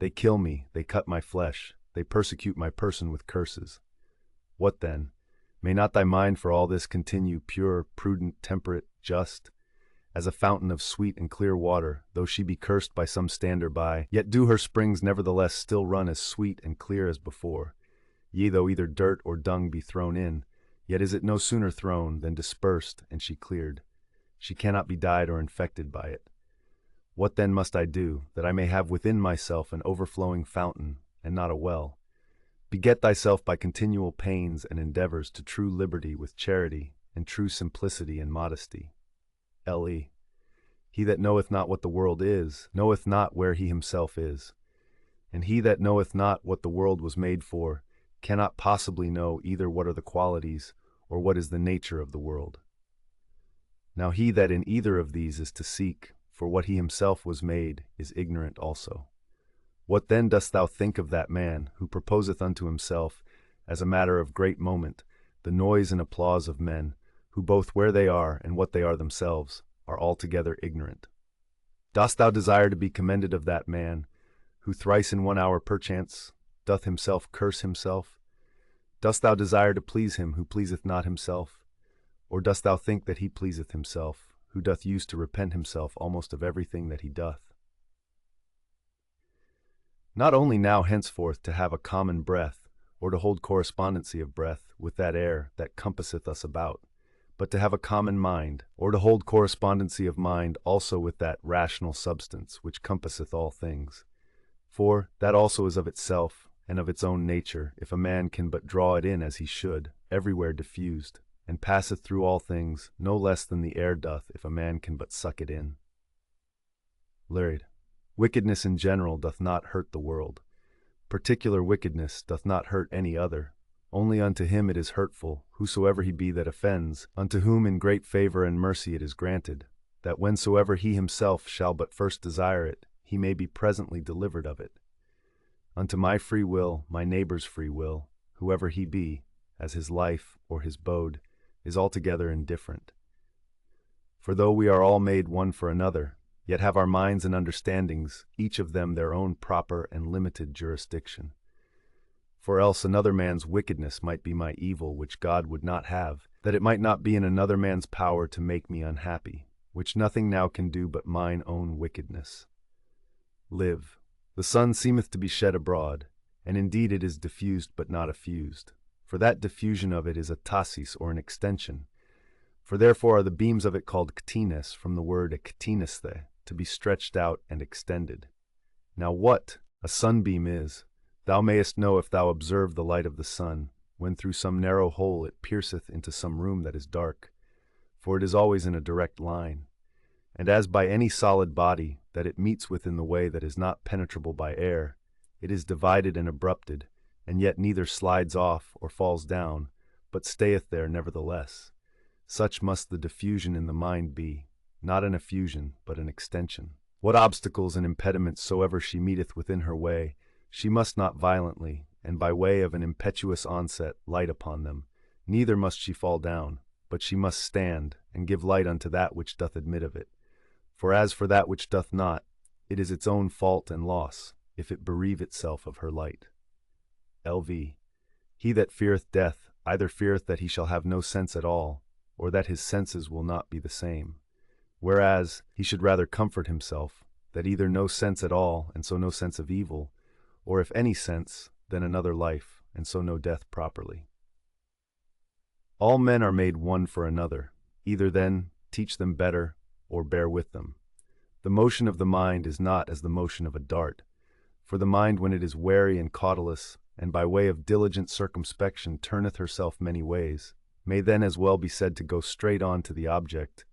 They kill me, they cut my flesh, they persecute my person with curses. What then? May not thy mind for all this continue pure, prudent, temperate, just, as a fountain of sweet and clear water, though she be cursed by some stander by, yet do her springs nevertheless still run as sweet and clear as before. Yea, though either dirt or dung be thrown in, yet is it no sooner thrown than dispersed and she cleared. She cannot be dyed or infected by it. What then must I do, that I may have within myself an overflowing fountain, and not a well? Beget thyself by continual pains and endeavors to true liberty with charity, and true simplicity and modesty. L.E. He that knoweth not what the world is, knoweth not where he himself is. And he that knoweth not what the world was made for, cannot possibly know either what are the qualities, or what is the nature of the world. Now he that in either of these is to seek, for what he himself was made, is ignorant also. What then dost thou think of that man, who proposeth unto himself, as a matter of great moment, the noise and applause of men, who both where they are and what they are themselves, are altogether ignorant? Dost thou desire to be commended of that man, who thrice in 1 hour perchance doth himself curse himself? Dost thou desire to please him who pleaseth not himself? Or dost thou think that he pleaseth himself, who doth use to repent himself almost of everything that he doth? Not only now henceforth to have a common breath, or to hold correspondency of breath with that air that compasseth us about, but to have a common mind, or to hold correspondency of mind also with that rational substance which compasseth all things. For that also is of itself, and of its own nature, if a man can but draw it in as he should, everywhere diffused, and passeth through all things, no less than the air doth if a man can but suck it in. Lyrid. Wickedness in general doth not hurt the world. Particular wickedness doth not hurt any other. Only unto him it is hurtful, whosoever he be that offends, unto whom in great favor and mercy it is granted, that whensoever he himself shall but first desire it, he may be presently delivered of it. Unto my free will, my neighbor's free will, whoever he be, as his life or his bode, is altogether indifferent. For though we are all made one for another, yet have our minds and understandings, each of them their own proper and limited jurisdiction. For else another man's wickedness might be my evil which God would not have, that it might not be in another man's power to make me unhappy, which nothing now can do but mine own wickedness. Live. The sun seemeth to be shed abroad, and indeed it is diffused but not effused, for that diffusion of it is a tasis or an extension, for therefore are the beams of it called ktines from the word ektinisthe, to be stretched out and extended. Now what a sunbeam is, thou mayest know if thou observe the light of the sun, when through some narrow hole it pierceth into some room that is dark, for it is always in a direct line, and as by any solid body that it meets with in the way that is not penetrable by air, it is divided and abrupted, and yet neither slides off or falls down, but stayeth there nevertheless. Such must the diffusion in the mind be, not an effusion, but an extension. What obstacles and impediments soever she meeteth within her way, she must not violently, and by way of an impetuous onset, light upon them, neither must she fall down, but she must stand, and give light unto that which doth admit of it. For as for that which doth not, it is its own fault and loss, if it bereave itself of her light. L.V. He that feareth death, either feareth that he shall have no sense at all, or that his senses will not be the same. Whereas he should rather comfort himself, that either no sense at all, and so no sense of evil, or if any sense, then another life, and so know death properly. All men are made one for another. Either then teach them better, or bear with them. The motion of the mind is not as the motion of a dart. For the mind, when it is wary and cautelous, and by way of diligent circumspection turneth herself many ways, may then as well be said to go straight on to the object,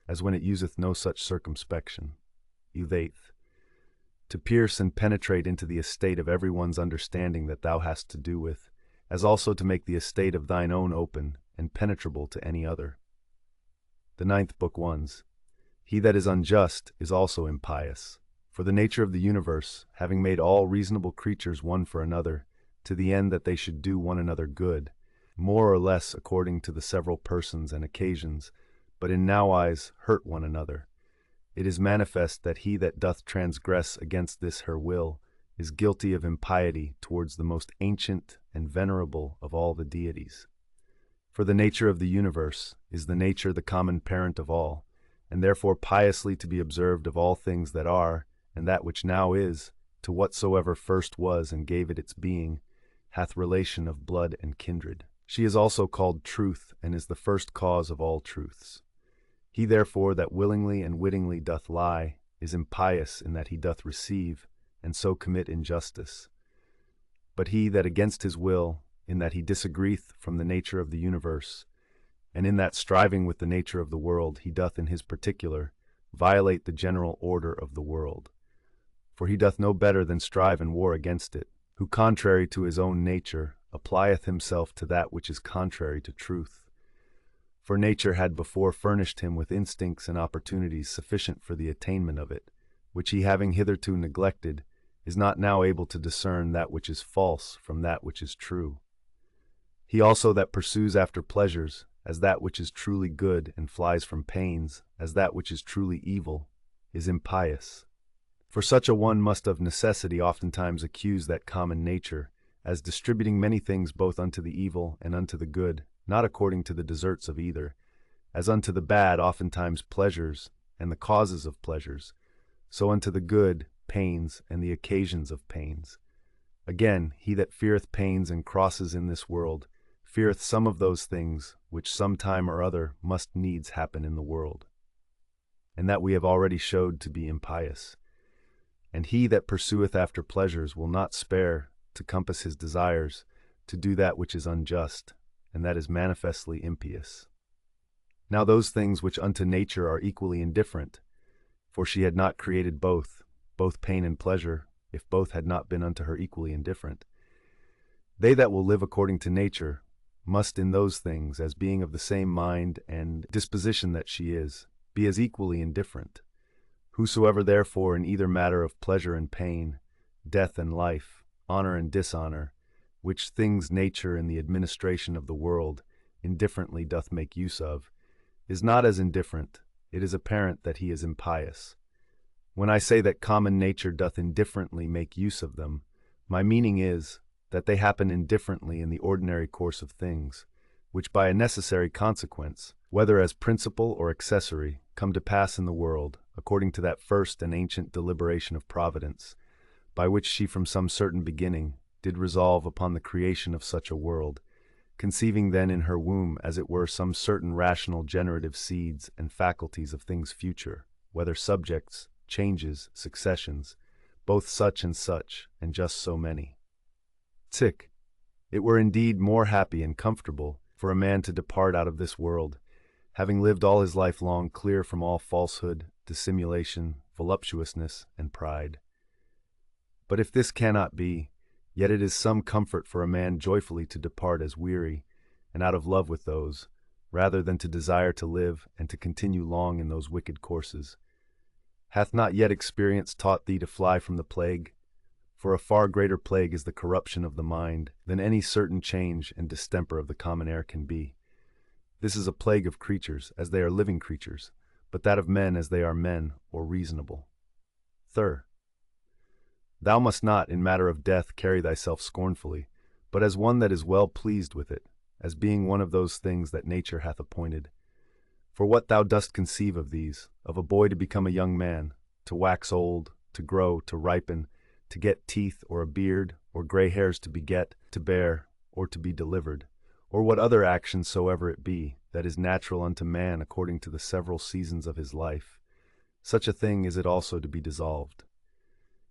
as when it useth no such circumspection. 8th. To pierce and penetrate into the estate of every one's understanding that thou hast to do with, as also to make the estate of thine own open and penetrable to any other. The 9th Book 1. He that is unjust is also impious. For the nature of the universe, having made all reasonable creatures one for another, to the end that they should do one another good, more or less according to the several persons and occasions, but in nowise hurt one another, it is manifest that he that doth transgress against this her will is guilty of impiety towards the most ancient and venerable of all the deities. For the nature of the universe is the nature the common parent of all, and therefore piously to be observed of all things that are, and that which now is, to whatsoever first was and gave it its being, hath relation of blood and kindred. She is also called truth, and is the first cause of all truths. He therefore that willingly and wittingly doth lie is impious in that he doth receive, and so commit injustice. But he that against his will, in that he disagreeth from the nature of the universe, and in that striving with the nature of the world he doth in his particular, violate the general order of the world. For he doth no better than strive and war against it, who contrary to his own nature applieth himself to that which is contrary to truth. For nature had before furnished him with instincts and opportunities sufficient for the attainment of it, which he having hitherto neglected, is not now able to discern that which is false from that which is true. He also that pursues after pleasures, as that which is truly good, and flies from pains, as that which is truly evil, is impious. For such a one must of necessity oftentimes accuse that common nature, as distributing many things both unto the evil and unto the good, not according to the deserts of either, as unto the bad oftentimes pleasures, and the causes of pleasures, so unto the good pains and the occasions of pains. Again, he that feareth pains and crosses in this world, feareth some of those things which some time or other must needs happen in the world, and that we have already showed to be impious. And he that pursueth after pleasures will not spare to compass his desires, to do that which is unjust, and that is manifestly impious. Now those things which unto nature are equally indifferent, for she had not created both pain and pleasure, if both had not been unto her equally indifferent. They that will live according to nature must in those things, as being of the same mind and disposition that she is, be as equally indifferent. Whosoever therefore in either matter of pleasure and pain, death and life, honor and dishonor, which things nature in the administration of the world indifferently doth make use of, is not as indifferent, it is apparent that he is impious. When I say that common nature doth indifferently make use of them, my meaning is, that they happen indifferently in the ordinary course of things, which by a necessary consequence, whether as principal or accessory, come to pass in the world, according to that first and ancient deliberation of Providence, by which she from some certain beginning did resolve upon the creation of such a world, conceiving then in her womb as it were some certain rational generative seeds and faculties of things future, whether subjects, changes, successions, both such, and just so many. Tick. It were indeed more happy and comfortable for a man to depart out of this world, having lived all his life long clear from all falsehood, dissimulation, voluptuousness, and pride. But if this cannot be, yet it is some comfort for a man joyfully to depart as weary, and out of love with those, rather than to desire to live and to continue long in those wicked courses. Hath not yet experience taught thee to fly from the plague? For a far greater plague is the corruption of the mind than any certain change and distemper of the common air can be. This is a plague of creatures, as they are living creatures, but that of men as they are men, or reasonable. Third. Thou must not, in matter of death, carry thyself scornfully, but as one that is well pleased with it, as being one of those things that nature hath appointed. For what thou dost conceive of these, of a boy to become a young man, to wax old, to grow, to ripen, to get teeth or a beard, or gray hairs to beget, to bear, or to be delivered, or what other action soever it be, that is natural unto man according to the several seasons of his life, such a thing is it also to be dissolved.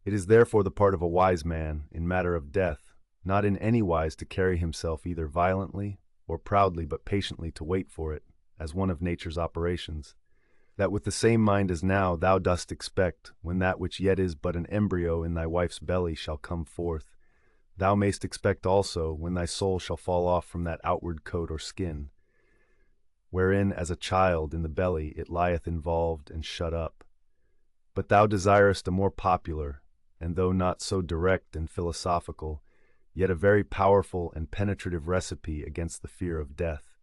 It is therefore the part of a wise man, in matter of death, not in any wise to carry himself either violently or proudly, but patiently to wait for it, as one of nature's operations, that with the same mind as now thou dost expect, when that which yet is but an embryo in thy wife's belly shall come forth, thou mayst expect also when thy soul shall fall off from that outward coat or skin, wherein as a child in the belly it lieth involved and shut up. But thou desirest a more popular, and though not so direct and philosophical, yet a very powerful and penetrative recipe against the fear of death.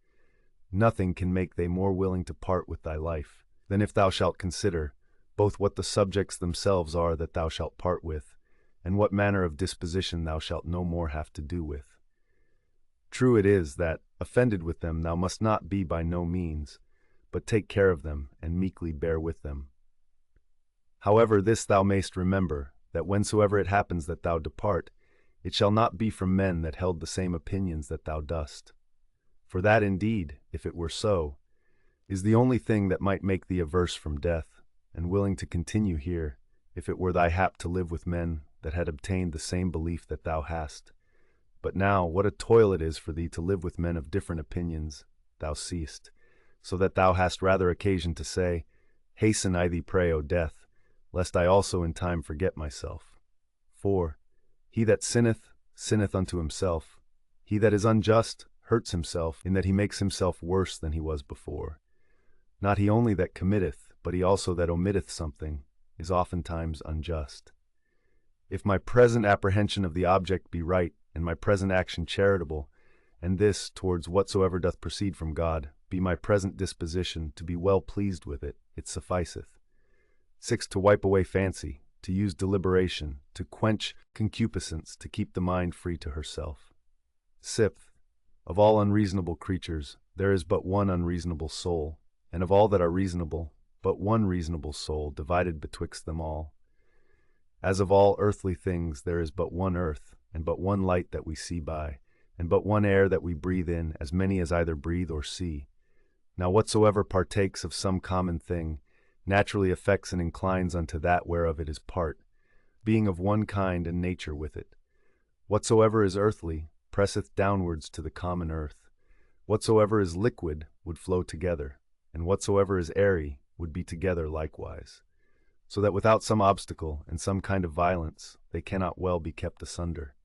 Nothing can make thee more willing to part with thy life, than if thou shalt consider, both what the subjects themselves are that thou shalt part with, and what manner of disposition thou shalt no more have to do with. True it is that, offended with them, thou must not be by no means, but take care of them, and meekly bear with them. However, this thou mayst remember, that whensoever it happens that thou depart, it shall not be from men that held the same opinions that thou dost. For that indeed, if it were so, is the only thing that might make thee averse from death, and willing to continue here, if it were thy hap to live with men that had obtained the same belief that thou hast. But now, what a toil it is for thee to live with men of different opinions, thou seest, so that thou hast rather occasion to say, Hasten, I thee pray, O death, lest I also in time forget myself. For, he that sinneth, sinneth unto himself. He that is unjust, hurts himself, in that he makes himself worse than he was before. Not he only that committeth, but he also that omitteth something, is oftentimes unjust. If my present apprehension of the object be right, and my present action charitable, and this, towards whatsoever doth proceed from God, be my present disposition to be well pleased with it, it sufficeth. 6. To wipe away fancy, to use deliberation, to quench concupiscence, to keep the mind free to herself. 7. Of all unreasonable creatures, there is but one unreasonable soul, and of all that are reasonable, but one reasonable soul divided betwixt them all. As of all earthly things there is but one earth, and but one light that we see by, and but one air that we breathe in, as many as either breathe or see. Now whatsoever partakes of some common thing, naturally affects and inclines unto that whereof it is part, being of one kind and nature with it. Whatsoever is earthly, presseth downwards to the common earth. Whatsoever is liquid would flow together, and whatsoever is airy would be together likewise, so that without some obstacle and some kind of violence they cannot well be kept asunder.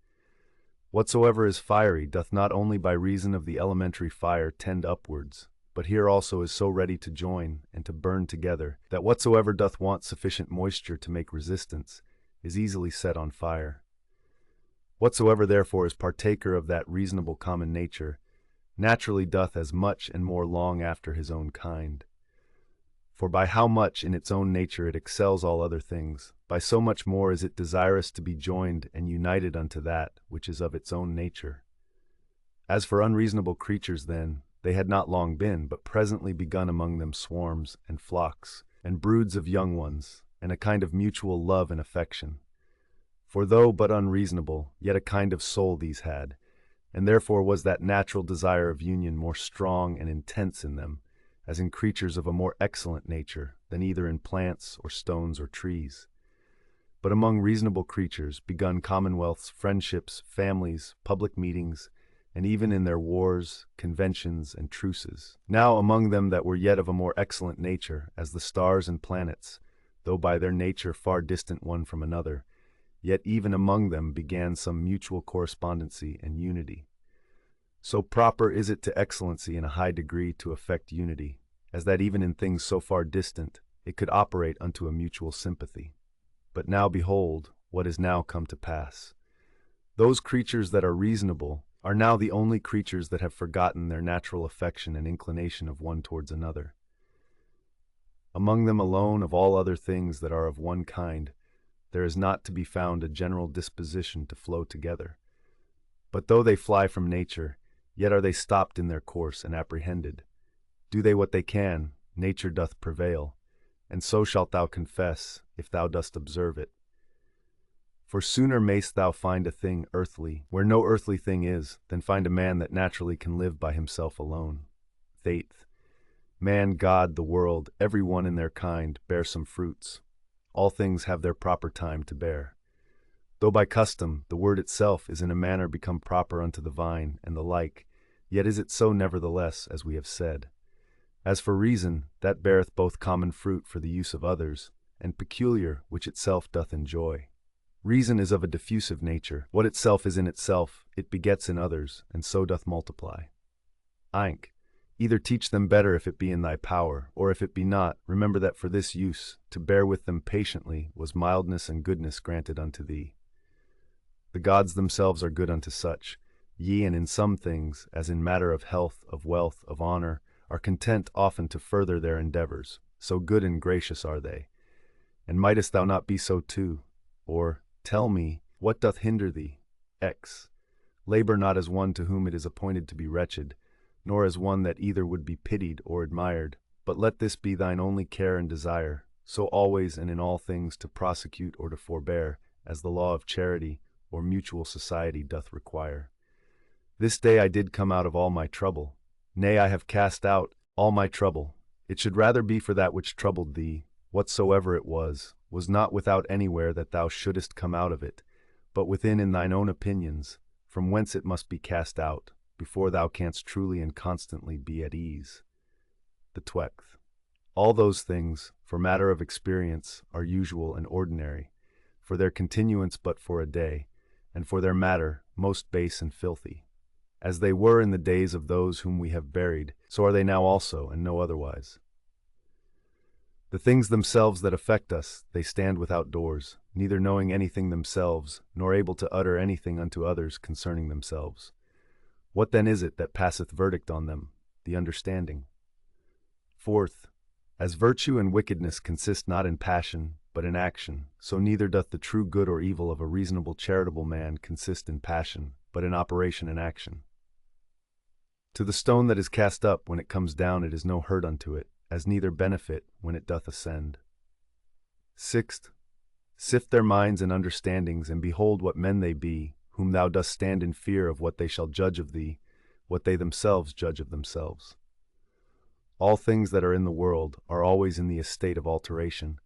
Whatsoever is fiery doth not only by reason of the elementary fire tend upwards, but here also is so ready to join and to burn together, that whatsoever doth want sufficient moisture to make resistance is easily set on fire. Whatsoever therefore is partaker of that reasonable common nature, naturally doth as much and more long after his own kind. For by how much in its own nature it excels all other things, by so much more is it desirous to be joined and united unto that which is of its own nature. As for unreasonable creatures then, they had not long been, but presently begun among them swarms and flocks, and broods of young ones, and a kind of mutual love and affection. For though but unreasonable, yet a kind of soul these had, and therefore was that natural desire of union more strong and intense in them, as in creatures of a more excellent nature than either in plants or stones or trees. But among reasonable creatures begun commonwealths, friendships, families, public meetings, and even in their wars, conventions, and truces. Now among them that were yet of a more excellent nature, as the stars and planets, though by their nature far distant one from another, yet even among them began some mutual correspondency and unity. So proper is it to excellency in a high degree to effect unity, as that even in things so far distant, it could operate unto a mutual sympathy. But now behold, what is now come to pass. Those creatures that are reasonable are now the only creatures that have forgotten their natural affection and inclination of one towards another. Among them alone of all other things that are of one kind, there is not to be found a general disposition to flow together. But though they fly from nature, yet are they stopped in their course and apprehended. Do they what they can, nature doth prevail, and so shalt thou confess, if thou dost observe it. For sooner mayst thou find a thing earthly, where no earthly thing is, than find a man that naturally can live by himself alone. 8th. Man, God, the world, every one in their kind, bear some fruits. All things have their proper time to bear. Though by custom the word itself is in a manner become proper unto the vine, and the like, yet is it so nevertheless, as we have said. As for reason, that beareth both common fruit for the use of others, and peculiar, which itself doth enjoy. Reason is of a diffusive nature. What itself is in itself, it begets in others, and so doth multiply. Einc. Either teach them better if it be in thy power, or if it be not, remember that for this use, to bear with them patiently, was mildness and goodness granted unto thee. The gods themselves are good unto such, ye and in some things, as in matter of health, of wealth, of honor, are content often to further their endeavors, so good and gracious are they. And mightest thou not be so too? Or, tell me, what doth hinder thee? X. Labor not as one to whom it is appointed to be wretched, nor as one that either would be pitied or admired, but let this be thine only care and desire, so always and in all things to prosecute or to forbear, as the law of charity or mutual society doth require. This day I did come out of all my trouble. Nay, I have cast out all my trouble. It should rather be for that which troubled thee, whatsoever it was not without anywhere that thou shouldest come out of it, but within in thine own opinions, from whence it must be cast out, before thou canst truly and constantly be at ease. The 12th. All those things, for matter of experience, are usual and ordinary, for their continuance but for a day, and for their matter, most base and filthy. As they were in the days of those whom we have buried, so are they now also, and no otherwise. The things themselves that affect us, they stand without doors, neither knowing anything themselves, nor able to utter anything unto others concerning themselves. What then is it that passeth verdict on them? The understanding. 4th. As virtue and wickedness consist not in passion, but in action, so neither doth the true good or evil of a reasonable charitable man consist in passion, but in operation and action. To the stone that is cast up, when it comes down it is no hurt unto it, as neither benefit when it doth ascend. 6th. Sift their minds and understandings, and behold what men they be, whom thou dost stand in fear of what they shall judge of thee, what they themselves judge of themselves. All things that are in the world are always in the estate of alteration.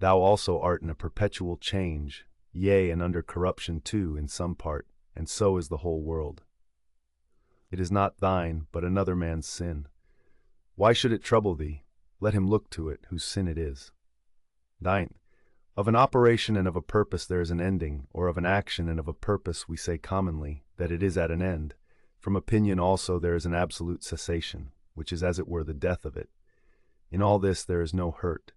Thou also art in a perpetual change, yea, and under corruption too in some part, and so is the whole world. It is not thine, but another man's sin. Why should it trouble thee? Let him look to it, whose sin it is. 9th. Of an operation and of a purpose there is an ending, or of an action and of a purpose we say commonly, that it is at an end. From opinion also there is an absolute cessation, which is as it were the death of it. In all this there is no hurt.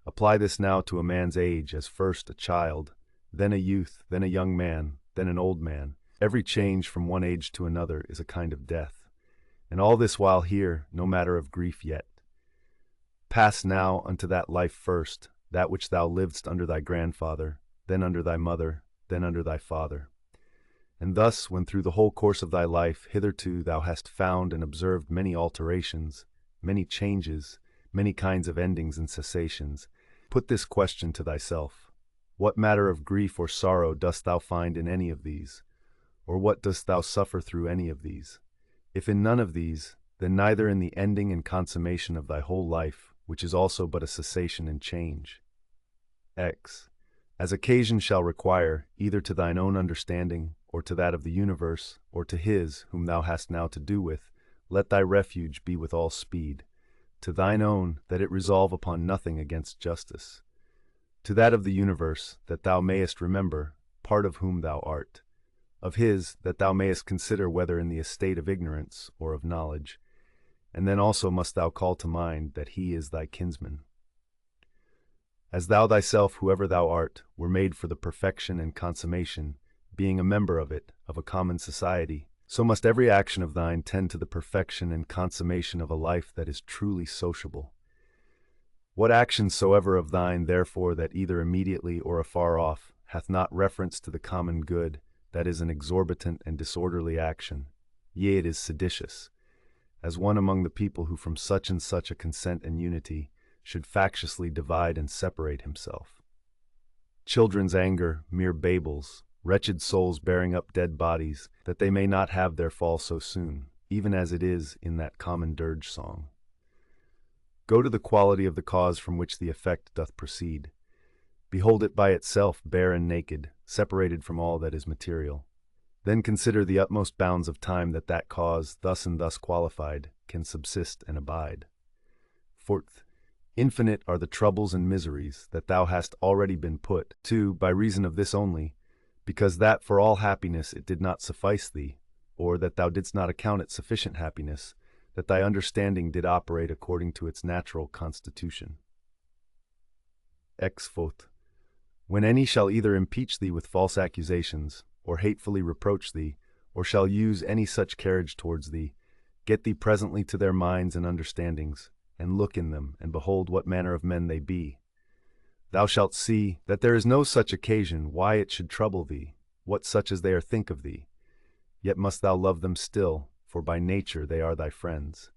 Apply this now to a man's age, as first a child, then a youth, then a young man, then an old man. Every change from one age to another is a kind of death. And all this while here, no matter of grief yet. Pass now unto that life first, that which thou livedst under thy grandfather, then under thy mother, then under thy father. And thus, when through the whole course of thy life hitherto thou hast found and observed many alterations, many changes, many kinds of endings and cessations, put this question to thyself: what matter of grief or sorrow dost thou find in any of these? Or what dost thou suffer through any of these? If in none of these, then neither in the ending and consummation of thy whole life, which is also but a cessation and change. X. As occasion shall require, either to thine own understanding, or to that of the universe, or to his whom thou hast now to do with, let thy refuge be with all speed. To thine own, that it resolve upon nothing against justice. To that of the universe, that thou mayest remember, part of whom thou art. Of his, that thou mayest consider whether in the estate of ignorance or of knowledge. And then also must thou call to mind that he is thy kinsman. As thou thyself, whoever thou art, were made for the perfection and consummation, being a member of it, of a common society, so must every action of thine tend to the perfection and consummation of a life that is truly sociable. What action soever of thine, therefore, that either immediately or afar off hath not reference to the common good, that is an exorbitant and disorderly action, yea, it is seditious, as one among the people who from such and such a consent and unity should factiously divide and separate himself. children's anger, mere babels, wretched souls bearing up dead bodies, that they may not have their fall so soon, even as it is in that common dirge song. Go to the quality of the cause from which the effect doth proceed. Behold it by itself bare and naked, separated from all that is material. Then consider the utmost bounds of time that that cause, thus and thus qualified, can subsist and abide. Fourth, infinite are the troubles and miseries that thou hast already been put to by reason of this only, because that for all happiness it did not suffice thee, or that thou didst not account it sufficient happiness, that thy understanding did operate according to its natural constitution. Fourth, when any shall either impeach thee with false accusations, or hatefully reproach thee, or shall use any such carriage towards thee, get thee presently to their minds and understandings, and look in them, and behold what manner of men they be. Thou shalt see that there is no such occasion why it should trouble thee, what such as they are think of thee. Yet must thou love them still, for by nature they are thy friends.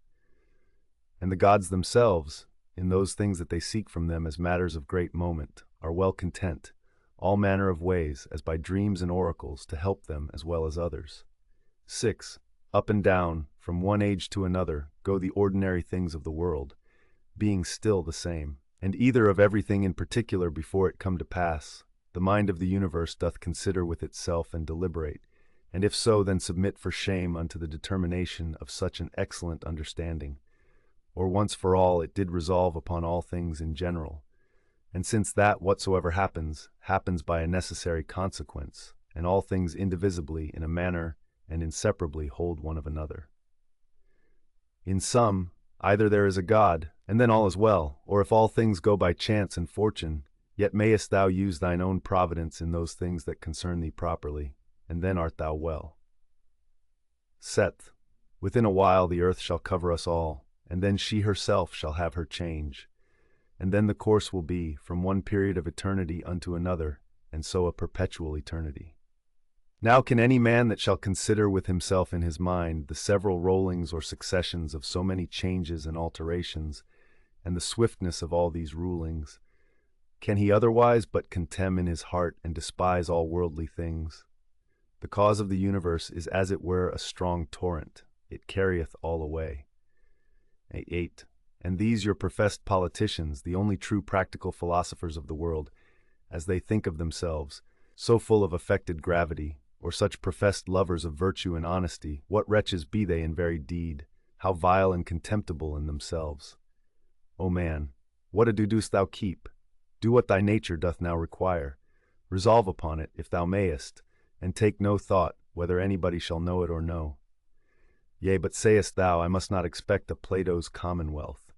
And the gods themselves, in those things that they seek from them as matters of great moment, are well content, all manner of ways, as by dreams and oracles, to help them as well as others. 6. Up and down, from one age to another, go the ordinary things of the world, being still the same. And either of everything in particular before it come to pass, the mind of the universe doth consider with itself and deliberate, and if so, then submit for shame unto the determination of such an excellent understanding. Or once for all it did resolve upon all things in general. And since that whatsoever happens, happens by a necessary consequence, and all things indivisibly in a manner and inseparably hold one of another. In sum, either there is a God, and then all is well, or if all things go by chance and fortune, yet mayest thou use thine own providence in those things that concern thee properly, and then art thou well. 7. Within a while the earth shall cover us all, and then she herself shall have her change. And then the course will be from one period of eternity unto another, and so a perpetual eternity. Now can any man that shall consider with himself in his mind the several rollings or successions of so many changes and alterations, and the swiftness of all these rulings, can he otherwise but contemn in his heart and despise all worldly things? The cause of the universe is as it were a strong torrent, it carrieth all away. 8. And these your professed politicians, the only true practical philosophers of the world, as they think of themselves, so full of affected gravity, or such professed lovers of virtue and honesty, what wretches be they in very deed, how vile and contemptible in themselves! O man, what ado dost thou keep? Do what thy nature doth now require. Resolve upon it, if thou mayest, and take no thought whether anybody shall know it or no. Yea, but sayest thou, I must not expect a Plato's commonwealth.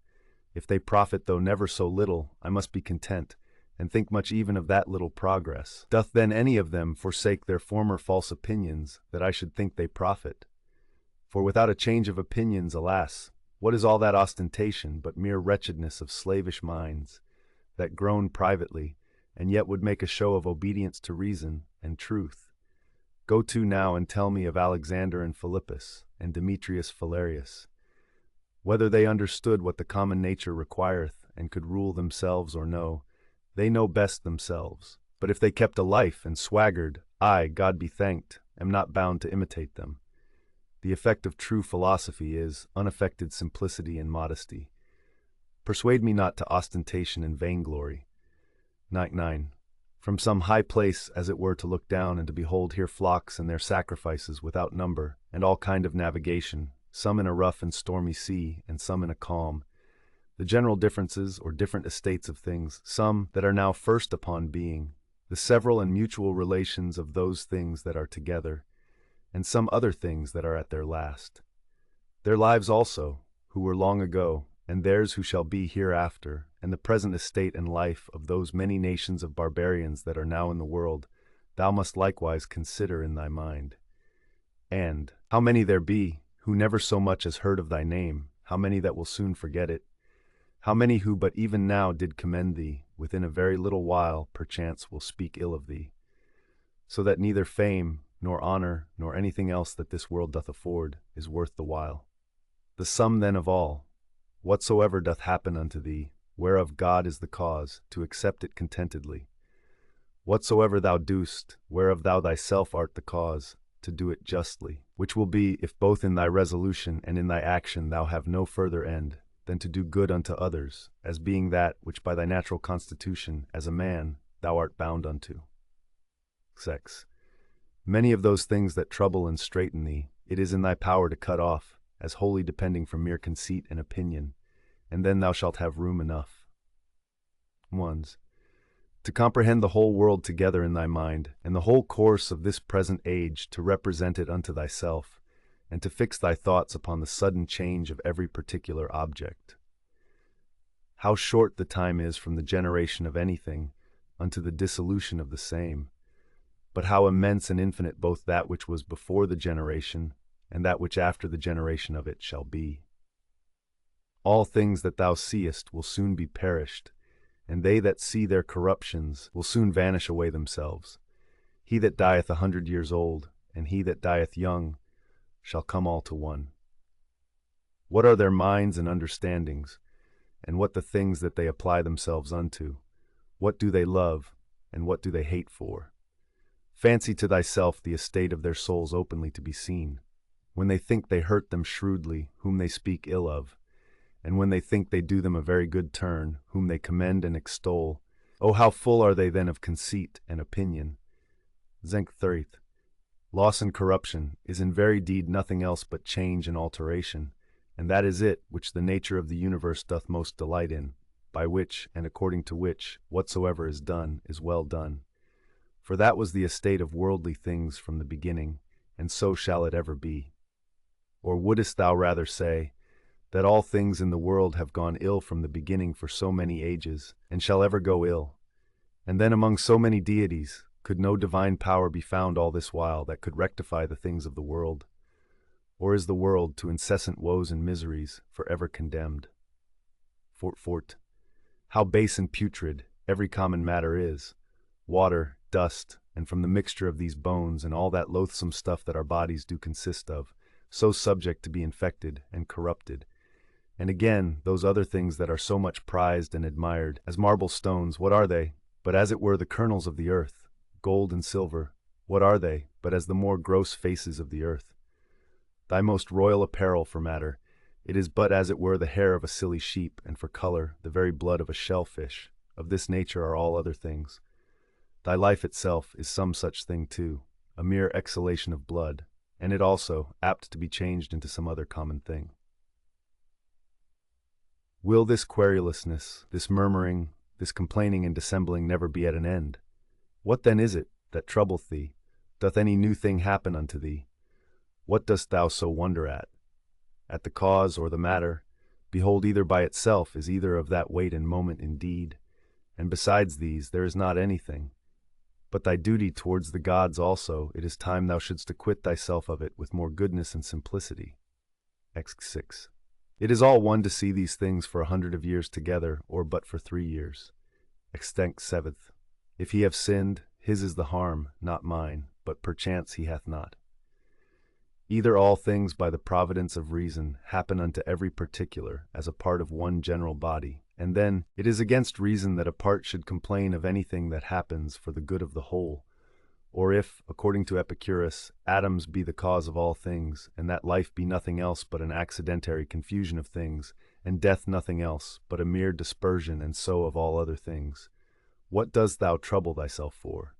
If they profit though never so little, I must be content, and think much even of that little progress. Doth then any of them forsake their former false opinions, that I should think they profit? For without a change of opinions, alas, what is all that ostentation but mere wretchedness of slavish minds, that groan privately, and yet would make a show of obedience to reason and truth? Go to now and tell me of Alexander and Philippus, and Demetrius Phalereus, whether they understood what the common nature requireth, and could rule themselves or no. They know best themselves. But if they kept a life and swaggered, I, God be thanked, am not bound to imitate them. The effect of true philosophy is unaffected simplicity and modesty. Persuade me not to ostentation and vainglory. 9. From some high place, as it were, to look down and to behold here flocks and their sacrifices without number, and all kind of navigation, some in a rough and stormy sea, and some in a calm. The general differences or different estates of things, some that are now first upon being, the several and mutual relations of those things that are together, and some other things that are at their last. Their lives also, who were long ago, and theirs who shall be hereafter, and the present estate and life of those many nations of barbarians that are now in the world, thou must likewise consider in thy mind. And how many there be, who never so much as heard of thy name, how many that will soon forget it, how many who but even now did commend thee, within a very little while perchance will speak ill of thee, so that neither fame, nor honor, nor anything else that this world doth afford, is worth the while. The sum then of all, whatsoever doth happen unto thee, whereof God is the cause, to accept it contentedly. Whatsoever thou doest, whereof thou thyself art the cause, to do it justly, which will be, if both in thy resolution and in thy action thou have no further end, than to do good unto others, as being that which by thy natural constitution, as a man, thou art bound unto. Sex. Many of those things that trouble and straiten thee, it is in thy power to cut off, as wholly depending from mere conceit and opinion, and then thou shalt have room enough. 1. To comprehend the whole world together in thy mind, and the whole course of this present age to represent it unto thyself, and to fix thy thoughts upon the sudden change of every particular object. How short the time is from the generation of anything unto the dissolution of the same, but how immense and infinite both that which was before the generation and that which after the generation of it shall be. All things that thou seest will soon be perished, and they that see their corruptions will soon vanish away themselves. He that dieth 100 years old, and he that dieth young, shall come all to one. What are their minds and understandings, and what the things that they apply themselves unto? What do they love, and what do they hate for? Fancy to thyself the estate of their souls openly to be seen, when they think they hurt them shrewdly, whom they speak ill of, and when they think they do them a very good turn, whom they commend and extol. Oh, how full are they then of conceit and opinion! Zenk 30. Loss and corruption is in very deed nothing else but change and alteration, and that is it which the nature of the universe doth most delight in, by which, and according to which, whatsoever is done is well done. For that was the estate of worldly things from the beginning, and so shall it ever be. Or wouldest thou rather say, that all things in the world have gone ill from the beginning for so many ages, and shall ever go ill? And then among so many deities, could no divine power be found all this while that could rectify the things of the world? Or is the world to incessant woes and miseries for ever condemned? Fort. How base and putrid every common matter is, water, dust, and from the mixture of these bones and all that loathsome stuff that our bodies do consist of, so subject to be infected and corrupted. And again, those other things that are so much prized and admired, as marble stones, what are they, but as it were the kernels of the earth? Gold and silver, what are they, but as the more gross faces of the earth? Thy most royal apparel for matter, it is but as it were the hair of a silly sheep, and for color, the very blood of a shellfish. Of this nature are all other things. Thy life itself is some such thing too, a mere exhalation of blood, and it also apt to be changed into some other common thing. Will this querulousness, this murmuring, this complaining and dissembling never be at an end? What then is it that troubleth thee? Doth any new thing happen unto thee? What dost thou so wonder at? At the cause or the matter? Behold, either by itself is either of that weight and moment indeed, and besides these there is not anything. But thy duty towards the gods also, it is time thou shouldst acquit thyself of it with more goodness and simplicity. X6. It is all one to see these things for 100 of years together, or but for 3 years. Extinct 7th. If he have sinned, his is the harm, not mine, but perchance he hath not. Either all things by the providence of reason happen unto every particular as a part of one general body, and then it is against reason that a part should complain of anything that happens for the good of the whole. Or if, according to Epicurus, atoms be the cause of all things, and that life be nothing else but an accidentary confusion of things, and death nothing else but a mere dispersion and so of all other things, what dost thou trouble thyself for?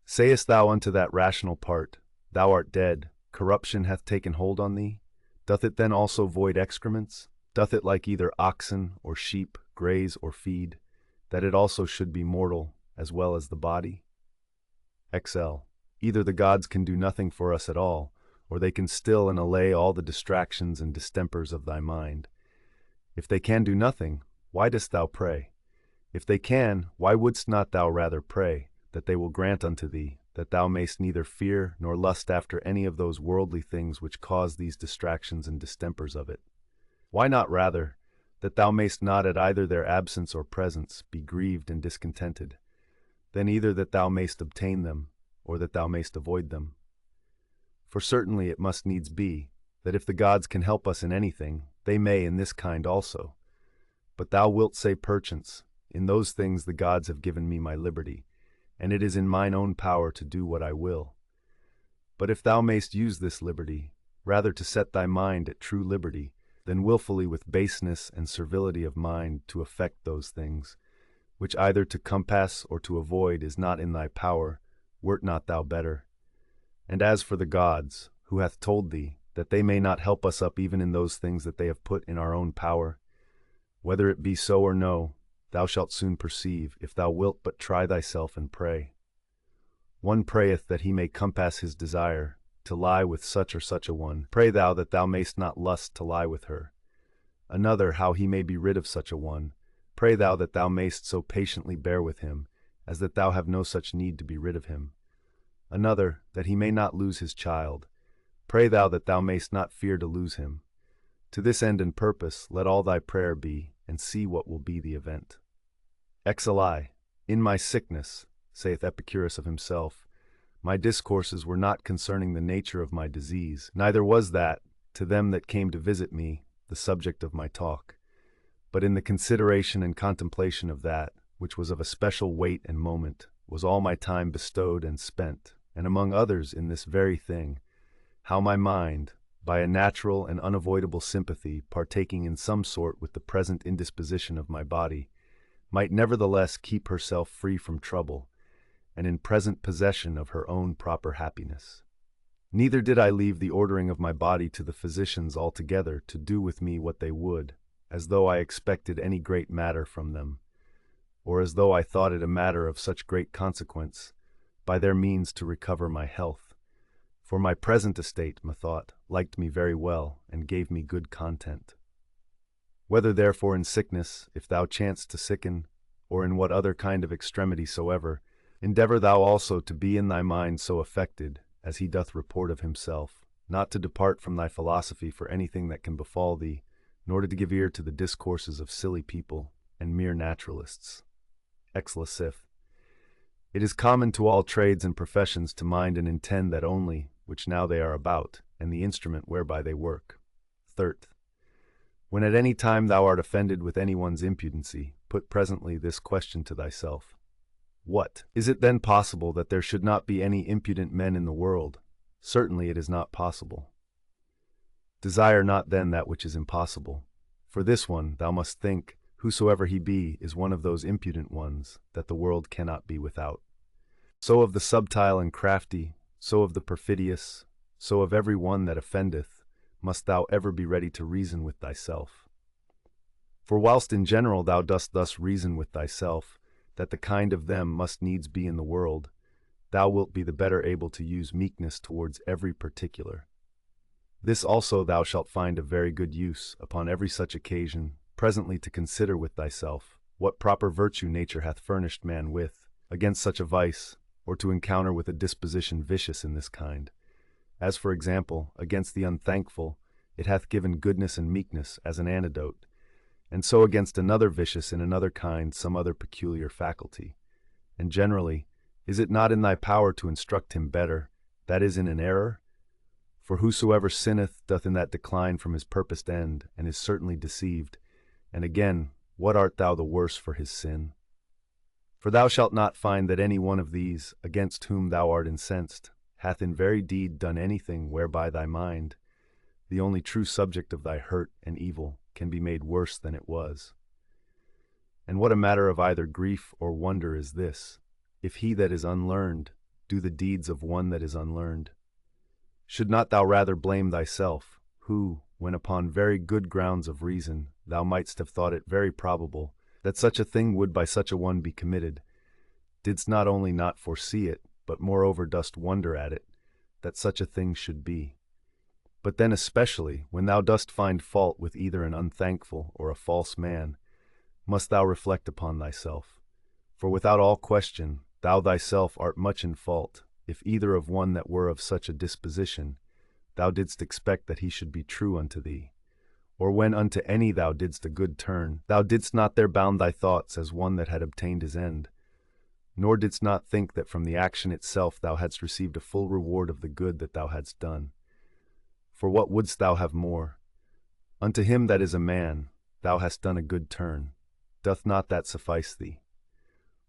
Sayest thou unto that rational part, Thou art dead, corruption hath taken hold on thee? Doth it then also void excrements? Doth it like either oxen or sheep graze or feed, that it also should be mortal, as well as the body? XL. Either the gods can do nothing for us at all, or they can still and allay all the distractions and distempers of thy mind. If they can do nothing, why dost thou pray? If they can, why wouldst not thou rather pray, that they will grant unto thee, that thou mayst neither fear nor lust after any of those worldly things which cause these distractions and distempers of it? Why not rather, that thou mayst not at either their absence or presence be grieved and discontented? Then either that thou mayst obtain them, or that thou mayst avoid them. For certainly it must needs be, that if the gods can help us in anything, they may in this kind also. But thou wilt say perchance, in those things the gods have given me my liberty, and it is in mine own power to do what I will. But if thou mayst use this liberty, rather to set thy mind at true liberty, than wilfully with baseness and servility of mind to effect those things, which either to compass or to avoid is not in thy power, wert not thou better? And as for the gods, who hath told thee, that they may not help us up even in those things that they have put in our own power, whether it be so or no, thou shalt soon perceive, if thou wilt but try thyself and pray. One prayeth that he may compass his desire, to lie with such or such a one. Pray thou that thou mayst not lust to lie with her. Another, how he may be rid of such a one. Pray thou that thou mayst so patiently bear with him, as that thou have no such need to be rid of him. Another, that he may not lose his child. Pray thou that thou mayst not fear to lose him. To this end and purpose let all thy prayer be, and see what will be the event. Exali, in my sickness, saith Epicurus of himself, my discourses were not concerning the nature of my disease, neither was that, to them that came to visit me, the subject of my talk, but in the consideration and contemplation of that, which was of a special weight and moment, was all my time bestowed and spent, and among others in this very thing, how my mind, by a natural and unavoidable sympathy partaking in some sort with the present indisposition of my body, might nevertheless keep herself free from trouble, and in present possession of her own proper happiness. Neither did I leave the ordering of my body to the physicians altogether to do with me what they would, as though I expected any great matter from them, or as though I thought it a matter of such great consequence, by their means to recover my health. For my present estate, methought, liked me very well, and gave me good content. Whether therefore in sickness, if thou chanced to sicken, or in what other kind of extremity soever, endeavor thou also to be in thy mind so affected, as he doth report of himself, not to depart from thy philosophy for anything that can befall thee, nor to give ear to the discourses of silly people and mere naturalists. Exlasif. It is common to all trades and professions to mind and intend that only, which now they are about, and the instrument whereby they work. Third. When at any time thou art offended with any one's impudency, put presently this question to thyself. What? Is it then possible that there should not be any impudent men in the world? Certainly it is not possible. Desire not then that which is impossible. For this one, thou must think, whosoever he be, is one of those impudent ones that the world cannot be without. So of the subtile and crafty, so of the perfidious, so of every one that offendeth, must thou ever be ready to reason with thyself. For whilst in general thou dost thus reason with thyself, that the kind of them must needs be in the world, thou wilt be the better able to use meekness towards every particular. This also thou shalt find of very good use, upon every such occasion, presently to consider with thyself, what proper virtue nature hath furnished man with, against such a vice, or to encounter with a disposition vicious in this kind. As for example, against the unthankful, it hath given goodness and meekness as an antidote, and so against another vicious in another kind some other peculiar faculty. And generally, is it not in thy power to instruct him better, that is in an error? For whosoever sinneth doth in that decline from his purposed end, and is certainly deceived. And again, what art thou the worse for his sin? For thou shalt not find that any one of these, against whom thou art incensed, hath in very deed done anything whereby thy mind, the only true subject of thy hurt and evil, can be made worse than it was. And what a matter of either grief or wonder is this, if he that is unlearned do the deeds of one that is unlearned? Should not thou rather blame thyself, who, when upon very good grounds of reason, thou mightst have thought it very probable that such a thing would by such a one be committed, didst not only not foresee it, but moreover dost wonder at it, that such a thing should be? But then especially, when thou dost find fault with either an unthankful or a false man, must thou reflect upon thyself. For without all question, thou thyself art much in fault, if either of one that were of such a disposition, thou didst expect that he should be true unto thee. Or when unto any thou didst a good turn, thou didst not there bound thy thoughts as one that had obtained his end, nor didst not think that from the action itself thou hadst received a full reward of the good that thou hadst done. For what wouldst thou have more? Unto him that is a man, thou hast done a good turn. doth not that suffice thee?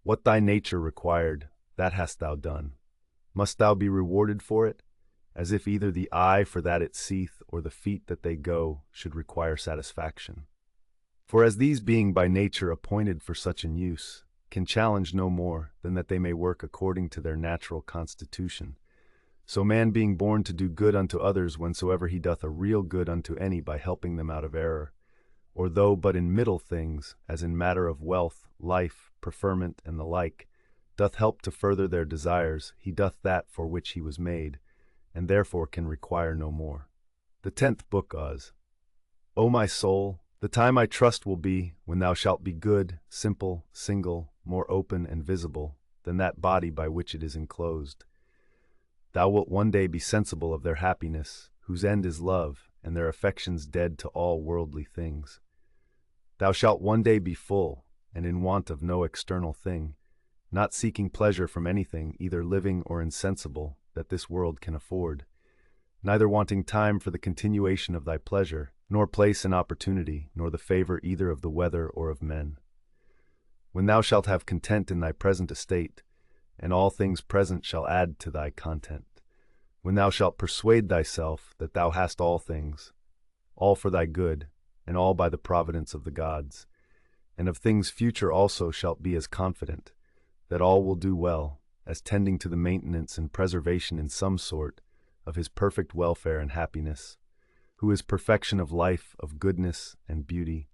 What thy nature required, that hast thou done. Must thou be rewarded for it? As if either the eye for that it seeth, or the feet that they go, should require satisfaction. For as these being by nature appointed for such an use, can challenge no more than that they may work according to their natural constitution, so man being born to do good unto others whensoever he doth a real good unto any by helping them out of error, or though but in middle things, as in matter of wealth, life, preferment, and the like, doth help to further their desires, he doth that for which he was made, and therefore can require no more. The 10th Book Oz. O my soul, the time I trust will be, when thou shalt be good, simple, single, more open and visible, than that body by which it is enclosed. Thou wilt one day be sensible of their happiness, whose end is love, and their affections dead to all worldly things. Thou shalt one day be full, and in want of no external thing, not seeking pleasure from anything, either living or insensible, that this world can afford, neither wanting time for the continuation of thy pleasure, nor place and opportunity, nor the favor either of the weather or of men. When thou shalt have content in thy present estate, and all things present shall add to thy content, when thou shalt persuade thyself that thou hast all things, all for thy good, and all by the providence of the gods, and of things future also shalt be as confident, that all will do well, as tending to the maintenance and preservation in some sort of his perfect welfare and happiness, who is perfection of life, of goodness and beauty,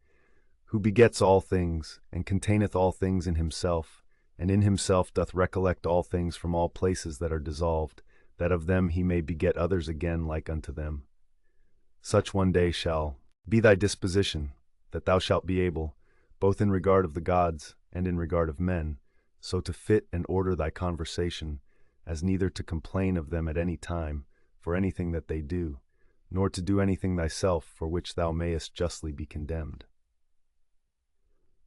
who begets all things, and containeth all things in himself, and in himself doth recollect all things from all places that are dissolved, that of them he may beget others again like unto them. Such one day shall be thy disposition, that thou shalt be able, both in regard of the gods and in regard of men, so to fit and order thy conversation, as neither to complain of them at any time for anything that they do, nor to do anything thyself for which thou mayest justly be condemned.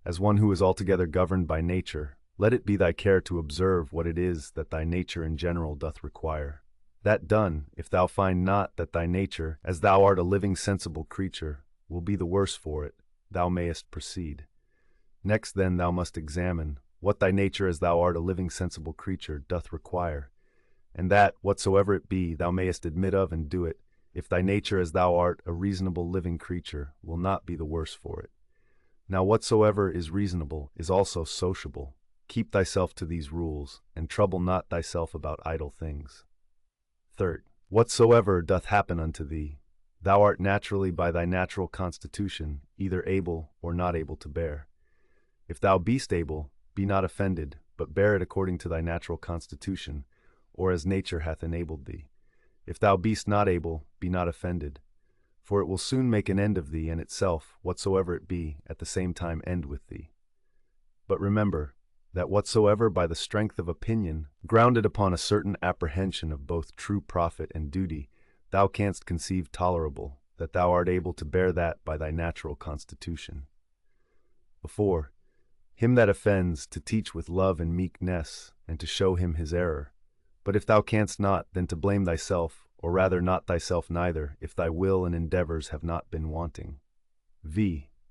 As one who is altogether governed by nature, let it be thy care to observe what it is that thy nature in general doth require. That done, if thou find not that thy nature, as thou art a living sensible creature, will be the worse for it, thou mayest proceed. Next then thou must examine what thy nature as thou art a living sensible creature doth require, and that, whatsoever it be, thou mayest admit of and do it, if thy nature as thou art a reasonable living creature will not be the worse for it. Now whatsoever is reasonable is also sociable. Keep thyself to these rules, and trouble not thyself about idle things. Third, whatsoever doth happen unto thee, thou art naturally by thy natural constitution either able or not able to bear. If thou beest able, be not offended, but bear it according to thy natural constitution, or as nature hath enabled thee. If thou beest not able, be not offended, for it will soon make an end of thee, and itself, whatsoever it be, at the same time end with thee. But remember, that whatsoever by the strength of opinion, grounded upon a certain apprehension of both true profit and duty, thou canst conceive tolerable, that thou art able to bear that by thy natural constitution. Before, him that offends, to teach with love and meekness, and to show him his error. But if thou canst not, then to blame thyself, or rather not thyself neither, if thy will and endeavors have not been wanting.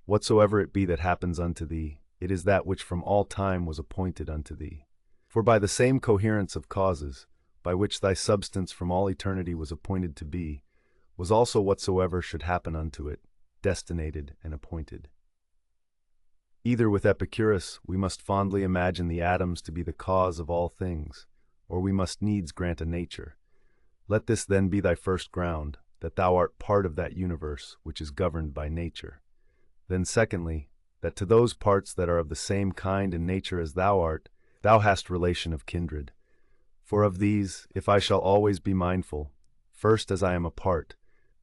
Whatsoever it be that happens unto thee, it is that which from all time was appointed unto thee. For by the same coherence of causes, by which thy substance from all eternity was appointed to be, was also whatsoever should happen unto it, destinated and appointed. Either with Epicurus we must fondly imagine the atoms to be the cause of all things, or we must needs grant a nature. Let this then be thy first ground, that thou art part of that universe which is governed by nature. Then secondly, that to those parts that are of the same kind and nature as thou art, thou hast relation of kindred. For of these, if I shall always be mindful, first as I am a part,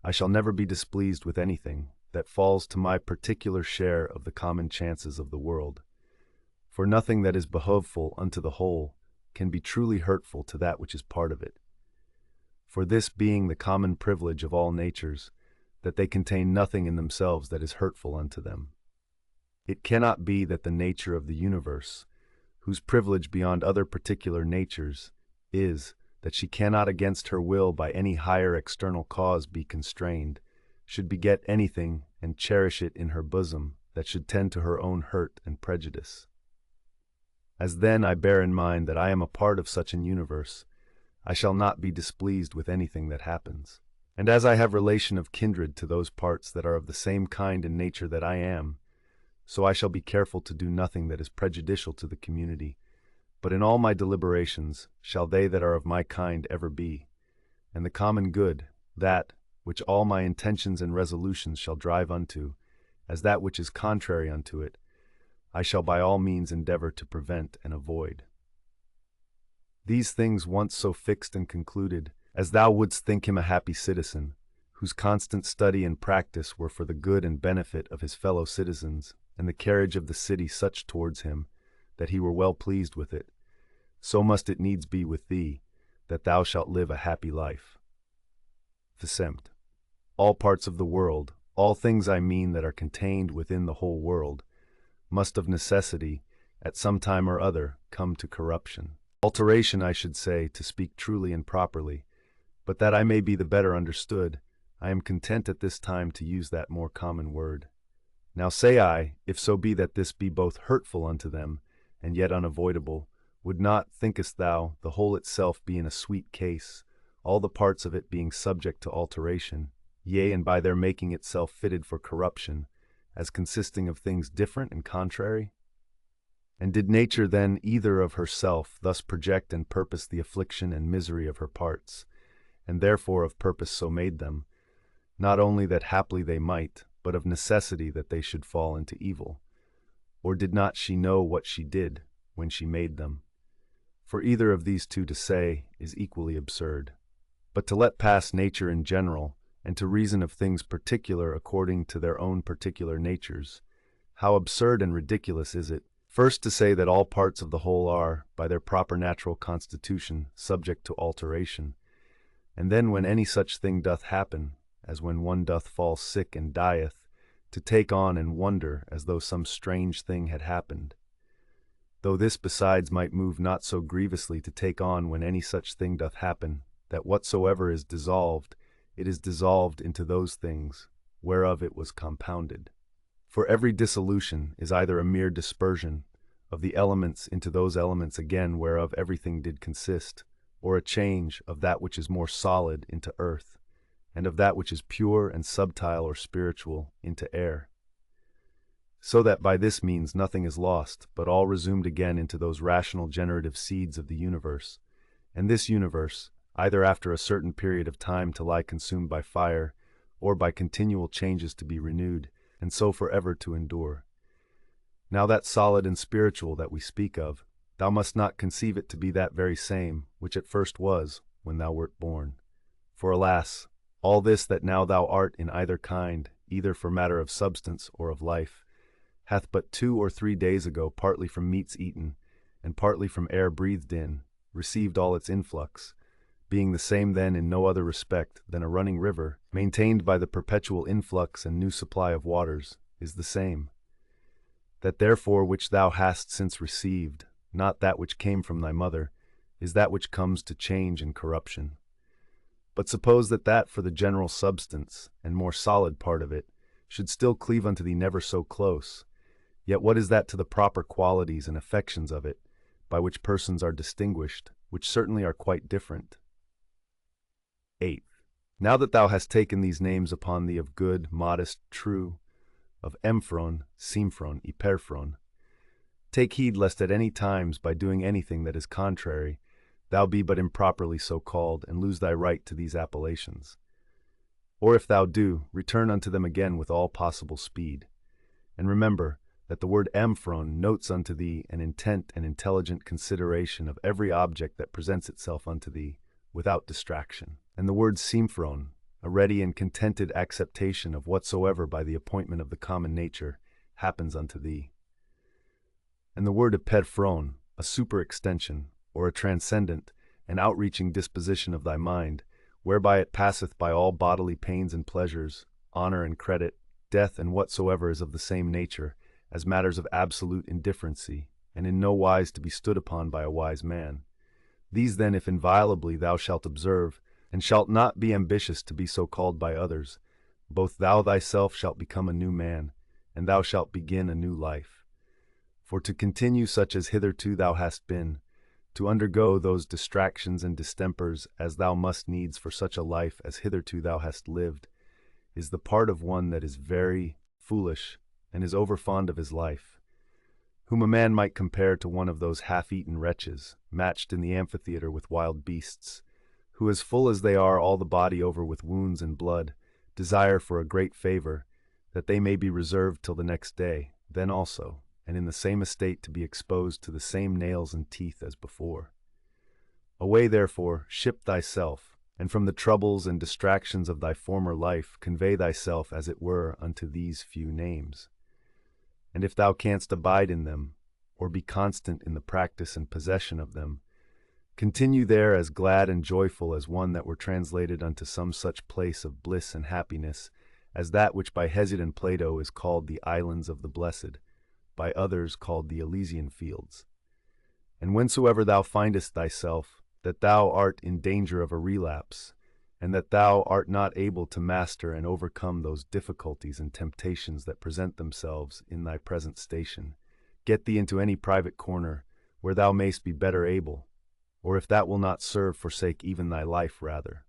I shall never be displeased with anything that falls to my particular share of the common chances of the world. For nothing that is behoveful unto the whole can be truly hurtful to that which is part of it. For this being the common privilege of all natures, that they contain nothing in themselves that is hurtful unto them. It cannot be that the nature of the universe, whose privilege beyond other particular natures is that she cannot against her will by any higher external cause be constrained, should beget anything and cherish it in her bosom that should tend to her own hurt and prejudice. As then I bear in mind that I am a part of such an universe, I shall not be displeased with anything that happens. And as I have relation of kindred to those parts that are of the same kind and nature that I am, so I shall be careful to do nothing that is prejudicial to the community, but in all my deliberations shall they that are of my kind ever be, and the common good, that which all my intentions and resolutions shall drive unto, as that which is contrary unto it, I shall by all means endeavor to prevent and avoid. These things once so fixed and concluded, as thou wouldst think him a happy citizen, whose constant study and practice were for the good and benefit of his fellow citizens, and the carriage of the city such towards him, that he were well pleased with it, so must it needs be with thee, that thou shalt live a happy life. Vicemt. All parts of the world, all things I mean that are contained within the whole world, must of necessity, at some time or other, come to corruption. Alteration, I should say, to speak truly and properly, but that I may be the better understood, I am content at this time to use that more common word. Now say I, if so be that this be both hurtful unto them, and yet unavoidable, would not, thinkest thou, the whole itself be in a sweet case, all the parts of it being subject to alteration, yea, and by their making itself fitted for corruption, as consisting of things different and contrary? And did nature then either of herself thus project and purpose the affliction and misery of her parts, and therefore of purpose so made them, not only that haply they might, but of necessity that they should fall into evil? Or did not she know what she did when she made them? For either of these two to say is equally absurd. But to let pass nature in general, and to reason of things particular according to their own particular natures, how absurd and ridiculous is it, first to say that all parts of the whole are, by their proper natural constitution, subject to alteration, and then when any such thing doth happen, as when one doth fall sick and dieth, to take on and wonder as though some strange thing had happened. Though this besides might move not so grievously to take on when any such thing doth happen, that whatsoever is dissolved, it is dissolved into those things, whereof it was compounded. For every dissolution is either a mere dispersion of the elements into those elements again whereof everything did consist, or a change of that which is more solid into earth, and of that which is pure and subtile or spiritual into air. So that by this means nothing is lost, but all resumed again into those rational generative seeds of the universe, and this universe, either after a certain period of time to lie consumed by fire, or by continual changes to be renewed, and so forever to endure. Now that solid and spiritual that we speak of, thou must not conceive it to be that very same which at first was when thou wert born. For alas, all this that now thou art in either kind, either for matter of substance or of life, hath but 2 or 3 days ago, partly from meats eaten, and partly from air breathed in, received all its influx, being the same then in no other respect than a running river, maintained by the perpetual influx and new supply of waters, is the same. That therefore which thou hast since received, not that which came from thy mother, is that which comes to change and corruption. But suppose that for the general substance, and more solid part of it, should still cleave unto thee never so close, yet what is that to the proper qualities and affections of it, by which persons are distinguished, which certainly are quite different? 8. Now that thou hast taken these names upon thee of good, modest, true, of emphron, symphron, hyperphron, take heed lest at any times, by doing anything that is contrary, thou be but improperly so called, and lose thy right to these appellations. Or if thou do, return unto them again with all possible speed. And remember that the word emphron notes unto thee an intent and intelligent consideration of every object that presents itself unto thee, without distraction. And the word symphron, a ready and contented acceptation of whatsoever by the appointment of the common nature happens unto thee. And the word hyperphron, a superextension, or a transcendent and outreaching disposition of thy mind, whereby it passeth by all bodily pains and pleasures, honor and credit, death and whatsoever is of the same nature, as matters of absolute indifferency, and in no wise to be stood upon by a wise man. These then, if inviolably thou shalt observe, and shalt not be ambitious to be so called by others, both thou thyself shalt become a new man, and thou shalt begin a new life. For to continue such as hitherto thou hast been, to undergo those distractions and distempers as thou must needs for such a life as hitherto thou hast lived, is the part of one that is very foolish and is overfond of his life, whom a man might compare to one of those half-eaten wretches, matched in the amphitheatre with wild beasts, who as full as they are all the body over with wounds and blood, desire for a great favour, that they may be reserved till the next day, then also, and in the same estate to be exposed to the same nails and teeth as before. Away therefore, ship thyself, and from the troubles and distractions of thy former life convey thyself as it were unto these few names. And if thou canst abide in them, or be constant in the practice and possession of them, continue there as glad and joyful as one that were translated unto some such place of bliss and happiness as that which by Hesiod and Plato is called the Islands of the Blessed, by others called the Elysian Fields. And whensoever thou findest thyself, that thou art in danger of a relapse, and that thou art not able to master and overcome those difficulties and temptations that present themselves in thy present station, get thee into any private corner, where thou mayst be better able, or if that will not serve, forsake even thy life rather.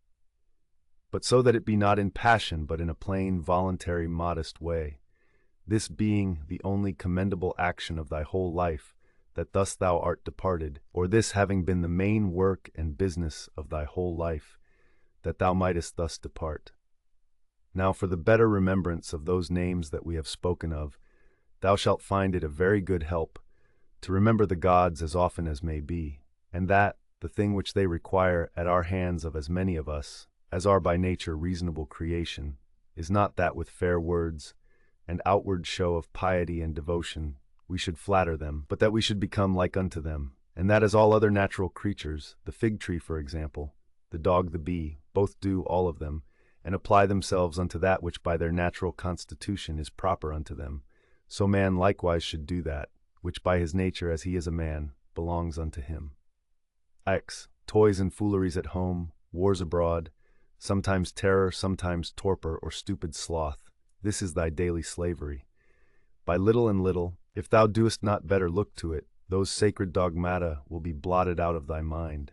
But so that it be not in passion, but in a plain, voluntary, modest way, this being the only commendable action of thy whole life, that thus thou art departed, or this having been the main work and business of thy whole life, that thou mightest thus depart. Now for the better remembrance of those names that we have spoken of, thou shalt find it a very good help to remember the gods as often as may be, and that the thing which they require at our hands of as many of us, as are by nature reasonable creation, is not that with fair words and outward show of piety and devotion we should flatter them, but that we should become like unto them, and that as all other natural creatures, the fig tree, for example, the dog, the bee, both do, all of them, and apply themselves unto that which by their natural constitution is proper unto them, so man likewise should do that, which by his nature, as he is a man, belongs unto him. X. Toys and fooleries at home, wars abroad, sometimes terror, sometimes torpor or stupid sloth, this is thy daily slavery. By little and little, if thou doest not better look to it, those sacred dogmata will be blotted out of thy mind.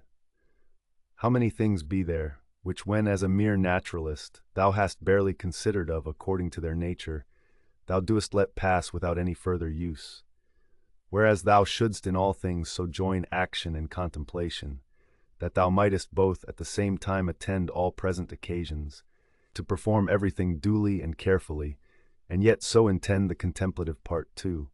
How many things be there, which when as a mere naturalist thou hast barely considered of according to their nature, thou doest let pass without any further use, whereas thou shouldst in all things so join action and contemplation, that thou mightest both at the same time attend all present occasions, to perform everything duly and carefully, and yet so intend the contemplative part too,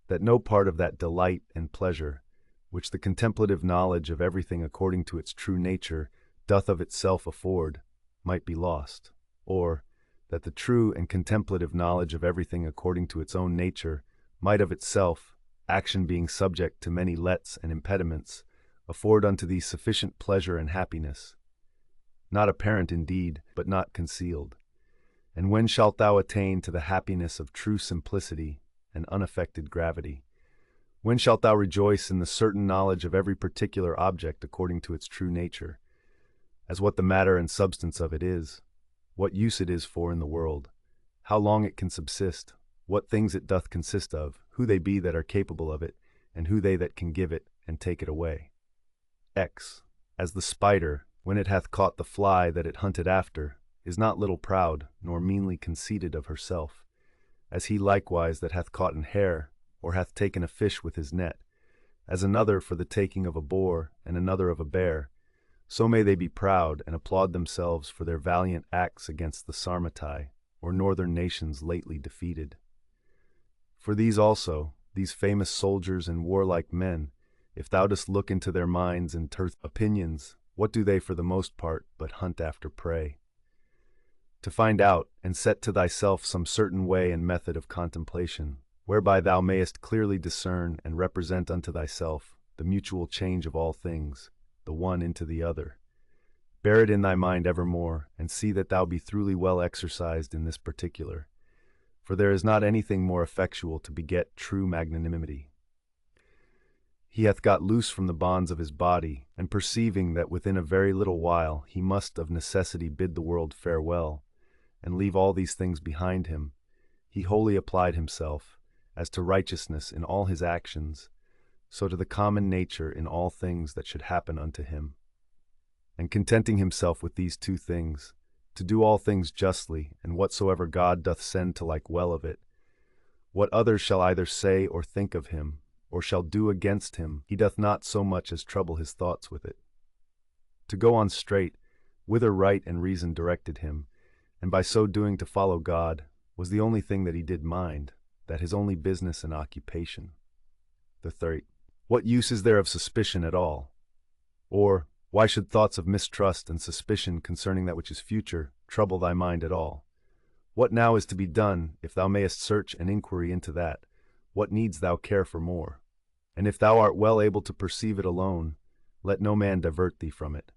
that no part of that delight and pleasure, which the contemplative knowledge of everything according to its true nature doth of itself afford, might be lost, or that the true and contemplative knowledge of everything according to its own nature might of itself, action being subject to many lets and impediments, afford unto thee sufficient pleasure and happiness, not apparent indeed, but not concealed. And when shalt thou attain to the happiness of true simplicity and unaffected gravity? When shalt thou rejoice in the certain knowledge of every particular object according to its true nature, as what the matter and substance of it is, what use it is for in the world, how long it can subsist, what things it doth consist of, who they be that are capable of it, and who they that can give it and take it away? X. As the spider, when it hath caught the fly that it hunted after, is not little proud, nor meanly conceited of herself, as he likewise that hath caught an hare, or hath taken a fish with his net, as another for the taking of a boar, and another of a bear, so may they be proud and applaud themselves for their valiant acts against the Sarmatai, or northern nations lately defeated. For these also, these famous soldiers and warlike men, if thou dost look into their minds and opinions, what do they for the most part but hunt after prey? To find out, and set to thyself some certain way and method of contemplation, whereby thou mayest clearly discern and represent unto thyself the mutual change of all things, the one into the other. Bear it in thy mind evermore, and see that thou be truly well exercised in this particular, for there is not anything more effectual to beget true magnanimity. He hath got loose from the bonds of his body, and perceiving that within a very little while he must of necessity bid the world farewell, and leave all these things behind him, he wholly applied himself, as to righteousness in all his actions, so to the common nature in all things that should happen unto him. And contenting himself with these two things, to do all things justly, and whatsoever God doth send to like well of it, what others shall either say or think of him, or shall do against him, he doth not so much as trouble his thoughts with it. To go on straight, whither right and reason directed him, and by so doing to follow God, was the only thing that he did mind, that his only business and occupation. The 30. What use is there of suspicion at all? Or, why should thoughts of mistrust and suspicion concerning that which is future trouble thy mind at all? What now is to be done, if thou mayest search and inquiry into that? What needs thou care for more? And if thou art well able to perceive it alone, let no man divert thee from it.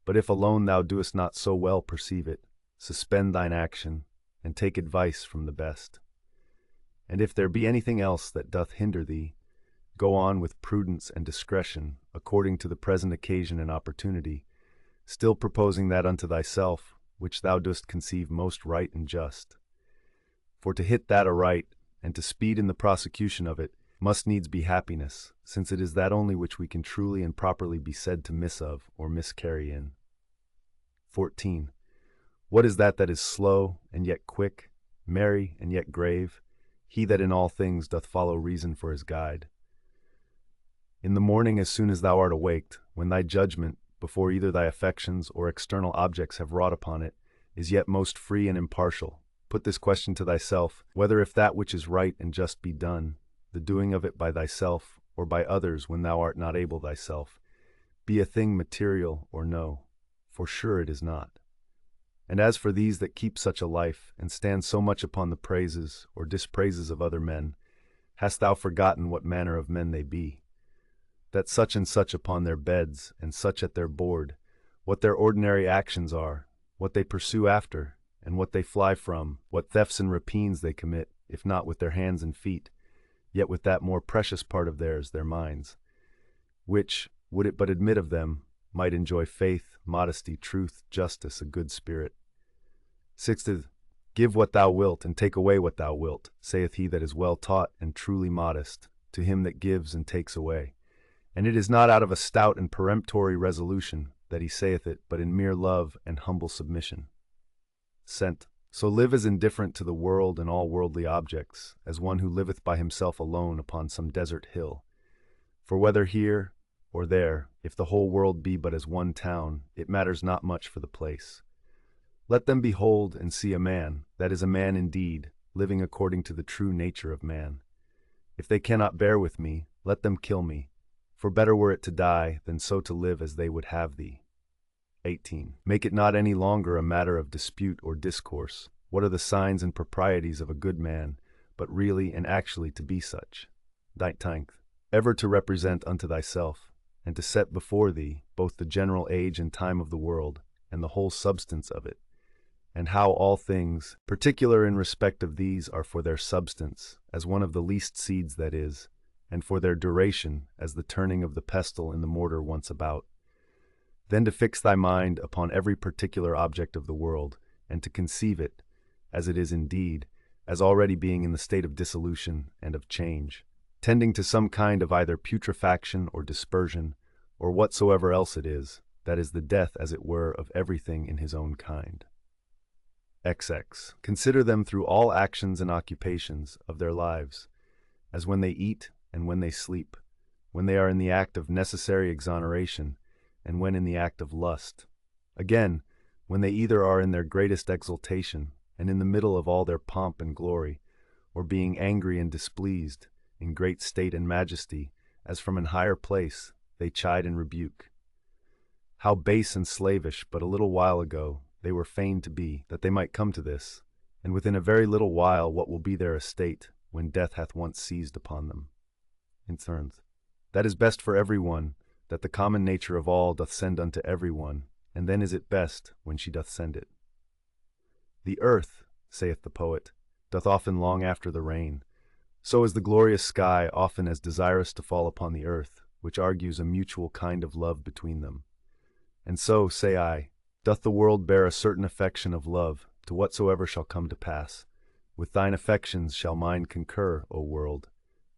But if alone thou doest not so well perceive it, suspend thine action, and take advice from the best. And if there be anything else that doth hinder thee, go on with prudence and discretion, according to the present occasion and opportunity, still proposing that unto thyself, which thou dost conceive most right and just. For to hit that aright, and to speed in the prosecution of it, must needs be happiness, since it is that only which we can truly and properly be said to miss of, or miscarry in. 14. What is that is slow, and yet quick, merry, and yet grave? He that in all things doth follow reason for his guide. In the morning, as soon as thou art awaked, when thy judgment, before either thy affections or external objects have wrought upon it, is yet most free and impartial, put this question to thyself, whether if that which is right and just be done, the doing of it by thyself, or by others when thou art not able thyself, be a thing material or no, for sure it is not. And as for these that keep such a life, and stand so much upon the praises or dispraises of other men, hast thou forgotten what manner of men they be? That such and such upon their beds, and such at their board, what their ordinary actions are, what they pursue after, and what they fly from, what thefts and rapines they commit, if not with their hands and feet, yet with that more precious part of theirs, their minds, which, would it but admit of them, might enjoy faith, modesty, truth, justice, a good spirit. 60. Give what thou wilt, and take away what thou wilt, saith he that is well taught and truly modest, to him that gives and takes away. And it is not out of a stout and peremptory resolution that he saith it, but in mere love and humble submission. Cent. So live as indifferent to the world and all worldly objects, as one who liveth by himself alone upon some desert hill. For whether here or there, if the whole world be but as one town, it matters not much for the place. Let them behold and see a man, that is a man indeed, living according to the true nature of man. If they cannot bear with me, let them kill me, for better were it to die than so to live as they would have thee. 18. Make it not any longer a matter of dispute or discourse, what are the signs and proprieties of a good man, but really and actually to be such. 19. Ever to represent unto thyself, and to set before thee both the general age and time of the world, and the whole substance of it, and how all things, particular in respect of these, are for their substance, as one of the least seeds that is, and for their duration, as the turning of the pestle in the mortar once about. Then to fix thy mind upon every particular object of the world, and to conceive it, as it is indeed, as already being in the state of dissolution and of change, tending to some kind of either putrefaction or dispersion, or whatsoever else it is, that is the death, as it were, of everything in his own kind. XX. Consider them through all actions and occupations of their lives, as when they eat and when they sleep, when they are in the act of necessary exoneration, and when in the act of lust. Again, when they either are in their greatest exultation, and in the middle of all their pomp and glory, or being angry and displeased, in great state and majesty, as from an higher place, they chide and rebuke. How base and slavish but a little while ago they were fain to be, that they might come to this, and within a very little while what will be their estate, when death hath once seized upon them. In turns, that is best for every one, that the common nature of all doth send unto every one, and then is it best when she doth send it. The earth, saith the poet, doth often long after the rain. So is the glorious sky often as desirous to fall upon the earth, which argues a mutual kind of love between them. And so, say I, doth the world bear a certain affection of love to whatsoever shall come to pass, With thine affections shall mine concur, O world.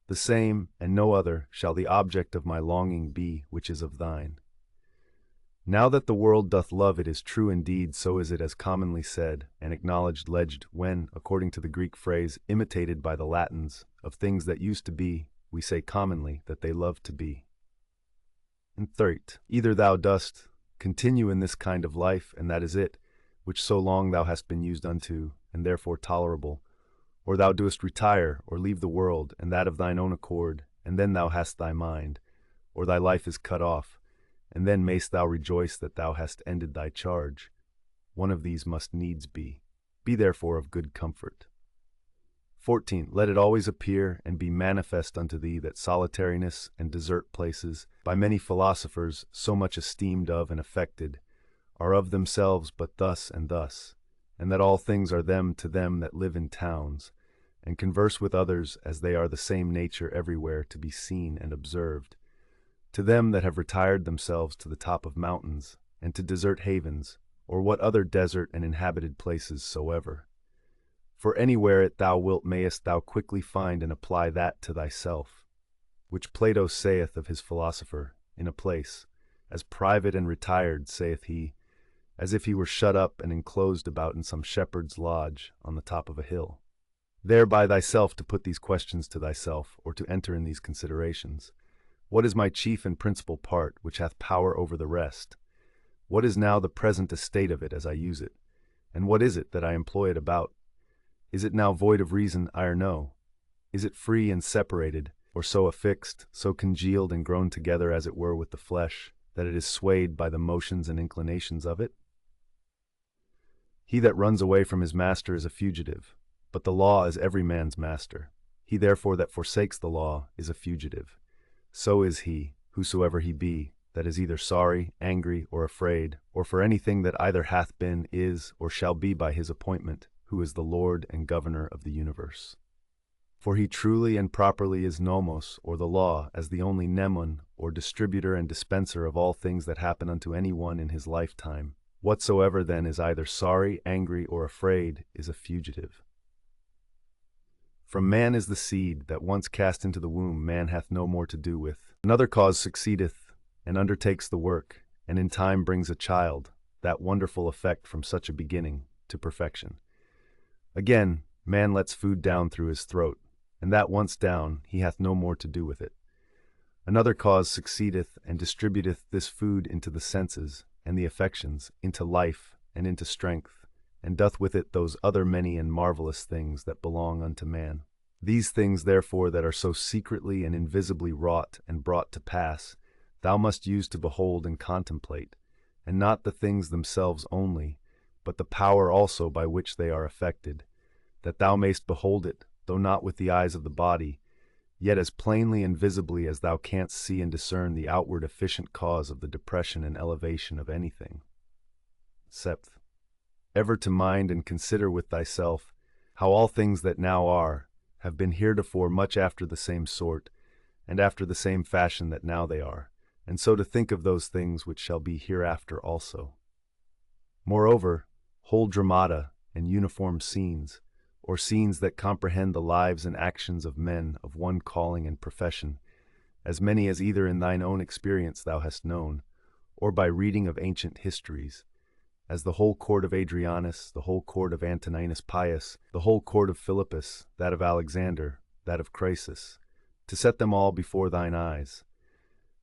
The same, and no other, shall the object of my longing be, which is of thine. Now that the world doth love, it is true indeed, so is it as commonly said, and acknowledged leged, when, according to the Greek phrase, imitated by the Latins, of things that used to be, we say commonly that they love to be. And third, either thou dost continue in this kind of life, and that is it, which so long thou hast been used unto, and therefore tolerable, or thou doest retire, or leave the world, and that of thine own accord, and then thou hast thy mind, or thy life is cut off, and then mayst thou rejoice that thou hast ended thy charge. One of these must needs be. Be therefore of good comfort. 14. Let it always appear and be manifest unto thee that solitariness and desert places, by many philosophers so much esteemed of and affected, are of themselves but thus and thus, and that all things are them to them that live in towns, and converse with others as they are the same nature everywhere to be seen and observed, to them that have retired themselves to the top of mountains, and to desert havens, or what other desert and inhabited places soever. For anywhere it thou wilt mayest thou quickly find and apply that to thyself, which Plato saith of his philosopher, in a place, as private and retired, saith he, as if he were shut up and enclosed about in some shepherd's lodge on the top of a hill. There by thyself to put these questions to thyself, or to enter in these considerations. What is my chief and principal part, which hath power over the rest? What is now the present estate of it as I use it? And what is it that I employ it about? Is it now void of reason, aye or no? Is it free and separated, or so affixed, so congealed and grown together as it were with the flesh, that it is swayed by the motions and inclinations of it? He that runs away from his master is a fugitive, but the law is every man's master. He therefore that forsakes the law is a fugitive. So is he, whosoever he be, that is either sorry, angry, or afraid, or for anything that either hath been, is, or shall be by his appointment, who is the Lord and Governor of the universe. For he truly and properly is nomos, or the law, as the only mnemon, or distributor and dispenser of all things that happen unto any one in his lifetime. Whatsoever then is either sorry, angry, or afraid is a fugitive. From man is the seed, that once cast into the womb man hath no more to do with. Another cause succeedeth, and undertakes the work, and in time brings a child, that wonderful effect from such a beginning, to perfection. Again, man lets food down through his throat, and that once down, he hath no more to do with it. Another cause succeedeth, and distributeth this food into the senses, and the affections, into life, and into strength, and doth with it those other many and marvelous things that belong unto man. These things therefore that are so secretly and invisibly wrought and brought to pass, thou must use to behold and contemplate, and not the things themselves only, but the power also by which they are effected, that thou mayst behold it, though not with the eyes of the body, yet as plainly and visibly as thou canst see and discern the outward efficient cause of the depression and elevation of anything. 7th, ever to mind and consider with thyself how all things that now are have been heretofore much after the same sort, and after the same fashion that now they are, and so to think of those things which shall be hereafter also. Moreover, whole dramata and uniform scenes, or scenes that comprehend the lives and actions of men of one calling and profession, as many as either in thine own experience thou hast known, or by reading of ancient histories, as the whole court of Adrianus, the whole court of Antoninus Pius, the whole court of Philippus, that of Alexander, that of Crassus, to set them all before thine eyes.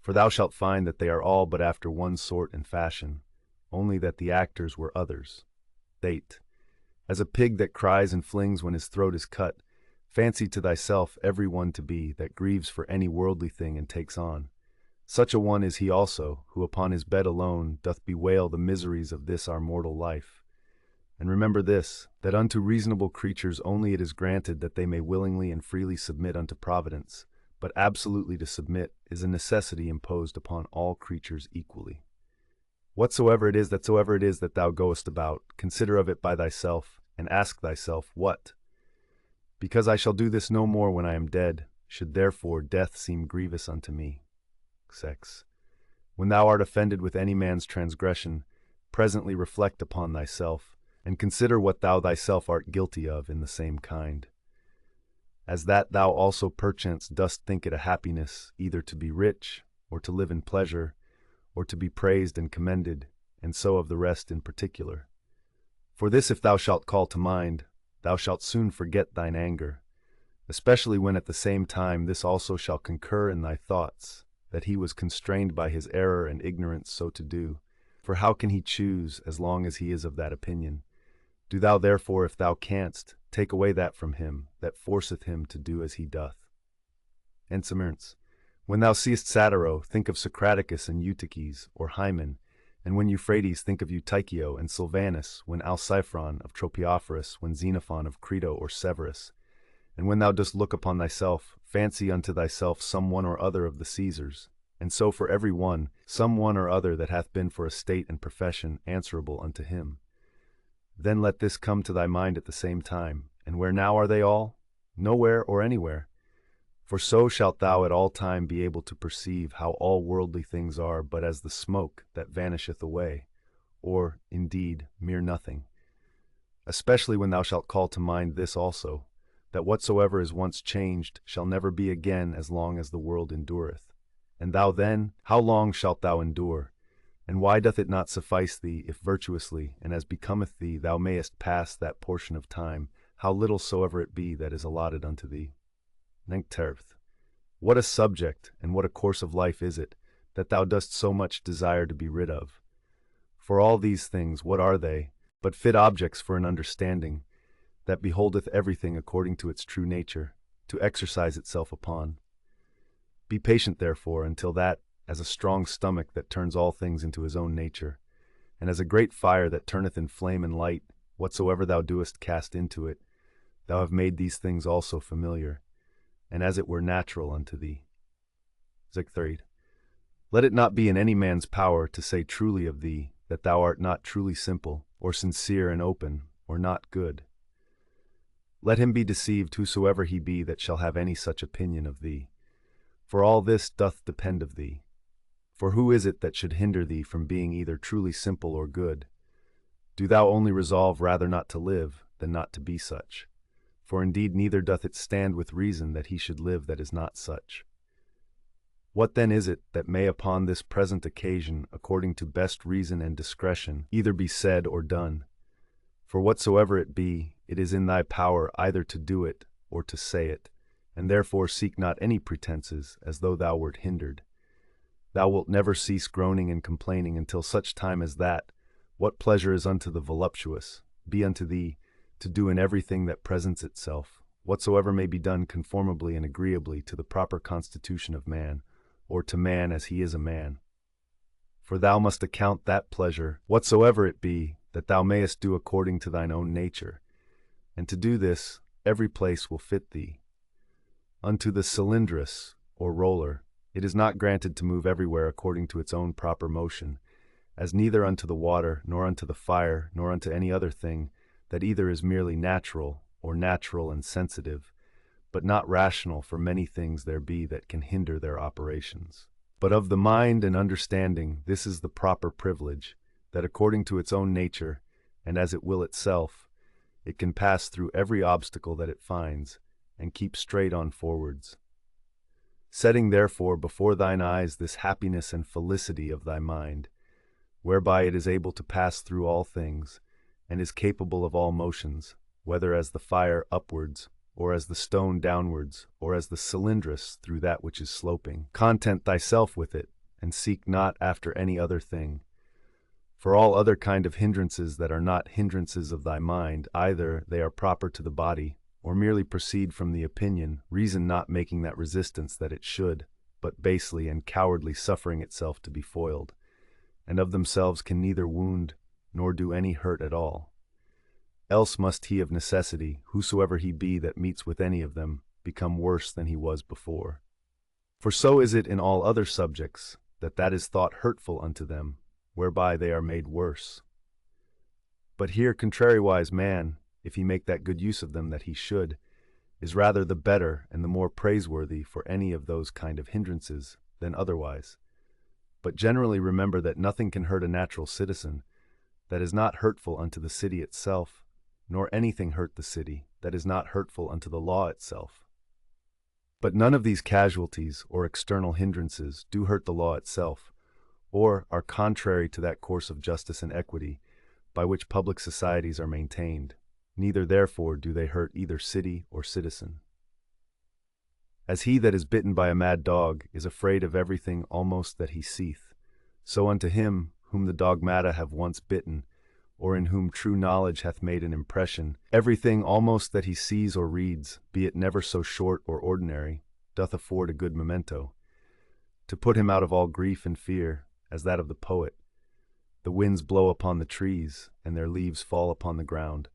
For thou shalt find that they are all but after one sort and fashion, only that the actors were others. 8. As a pig that cries and flings when his throat is cut, fancy to thyself every one to be that grieves for any worldly thing and takes on. Such a one is he also, who upon his bed alone doth bewail the miseries of this our mortal life. And remember this, that unto reasonable creatures only it is granted that they may willingly and freely submit unto Providence, but absolutely to submit is a necessity imposed upon all creatures equally. Whatsoever it is that thou goest about, consider of it by thyself, and ask thyself, what? Because I shall do this no more when I am dead, should therefore death seem grievous unto me. 6. When thou art offended with any man's transgression, presently reflect upon thyself, and consider what thou thyself art guilty of in the same kind. As that thou also perchance dost think it a happiness either to be rich, or to live in pleasure, or to be praised and commended, and so of the rest in particular. For this if thou shalt call to mind, thou shalt soon forget thine anger, especially when at the same time this also shall concur in thy thoughts, that he was constrained by his error and ignorance so to do. For how can he choose, as long as he is of that opinion? Do thou therefore, if thou canst, take away that from him, that forceth him to do as he doth. Immerse. When thou seest Satiro, think of Socraticus and Eutyches, or Hymen, and when Euphrates, think of Eutychio and Sylvanus, when Alciphron of Tropiophorus, when Xenophon of Crito or Severus. And when thou dost look upon thyself, fancy unto thyself some one or other of the Caesars, and so for every one, some one or other that hath been for estate and profession answerable unto him. Then let this come to thy mind at the same time, and where now are they all? Nowhere or anywhere. For so shalt thou at all time be able to perceive how all worldly things are but as the smoke that vanisheth away, or, indeed, mere nothing. Especially when thou shalt call to mind this also, that whatsoever is once changed shall never be again as long as the world endureth. And thou then, how long shalt thou endure? And why doth it not suffice thee, if virtuously, and as becometh thee, thou mayest pass that portion of time, how little soever it be that is allotted unto thee? What a subject, and what a course of life is it, that thou dost so much desire to be rid of? For all these things, what are they, but fit objects for an understanding, that beholdeth everything according to its true nature, to exercise itself upon? Be patient, therefore, until that, as a strong stomach that turns all things into his own nature, and as a great fire that turneth in flame and light, whatsoever thou doest cast into it, thou have made these things also familiar, and as it were natural unto thee. Let it not be in any man's power to say truly of thee that thou art not truly simple, or sincere and open, or not good. Let him be deceived whosoever he be that shall have any such opinion of thee. For all this doth depend of thee. For who is it that should hinder thee from being either truly simple or good? Do thou only resolve rather not to live than not to be such. For indeed neither doth it stand with reason that he should live that is not such. What then is it that may upon this present occasion, according to best reason and discretion, either be said or done? For whatsoever it be, it is in thy power either to do it or to say it, and therefore seek not any pretenses, as though thou wert hindered. Thou wilt never cease groaning and complaining until such time as that, what pleasure is unto the voluptuous, be unto thee, to do in everything that presents itself, whatsoever may be done conformably and agreeably to the proper constitution of man, or to man as he is a man. For thou must account that pleasure, whatsoever it be, that thou mayest do according to thine own nature, and to do this, every place will fit thee. Unto the cylindrus, or roller, it is not granted to move everywhere according to its own proper motion, as neither unto the water, nor unto the fire, nor unto any other thing, that either is merely natural, or natural and sensitive, but not rational, for many things there be that can hinder their operations. But of the mind and understanding this is the proper privilege, that according to its own nature, and as it will itself, it can pass through every obstacle that it finds, and keep straight on forwards. Setting therefore before thine eyes this happiness and felicity of thy mind, whereby it is able to pass through all things, and is capable of all motions, whether as the fire upwards, or as the stone downwards, or as the cylindrus through that which is sloping. Content thyself with it, and seek not after any other thing. For all other kind of hindrances that are not hindrances of thy mind, either they are proper to the body, or merely proceed from the opinion, reason not making that resistance that it should, but basely and cowardly suffering itself to be foiled, and of themselves can neither wound, nor do any hurt at all. Else must he of necessity, whosoever he be that meets with any of them, become worse than he was before. For so is it in all other subjects, that is thought hurtful unto them, whereby they are made worse. But here contrariwise man, if he make that good use of them that he should, is rather the better and the more praiseworthy for any of those kind of hindrances than otherwise. But generally remember that nothing can hurt a natural citizen, that is not hurtful unto the city itself, nor anything hurt the city that is not hurtful unto the law itself. But none of these casualties or external hindrances do hurt the law itself, or are contrary to that course of justice and equity by which public societies are maintained. Neither therefore do they hurt either city or citizen. As he that is bitten by a mad dog is afraid of everything almost that he seeth, so unto him whom the dogmata have once bitten, or in whom true knowledge hath made an impression, everything almost that he sees or reads, be it never so short or ordinary, doth afford a good memento, to put him out of all grief and fear, as that of the poet. The winds blow upon the trees, and their leaves fall upon the ground.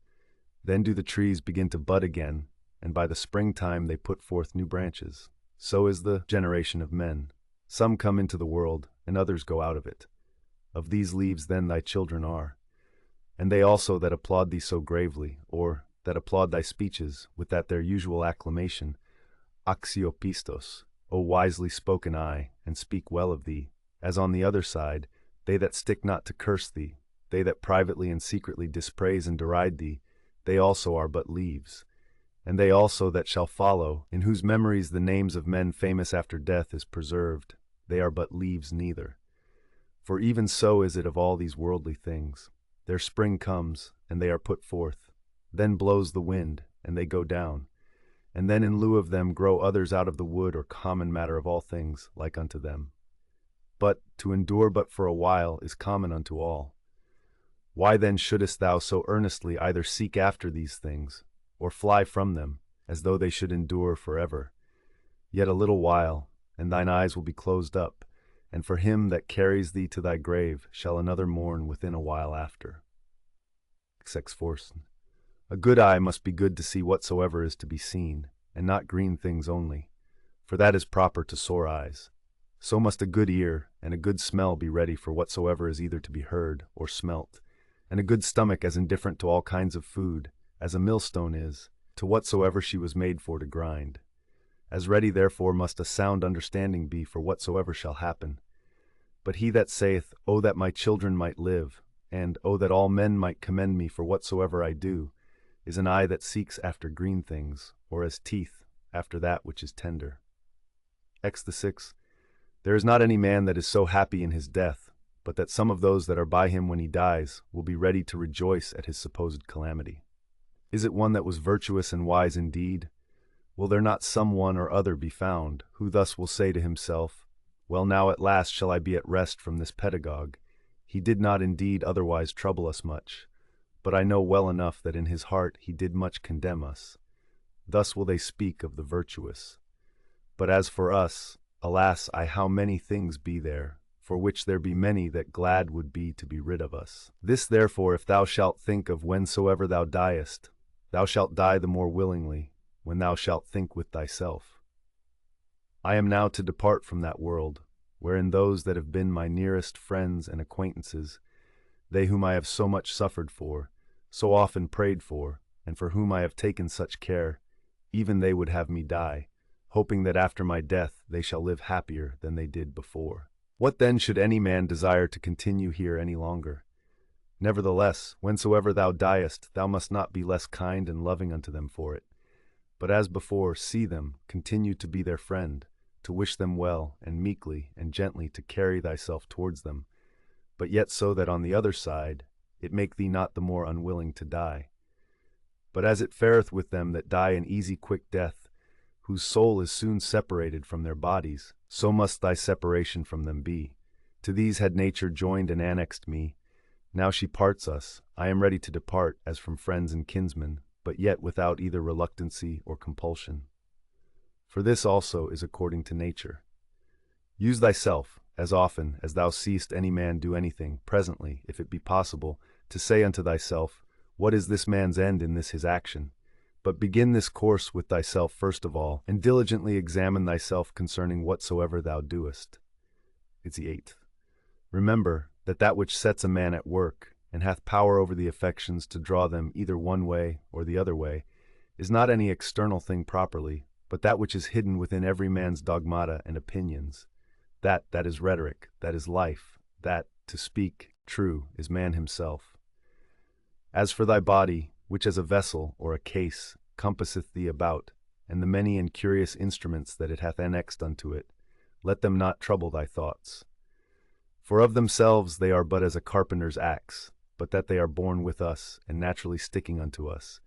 Then do the trees begin to bud again, and by the springtime they put forth new branches. So is the generation of men. Some come into the world, and others go out of it. Of these leaves then thy children are. And they also that applaud thee so gravely, or that applaud thy speeches with that their usual acclamation, Axiopistos, O wisely spoken eye, and speak well of thee, as on the other side, they that stick not to curse thee, they that privately and secretly dispraise and deride thee, they also are but leaves. And they also that shall follow, in whose memories the names of men famous after death is preserved, they are but leaves neither. For even so is it of all these worldly things. Their spring comes, and they are put forth. Then blows the wind, and they go down. And then in lieu of them grow others out of the wood or common matter of all things, like unto them. But to endure but for a while is common unto all. Why then shouldest thou so earnestly either seek after these things, or fly from them, as though they should endure forever? Yet a little while, and thine eyes will be closed up, and for him that carries thee to thy grave shall another mourn within a while after. A good eye must be good to see whatsoever is to be seen, and not green things only, for that is proper to sore eyes. So must a good ear and a good smell be ready for whatsoever is either to be heard or smelt, and a good stomach as indifferent to all kinds of food, as a millstone is, to whatsoever she was made for to grind. As ready therefore must a sound understanding be for whatsoever shall happen. But he that saith, O that my children might live, and O that all men might commend me for whatsoever I do, is an eye that seeks after green things, or as teeth after that which is tender. There is not any man that is so happy in his death, but that some of those that are by him when he dies will be ready to rejoice at his supposed calamity. Is it one that was virtuous and wise indeed? Will there not some one or other be found, who thus will say to himself, Well, now at last shall I be at rest from this pedagogue. He did not indeed otherwise trouble us much, but I know well enough that in his heart he did much condemn us. Thus will they speak of the virtuous. But as for us, alas, how many things be there, for which there be many that glad would be to be rid of us. This therefore if thou shalt think of whensoever thou diest, thou shalt die the more willingly, when thou shalt think with thyself. I am now to depart from that world, wherein those that have been my nearest friends and acquaintances, they whom I have so much suffered for, so often prayed for, and for whom I have taken such care, even they would have me die, hoping that after my death they shall live happier than they did before. What then should any man desire to continue here any longer? Nevertheless, whensoever thou diest, thou must not be less kind and loving unto them for it. But as before, see them, continue to be their friend, to wish them well, and meekly and gently to carry thyself towards them, but yet so that on the other side it make thee not the more unwilling to die. But as it fareth with them that die an easy quick death, whose soul is soon separated from their bodies, so must thy separation from them be. To these had nature joined and annexed me. Now she parts us. I am ready to depart, as from friends and kinsmen, but yet without either reluctancy or compulsion. For this also is according to nature. Use thyself, as often as thou seest any man do anything, presently, if it be possible, to say unto thyself, What is this man's end in this his action? But begin this course with thyself first of all, and diligently examine thyself concerning whatsoever thou doest. Remember that which sets a man at work, and hath power over the affections to draw them either one way or the other way, is not any external thing properly, but that which is hidden within every man's dogmata and opinions. That is rhetoric, that is life, that, to speak true, is man himself. As for thy body, which as a vessel or a case compasseth thee about, and the many and curious instruments that it hath annexed unto it, let them not trouble thy thoughts. For of themselves they are but as a carpenter's axe, but that they are born with us, and naturally sticking unto us.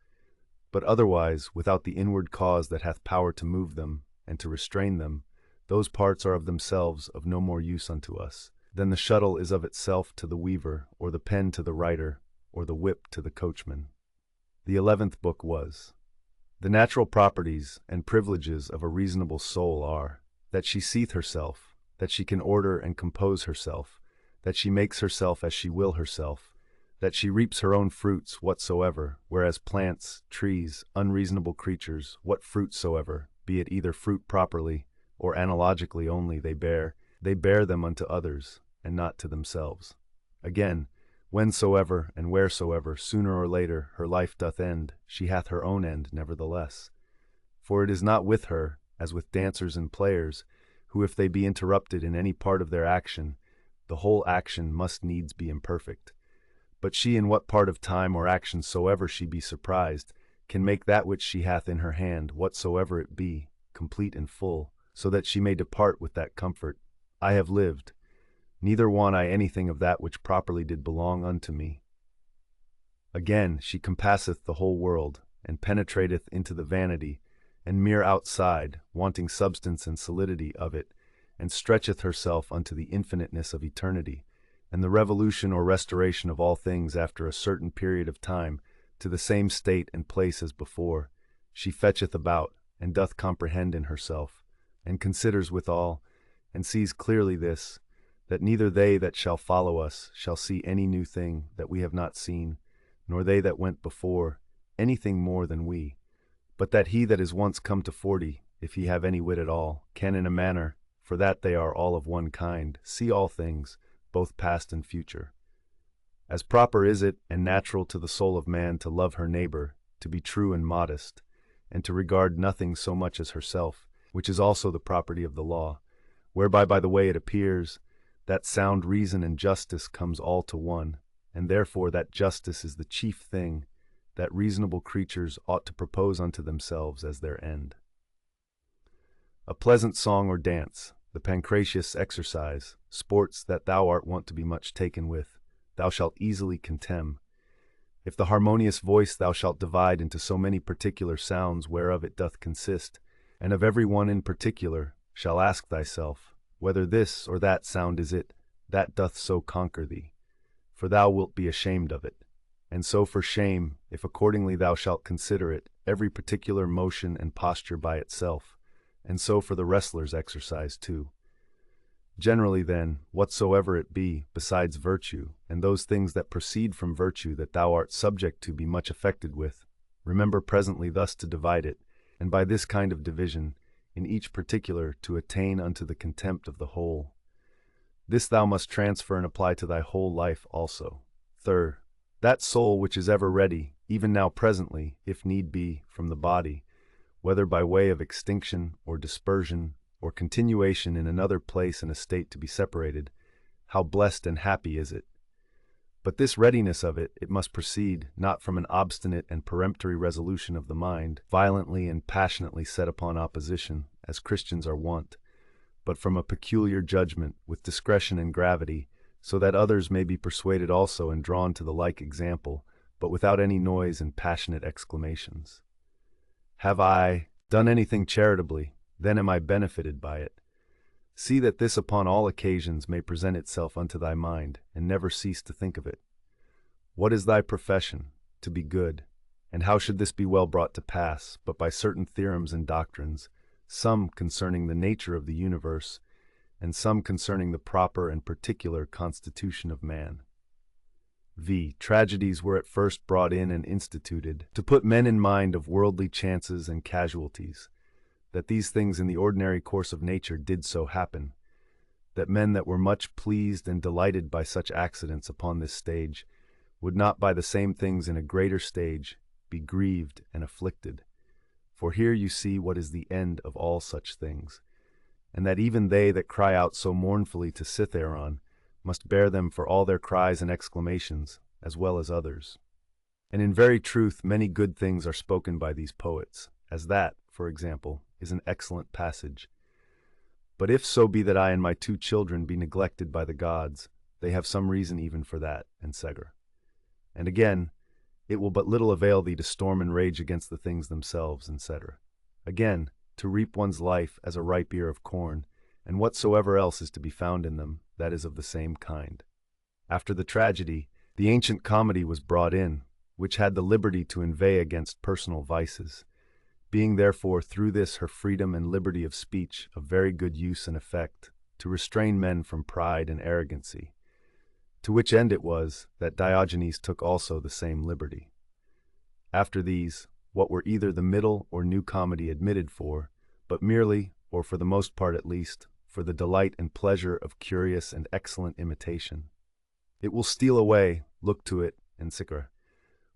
But otherwise, without the inward cause that hath power to move them, and to restrain them, those parts are of themselves of no more use unto us, than the shuttle is of itself to the weaver, or the pen to the writer, or the whip to the coachman. The 11th book was, The natural properties and privileges of a reasonable soul are, that she seeth herself, that she can order and compose herself, that she makes herself as she will herself, that she reaps her own fruits whatsoever, whereas plants, trees, unreasonable creatures, what fruit soever, be it either fruit properly, or analogically only they bear them unto others, and not to themselves. Again, whensoever and wheresoever, sooner or later, her life doth end, she hath her own end nevertheless. For it is not with her, as with dancers and players, who if they be interrupted in any part of their action, the whole action must needs be imperfect. But she in what part of time or action soever she be surprised, can make that which she hath in her hand, whatsoever it be, complete and full, so that she may depart with that comfort, I have lived, neither want I anything of that which properly did belong unto me. Again, she compasseth the whole world, and penetrateth into the vanity, and mere outside, wanting substance and solidity of it, and stretcheth herself unto the infiniteness of eternity, and the revolution or restoration of all things after a certain period of time, to the same state and place as before, she fetcheth about, and doth comprehend in herself, and considers withal, and sees clearly this, that neither they that shall follow us shall see any new thing that we have not seen, nor they that went before, anything more than we, but that he that is once come to 40, if he have any wit at all, can in a manner, for that they are all of one kind, see all things, both past and future. As proper is it and natural to the soul of man to love her neighbor, to be true and modest, and to regard nothing so much as herself, which is also the property of the law, whereby by the way it appears, that sound reason and justice comes all to one, and therefore that justice is the chief thing that reasonable creatures ought to propose unto themselves as their end. A pleasant song or dance, the pancratius exercise, sports that thou art wont to be much taken with, thou shalt easily contemn. If the harmonious voice thou shalt divide into so many particular sounds whereof it doth consist, and of every one in particular, shall ask thyself, whether this or that sound is it, that doth so conquer thee, for thou wilt be ashamed of it. And so for shame, if accordingly thou shalt consider it, every particular motion and posture by itself, and so for the wrestler's exercise too. Generally then, whatsoever it be, besides virtue, and those things that proceed from virtue that thou art subject to be much affected with, remember presently thus to divide it, and by this kind of division, in each particular to attain unto the contempt of the whole. This thou must transfer and apply to thy whole life also. Third, that soul which is ever ready, even now presently, if need be, from the body, whether by way of extinction or dispersion, or continuation in another place and a state to be separated, how blessed and happy is it! But this readiness of it must proceed, not from an obstinate and peremptory resolution of the mind, violently and passionately set upon opposition, as Christians are wont, but from a peculiar judgment, with discretion and gravity, so that others may be persuaded also and drawn to the like example, but without any noise and passionate exclamations. Have I done anything charitably, then am I benefited by it. See that this upon all occasions may present itself unto thy mind, and never cease to think of it. What is thy profession? To be good. And how should this be well brought to pass, but by certain theorems and doctrines, some concerning the nature of the universe, and some concerning the proper and particular constitution of man. Tragedies were at first brought in and instituted, to put men in mind of worldly chances and casualties, that these things in the ordinary course of nature did so happen, that men that were much pleased and delighted by such accidents upon this stage, would not by the same things in a greater stage be grieved and afflicted. For here you see what is the end of all such things, and that even they that cry out so mournfully to sit thereon must bear them for all their cries and exclamations, as well as others. And in very truth, many good things are spoken by these poets, as that, for example, is an excellent passage. But if so be that I and my 2 children be neglected by the gods, they have some reason even for that, and Segur. And again, it will but little avail thee to storm and rage against the things themselves, etc. Again, to reap one's life as a ripe ear of corn, and whatsoever else is to be found in them, that is of the same kind. After the tragedy, the ancient comedy was brought in, which had the liberty to inveigh against personal vices, being therefore through this her freedom and liberty of speech of very good use and effect, to restrain men from pride and arrogancy, to which end it was that Diogenes took also the same liberty. After these, what were either the middle or new comedy admitted for, but merely, or for the most part at least, for the delight and pleasure of curious and excellent imitation. It will steal away, look to it, and Segur.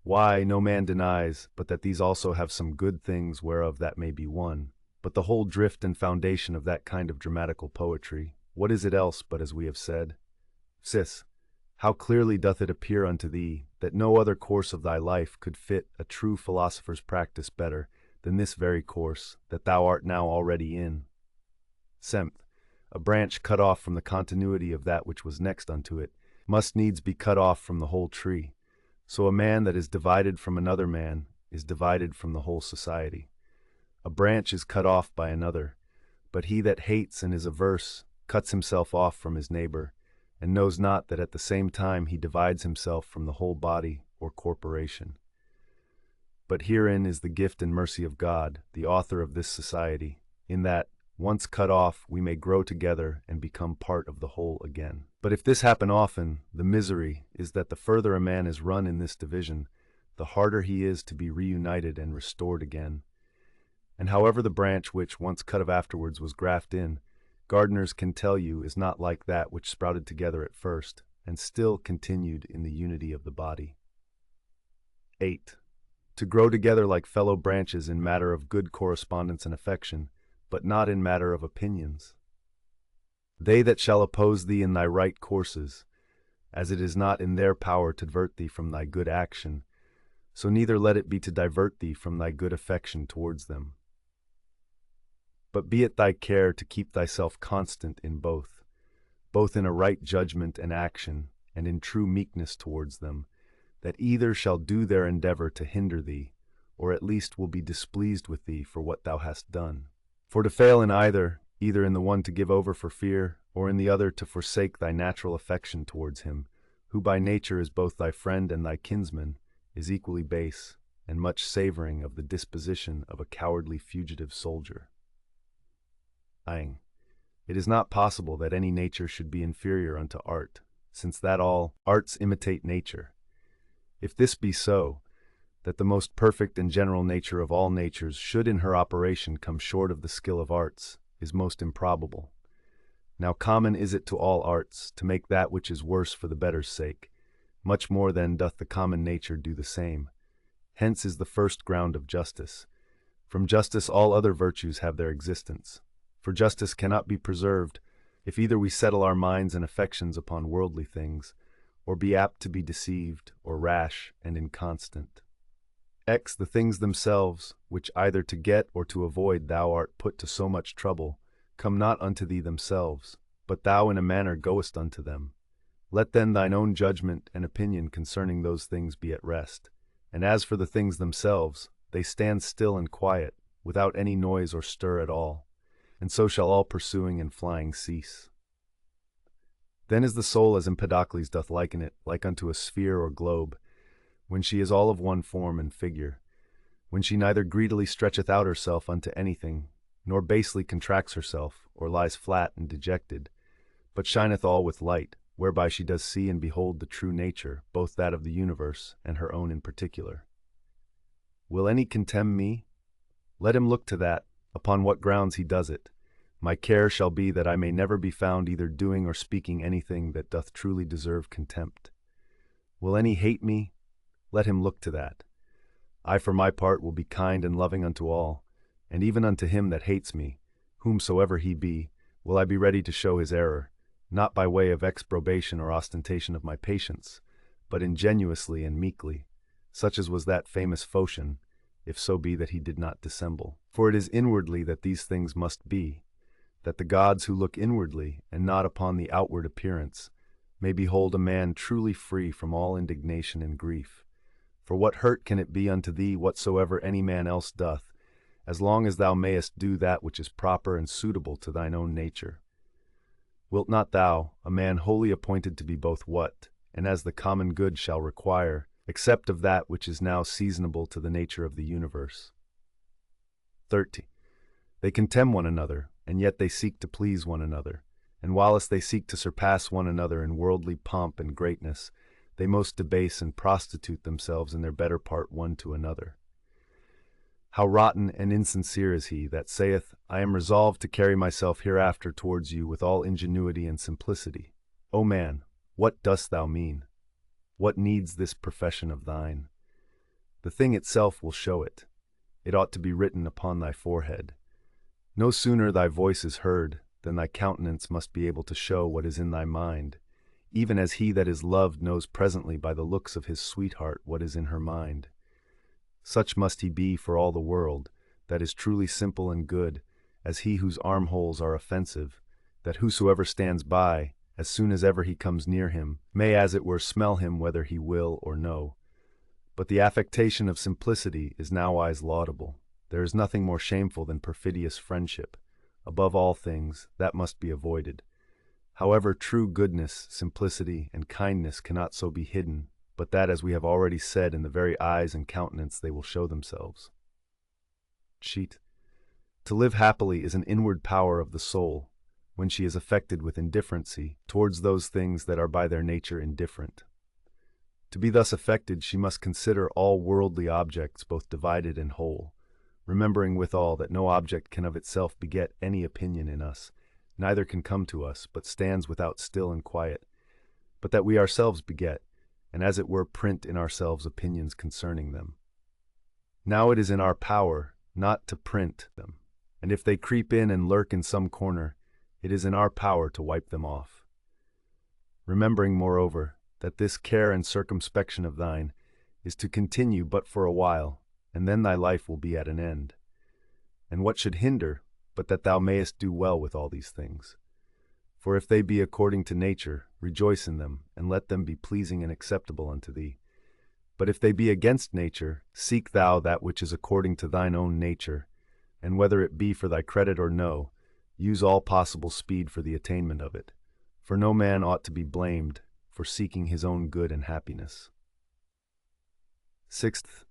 Why, no man denies, but that these also have some good things whereof that may be one. But the whole drift and foundation of that kind of dramatical poetry, what is it else but as we have said? Sis, how clearly doth it appear unto thee that no other course of thy life could fit a true philosopher's practice better than this very course that thou art now already in. Seventh, a branch cut off from the continuity of that which was next unto it must needs be cut off from the whole tree. So a man that is divided from another man is divided from the whole society. A branch is cut off by another, but he that hates and is averse cuts himself off from his neighbor, and knows not that at the same time he divides himself from the whole body or corporation. But herein is the gift and mercy of God, the author of this society, in that, once cut off, we may grow together and become part of the whole again. But if this happen often, the misery is that the further a man is run in this division, the harder he is to be reunited and restored again. And however the branch which, once cut of afterwards, was grafted in, gardeners can tell you is not like that which sprouted together at first, and still continued in the unity of the body. 8. To grow together like fellow branches in matter of good correspondence and affection, but not in matter of opinions. They that shall oppose thee in thy right courses, as it is not in their power to divert thee from thy good action, so neither let it be to divert thee from thy good affection towards them. But be it thy care to keep thyself constant in both in a right judgment and action, and in true meekness towards them, that either shall do their endeavor to hinder thee, or at least will be displeased with thee for what thou hast done. For to fail in either in the one to give over for fear, or in the other to forsake thy natural affection towards him, who by nature is both thy friend and thy kinsman, is equally base, and much savoring of the disposition of a cowardly fugitive soldier. It is not possible that any nature should be inferior unto art, since that all arts imitate nature. If this be so, that the most perfect and general nature of all natures should in her operation come short of the skill of arts, is most improbable. Now common is it to all arts to make that which is worse for the better's sake, much more than doth the common nature do the same. Hence is the first ground of justice. From justice all other virtues have their existence. For justice cannot be preserved if either we settle our minds and affections upon worldly things, or be apt to be deceived, or rash and inconstant. The things themselves, which either to get or to avoid thou art put to so much trouble, come not unto thee themselves, but thou in a manner goest unto them. Let then thine own judgment and opinion concerning those things be at rest. And as for the things themselves, they stand still and quiet, without any noise or stir at all, and so shall all pursuing and flying cease. Then is the soul as Empedocles doth liken it, like unto a sphere or globe, when she is all of one form and figure, when she neither greedily stretcheth out herself unto anything, nor basely contracts herself, or lies flat and dejected, but shineth all with light, whereby she does see and behold the true nature, both that of the universe and her own in particular. Will any contemn me? Let him look to that, upon what grounds he does it. My care shall be that I may never be found either doing or speaking anything that doth truly deserve contempt. Will any hate me? Let him look to that. I for my part will be kind and loving unto all, and even unto him that hates me, whomsoever he be, will I be ready to show his error, not by way of exprobation or ostentation of my patience, but ingenuously and meekly, such as was that famous Phocion, if so be that he did not dissemble. For it is inwardly that these things must be, that the gods who look inwardly and not upon the outward appearance may behold a man truly free from all indignation and grief. For what hurt can it be unto thee whatsoever any man else doth, as long as thou mayest do that which is proper and suitable to thine own nature? Wilt not thou, a man wholly appointed to be both what, and as the common good shall require, accept of that which is now seasonable to the nature of the universe? 30. They contemn one another, and yet they seek to please one another, and whilst they seek to surpass one another in worldly pomp and greatness, they most debase and prostitute themselves in their better part one to another. How rotten and insincere is he that saith, I am resolved to carry myself hereafter towards you with all ingenuity and simplicity. O man, what dost thou mean? What needs this profession of thine? The thing itself will show it. It ought to be written upon thy forehead. No sooner thy voice is heard, than thy countenance must be able to show what is in thy mind, even as he that is loved knows presently by the looks of his sweetheart what is in her mind. Such must he be for all the world, that is truly simple and good, as he whose armholes are offensive, that whosoever stands by, as soon as ever he comes near him, may as it were smell him whether he will or no. But the affectation of simplicity is nowise laudable. There is nothing more shameful than perfidious friendship. Above all things, that must be avoided. However, true goodness, simplicity, and kindness cannot so be hidden, but that, as we have already said, in the very eyes and countenance they will show themselves. Cheat. To live happily is an inward power of the soul, when she is affected with indifferency towards those things that are by their nature indifferent. To be thus affected, she must consider all worldly objects both divided and whole, remembering withal that no object can of itself beget any opinion in us, neither can come to us, but stands without still and quiet, but that we ourselves beget, and as it were print in ourselves opinions concerning them. Now it is in our power not to print them, and if they creep in and lurk in some corner, it is in our power to wipe them off. Remembering, moreover, that this care and circumspection of thine is to continue but for a while, and then thy life will be at an end. And what should hinder, but that thou mayest do well with all these things? For if they be according to nature, rejoice in them, and let them be pleasing and acceptable unto thee. But if they be against nature, seek thou that which is according to thine own nature, and whether it be for thy credit or no, use all possible speed for the attainment of it. For no man ought to be blamed for seeking his own good and happiness. 6th,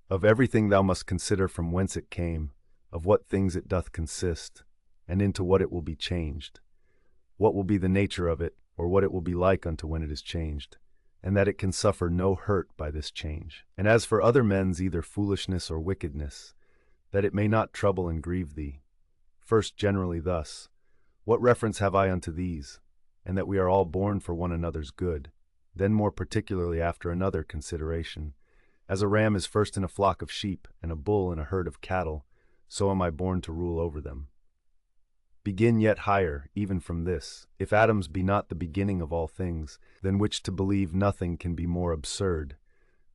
of everything thou must consider from whence it came, of what things it doth consist, and into what it will be changed, what will be the nature of it, or what it will be like unto when it is changed, and that it can suffer no hurt by this change. And as for other men's either foolishness or wickedness, that it may not trouble and grieve thee. First, generally thus, what reference have I unto these, and that we are all born for one another's good? Then more particularly after another consideration, as a ram is first in a flock of sheep, and a bull in a herd of cattle, so am I born to rule over them. Begin yet higher, even from this. If atoms be not the beginning of all things, than which to believe nothing can be more absurd,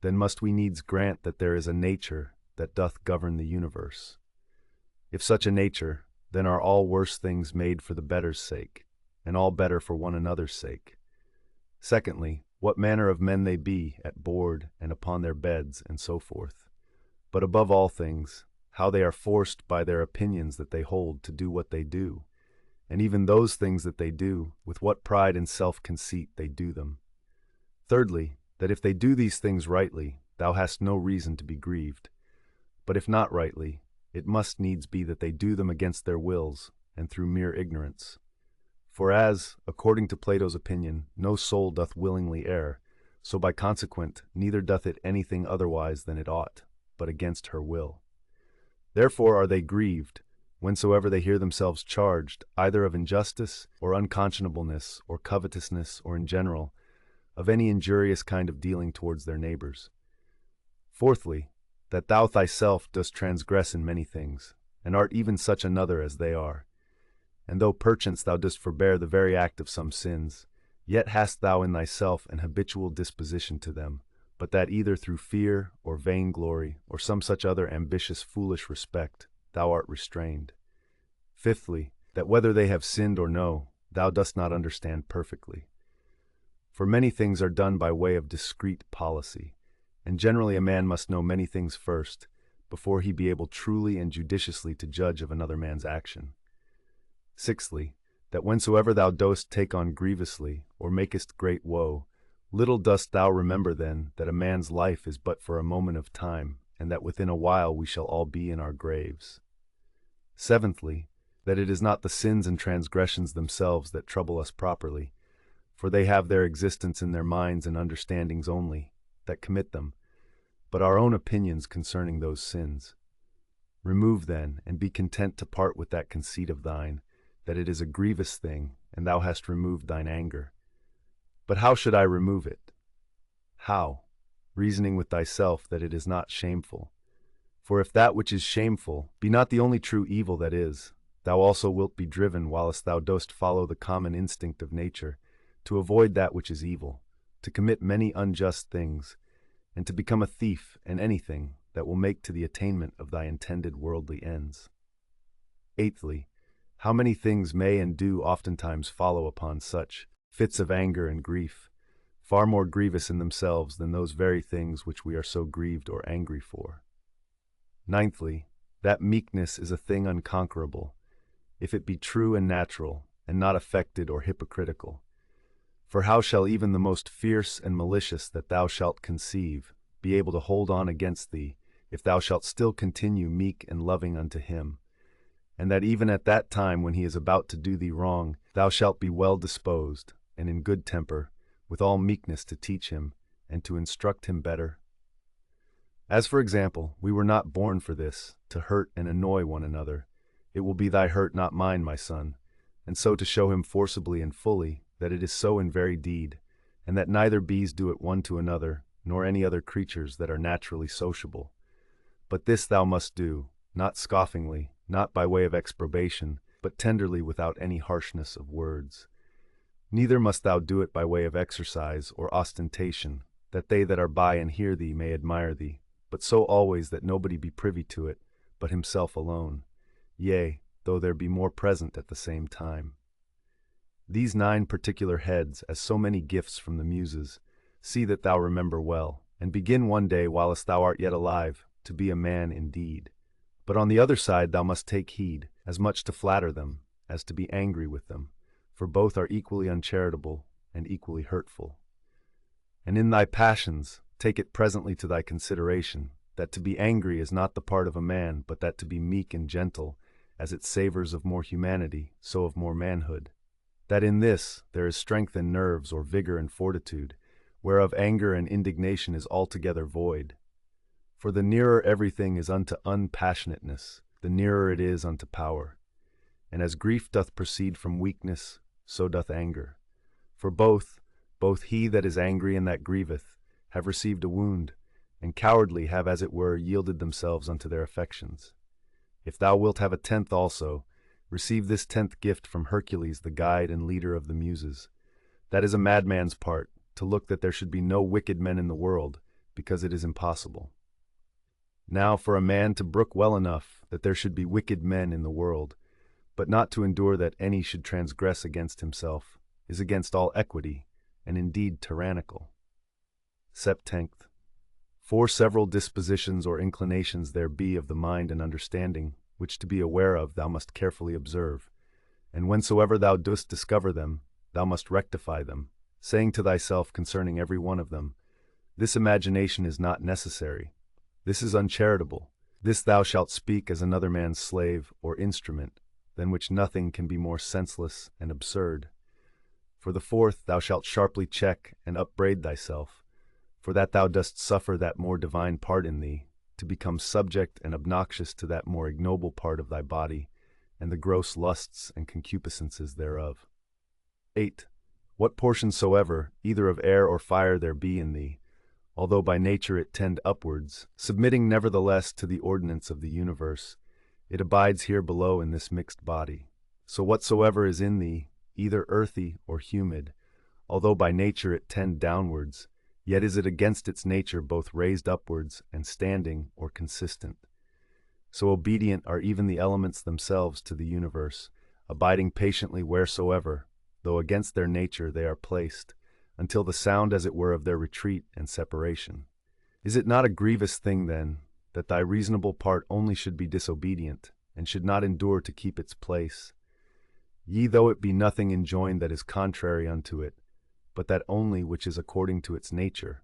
then must we needs grant that there is a nature that doth govern the universe. If such a nature, then are all worse things made for the better's sake, and all better for one another's sake. Secondly, what manner of men they be, at board and upon their beds, and so forth. But above all things, how they are forced by their opinions that they hold to do what they do, and even those things that they do, with what pride and self-conceit they do them. Thirdly, that if they do these things rightly, thou hast no reason to be grieved. But if not rightly, it must needs be that they do them against their wills, and through mere ignorance. For as, according to Plato's opinion, no soul doth willingly err, so by consequent neither doth it anything otherwise than it ought, but against her will. Therefore are they grieved, whensoever they hear themselves charged, either of injustice, or unconscionableness, or covetousness, or in general, of any injurious kind of dealing towards their neighbors. Fourthly, that thou thyself dost transgress in many things, and art even such another as they are. And though perchance thou dost forbear the very act of some sins, yet hast thou in thyself an habitual disposition to them, but that either through fear or vainglory or some such other ambitious foolish respect thou art restrained. Fifthly, that whether they have sinned or no, thou dost not understand perfectly. For many things are done by way of discreet policy, and generally a man must know many things first, before he be able truly and judiciously to judge of another man's action. Sixthly, that whensoever thou dost take on grievously, or makest great woe, little dost thou remember then that a man's life is but for a moment of time, and that within a while we shall all be in our graves. Seventhly, that it is not the sins and transgressions themselves that trouble us properly, for they have their existence in their minds and understandings only, that commit them, but our own opinions concerning those sins. Remove then, and be content to part with that conceit of thine, that it is a grievous thing, and thou hast removed thine anger. But how should I remove it? How? Reasoning with thyself that it is not shameful. For if that which is shameful be not the only true evil that is, thou also wilt be driven, whilst thou dost follow the common instinct of nature, to avoid that which is evil, to commit many unjust things, and to become a thief in anything that will make to the attainment of thy intended worldly ends. Eighthly, how many things may and do oftentimes follow upon such fits of anger and grief, far more grievous in themselves than those very things which we are so grieved or angry for. Ninthly, that meekness is a thing unconquerable, if it be true and natural, and not affected or hypocritical. For how shall even the most fierce and malicious that thou shalt conceive be able to hold on against thee, if thou shalt still continue meek and loving unto him, and that even at that time when he is about to do thee wrong, thou shalt be well disposed, and in good temper, with all meekness to teach him, and to instruct him better? As for example, we were not born for this, to hurt and annoy one another. It will be thy hurt, not mine, my son, and so to show him forcibly and fully that it is so in very deed, and that neither bees do it one to another, nor any other creatures that are naturally sociable. But this thou must do, not scoffingly, not by way of exprobation, but tenderly without any harshness of words. Neither must thou do it by way of exercise or ostentation, that they that are by and hear thee may admire thee, but so always that nobody be privy to it, but himself alone, yea, though there be more present at the same time. These 9 particular heads, as so many gifts from the Muses, see that thou remember well, and begin one day whilst thou art yet alive, to be a man indeed. But on the other side thou must take heed, as much to flatter them, as to be angry with them, for both are equally uncharitable and equally hurtful. And in thy passions, take it presently to thy consideration, that to be angry is not the part of a man, but that to be meek and gentle, as it savours of more humanity, so of more manhood. That in this there is strength and nerves, or vigor and fortitude, whereof anger and indignation is altogether void. For the nearer everything is unto unpassionateness, the nearer it is unto power. And as grief doth proceed from weakness, so doth anger. For both he that is angry and that grieveth, have received a wound, and cowardly have as it were yielded themselves unto their affections. If thou wilt have a 10th also, receive this 10th gift from Hercules, the guide and leader of the Muses. That is a madman's part, to look that there should be no wicked men in the world, because it is impossible. Now for a man to brook well enough that there should be wicked men in the world, but not to endure that any should transgress against himself, is against all equity, and indeed tyrannical. 17th. 4 several dispositions or inclinations there be of the mind and understanding, which to be aware of thou must carefully observe, and whensoever thou dost discover them, thou must rectify them, saying to thyself concerning every one of them, this imagination is not necessary, this is uncharitable, this thou shalt speak as another man's slave or instrument, than which nothing can be more senseless and absurd. For the 4th thou shalt sharply check and upbraid thyself, for that thou dost suffer that more divine part in thee, to become subject and obnoxious to that more ignoble part of thy body, and the gross lusts and concupiscences thereof. 8. What portion soever, either of air or fire there be in thee, although by nature it tend upwards, submitting nevertheless to the ordinance of the universe, it abides here below in this mixed body. So whatsoever is in thee, either earthy or humid, although by nature it tend downwards, Yet is it against its nature both raised upwards and standing or consistent. So obedient are even the elements themselves to the universe, abiding patiently wheresoever, though against their nature they are placed, until the sound as it were of their retreat and separation. Is it not a grievous thing, then, that thy reasonable part only should be disobedient, and should not endure to keep its place? Yea, though it be nothing enjoined that is contrary unto it, but that only which is according to its nature.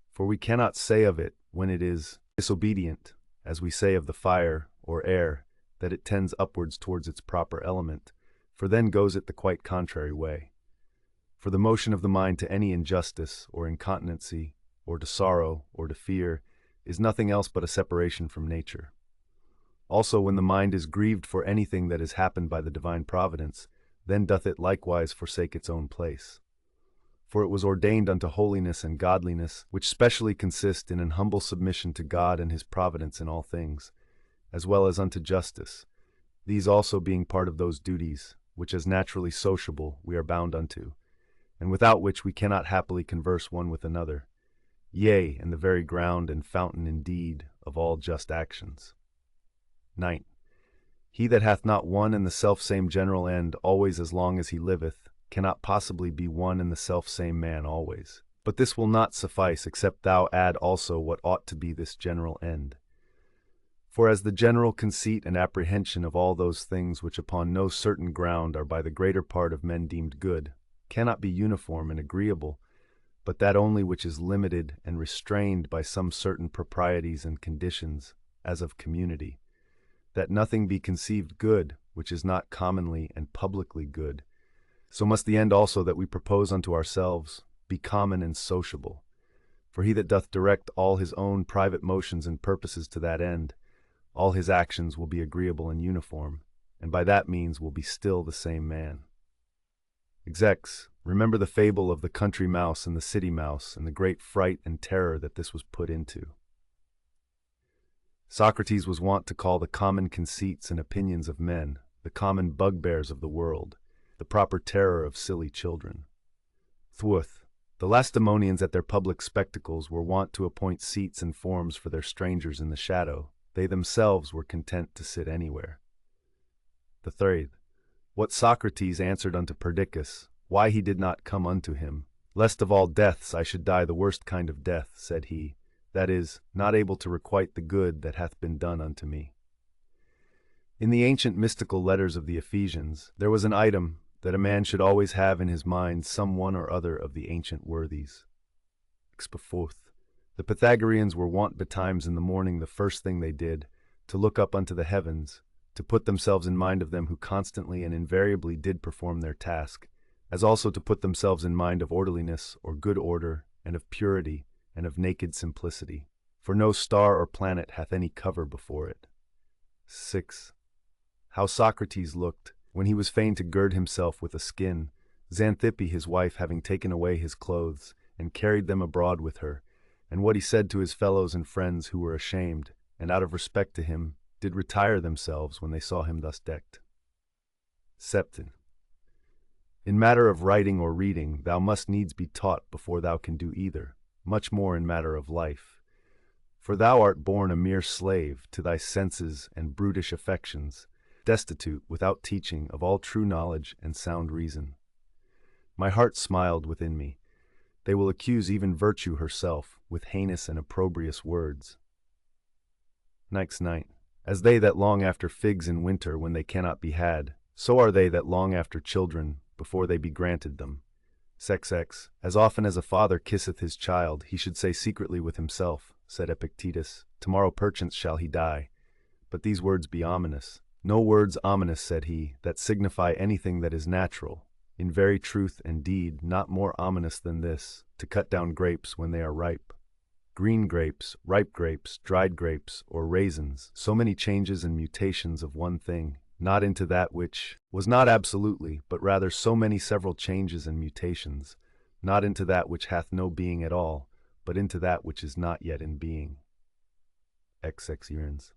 For we cannot say of it, when it is disobedient, as we say of the fire or air, that it tends upwards towards its proper element, for then goes it the quite contrary way. For the motion of the mind to any injustice or incontinency, or to sorrow, or to fear, is nothing else but a separation from nature. Also, when the mind is grieved for anything that is happened by the divine providence, then doth it likewise forsake its own place. For it was ordained unto holiness and godliness, which specially consist in an humble submission to God and his providence in all things, as well as unto justice, these also being part of those duties, which as naturally sociable we are bound unto, and without which we cannot happily converse one with another, yea, and the very ground and fountain indeed of all just actions. 9. He that hath not one and the selfsame general end always as long as he liveth, cannot possibly be one and the selfsame man always. But this will not suffice, except thou add also what ought to be this general end. For as the general conceit and apprehension of all those things which upon no certain ground are by the greater part of men deemed good, cannot be uniform and agreeable, but that only which is limited and restrained by some certain proprieties and conditions, as of community, that nothing be conceived good which is not commonly and publicly good, so must the end also that we propose unto ourselves be common and sociable. For he that doth direct all his own private motions and purposes to that end, all his actions will be agreeable and uniform, and by that means will be still the same man. Execs, remember the fable of the country mouse and the city mouse, and the great fright and terror that this was put into. Socrates was wont to call the common conceits and opinions of men, the common bugbears of the world, the proper terror of silly children. Thwuth, the Lacedaemonians at their public spectacles were wont to appoint seats and forms for their strangers in the shadow. They themselves were content to sit anywhere. The third, what Socrates answered unto Perdiccas, why he did not come unto him, lest of all deaths I should die the worst kind of death, said he, that is, not able to requite the good that hath been done unto me. In the ancient mystical letters of the Ephesians, there was an item that a man should always have in his mind some one or other of the ancient worthies. The Pythagoreans were wont betimes in the morning the first thing they did, to look up unto the heavens, to put themselves in mind of them who constantly and invariably did perform their task, as also to put themselves in mind of orderliness or good order, and of purity, and of naked simplicity. For no star or planet hath any cover before it. 6. How Socrates looked, when he was fain to gird himself with a skin, Xanthippe his wife having taken away his clothes, and carried them abroad with her, and what he said to his fellows and friends who were ashamed, and out of respect to him, did retire themselves when they saw him thus decked. 7. In matter of writing or reading, thou must needs be taught before thou can do either, much more in matter of life. For thou art born a mere slave to thy senses and brutish affections, destitute, without teaching, of all true knowledge and sound reason. My heart smiled within me. They will accuse even virtue herself, with heinous and opprobrious words. 9. As they that long after figs in winter when they cannot be had, so are they that long after children before they be granted them. XX. As often as a father kisseth his child, he should say secretly with himself, said Epictetus, tomorrow perchance shall he die. But these words be ominous. No words ominous, said he, that signify anything that is natural. In very truth and deed, not more ominous than this, to cut down grapes when they are ripe. Green grapes, ripe grapes, dried grapes, or raisins, so many changes and mutations of one thing, not into that which was not absolutely, but rather so many several changes and mutations, not into that which hath no being at all, but into that which is not yet in being. XX Urans.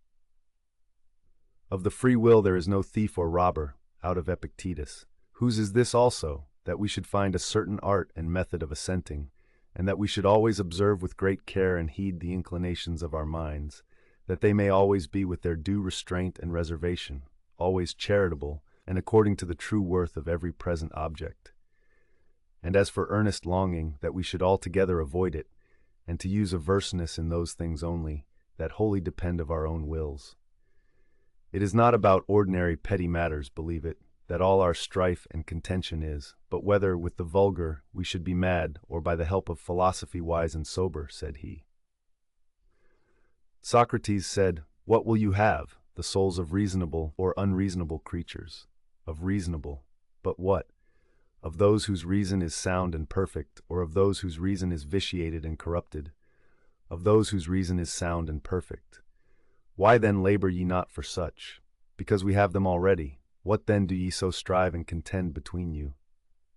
Of the free will there is no thief or robber, out of Epictetus. Whose is this also, that we should find a certain art and method of assenting, and that we should always observe with great care and heed the inclinations of our minds, that they may always be with their due restraint and reservation, always charitable, and according to the true worth of every present object. And as for earnest longing, that we should altogether avoid it, and to use averseness in those things only, that wholly depend of our own wills. It is not about ordinary petty matters, believe it, that all our strife and contention is, but whether with the vulgar we should be mad, or by the help of philosophy wise and sober, said he. Socrates said, "What will you have, the souls of reasonable or unreasonable creatures? Of reasonable, but what? Of those whose reason is sound and perfect, or of those whose reason is vitiated and corrupted? Of those whose reason is sound and perfect. Why then labor ye not for such? Because we have them already. What then do ye so strive and contend between you?"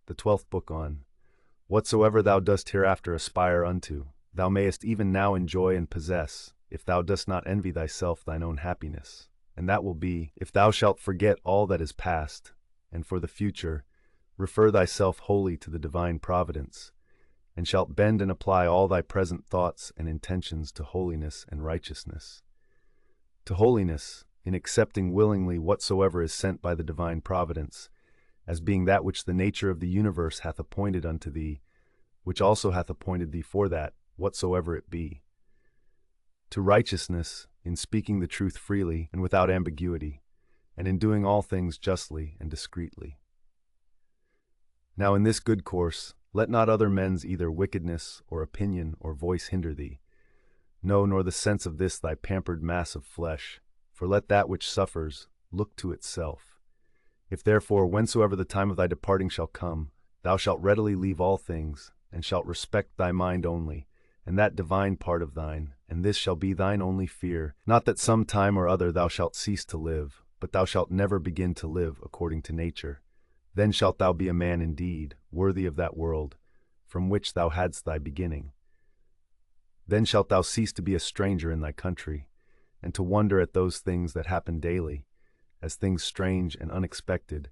The 12th book on "Whatsoever thou dost hereafter aspire unto, thou mayest even now enjoy and possess, if thou dost not envy thyself thine own happiness. And that will be, if thou shalt forget all that is past, and for the future, refer thyself wholly to the divine providence, and shalt bend and apply all thy present thoughts and intentions to holiness and righteousness. To holiness, in accepting willingly whatsoever is sent by the divine providence, as being that which the nature of the universe hath appointed unto thee, which also hath appointed thee for that, whatsoever it be. To righteousness, in speaking the truth freely and without ambiguity, and in doing all things justly and discreetly. Now in this good course, let not other men's either wickedness or opinion or voice hinder thee. No, nor the sense of this thy pampered mass of flesh, for let that which suffers look to itself. If therefore whensoever the time of thy departing shall come, thou shalt readily leave all things, and shalt respect thy mind only, and that divine part of thine, and this shall be thine only fear, not that some time or other thou shalt cease to live, but thou shalt never begin to live according to nature. Then shalt thou be a man indeed, worthy of that world, from which thou hadst thy beginning. Then shalt thou cease to be a stranger in thy country, and to wonder at those things that happen daily, as things strange and unexpected,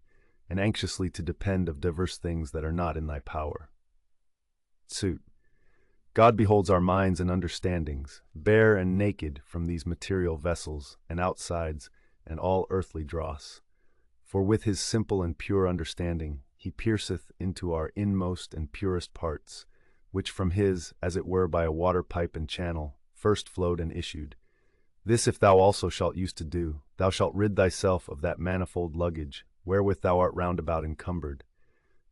and anxiously to depend of diverse things that are not in thy power. Suit. God beholds our minds and understandings, bare and naked from these material vessels, and outsides, and all earthly dross. For with his simple and pure understanding, he pierceth into our inmost and purest parts, which from his, as it were by a water pipe and channel, first flowed and issued. This if thou also shalt use to do, thou shalt rid thyself of that manifold luggage, wherewith thou art round about encumbered.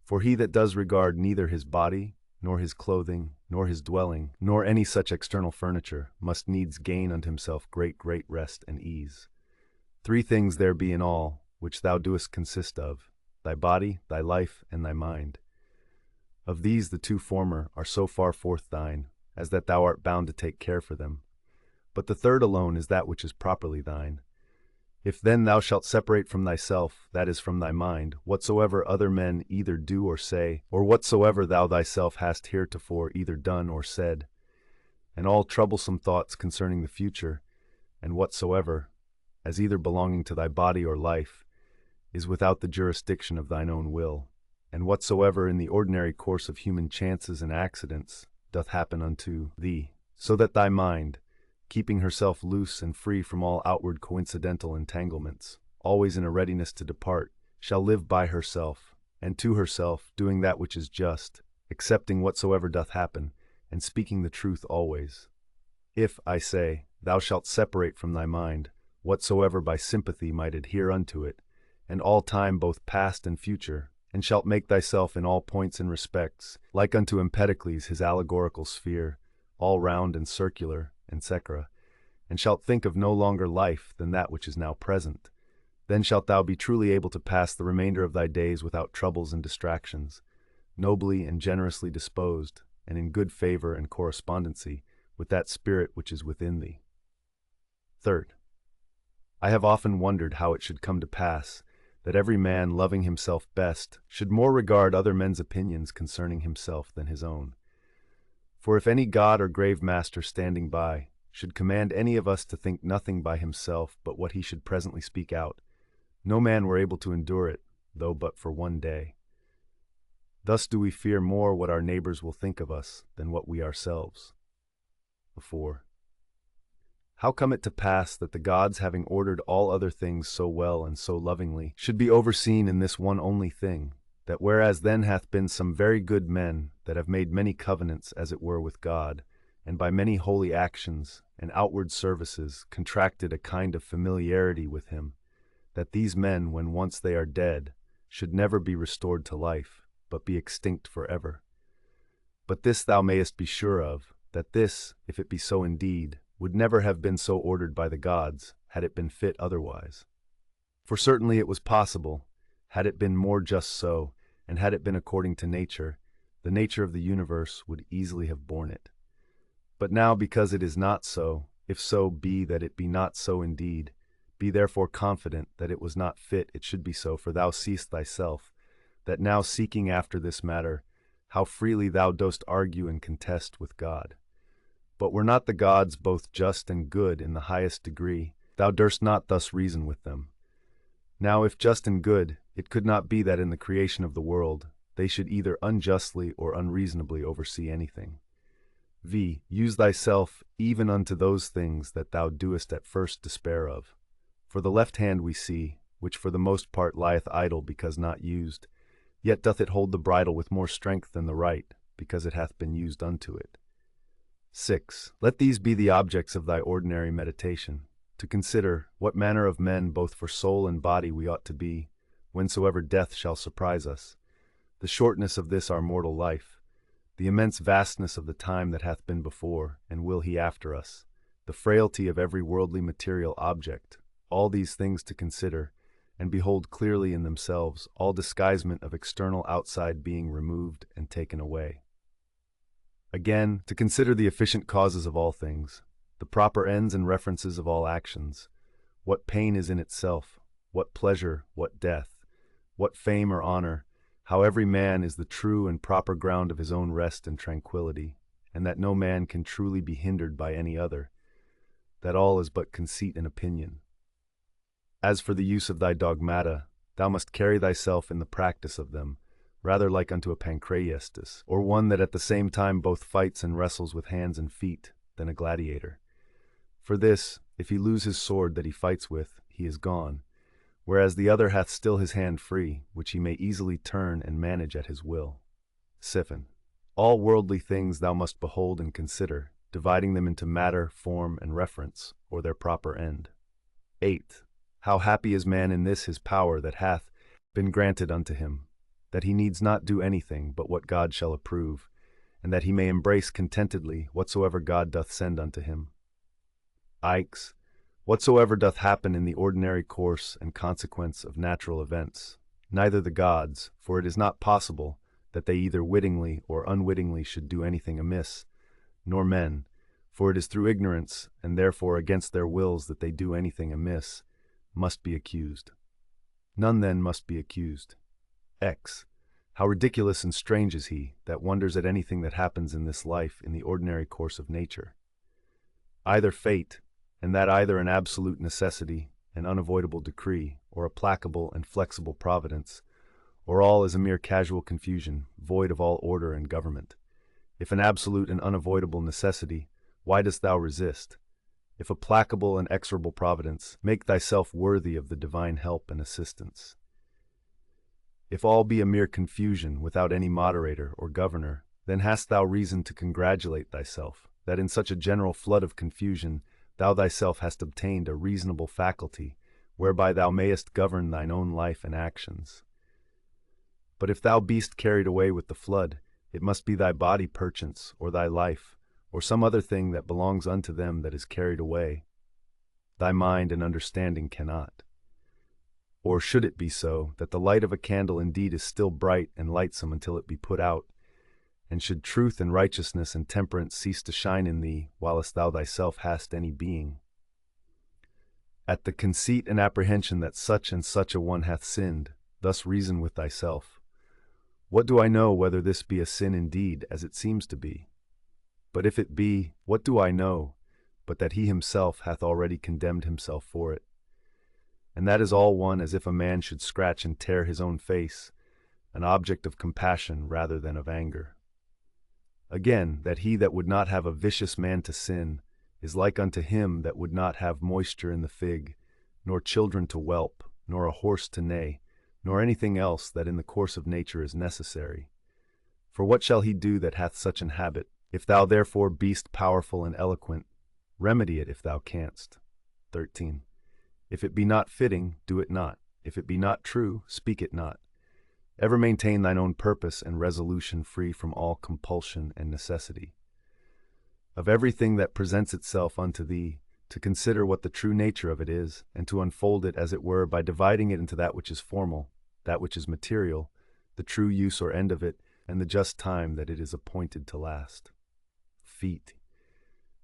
For he that does regard neither his body, nor his clothing, nor his dwelling, nor any such external furniture, must needs gain unto himself great rest and ease. 3 things there be in all, which thou doest consist of, thy body, thy life, and thy mind. Of these the 2 former are so far forth thine, as that thou art bound to take care for them. But the 3rd alone is that which is properly thine. If then thou shalt separate from thyself, that is from thy mind, whatsoever other men either do or say, or whatsoever thou thyself hast heretofore either done or said, and all troublesome thoughts concerning the future, and whatsoever, as either belonging to thy body or life, is without the jurisdiction of thine own will, and whatsoever in the ordinary course of human chances and accidents doth happen unto thee, so that thy mind, keeping herself loose and free from all outward coincidental entanglements, always in a readiness to depart, shall live by herself, and to herself, doing that which is just, accepting whatsoever doth happen, and speaking the truth always. If, I say, thou shalt separate from thy mind whatsoever by sympathy might adhere unto it, and all time both past and future, and shalt make thyself in all points and respects, like unto Empedocles his allegorical sphere, all round and circular, etc., and shalt think of no longer life than that which is now present, then shalt thou be truly able to pass the remainder of thy days without troubles and distractions, nobly and generously disposed, and in good favor and correspondency with that spirit which is within thee. 3rd, I have often wondered how it should come to pass that every man loving himself best should more regard other men's opinions concerning himself than his own. For if any god or grave master standing by should command any of us to think nothing by himself but what he should presently speak out, no man were able to endure it, though but for one day. Thus do we fear more what our neighbors will think of us than what we ourselves. 4. How come it to pass that the gods, having ordered all other things so well and so lovingly, should be overseen in this one only thing, that whereas then hath been some very good men that have made many covenants as it were with God, and by many holy actions and outward services contracted a kind of familiarity with him, that these men, when once they are dead, should never be restored to life, but be extinct forever? But this thou mayest be sure of, that this, if it be so indeed, would never have been so ordered by the gods, had it been fit otherwise. For certainly it was possible, had it been more just so, and had it been according to nature, the nature of the universe would easily have borne it. But now, because it is not so, if so be that it be not so indeed, be therefore confident that it was not fit it should be so, for thou seest thyself, that now seeking after this matter, how freely thou dost argue and contest with God. But were not the gods both just and good in the highest degree, thou durst not thus reason with them. Now if just and good, it could not be that in the creation of the world they should either unjustly or unreasonably oversee anything. Use thyself even unto those things that thou doest at first despair of. For the left hand we see, which for the most part lieth idle because not used, yet doth it hold the bridle with more strength than the right, because it hath been used unto it. 6. Let these be the objects of thy ordinary meditation, to consider what manner of men both for soul and body we ought to be, whensoever death shall surprise us, the shortness of this our mortal life, the immense vastness of the time that hath been before, and will he after us, the frailty of every worldly material object, all these things to consider, and behold clearly in themselves, all disguisement of external outside being removed and taken away. Again, to consider the efficient causes of all things, the proper ends and references of all actions, what pain is in itself, what pleasure, what death, what fame or honor, how every man is the true and proper ground of his own rest and tranquility, and that no man can truly be hindered by any other, that all is but conceit and opinion. As for the use of thy dogmata, thou must carry thyself in the practice of them, rather like unto a pancreastus, or one that at the same time both fights and wrestles with hands and feet, than a gladiator. For this, if he lose his sword that he fights with, he is gone, whereas the other hath still his hand free, which he may easily turn and manage at his will. 7. All worldly things thou must behold and consider, dividing them into matter, form, and reference, or their proper end. 8. How happy is man in this his power that hath been granted unto him, that he needs not do anything but what God shall approve, and that he may embrace contentedly whatsoever God doth send unto him. Ix. Whatsoever doth happen in the ordinary course and consequence of natural events, neither the gods, for it is not possible that they either wittingly or unwittingly should do anything amiss, nor men, for it is through ignorance and therefore against their wills that they do anything amiss, must be accused. None then must be accused. X. How ridiculous and strange is he that wonders at anything that happens in this life in the ordinary course of nature. Either fate, and that either an absolute necessity, an unavoidable decree, or a placable and flexible providence, or all is a mere casual confusion, void of all order and government. If an absolute and unavoidable necessity, why dost thou resist? If a placable and exorable providence, make thyself worthy of the divine help and assistance. If all be a mere confusion without any moderator or governor, then hast thou reason to congratulate thyself, that in such a general flood of confusion thou thyself hast obtained a reasonable faculty, whereby thou mayest govern thine own life and actions. But if thou beest carried away with the flood, it must be thy body perchance, or thy life, or some other thing that belongs unto them that is carried away. Thy mind and understanding cannot. Or should it be so, that the light of a candle indeed is still bright and lightsome until it be put out, and should truth and righteousness and temperance cease to shine in thee, whilst thou thyself hast any being? At the conceit and apprehension that such and such a one hath sinned, thus reason with thyself. What do I know whether this be a sin indeed, as it seems to be? But if it be, what do I know, but that he himself hath already condemned himself for it? And that is all one as if a man should scratch and tear his own face, an object of compassion rather than of anger. Again, that he that would not have a vicious man to sin is like unto him that would not have moisture in the fig, nor children to whelp, nor a horse to neigh, nor anything else that in the course of nature is necessary. For what shall he do that hath such an habit? If thou therefore beest powerful and eloquent, remedy it if thou canst. 13. If it be not fitting, do it not. If it be not true, speak it not. Ever maintain thine own purpose and resolution free from all compulsion and necessity. Of everything that presents itself unto thee, to consider what the true nature of it is, and to unfold it as it were by dividing it into that which is formal, that which is material, the true use or end of it, and the just time that it is appointed to last. Feet.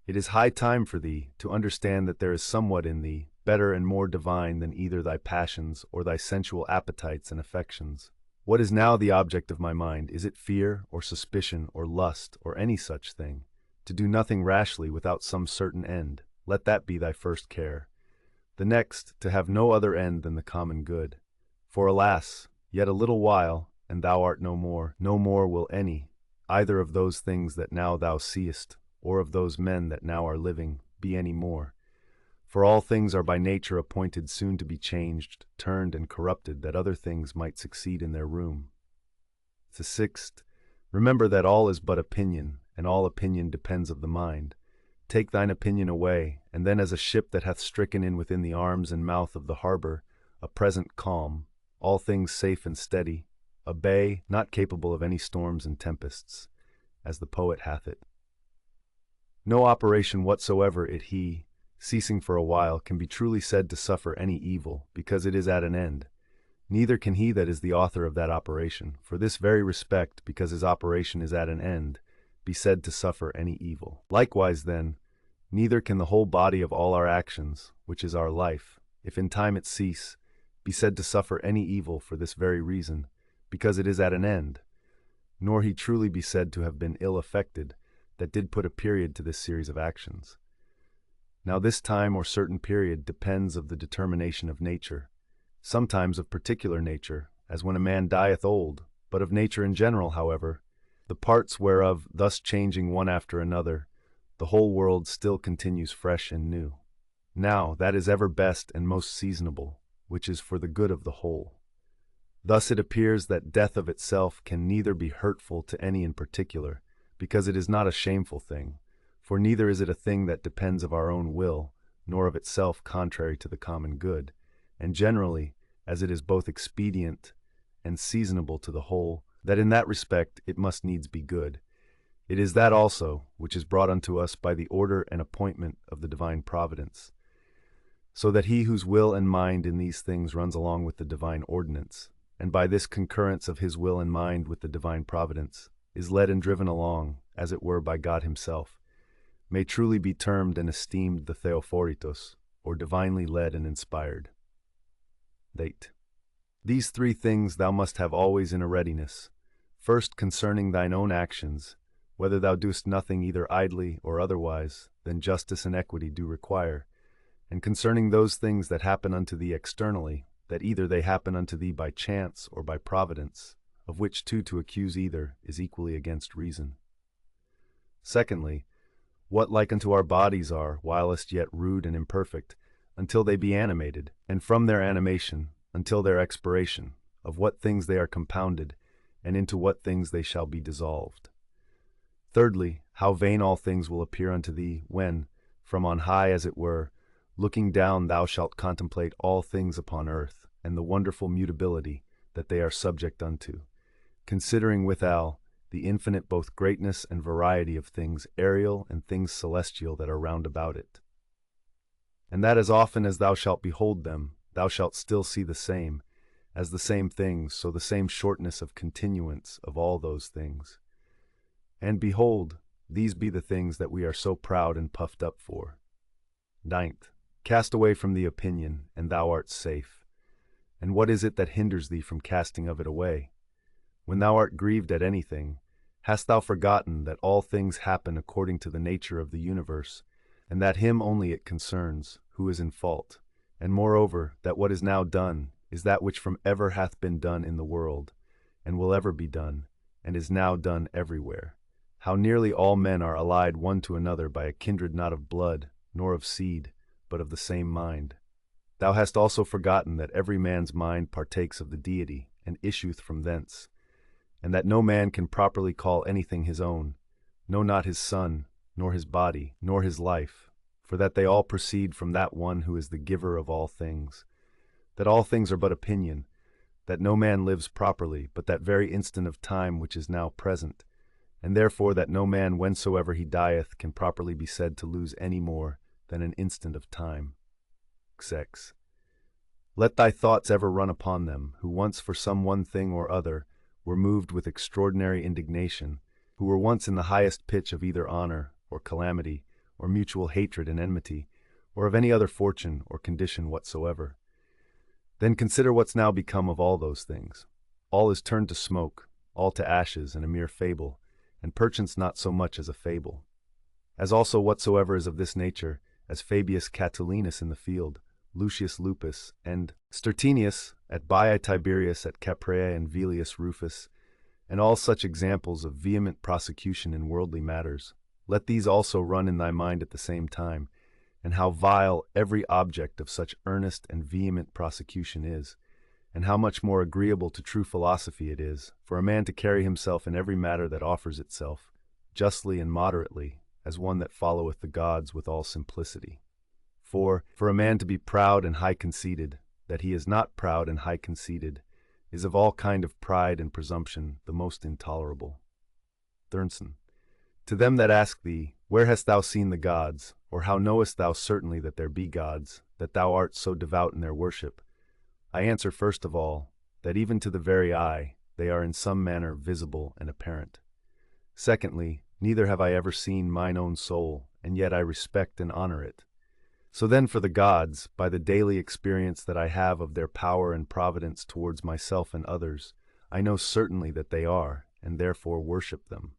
It is high time for thee to understand that there is somewhat in thee, better and more divine than either thy passions or thy sensual appetites and affections. What is now the object of my mind? Is it fear, or suspicion, or lust, or any such thing? To do nothing rashly without some certain end, let that be thy first care. The next, to have no other end than the common good. For alas, yet a little while, and thou art no more will any, either of those things that now thou seest, or of those men that now are living, be any more. For all things are by nature appointed soon to be changed, turned, and corrupted, that other things might succeed in their room. The sixth, remember that all is but opinion, and all opinion depends of the mind. Take thine opinion away, and then as a ship that hath stricken in within the arms and mouth of the harbor, a present calm, all things safe and steady, a bay not capable of any storms and tempests, as the poet hath it. No operation whatsoever he, ceasing for a while, can be truly said to suffer any evil, because it is at an end. Neither can he that is the author of that operation, for this very respect, because his operation is at an end, be said to suffer any evil. Likewise, then, neither can the whole body of all our actions, which is our life, if in time it cease, be said to suffer any evil for this very reason, because it is at an end, nor he truly be said to have been ill affected, that did put a period to this series of actions. Now this time or certain period depends of the determination of nature, sometimes of particular nature, as when a man dieth old, but of nature in general, however, the parts whereof thus changing one after another, the whole world still continues fresh and new. Now that is ever best and most seasonable, which is for the good of the whole. Thus it appears that death of itself can neither be hurtful to any in particular, because it is not a shameful thing, for neither is it a thing that depends of our own will, nor of itself contrary to the common good, and generally, as it is both expedient and seasonable to the whole, that in that respect it must needs be good. It is that also which is brought unto us by the order and appointment of the divine providence, so that he whose will and mind in these things runs along with the divine ordinance, and by this concurrence of his will and mind with the divine providence, is led and driven along, as it were by God himself, may truly be termed and esteemed the Theophoritos, or divinely led and inspired. 8. These three things thou must have always in a readiness. First, concerning thine own actions, whether thou doest nothing either idly or otherwise than justice and equity do require, and concerning those things that happen unto thee externally, that either they happen unto thee by chance or by providence, of which two to accuse either is equally against reason. Secondly, what like unto our bodies are, whilst yet rude and imperfect, until they be animated, and from their animation until their expiration, of what things they are compounded, and into what things they shall be dissolved. Thirdly, how vain all things will appear unto thee, when, from on high as it were, looking down thou shalt contemplate all things upon earth, and the wonderful mutability that they are subject unto, considering withal the infinite both greatness and variety of things aerial and things celestial that are round about it. And that as often as thou shalt behold them, thou shalt still see the same, as the same things, so the same shortness of continuance of all those things. And behold, these be the things that we are so proud and puffed up for. 9th, cast away from thee opinion, and thou art safe. And what is it that hinders thee from casting of it away? When thou art grieved at anything, hast thou forgotten that all things happen according to the nature of the universe, and that him only it concerns, who is in fault, and moreover, that what is now done is that which from ever hath been done in the world, and will ever be done, and is now done everywhere. How nearly all men are allied one to another by a kindred not of blood, nor of seed, but of the same mind. Thou hast also forgotten that every man's mind partakes of the deity, and issueth from thence, and that no man can properly call anything his own, no not his son, nor his body, nor his life, for that they all proceed from that one who is the giver of all things, that all things are but opinion, that no man lives properly but that very instant of time which is now present, and therefore that no man whensoever he dieth can properly be said to lose any more than an instant of time. XX. Let thy thoughts ever run upon them, who once for some one thing or other were moved with extraordinary indignation, who were once in the highest pitch of either honor or calamity, or mutual hatred and enmity, or of any other fortune or condition whatsoever. Then consider what's now become of all those things. All is turned to smoke, all to ashes and a mere fable, and perchance not so much as a fable. As also whatsoever is of this nature, as Fabius Catulinus in the field, Lucius Lupus, and Stertinius at Baia Tiberius at Capreae and Velius Rufus, and all such examples of vehement prosecution in worldly matters, let these also run in thy mind at the same time, and how vile every object of such earnest and vehement prosecution is, and how much more agreeable to true philosophy it is for a man to carry himself in every matter that offers itself, justly and moderately, as one that followeth the gods with all simplicity. For a man to be proud and high-conceited, that he is not proud and high-conceited, is of all kind of pride and presumption the most intolerable. Thurnson. To them that ask thee, where hast thou seen the gods, or how knowest thou certainly that there be gods, that thou art so devout in their worship? I answer first of all, that even to the very eye, they are in some manner visible and apparent. Secondly, neither have I ever seen mine own soul, and yet I respect and honor it. So then for the gods, by the daily experience that I have of their power and providence towards myself and others, I know certainly that they are, and therefore worship them.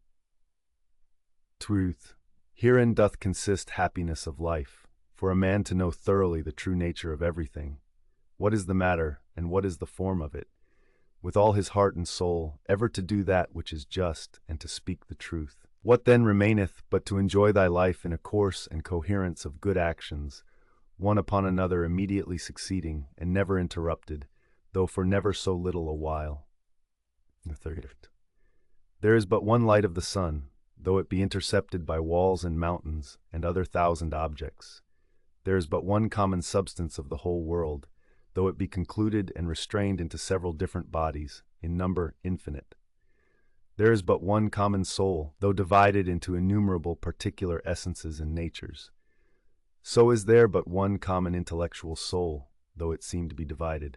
Truth. Herein doth consist happiness of life, for a man to know thoroughly the true nature of everything, what is the matter, and what is the form of it, with all his heart and soul, ever to do that which is just, and to speak the truth. What then remaineth but to enjoy thy life in a course and coherence of good actions, one upon another immediately succeeding, and never interrupted, though for never so little a while? The third. There is but one light of the sun, though it be intercepted by walls and mountains and other thousand objects. There is but one common substance of the whole world, though it be concluded and restrained into several different bodies, in number infinite. There is but one common soul, though divided into innumerable particular essences and natures. So is there but one common intellectual soul, though it seem to be divided.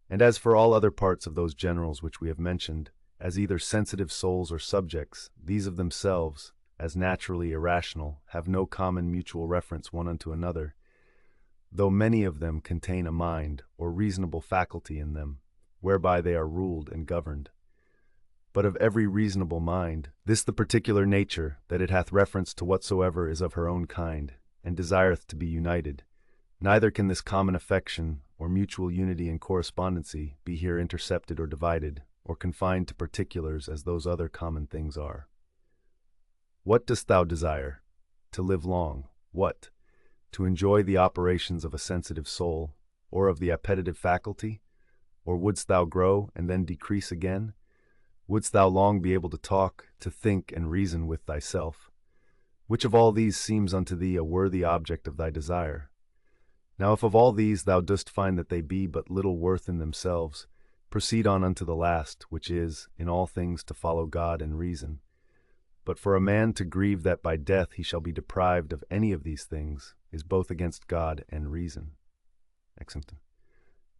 And as for all other parts of those generals which we have mentioned, as either sensitive souls or subjects, these of themselves, as naturally irrational, have no common mutual reference one unto another, though many of them contain a mind or reasonable faculty in them, whereby they are ruled and governed. But of every reasonable mind, this the particular nature, that it hath reference to whatsoever is of her own kind, and desireth to be united. Neither can this common affection, or mutual unity and correspondency, be here intercepted or divided, or confined to particulars as those other common things are. What dost thou desire? To live long. What? To enjoy the operations of a sensitive soul, or of the appetitive faculty? Or wouldst thou grow and then decrease again? Wouldst thou long be able to talk, to think, and reason with thyself? Which of all these seems unto thee a worthy object of thy desire? Now if of all these thou dost find that they be but little worth in themselves, proceed on unto the last, which is, in all things to follow God and reason. But for a man to grieve that by death he shall be deprived of any of these things, is both against God and reason. Excellent.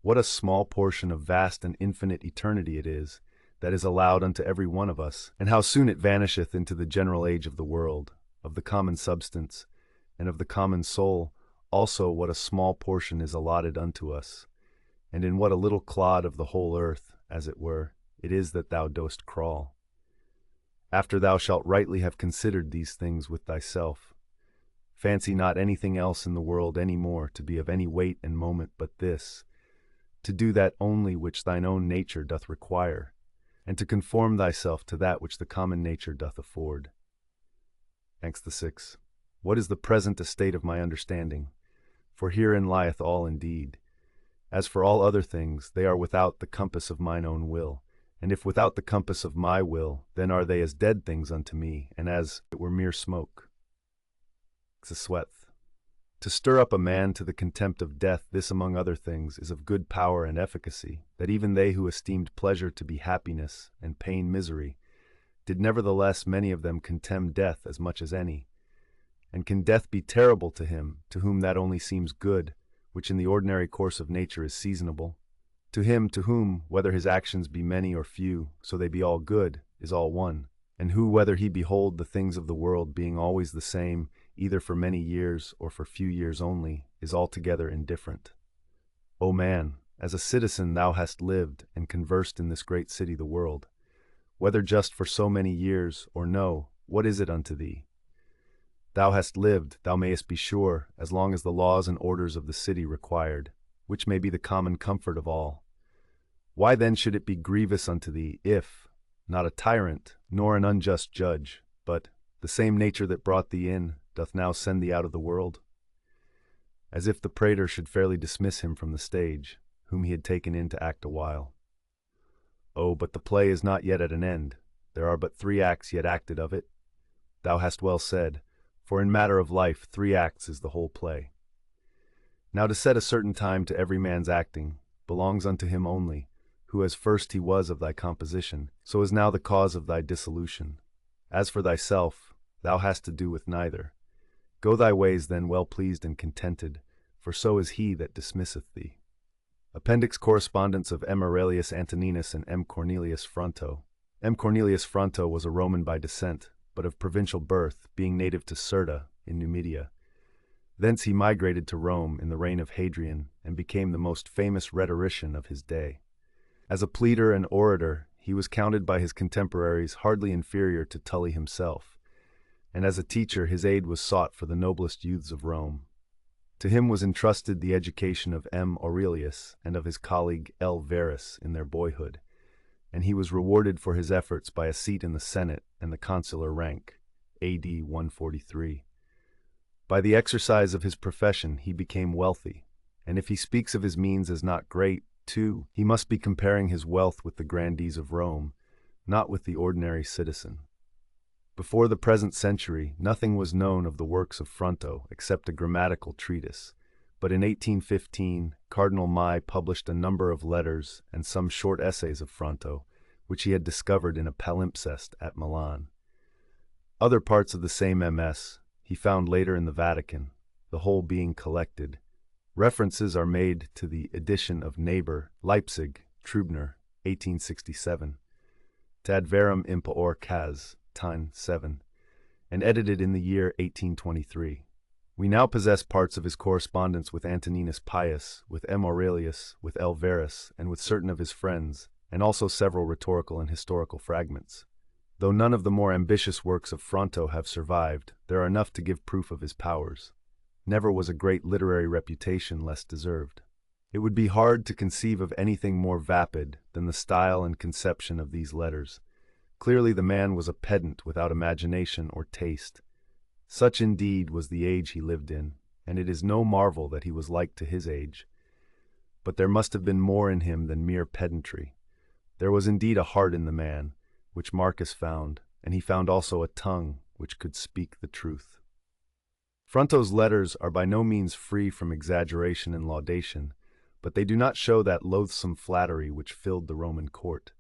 What a small portion of vast and infinite eternity it is, that is allowed unto every one of us, and how soon it vanisheth into the general age of the world, of the common substance, and of the common soul. Also what a small portion is allotted unto us, and in what a little clod of the whole earth, as it were, it is that thou dost crawl. After thou shalt rightly have considered these things with thyself, fancy not anything else in the world any more to be of any weight and moment but this, to do that only which thine own nature doth require, and to conform thyself to that which the common nature doth afford. Anx the 6. What is the present estate of my understanding? For herein lieth all indeed. As for all other things, they are without the compass of mine own will. And if without the compass of my will, then are they as dead things unto me, and as it were mere smoke. To stir up a man to the contempt of death, this among other things is of good power and efficacy, that even they who esteemed pleasure to be happiness, and pain misery, did nevertheless many of them contemn death as much as any. And can death be terrible to him, to whom that only seems good, which in the ordinary course of nature is seasonable? To him, to whom, whether his actions be many or few, so they be all good, is all one, and who, whether he behold the things of the world being always the same, either for many years or for few years only, is altogether indifferent. O man, as a citizen thou hast lived and conversed in this great city the world. Whether just for so many years or no, what is it unto thee? Thou hast lived, thou mayest be sure, as long as the laws and orders of the city required, which may be the common comfort of all. Why then should it be grievous unto thee if, not a tyrant, nor an unjust judge, but the same nature that brought thee in, doth now send thee out of the world? As if the praetor should fairly dismiss him from the stage, whom he had taken in to act a while. Oh, but the play is not yet at an end. There are but 3 acts yet acted of it. Thou hast well said, for in matter of life 3 acts is the whole play. Now to set a certain time to every man's acting belongs unto him only, who as first he was of thy composition, so is now the cause of thy dissolution. As for thyself, thou hast to do with neither. Go thy ways then well pleased and contented, for so is he that dismisseth thee. Appendix Correspondence of M. Aurelius Antoninus and M. Cornelius Fronto. M. Cornelius Fronto was a Roman by descent, but of provincial birth, being native to Cirta, in Numidia. Thence he migrated to Rome in the reign of Hadrian, and became the most famous rhetorician of his day. As a pleader and orator, he was counted by his contemporaries hardly inferior to Tully himself, and as a teacher his aid was sought for the noblest youths of Rome. To him was entrusted the education of M. Aurelius and of his colleague L. Verus in their boyhood, and he was rewarded for his efforts by a seat in the Senate and the consular rank, A.D. 143. By the exercise of his profession he became wealthy, and if he speaks of his means as not great, too, he must be comparing his wealth with the grandees of Rome, not with the ordinary citizen. Before the present century, nothing was known of the works of Fronto except a grammatical treatise, but in 1815 Cardinal Mai published a number of letters and some short essays of Fronto, which he had discovered in a palimpsest at Milan. Other parts of the same MS he found later in the Vatican, the whole being collected. References are made to the edition of Neighbor, Leipzig, Trübner, 1867, to Ad verum impeor cas, Tin 7, and edited in the year 1823. We now possess parts of his correspondence with Antoninus Pius, with M. Aurelius, with L. Verus, and with certain of his friends, and also several rhetorical and historical fragments. Though none of the more ambitious works of Fronto have survived, there are enough to give proof of his powers. Never was a great literary reputation less deserved. It would be hard to conceive of anything more vapid than the style and conception of these letters. Clearly the man was a pedant without imagination or taste. Such indeed was the age he lived in, and it is no marvel that he was like to his age. But there must have been more in him than mere pedantry. There was indeed a heart in the man, which Marcus found, and he found also a tongue which could speak the truth. Fronto's letters are by no means free from exaggeration and laudation, but they do not show that loathsome flattery which filled the Roman court.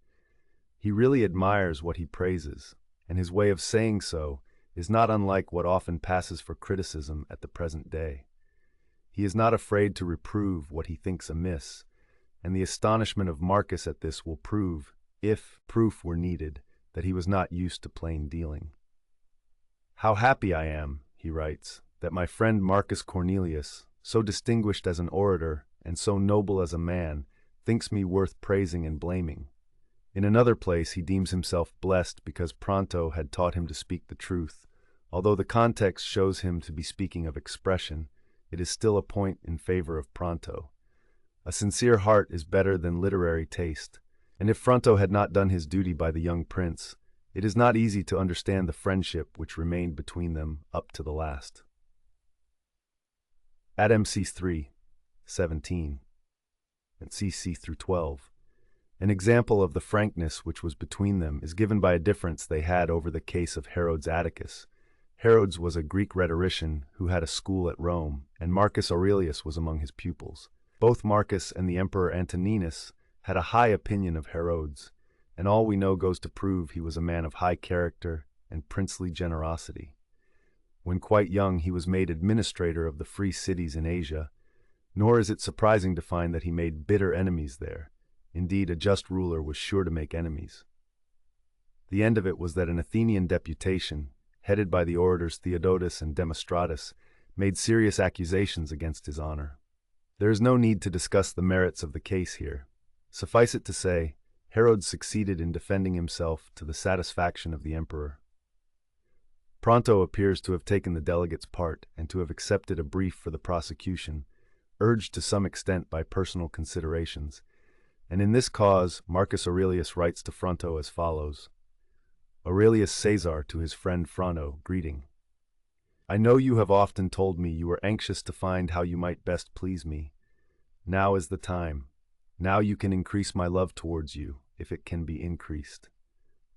He really admires what he praises, and his way of saying so is not unlike what often passes for criticism at the present day. He is not afraid to reprove what he thinks amiss, and the astonishment of Marcus at this will prove, if proof were needed, that he was not used to plain dealing. "How happy I am," he writes, "that my friend Marcus Cornelius, so distinguished as an orator and so noble as a man, thinks me worth praising and blaming." In another place he deems himself blessed because Fronto had taught him to speak the truth. Although the context shows him to be speaking of expression, it is still a point in favor of Fronto. A sincere heart is better than literary taste, And if Fronto had not done his duty by the young prince, it is not easy to understand the friendship which remained between them up to the last. At MCs 3:17 and CC through 12, an example of the frankness which was between them is given by a difference they had over the case of Herodes Atticus. Herodes was a Greek rhetorician who had a school at Rome, and Marcus Aurelius was among his pupils. Both Marcus and the Emperor Antoninus had a high opinion of Herodes, and all we know goes to prove he was a man of high character and princely generosity. When quite young, he was made administrator of the free cities in Asia, nor is it surprising to find that he made bitter enemies there. Indeed, a just ruler was sure to make enemies. The end of it was that an Athenian deputation, headed by the orators Theodotus and Demostratus, made serious accusations against his honor. There is no need to discuss the merits of the case here. Suffice it to say, Herod succeeded in defending himself to the satisfaction of the emperor. Fronto appears to have taken the delegate's part and to have accepted a brief for the prosecution, urged to some extent by personal considerations, and in this cause Marcus Aurelius writes to Fronto as follows: Aurelius Caesar to his friend Fronto, greeting. I know you have often told me you were anxious to find how you might best please me. Now is the time. Now you can increase my love towards you, if it can be increased.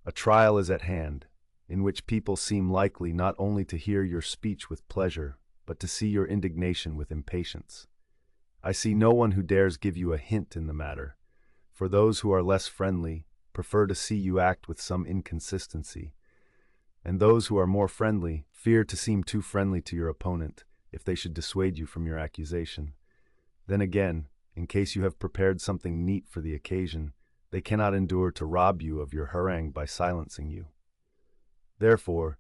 A trial is at hand, in which people seem likely not only to hear your speech with pleasure, but to see your indignation with impatience. I see no one who dares give you a hint in the matter, for those who are less friendly prefer to see you act with some inconsistency, and those who are more friendly fear to seem too friendly to your opponent if they should dissuade you from your accusation. Then again, in case you have prepared something neat for the occasion, they cannot endure to rob you of your harangue by silencing you. Therefore,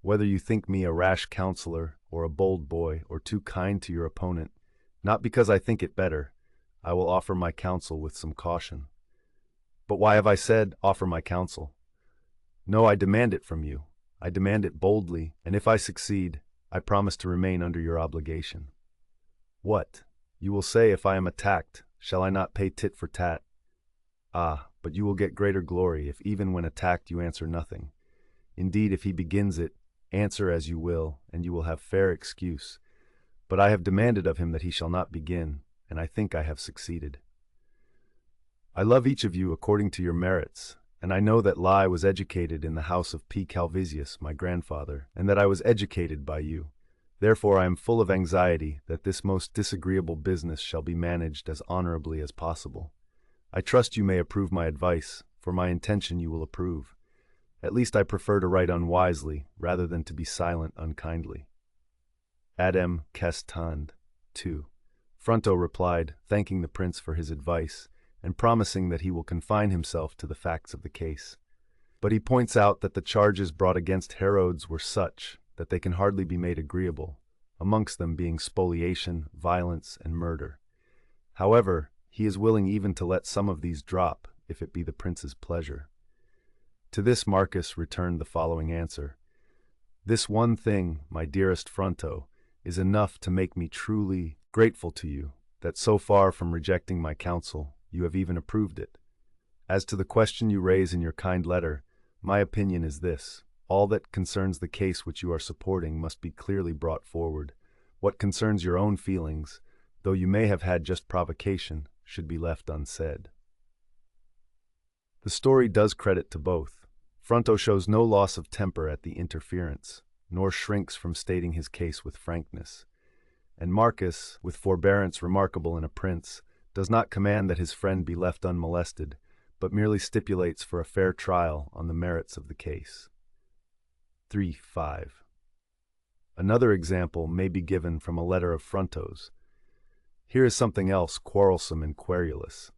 whether you think me a rash counselor or a bold boy or too kind to your opponent, not because I think it better, I will offer my counsel with some caution. But why have I said, offer my counsel? No, I demand it from you. I demand it boldly, and if I succeed, I promise to remain under your obligation. What? You will say, if I am attacked, shall I not pay tit for tat? Ah, but you will get greater glory if even when attacked you answer nothing. Indeed, if he begins it, answer as you will, and you will have fair excuse. But I have demanded of him that he shall not begin, and I think I have succeeded. I love each of you according to your merits, and I know that Lai was educated in the house of P. Calvisius, my grandfather, and that I was educated by you. Therefore I am full of anxiety that this most disagreeable business shall be managed as honorably as possible. I trust you may approve my advice, for my intention you will approve. At least I prefer to write unwisely, rather than to be silent unkindly. Adem Kestand 2. Fronto replied, thanking the prince for his advice, and promising that he will confine himself to the facts of the case. But he points out that the charges brought against Herodes were such that they can hardly be made agreeable, amongst them being spoliation, violence, and murder. However, he is willing even to let some of these drop, if it be the prince's pleasure. To this Marcus returned the following answer: This one thing, my dearest Fronto, is enough to make me truly grateful to you, that so far from rejecting my counsel, you have even approved it. As to the question you raise in your kind letter, my opinion is this: all that concerns the case which you are supporting must be clearly brought forward. What concerns your own feelings, though you may have had just provocation, should be left unsaid. The story does credit to both. Fronto shows no loss of temper at the interference, nor shrinks from stating his case with frankness. And Marcus, with forbearance remarkable in a prince, does not command that his friend be left unmolested, but merely stipulates for a fair trial on the merits of the case. 3.5. Another example may be given from a letter of Fronto's. Here is something else quarrelsome and querulous.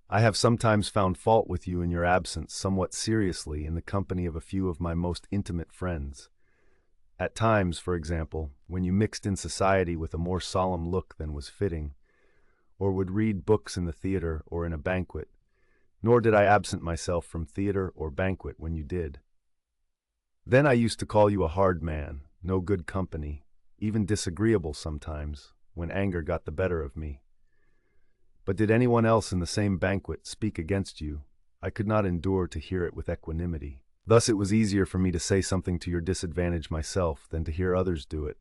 I have sometimes found fault with you in your absence somewhat seriously in the company of a few of my most intimate friends. At times, for example, when you mixed in society with a more solemn look than was fitting, or would read books in the theater or in a banquet, nor did I absent myself from theater or banquet when you did. Then I used to call you a hard man, no good company, even disagreeable sometimes, when anger got the better of me. But did anyone else in the same banquet speak against you, I could not endure to hear it with equanimity. Thus it was easier for me to say something to your disadvantage myself than to hear others do it,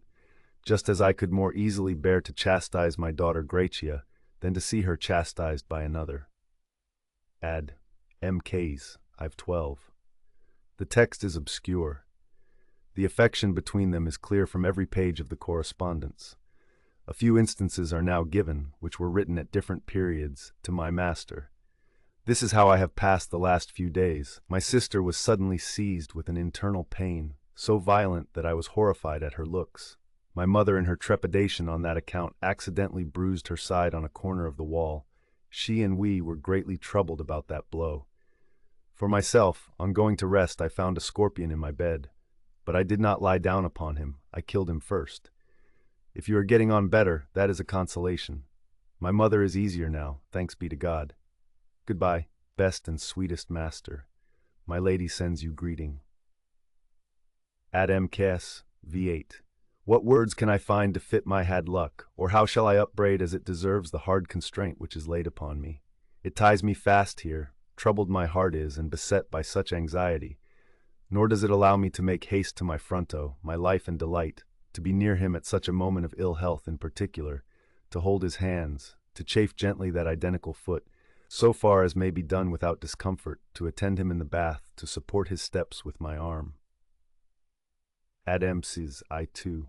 just as I could more easily bear to chastise my daughter Gracia than to see her chastised by another. Add M.K.'s, I've 12. The text is obscure. The affection between them is clear from every page of the correspondence. A few instances are now given, which were written at different periods, to my master. This is how I have passed the last few days. My sister was suddenly seized with an internal pain, so violent that I was horrified at her looks. My mother, in her trepidation on that account, accidentally bruised her side on a corner of the wall. She and we were greatly troubled about that blow. For myself, on going to rest, I found a scorpion in my bed. But I did not lie down upon him. I killed him first. If you are getting on better, that is a consolation. My mother is easier now, thanks be to God. Goodbye, best and sweetest master. My lady sends you greeting. Ad M.K.S. V8. What words can I find to fit my had luck, or how shall I upbraid as it deserves the hard constraint which is laid upon me? It ties me fast here, troubled my heart is, and beset by such anxiety. Nor does it allow me to make haste to my Fronto, my life and delight, to be near him at such a moment of ill health in particular, to hold his hands, to chafe gently that identical foot, so far as may be done without discomfort, to attend him in the bath, to support his steps with my arm. Ad M.Cs. I too.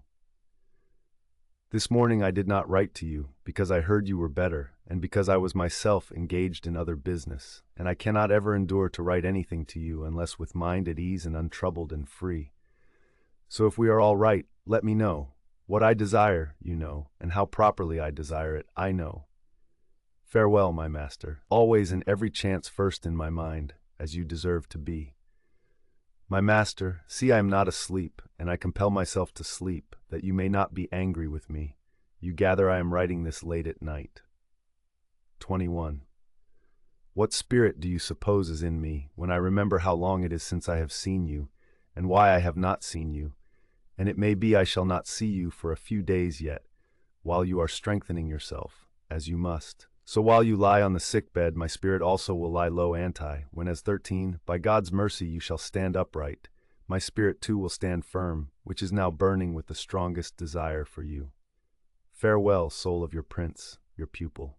This morning I did not write to you, because I heard you were better, and because I was myself engaged in other business, and I cannot ever endure to write anything to you unless with mind at ease and untroubled and free. So if we are all right, let me know. What I desire, you know, and how properly I desire it, I know. Farewell, my master, always and every chance first in my mind, as you deserve to be. My master, see I am not asleep, and I compel myself to sleep, that you may not be angry with me. You gather I am writing this late at night. 21. What spirit do you suppose is in me, when I remember how long it is since I have seen you, and why I have not seen you, and it may be I shall not see you for a few days yet, while you are strengthening yourself, as you must. So while you lie on the sick bed, my spirit also will lie low when as 13, by God's mercy you shall stand upright. My spirit too will stand firm, which is now burning with the strongest desire for you. Farewell, soul of your prince, your pupil.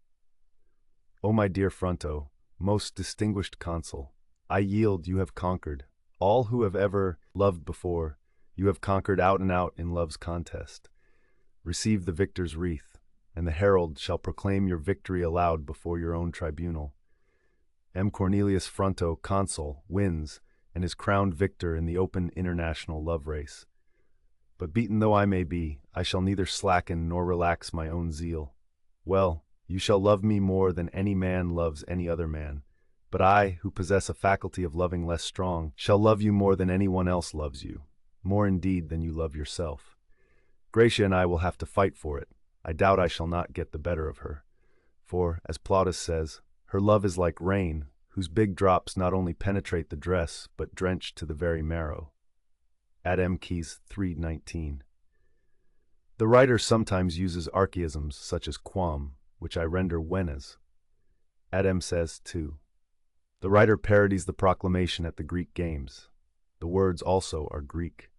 O my dear Fronto, most distinguished consul, I yield, you have conquered. All who have ever loved before, you have conquered out and out in love's contest. Receive the victor's wreath, and the herald shall proclaim your victory aloud before your own tribunal. M. Cornelius Fronto, consul, wins, and is crowned victor in the open international love race. But beaten though I may be, I shall neither slacken nor relax my own zeal. Well, you shall love me more than any man loves any other man, but I, who possess a faculty of loving less strong, shall love you more than anyone else loves you, more indeed than you love yourself. Gracia and I will have to fight for it. I doubt I shall not get the better of her, for, as Plautus says, her love is like rain, whose big drops not only penetrate the dress, but drench to the very marrow. Ad M.Ks. 3:19. The writer sometimes uses archaisms such as quam, which I render whenas. Ad M. says 2. The writer parodies the proclamation at the Greek games. The words also are Greek.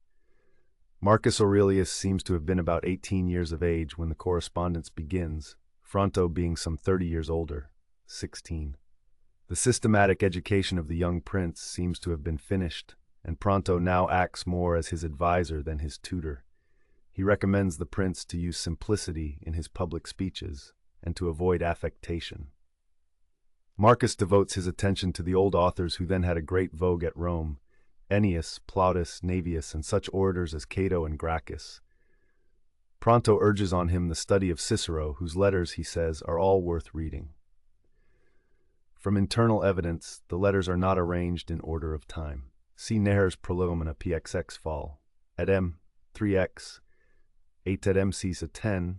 Marcus Aurelius seems to have been about 18 years of age when the correspondence begins, Fronto being some 30 years older, 16. The systematic education of the young prince seems to have been finished, and Fronto now acts more as his advisor than his tutor. He recommends the prince to use simplicity in his public speeches and to avoid affectation. Marcus devotes his attention to the old authors who then had a great vogue at Rome, Ennius, Plautus, Naevius, and such orators as Cato and Gracchus. Fronto urges on him the study of Cicero, whose letters, he says, are all worth reading. From internal evidence, the letters are not arranged in order of time. See Neher's Prolegomena PXX Fall, at M, 3x, 8 at MC's a 10,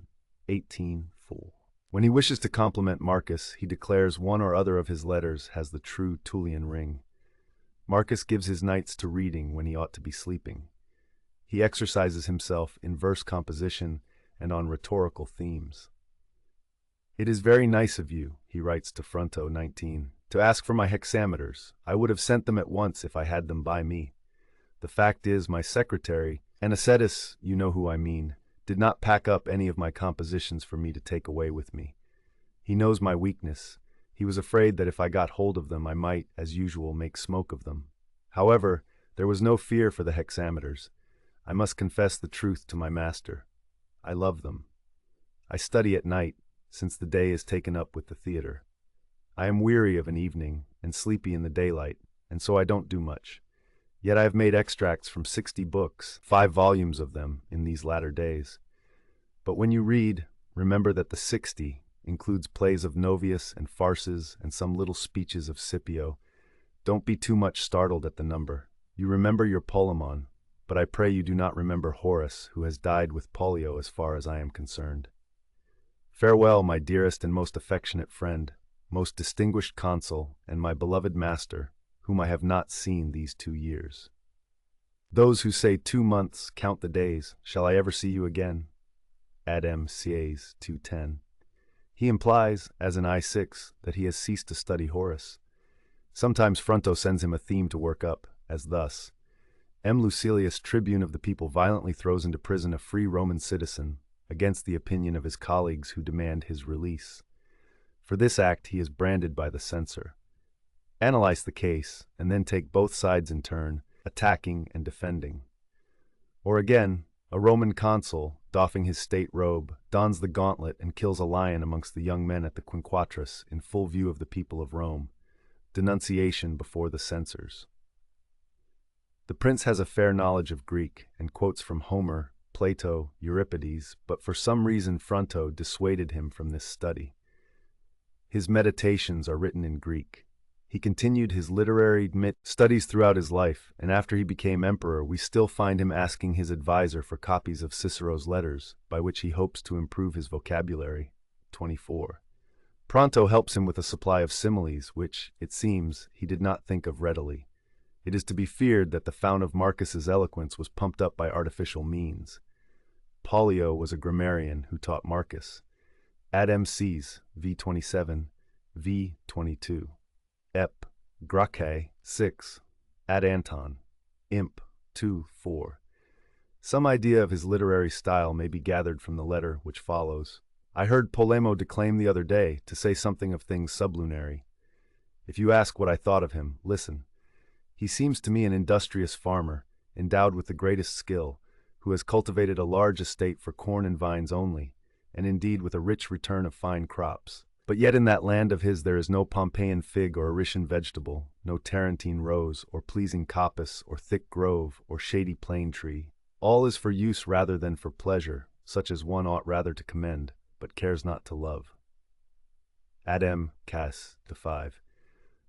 18, full. When he wishes to compliment Marcus, he declares one or other of his letters has the true Tullian ring. Marcus gives his nights to reading when he ought to be sleeping. He exercises himself in verse composition and on rhetorical themes. It is very nice of you, he writes to Fronto 19, to ask for my hexameters. I would have sent them at once if I had them by me. The fact is, my secretary, Anicetus, you know who I mean, did not pack up any of my compositions for me to take away with me. He knows my weakness. He was afraid that if I got hold of them, I might, as usual, make smoke of them. However, there was no fear for the hexameters. I must confess the truth to my master. I love them. I study at night, since the day is taken up with the theater. I am weary of an evening, and sleepy in the daylight, and so I don't do much. Yet I have made extracts from 60 books, 5 volumes of them, in these latter days. But when you read, remember that the 60 includes plays of Novius and farces and some little speeches of Scipio. Don't be too much startled at the number. You remember your Polemon, but I pray you do not remember Horace, who has died with polio as far as I am concerned. Farewell, my dearest and most affectionate friend, most distinguished consul, and my beloved master, whom I have not seen these 2 years. Those who say 2 months count the days. Shall I ever see you again? Adem Sieyes 2:10. He implies, as in I6, that he has ceased to study Horace. Sometimes Fronto sends him a theme to work up, as thus: M. Lucilius, tribune of the people, violently throws into prison a free Roman citizen, against the opinion of his colleagues who demand his release. For this act he is branded by the censor. Analyze the case, and then take both sides in turn, attacking and defending. Or again, a Roman consul, doffing his state robe, dons the gauntlet and kills a lion amongst the young men at the Quinquatrus in full view of the people of Rome. Denunciation before the censors. The prince has a fair knowledge of Greek and quotes from Homer, Plato, Euripides, but for some reason Fronto dissuaded him from this study. His meditations are written in Greek. He continued his literary studies throughout his life, and after he became emperor, we still find him asking his advisor for copies of Cicero's letters, by which he hopes to improve his vocabulary. 24. Pronto helps him with a supply of similes, which, it seems, he did not think of readily. It is to be feared that the fount of Marcus's eloquence was pumped up by artificial means. Pollio was a grammarian who taught Marcus. Adem Sieyes, v. 27, v. 22. Ep. Gracche 6. Ad Anton. Imp. 2. 4. Some idea of his literary style may be gathered from the letter which follows. I heard Polemo declaim the other day to say something of things sublunary. If you ask what I thought of him, listen. He seems to me an industrious farmer, endowed with the greatest skill, who has cultivated a large estate for corn and vines only, and indeed with a rich return of fine crops. But yet in that land of his there is no Pompeian fig or Arician vegetable, no Tarentine rose, or pleasing coppice, or thick grove, or shady plane tree. All is for use rather than for pleasure, such as one ought rather to commend, but cares not to love. Adem Cas. 5.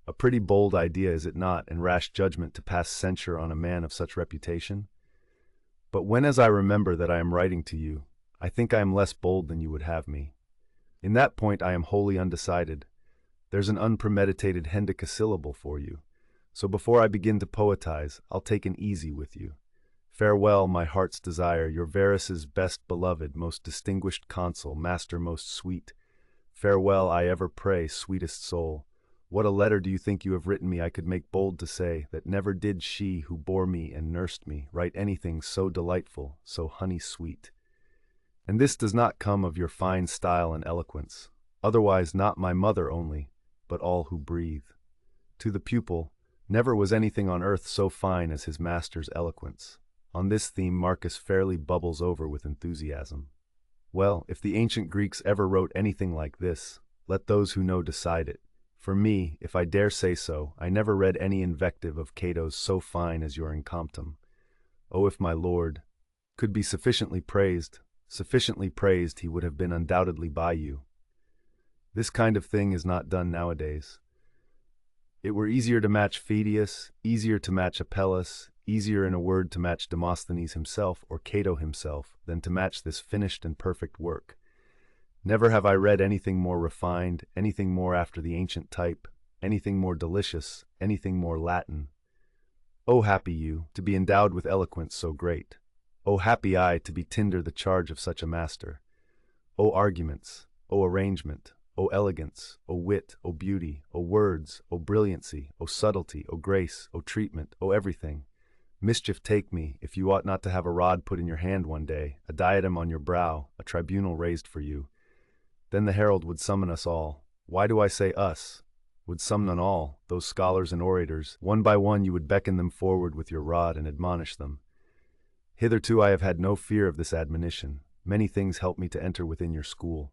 A pretty bold idea, is it not, and rash judgment to pass censure on a man of such reputation? But when as I remember that I am writing to you, I think I am less bold than you would have me. In that point I am wholly undecided. There's an unpremeditated hendecasyllable for you. So before I begin to poetize, I'll take an easy with you. Farewell, my heart's desire, your Verus's best beloved, most distinguished consul, master most sweet. Farewell, I ever pray, sweetest soul. What a letter do you think you have written me? I could make bold to say that never did she who bore me and nursed me write anything so delightful, so honey-sweet. And this does not come of your fine style and eloquence, otherwise not my mother only, but all who breathe. To the pupil, never was anything on earth so fine as his master's eloquence. On this theme Marcus fairly bubbles over with enthusiasm. Well, if the ancient Greeks ever wrote anything like this, let those who know decide it. For me, if I dare say so, I never read any invective of Cato's so fine as your Incomptum. Oh, if my lord could be sufficiently praised he would have been undoubtedly by you. This kind of thing is not done nowadays. It were easier to match Phidias, easier to match Apelles, easier in a word to match Demosthenes himself or Cato himself than to match this finished and perfect work. Never have I read anything more refined, anything more after the ancient type, anything more delicious, anything more Latin. O happy you, to be endowed with eloquence so great! O happy I, to be tinder the charge of such a master! O arguments! O arrangement! O elegance, O wit, O beauty, O words, O brilliancy, O subtlety, O grace, O treatment, O everything. Mischief take me, if you ought not to have a rod put in your hand one day, a diadem on your brow, a tribunal raised for you. Then the herald would summon us all. Why do I say us? Would summon all, those scholars and orators. One by one you would beckon them forward with your rod and admonish them. Hitherto I have had no fear of this admonition. Many things help me to enter within your school.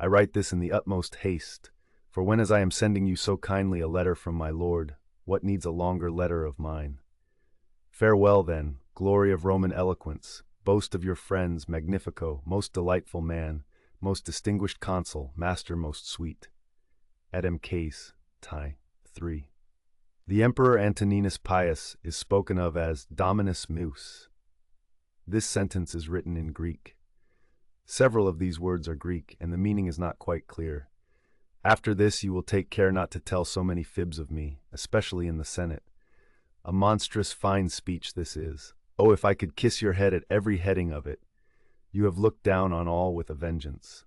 I write this in the utmost haste, for when as I am sending you so kindly a letter from my Lord, what needs a longer letter of mine? Farewell, then, glory of Roman eloquence, boast of your friends, Magnifico, most delightful man, most distinguished consul, master most sweet. Edem Case, Tie, 3. The Emperor Antoninus Pius is spoken of as Dominus Meus. This sentence is written in Greek. Several of these words are Greek, and the meaning is not quite clear. After this you will take care not to tell so many fibs of me, especially in the Senate. A monstrous fine speech this is. Oh, if I could kiss your head at every heading of it! You have looked down on all with a vengeance.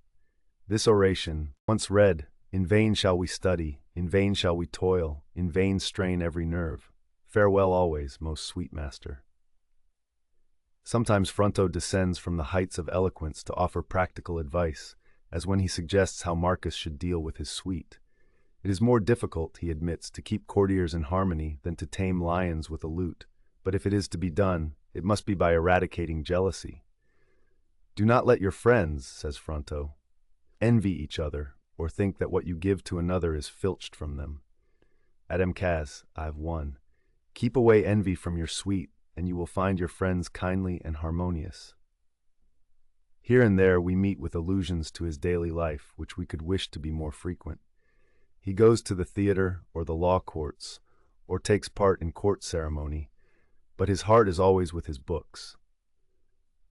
This oration, once read, in vain shall we study, in vain shall we toil, in vain strain every nerve. Farewell always, most sweet master. Sometimes Fronto descends from the heights of eloquence to offer practical advice, as when he suggests how Marcus should deal with his suite. It is more difficult, he admits, to keep courtiers in harmony than to tame lions with a lute, but if it is to be done, it must be by eradicating jealousy. Do not let your friends, says Fronto, envy each other, or think that what you give to another is filched from them. Adam Kaz, I've won. Keep away envy from your suite, and you will find your friends kindly and harmonious. Here and there we meet with allusions to his daily life, which we could wish to be more frequent. He goes to the theater or the law courts, or takes part in court ceremony, but his heart is always with his books.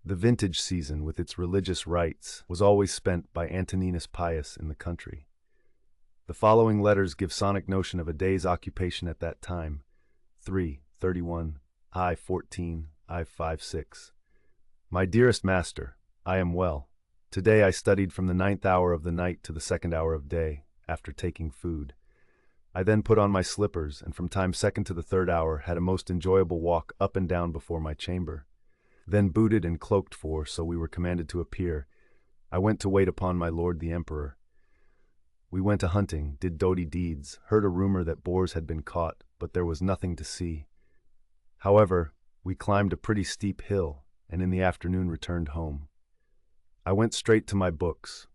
The vintage season, with its religious rites, was always spent by Antoninus Pius in the country. The following letters give sonic notion of a day's occupation at that time. 3:31, I-14, I-5-6. My dearest master, I am well. Today I studied from the 9th hour of the night to the 2nd hour of day, after taking food. I then put on my slippers, and from time 2nd to the 3rd hour had a most enjoyable walk up and down before my chamber. Then booted and cloaked for, so we were commanded to appear, I went to wait upon my lord the emperor. We went a-hunting, did doughty deeds, heard a rumor that boars had been caught, but there was nothing to see. However, we climbed a pretty steep hill, and in the afternoon returned home. I went straight to my books.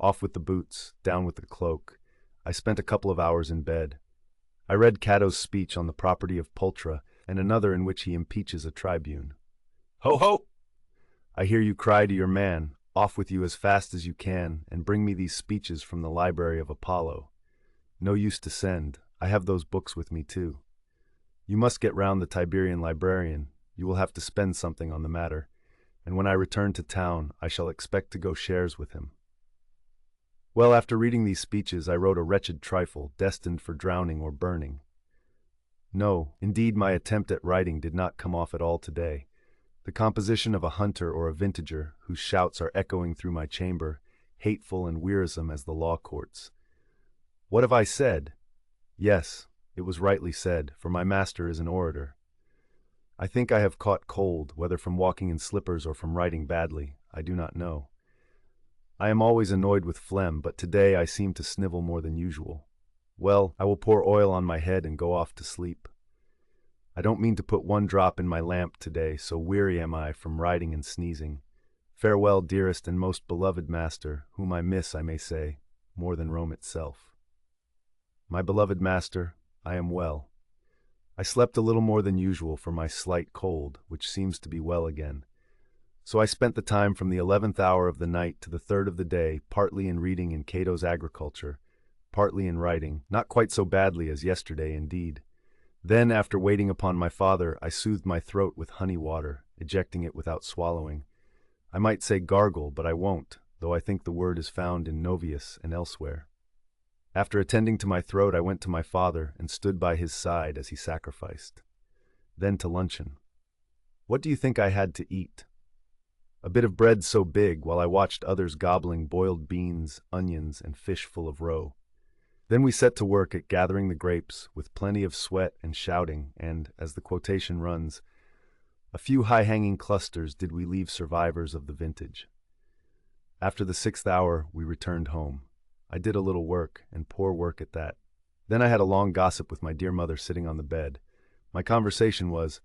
Off with the boots, down with the cloak. I spent a couple of hours in bed. I read Cato's speech on the property of Pultra, and another in which he impeaches a tribune. Ho, ho! I hear you cry to your man, off with you as fast as you can, and bring me these speeches from the library of Apollo. No use to send, I have those books with me too. You must get round the Tiberian librarian, you will have to spend something on the matter, and when I return to town, I shall expect to go shares with him. Well, after reading these speeches, I wrote a wretched trifle, destined for drowning or burning. No, indeed my attempt at writing did not come off at all today. The composition of a hunter or a vintager, whose shouts are echoing through my chamber, hateful and wearisome as the law courts. What have I said? Yes, it was rightly said, for my master is an orator. I think I have caught cold, whether from walking in slippers or from writing badly, I do not know. I am always annoyed with phlegm, but today I seem to snivel more than usual. Well, I will pour oil on my head and go off to sleep. I don't mean to put one drop in my lamp today, so weary am I from riding and sneezing. Farewell, dearest and most beloved master, whom I miss, I may say, more than Rome itself. My beloved master, I am well. I slept a little more than usual for my slight cold, which seems to be well again. So I spent the time from the 11th hour of the night to the 3rd of the day, partly in reading in Cato's Agriculture, partly in writing, not quite so badly as yesterday indeed. Then, after waiting upon my father, I soothed my throat with honey water, ejecting it without swallowing. I might say gargle, but I won't, though I think the word is found in Novius and elsewhere. After attending to my throat, I went to my father and stood by his side as he sacrificed. Then to luncheon. What do you think I had to eat? A bit of bread so big, while I watched others gobbling boiled beans, onions, and fish full of roe. Then we set to work at gathering the grapes with plenty of sweat and shouting, and, as the quotation runs, a few high-hanging clusters did we leave survivors of the vintage. After the 6th hour, we returned home. I did a little work, and poor work at that. Then I had a long gossip with my dear mother sitting on the bed. My conversation was,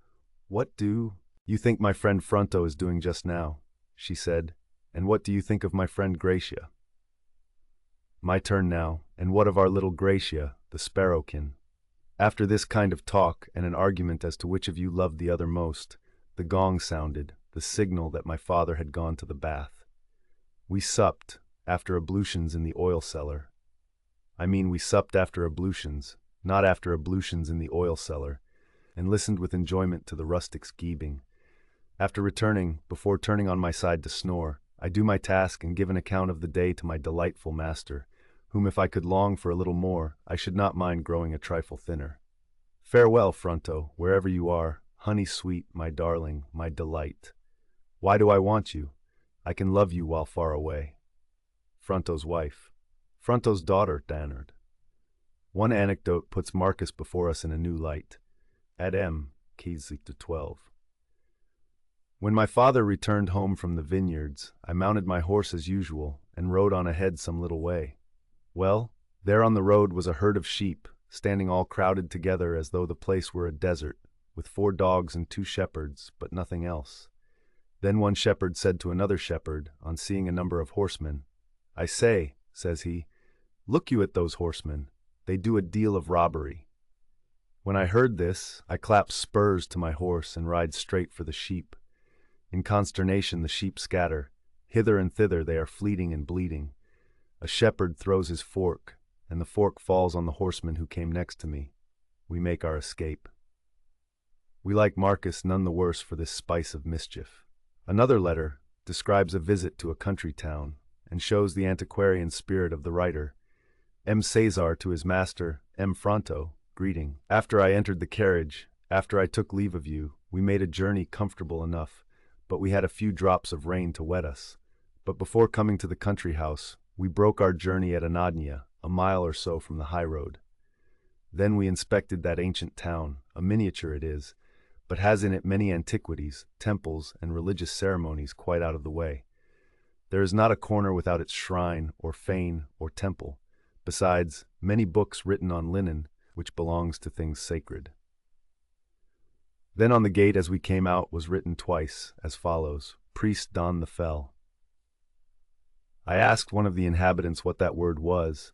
"What do you think my friend Fronto is doing just now?" she said. "And what do you think of my friend Gracia?" My turn now, and what of our little Gracia, the sparrowkin? After this kind of talk and an argument as to which of you loved the other most, the gong sounded, the signal that my father had gone to the bath. We supped, after ablutions in the oil cellar. I mean, we supped after ablutions, not after ablutions in the oil cellar, and listened with enjoyment to the rustics' geebing. After returning, before turning on my side to snore, I do my task and give an account of the day to my delightful master, whom if I could long for a little more, I should not mind growing a trifle thinner. Farewell, Fronto, wherever you are, honey sweet, my darling, my delight. Why do I want you? I can love you while far away. Fronto's wife. Fronto's daughter, Danard. One anecdote puts Marcus before us in a new light. Ad M. Keys to 12. When my father returned home from the vineyards, I mounted my horse as usual and rode on ahead some little way. Well, there on the road was a herd of sheep, standing all crowded together as though the place were a desert, with 4 dogs and 2 shepherds, but nothing else. Then one shepherd said to another shepherd, on seeing a number of horsemen, "I say," says he, "look you at those horsemen, they do a deal of robbery." When I heard this, I clap spurs to my horse and ride straight for the sheep. In consternation the sheep scatter. Hither and thither they are fleeting and bleeding. A shepherd throws his fork, and the fork falls on the horseman who came next to me. We make our escape. We like Marcus none the worse for this spice of mischief. Another letter describes a visit to a country town, and shows the antiquarian spirit of the writer. M. Cesar to his master, M. Fronto, greeting. After I entered the carriage, after I took leave of you, we made a journey comfortable enough, but we had a few drops of rain to wet us. But before coming to the country house, we broke our journey at Anagnia, a mile or so from the high road. Then we inspected that ancient town, a miniature it is, but has in it many antiquities, temples, and religious ceremonies quite out of the way. There is not a corner without its shrine, or fane, or temple, besides many books written on linen, which belongs to things sacred. Then on the gate as we came out was written twice, as follows, Priest Don the Fell. I asked one of the inhabitants what that word was.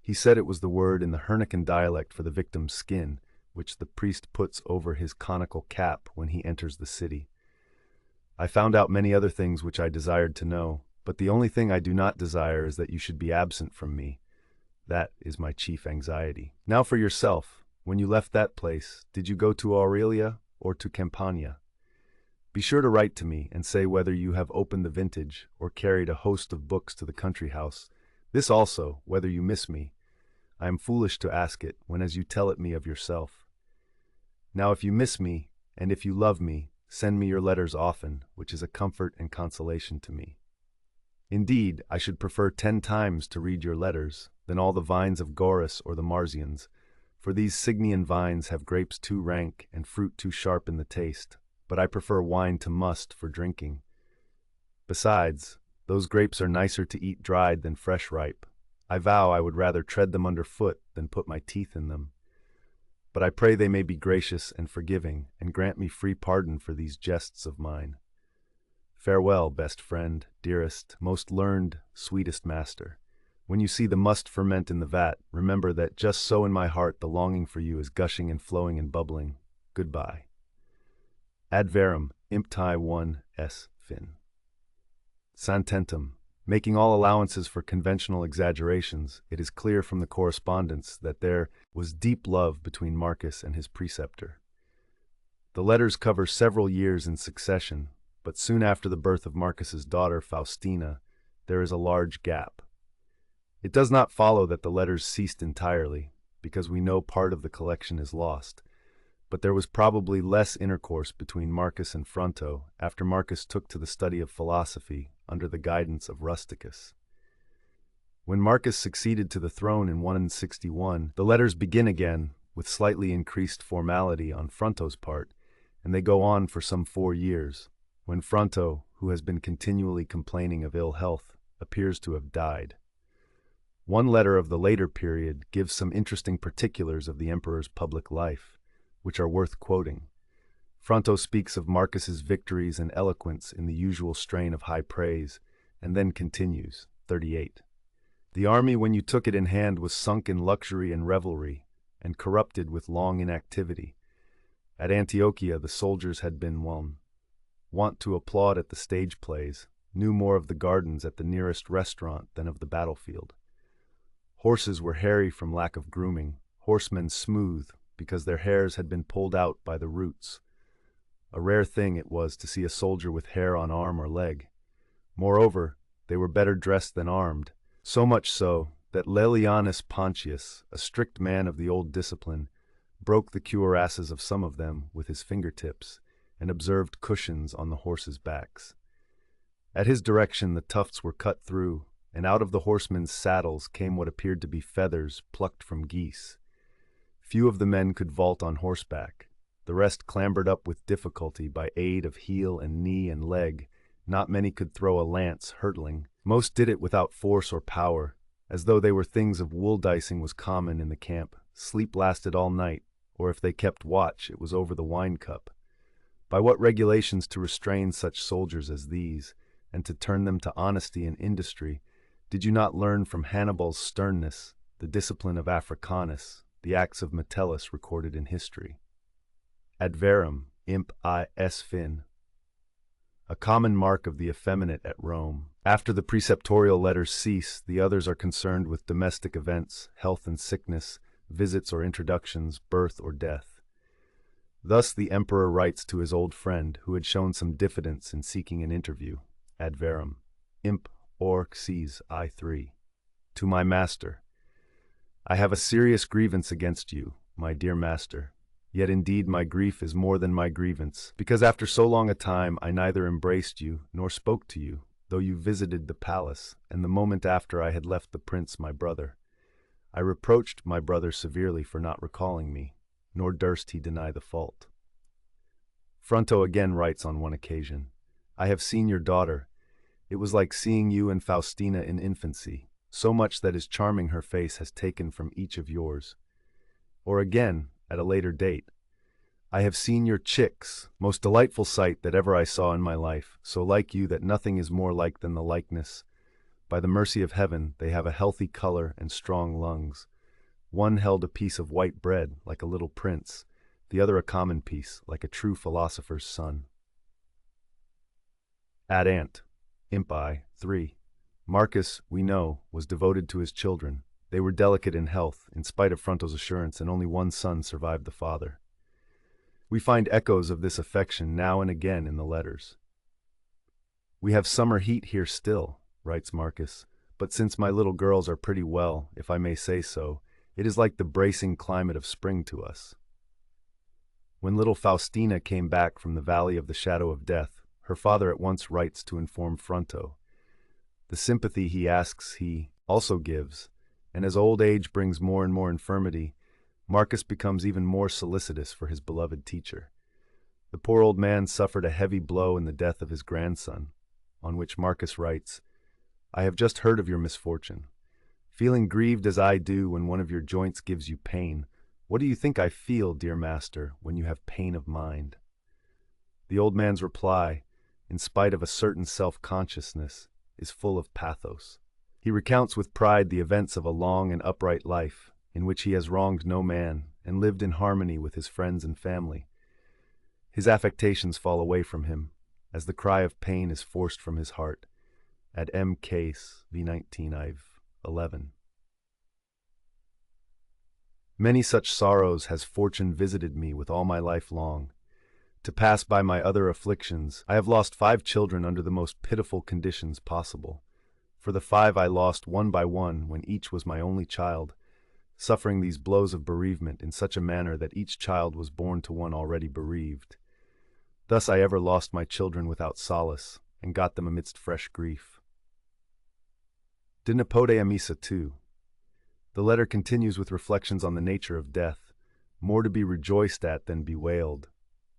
He said it was the word in the Hernican dialect for the victim's skin, which the priest puts over his conical cap when he enters the city. I found out many other things which I desired to know, but the only thing I do not desire is that you should be absent from me. That is my chief anxiety. Now for yourself, when you left that place, did you go to Aurelia or to Campania? Be sure to write to me and say whether you have opened the vintage or carried a host of books to the country house. This also, whether you miss me. I am foolish to ask it, when as you tell it me of yourself. Now if you miss me, and if you love me, send me your letters often, which is a comfort and consolation to me. Indeed, I should prefer 10 times to read your letters than all the vines of Goris or the Marsians, for these Signian vines have grapes too rank and fruit too sharp in the taste, but I prefer wine to must for drinking. Besides, those grapes are nicer to eat dried than fresh ripe. I vow I would rather tread them under foot than put my teeth in them. But I pray they may be gracious and forgiving, and grant me free pardon for these jests of mine. Farewell, best friend, dearest, most learned, sweetest master. When you see the must ferment in the vat, remember that just so in my heart the longing for you is gushing and flowing and bubbling. Goodbye. Ad verum, impti 1 s fin. Santentum. Making all allowances for conventional exaggerations, it is clear from the correspondence that there was deep love between Marcus and his preceptor. The letters cover several years in succession, but soon after the birth of Marcus's daughter Faustina, there is a large gap. It does not follow that the letters ceased entirely, because we know part of the collection is lost, but there was probably less intercourse between Marcus and Fronto after Marcus took to the study of philosophy under the guidance of Rusticus. When Marcus succeeded to the throne in 161, the letters begin again with slightly increased formality on Fronto's part, and they go on for some 4 years, when Fronto, who has been continually complaining of ill health, appears to have died. One letter of the later period gives some interesting particulars of the emperor's public life, which are worth quoting. Fronto speaks of Marcus's victories and eloquence in the usual strain of high praise, and then continues, 38. The army when you took it in hand was sunk in luxury and revelry, and corrupted with long inactivity. At Antiochia the soldiers had been wont to applaud at the stage plays, knew more of the gardens at the nearest restaurant than of the battlefield. Horses were hairy from lack of grooming, horsemen smooth, because their hairs had been pulled out by the roots. A rare thing it was to see a soldier with hair on arm or leg. Moreover, they were better dressed than armed, so much so that Laelianus Pontius, a strict man of the old discipline, broke the cuirasses of some of them with his fingertips and observed cushions on the horses' backs. At his direction the tufts were cut through, and out of the horsemen's saddles came what appeared to be feathers plucked from geese. Few of the men could vault on horseback. The rest clambered up with difficulty by aid of heel and knee and leg. Not many could throw a lance hurtling. Most did it without force or power, as though they were things of wool dicing was common in the camp. Sleep lasted all night, or if they kept watch, it was over the wine cup. By what regulations to restrain such soldiers as these, and to turn them to honesty and industry, did you not learn from Hannibal's sternness, the discipline of Africanus, the acts of Metellus recorded in history? Ad verum, imp is fin. A common mark of the effeminate at Rome. After the preceptorial letters cease, the others are concerned with domestic events, health and sickness, visits or introductions, birth or death. Thus the emperor writes to his old friend, who had shown some diffidence in seeking an interview, ad verum, imp orxes I3. To my master, I have a serious grievance against you, my dear master. Yet indeed my grief is more than my grievance, because after so long a time I neither embraced you nor spoke to you, though you visited the palace, and the moment after I had left the prince my brother. I reproached my brother severely for not recalling me, nor durst he deny the fault. Fronto again writes on one occasion, I have seen your daughter. It was like seeing you and Faustina in infancy, so much that is charming her face has taken from each of yours. Or again, at a later date, I have seen your chicks, most delightful sight that ever I saw in my life, so like you that nothing is more like than the likeness. By the mercy of heaven, they have a healthy color and strong lungs. One held a piece of white bread, like a little prince, the other a common piece, like a true philosopher's son. Ad ant. Impi. 3. Marcus, we know, was devoted to his children. They were delicate in health, in spite of Fronto's assurance, and only one son survived the father. We find echoes of this affection now and again in the letters. We have summer heat here still, writes Marcus, but since my little girls are pretty well, if I may say so, it is like the bracing climate of spring to us. When little Faustina came back from the valley of the shadow of death, her father at once writes to inform Fronto. The sympathy he asks he also gives, and as old age brings more and more infirmity, Marcus becomes even more solicitous for his beloved teacher. The poor old man suffered a heavy blow in the death of his grandson, on which Marcus writes, I have just heard of your misfortune. Feeling grieved as I do when one of your joints gives you pain, what do you think I feel, dear master, when you have pain of mind? The old man's reply, in spite of a certain self-consciousness, is full of pathos. He recounts with pride the events of a long and upright life, in which he has wronged no man, and lived in harmony with his friends and family. His affectations fall away from him, as the cry of pain is forced from his heart. Ad M. Case, v19 Iv. 11. Many such sorrows has fortune visited me with all my life long. To pass by my other afflictions, I have lost 5 children under the most pitiful conditions possible. For the 5 I lost one by one when each was my only child. suffering these blows of bereavement in such a manner that each child was born to one already bereaved. Thus I ever lost my children without solace, and got them amidst fresh grief. De Nepode a Missa 2. The letter continues with reflections on the nature of death, more to be rejoiced at than bewailed.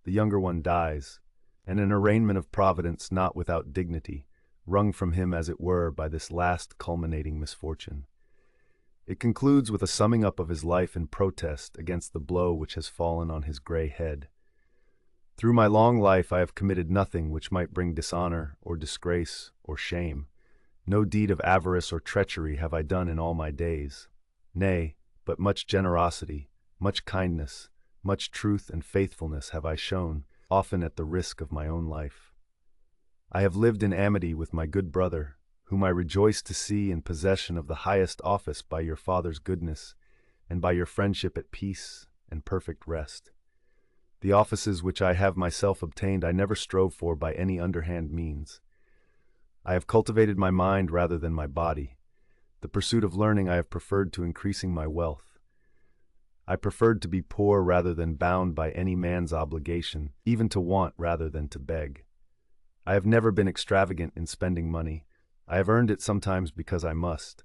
The younger one dies, and an arraignment of Providence not without dignity, wrung from him as it were by this last culminating misfortune. It concludes with a summing up of his life in protest against the blow which has fallen on his gray head. Through my long life I have committed nothing which might bring dishonor or disgrace or shame. No deed of avarice or treachery have I done in all my days. Nay, but much generosity, much kindness, much truth and faithfulness have I shown, often at the risk of my own life. I have lived in amity with my good brother, whom I rejoice to see in possession of the highest office by your father's goodness, and by your friendship at peace and perfect rest. The offices which I have myself obtained I never strove for by any underhand means. I have cultivated my mind rather than my body. The pursuit of learning I have preferred to increasing my wealth. I preferred to be poor rather than bound by any man's obligation, even to want rather than to beg. I have never been extravagant in spending money. I have earned it sometimes because I must.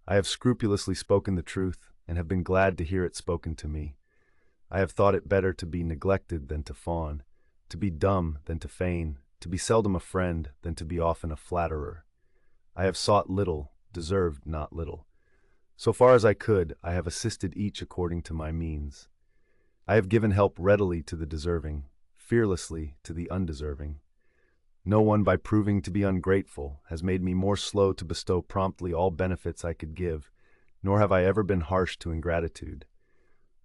I have scrupulously spoken the truth, and have been glad to hear it spoken to me. I have thought it better to be neglected than to fawn, to be dumb than to feign, to be seldom a friend than to be often a flatterer. I have sought little, deserved not little. So far as I could, I have assisted each according to my means. I have given help readily to the deserving, fearlessly to the undeserving. No one, by proving to be ungrateful, has made me more slow to bestow promptly all benefits I could give, nor have I ever been harsh to ingratitude.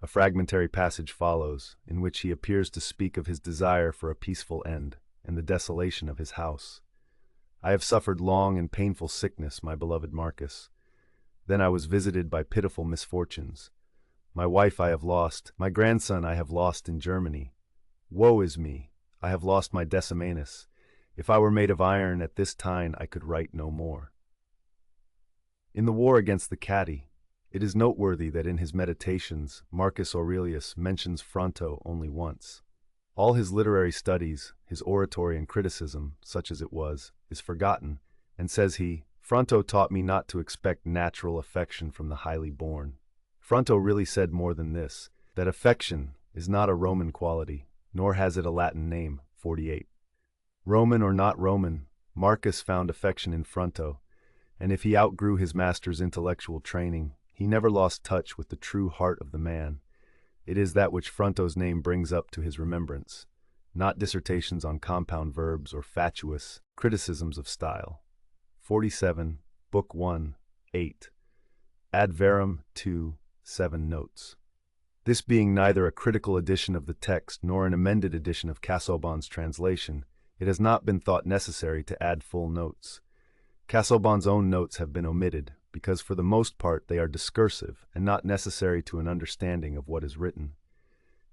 A fragmentary passage follows, in which he appears to speak of his desire for a peaceful end, and the desolation of his house. I have suffered long and painful sickness, my beloved Marcus. Then I was visited by pitiful misfortunes. My wife I have lost, my grandson I have lost in Germany. Woe is me! I have lost my Decimanus. If I were made of iron at this time I could write no more. In the war against the Catti, it is noteworthy that in his Meditations, Marcus Aurelius mentions Fronto only once. All his literary studies, his oratory and criticism, such as it was, is forgotten, and says he, Fronto taught me not to expect natural affection from the highly born. Fronto really said more than this, that affection is not a Roman quality, nor has it a Latin name, 48. Roman or not Roman, Marcus found affection in Fronto, and if he outgrew his master's intellectual training, he never lost touch with the true heart of the man. It is that which Fronto's name brings up to his remembrance, not dissertations on compound verbs or fatuous criticisms of style. 47, Book 1, 8. Ad verum 2, 7 notes. This being neither a critical edition of the text nor an amended edition of Casaubon's translation, it has not been thought necessary to add full notes. Casaubon's own notes have been omitted, because for the most part they are discursive and not necessary to an understanding of what is written.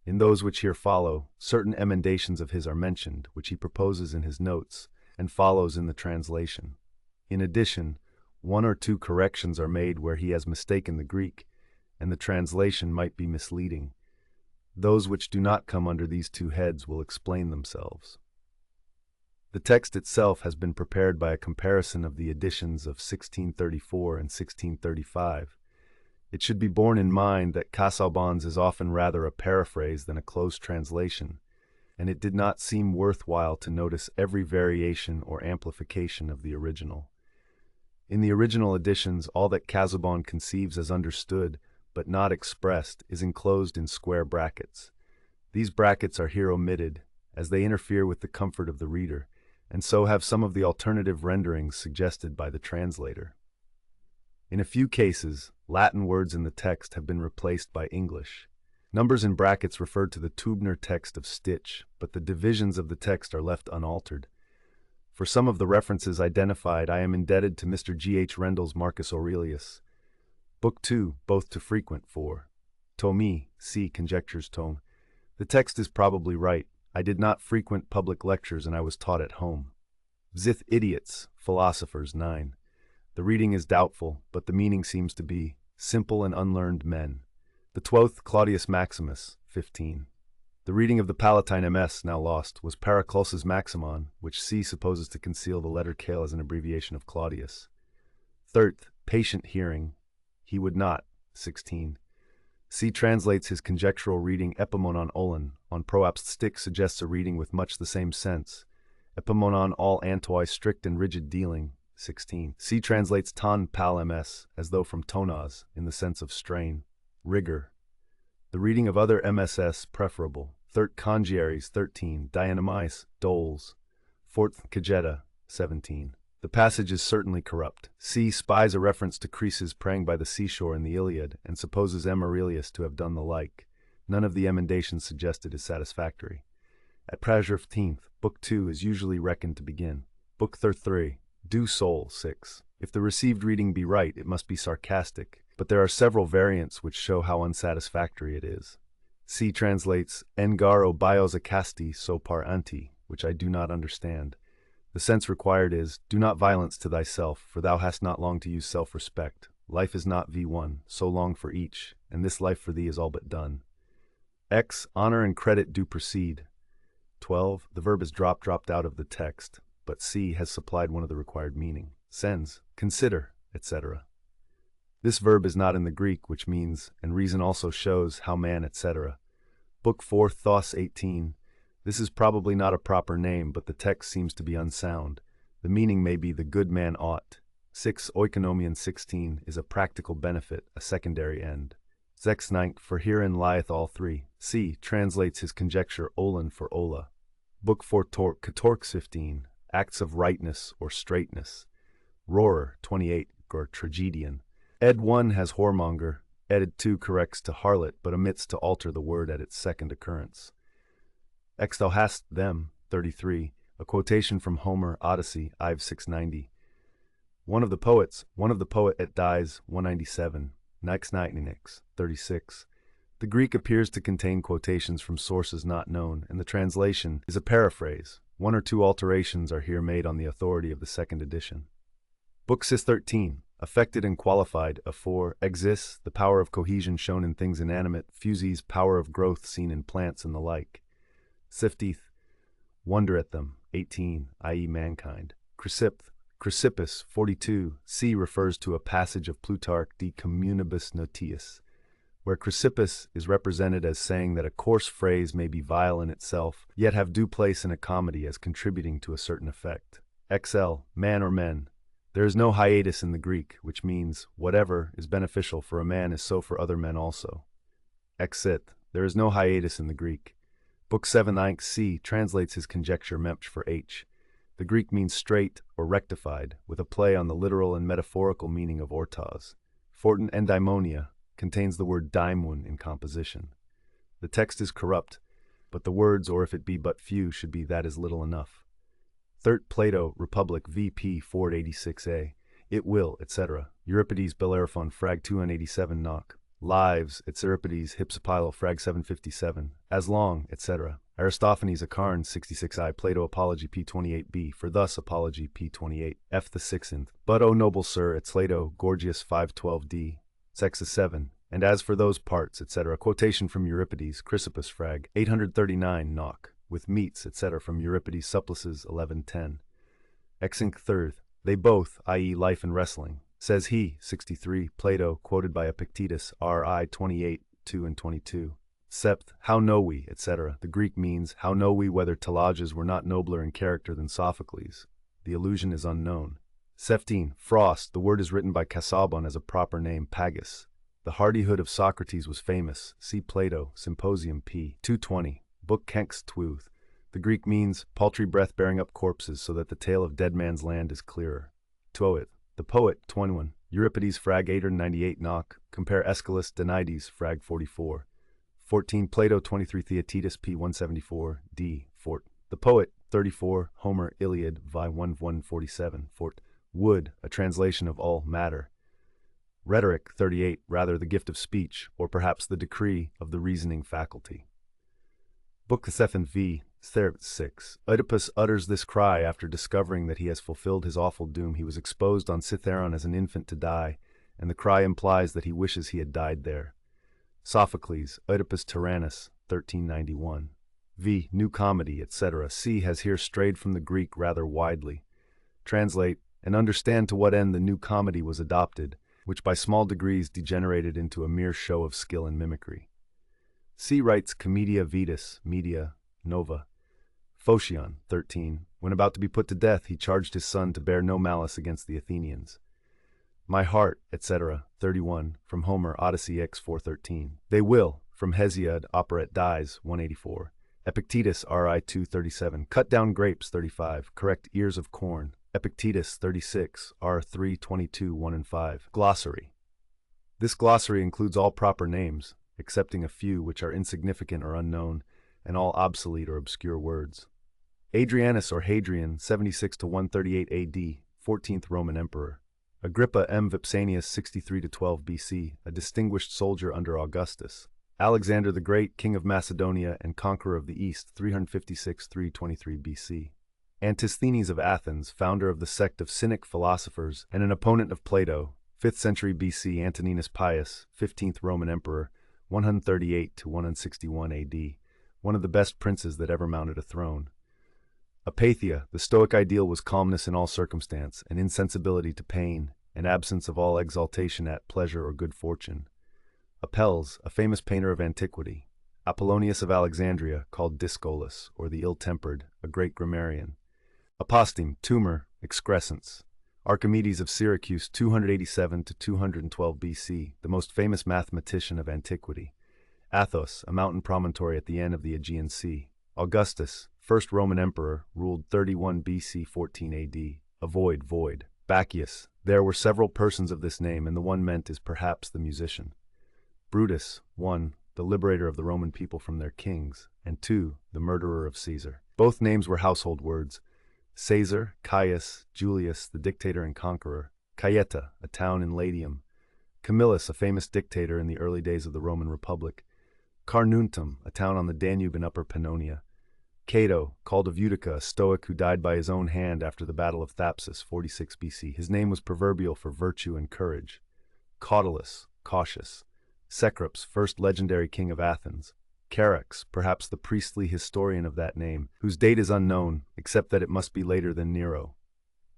In those which here follow, certain emendations of his are mentioned, which he proposes in his notes, and follows in the translation. In addition, 1 or 2 corrections are made where he has mistaken the Greek, and the translation might be misleading. Those which do not come under these 2 heads will explain themselves. The text itself has been prepared by a comparison of the editions of 1634 and 1635. It should be borne in mind that Casaubon's is often rather a paraphrase than a close translation, and it did not seem worthwhile to notice every variation or amplification of the original. In the original editions, all that Casaubon conceives as understood, but not expressed, is enclosed in square brackets. These brackets are here omitted, as they interfere with the comfort of the reader, and so have some of the alternative renderings suggested by the translator. In a few cases, Latin words in the text have been replaced by English. Numbers in brackets refer to the Tubner text of Stitch, but the divisions of the text are left unaltered. For some of the references identified, I am indebted to Mr. G. H. Rendell's Marcus Aurelius. Book 2, both to frequent for. Tomi, see Conjectures Tome. The text is probably right. I did not frequent public lectures and I was taught at home. Zith idiots, philosophers 9. The reading is doubtful, but the meaning seems to be, simple and unlearned men. The 12th, Claudius Maximus, 15. The reading of the Palatine MS, now lost, was Paracelsus Maximon, which C supposes to conceal the letter K as an abbreviation of Claudius. 3rd, patient hearing, he would not, 16. C translates his conjectural reading epimonon olin, on proapst stick suggests a reading with much the same sense. Epimonon all antoi strict and rigid dealing, 16. C translates ton pal ms, as though from tonas, in the sense of strain, rigor. The reading of other MSS preferable. 3rd, congiaries, 13. Dianamais, doles. 4th, cagetta, 17. The passage is certainly corrupt. C spies a reference to Croesus praying by the seashore in the Iliad, and supposes M. Aurelius to have done the like. None of the emendations suggested is satisfactory. At page 15th, Book 2 is usually reckoned to begin. Book 3, do soul, 6. If the received reading be right, it must be sarcastic, but there are several variants which show how unsatisfactory it is. C translates engar o bios acasti so par anti, which I do not understand. The sense required is, do not violence to thyself, for thou hast not long to use self-respect. Life is not V1, so long for each, and this life for thee is all but done. X, honor and credit do proceed. 12, the verb is dropped out of the text, but C has supplied one of the required meaning. Sens, consider, etc. This verb is not in the Greek, which means, and reason also shows, how man, etc. Book 4, Thos 18. This is probably not a proper name, but the text seems to be unsound. The meaning may be the good man ought. 6, oikonomion 16, is a practical benefit, a secondary end. Zex 9, for herein lieth all three. C translates his conjecture olin for ola. Book 4, Catorx 15, acts of rightness or straightness. Rohrer 28, or tragedian. Ed 1 has whoremonger, Ed 2 corrects to harlot, but omits to alter the word at its second occurrence. Ex thou hast them, 33, a quotation from Homer, Odyssey, Iv 690. One of the poet at dies, 197, Nix 36. The Greek appears to contain quotations from sources not known, and the translation is a paraphrase. One or two alterations are here made on the authority of the second edition. Book 13, affected and qualified, A4, exists, the power of cohesion shown in things inanimate, fuses, power of growth seen in plants and the like. Sifteth, wonder at them, 18, i.e. mankind. Chrysippus, 42, C refers to a passage of Plutarch De Communibus Notius, where Chrysippus is represented as saying that a coarse phrase may be vile in itself, yet have due place in a comedy as contributing to a certain effect. XL, man or men. There is no hiatus in the Greek, which means, whatever is beneficial for a man is so for other men also. Exit, there is no hiatus in the Greek. Book 7 C translates his conjecture memph for H. The Greek means straight or rectified, with a play on the literal and metaphorical meaning of ortos. Fortin endaimonia contains the word daimon in composition. The text is corrupt, but the words, or if it be but few, should be that is little enough. 3rd, Plato, Republic, VP 486a. It will, etc. Euripides Bellerophon, Frag 287 knock. Lives, et Euripides Hypsipyle, Frag 757. As long, etc. Aristophanes, Acarn, 66i. Plato, Apology, p28b. For thus, Apology, p28. F the 6th. But, O noble sir, et Slato, Gorgias, 512d. Sexa 7. And as for those parts, etc. Quotation from Euripides, Chrysippus, Frag 839 knock. With meats, etc. from Euripides Supplices 1110. Exinc 3rd. They both, i.e. life and wrestling. Says he, 63, Plato, quoted by Epictetus, R.I. 28, 2 and 22. Sept, how know we, etc. The Greek means, how know we whether Talages were not nobler in character than Sophocles? The allusion is unknown. 17, frost, the word is written by Casaubon as a proper name, Pagus. The hardihood of Socrates was famous. See Plato, Symposium p. 220. Book Kenks Twuth. The Greek means, paltry breath bearing up corpses so that the tale of dead man's land is clearer. Tuoit. The poet, 21. Euripides, Frag 898 knock. Compare Aeschylus, Danides, Frag 44. 14. Plato, 23. Theaetetus, p. 174, d. Fort. The poet, 34. Homer, Iliad, vi 147. Fort. Wood, a translation of all matter. Rhetoric, 38. Rather the gift of speech, or perhaps the decree of the reasoning faculty. Book the 7th v. 6. Oedipus utters this cry after discovering that he has fulfilled his awful doom. He was exposed on Cithaeron as an infant to die, and the cry implies that he wishes he had died there. Sophocles, Oedipus Tyrannus, 1391. V. New Comedy, etc. C. has here strayed from the Greek rather widely. Translate, and understand to what end the New Comedy was adopted, which by small degrees degenerated into a mere show of skill and mimicry. C. writes Commedia Vetus, Media, Nova. Phocion, 13. When about to be put to death, he charged his son to bear no malice against the Athenians. My heart, etc. 31. From Homer, Odyssey X 413. They will, from Hesiod, Operette Dies, 184. Epictetus, RI 237. Cut down grapes, 35. Correct ears of corn. Epictetus, 36. R 322, 1 and 5. Glossary. This glossary includes all proper names, excepting a few which are insignificant or unknown, and all obsolete or obscure words. Adrianus or Hadrian, 76 to 138 AD, 14th Roman Emperor. Agrippa M. Vipsanius, 63 to 12 BC, a distinguished soldier under Augustus. Alexander the Great, king of Macedonia and conqueror of the East, 356–323 BC. Antisthenes of Athens, founder of the sect of Cynic philosophers and an opponent of Plato, 5th century BC. Antoninus Pius, 15th Roman Emperor, 138 to 161 AD, one of the best princes that ever mounted a throne. Apatheia, the Stoic ideal was calmness in all circumstance, and insensibility to pain, and absence of all exaltation at pleasure or good fortune. Apelles, a famous painter of antiquity. Apollonius of Alexandria, called Discolus, or the ill-tempered, a great grammarian. Aposteme, tumor, excrescence. Archimedes of Syracuse, 287 to 212 BC, the most famous mathematician of antiquity. Athos, a mountain promontory at the end of the Aegean Sea. Augustus, first Roman emperor, ruled 31 BC 14 AD. Avoid, void. Bacchius, there were several persons of this name, and the one meant is perhaps the musician. Brutus, 1, the liberator of the Roman people from their kings, and 2, the murderer of Caesar. Both names were household words. Caesar, Caius, Julius, the dictator and conqueror. Caieta, a town in Latium. Camillus, a famous dictator in the early days of the Roman Republic. Carnuntum, a town on the Danube in Upper Pannonia. Cato, called of Utica, a Stoic who died by his own hand after the Battle of Thapsus, 46 BC. His name was proverbial for virtue and courage. Catullus, cautious. Cecrops, first legendary king of Athens. Charax, perhaps the priestly historian of that name, whose date is unknown, except that it must be later than Nero.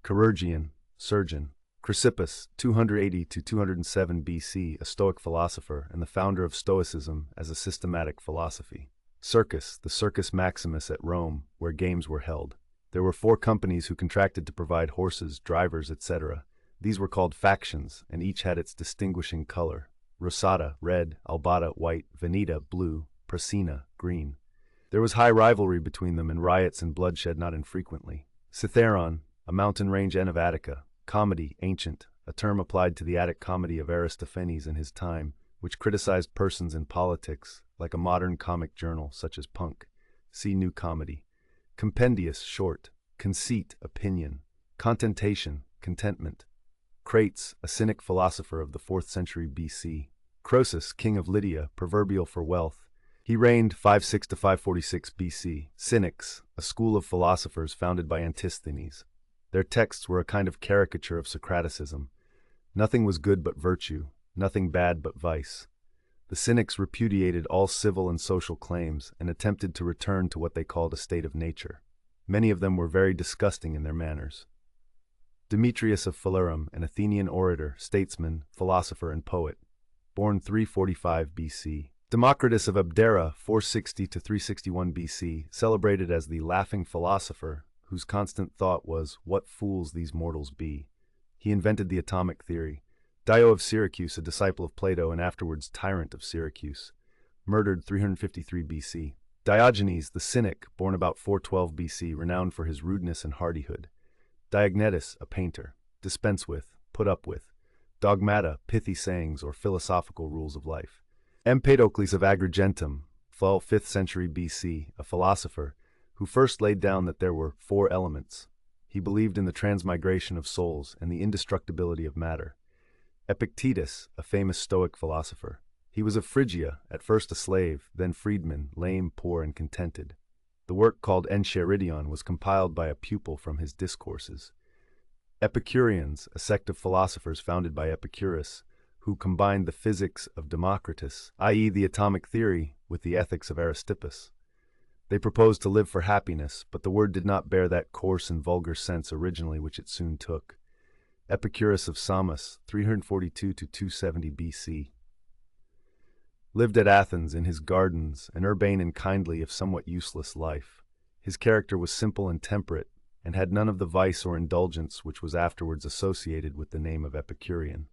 Chirurgian, surgeon. Chrysippus, 280 to 207 BC, a Stoic philosopher and the founder of Stoicism as a systematic philosophy. Circus, the Circus Maximus at Rome, where games were held. There were 4 companies who contracted to provide horses, drivers, etc. These were called factions, and each had its distinguishing color. Rosata, red; Albata, white; Veneta, blue; Prasina, green. There was high rivalry between them and riots and bloodshed not infrequently. Cithaeron, a mountain range of Attica. Comedy, ancient, a term applied to the Attic comedy of Aristophanes in his time, which criticized persons in politics, like a modern comic journal such as Punk. See New Comedy. Compendious, short. Conceit, opinion. Contentation, contentment. Crates, a Cynic philosopher of the 4th century BC. Croesus, king of Lydia, proverbial for wealth. He reigned 56 to 546 BC. Cynics, a school of philosophers founded by Antisthenes. Their texts were a kind of caricature of Socraticism. Nothing was good but virtue, nothing bad but vice. The Cynics repudiated all civil and social claims and attempted to return to what they called a state of nature. Many of them were very disgusting in their manners. Demetrius of Phalerum, an Athenian orator, statesman, philosopher, and poet. Born 345 BC. Democritus of Abdera, 460 to 361 BC, celebrated as the laughing philosopher, whose constant thought was, "What fools these mortals be." He invented the atomic theory. Dio of Syracuse, a disciple of Plato and afterwards tyrant of Syracuse. Murdered 353 BC. Diogenes, the Cynic, born about 412 BC, renowned for his rudeness and hardihood. Diognetus, a painter. Dispense with, put up with. Dogmata, pithy sayings or philosophical rules of life. Empedocles of Agrigentum, 5th century BC, a philosopher, who first laid down that there were 4 elements. He believed in the transmigration of souls and the indestructibility of matter. Epictetus, a famous Stoic philosopher. He was of Phrygia, at first a slave, then freedman, lame, poor, and contented. The work called Enchiridion was compiled by a pupil from his discourses. Epicureans, a sect of philosophers founded by Epicurus, who combined the physics of Democritus, i.e. the atomic theory, with the ethics of Aristippus. They proposed to live for happiness, but the word did not bear that coarse and vulgar sense originally which it soon took. Epicurus of Samos, 342 to 270 BC. Lived at Athens in his gardens, an urbane and kindly if somewhat useless life. His character was simple and temperate, and had none of the vice or indulgence which was afterwards associated with the name of Epicurean.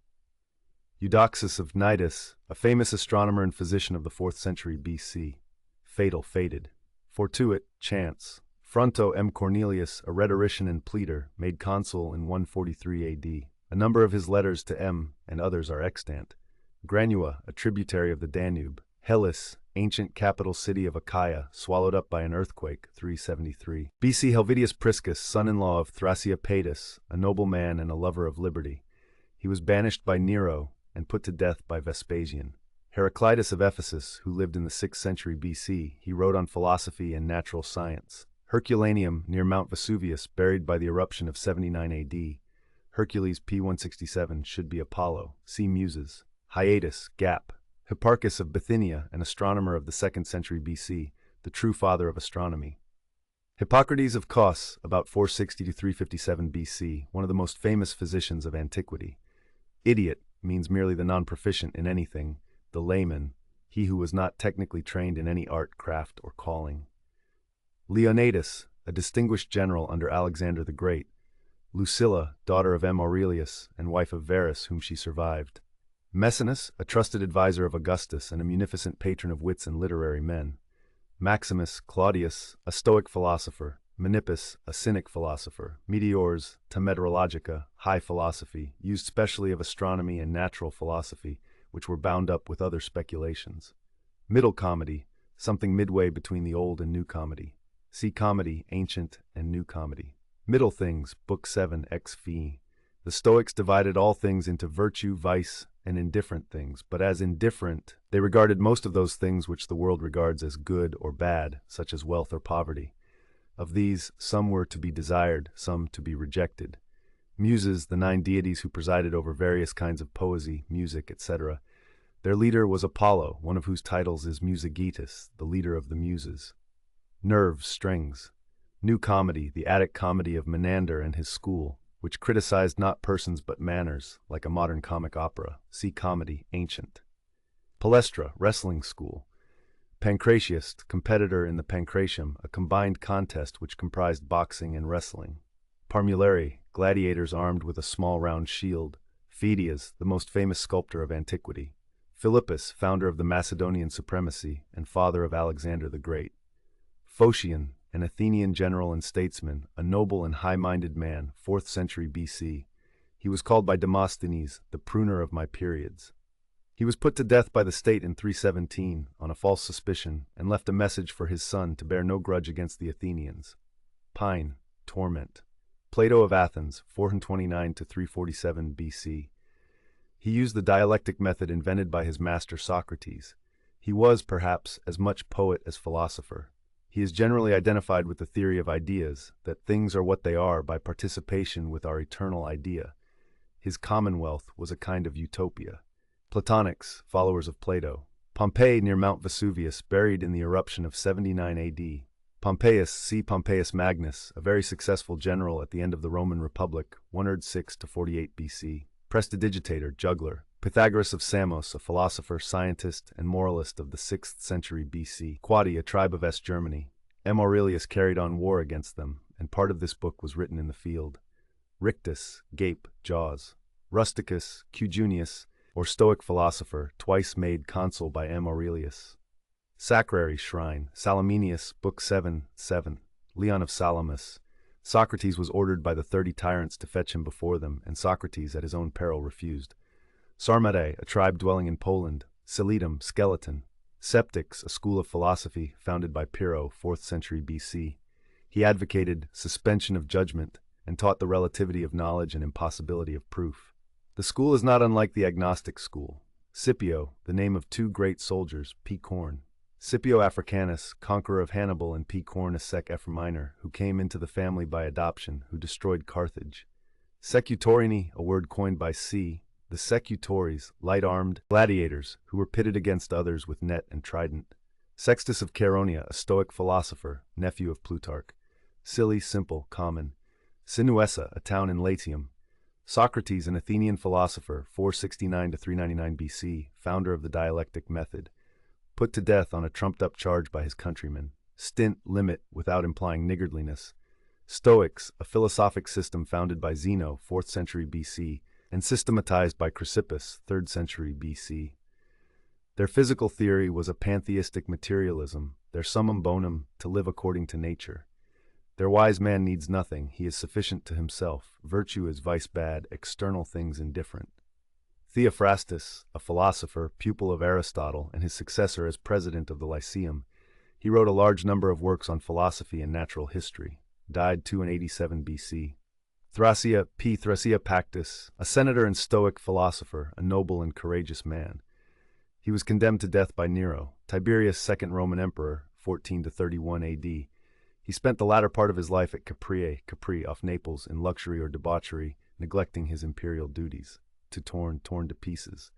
Eudoxus of Cnidus, a famous astronomer and physician of the 4th century BC. Fated. Fortuit, chance. Fronto M. Cornelius, a rhetorician and pleader, made consul in 143 AD. A number of his letters to M. and others are extant. Granua, a tributary of the Danube. Hellas, ancient capital city of Achaia, swallowed up by an earthquake, 373. BC. Helvidius Priscus, son-in-law of Thrasea a noble man and a lover of liberty. He was banished by Nero and put to death by Vespasian. Heraclitus of Ephesus, who lived in the 6th century BC, he wrote on philosophy and natural science. Herculaneum, near Mount Vesuvius, buried by the eruption of 79 AD. Hercules P-167 should be Apollo. See Muses. Hiatus, gap. Hipparchus of Bithynia, an astronomer of the 2nd century BC, the true father of astronomy. Hippocrates of Kos, about 460 to 357 BC, one of the most famous physicians of antiquity. Idiot means merely the non-proficient in anything, the layman, he who was not technically trained in any art, craft, or calling. Leonidas, a distinguished general under Alexander the Great. Lucilla, daughter of M. Aurelius and wife of Verus, whom she survived. Maecenas, a trusted advisor of Augustus and a munificent patron of wits and literary men. Maximus Claudius, a Stoic philosopher. Menippus, a Cynic philosopher. Meteors, ta meteorologica, high philosophy, used specially of astronomy and natural philosophy, which were bound up with other speculations. Middle comedy, something midway between the old and new comedy. See comedy, ancient and new comedy. Middle things, Book 7, ex fee. The Stoics divided all things into virtue, vice, and indifferent things, but as indifferent, they regarded most of those things which the world regards as good or bad, such as wealth or poverty. Of these, some were to be desired, some to be rejected. Muses, the 9 deities who presided over various kinds of poesy, music, etc. Their leader was Apollo, one of whose titles is Musigitus, the leader of the Muses. Nerves, strings. New comedy, the Attic comedy of Menander and his school, which criticized not persons but manners, like a modern comic opera. See comedy, ancient. Palestra, wrestling school. Pancratius, competitor in the Pancratium, a combined contest which comprised boxing and wrestling. Parmulari, gladiators armed with a small round shield. Phidias, the most famous sculptor of antiquity. Philippus, founder of the Macedonian supremacy and father of Alexander the Great. Phocion, an Athenian general and statesman, a noble and high-minded man, 4th century BC. He was called by Demosthenes the pruner of my periods. He was put to death by the state in 317 on a false suspicion and left a message for his son to bear no grudge against the Athenians. Pine, torment. Plato of Athens, 429 to 347 BC. He used the dialectic method invented by his master Socrates. He was, perhaps, as much poet as philosopher. He is generally identified with the theory of ideas, that things are what they are by participation with our eternal idea. His commonwealth was a kind of utopia. Platonics, followers of Plato. Pompey near Mount Vesuvius, buried in the eruption of 79 AD. Pompeius, see Pompeius Magnus, a very successful general at the end of the Roman Republic, 106 to 48 BC. Prestidigitator, juggler. Pythagoras of Samos, a philosopher, scientist, and moralist of the 6th century BC. Quadi, a tribe of Est Germany. M. Aurelius carried on war against them, and part of this book was written in the field. Rictus, gape, jaws. Rusticus, Cujunius, or Stoic philosopher, twice made consul by M. Aurelius. Sacrary, shrine. Salaminius, Book 7, 7. Leon of Salamis. Socrates was ordered by the 30 tyrants to fetch him before them, and Socrates, at his own peril, refused. Sarmatae, a tribe dwelling in Poland. Seletum, skeleton. Septics, a school of philosophy founded by Pyrrho, 4th century BC. He advocated suspension of judgment and taught the relativity of knowledge and impossibility of proof. The school is not unlike the agnostic school. Scipio, the name of 2 great soldiers, P. Corn. Scipio Africanus, conqueror of Hannibal, and P. Corn, a sec Ephraiminer, who came into the family by adoption, who destroyed Carthage. Secutorini, a word coined by C. The secutores, light-armed gladiators who were pitted against others with net and trident. Sextus of Chaeronea, a Stoic philosopher, nephew of Plutarch. Silly, simple, common. Sinuessa, a town in Latium. Socrates, an Athenian philosopher, 469 to 399 BC, founder of the dialectic method. Put to death on a trumped-up charge by his countrymen. Stint, limit, without implying niggardliness. Stoics, a philosophic system founded by Zeno, 4th century BC, and systematized by Chrysippus, 3rd century BC. Their physical theory was a pantheistic materialism, their summum bonum, to live according to nature. Their wise man needs nothing, he is sufficient to himself, virtue is vice bad, external things indifferent. Theophrastus, a philosopher, pupil of Aristotle, and his successor as president of the Lyceum, he wrote a large number of works on philosophy and natural history. Died 287 BC. Thrasea Pactus, a senator and Stoic philosopher, a noble and courageous man. He was condemned to death by Nero, Tiberius' second Roman emperor, 14 to 31 AD. He spent the latter part of his life at Capri off Naples, in luxury or debauchery, neglecting his imperial duties. Torn to pieces.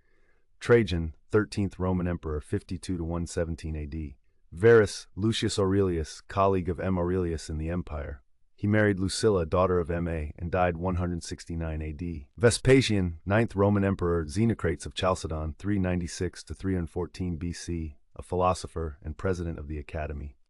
Trajan, 13th Roman emperor, 52 to 117 AD. Verus, Lucius Aurelius, colleague of M. Aurelius in the empire. He married Lucilla, daughter of Ma, and died 169 AD. Vespasian, 9th Roman Emperor, Xenocrates of Chalcedon, 396 to 314 BC, a philosopher and president of the Academy.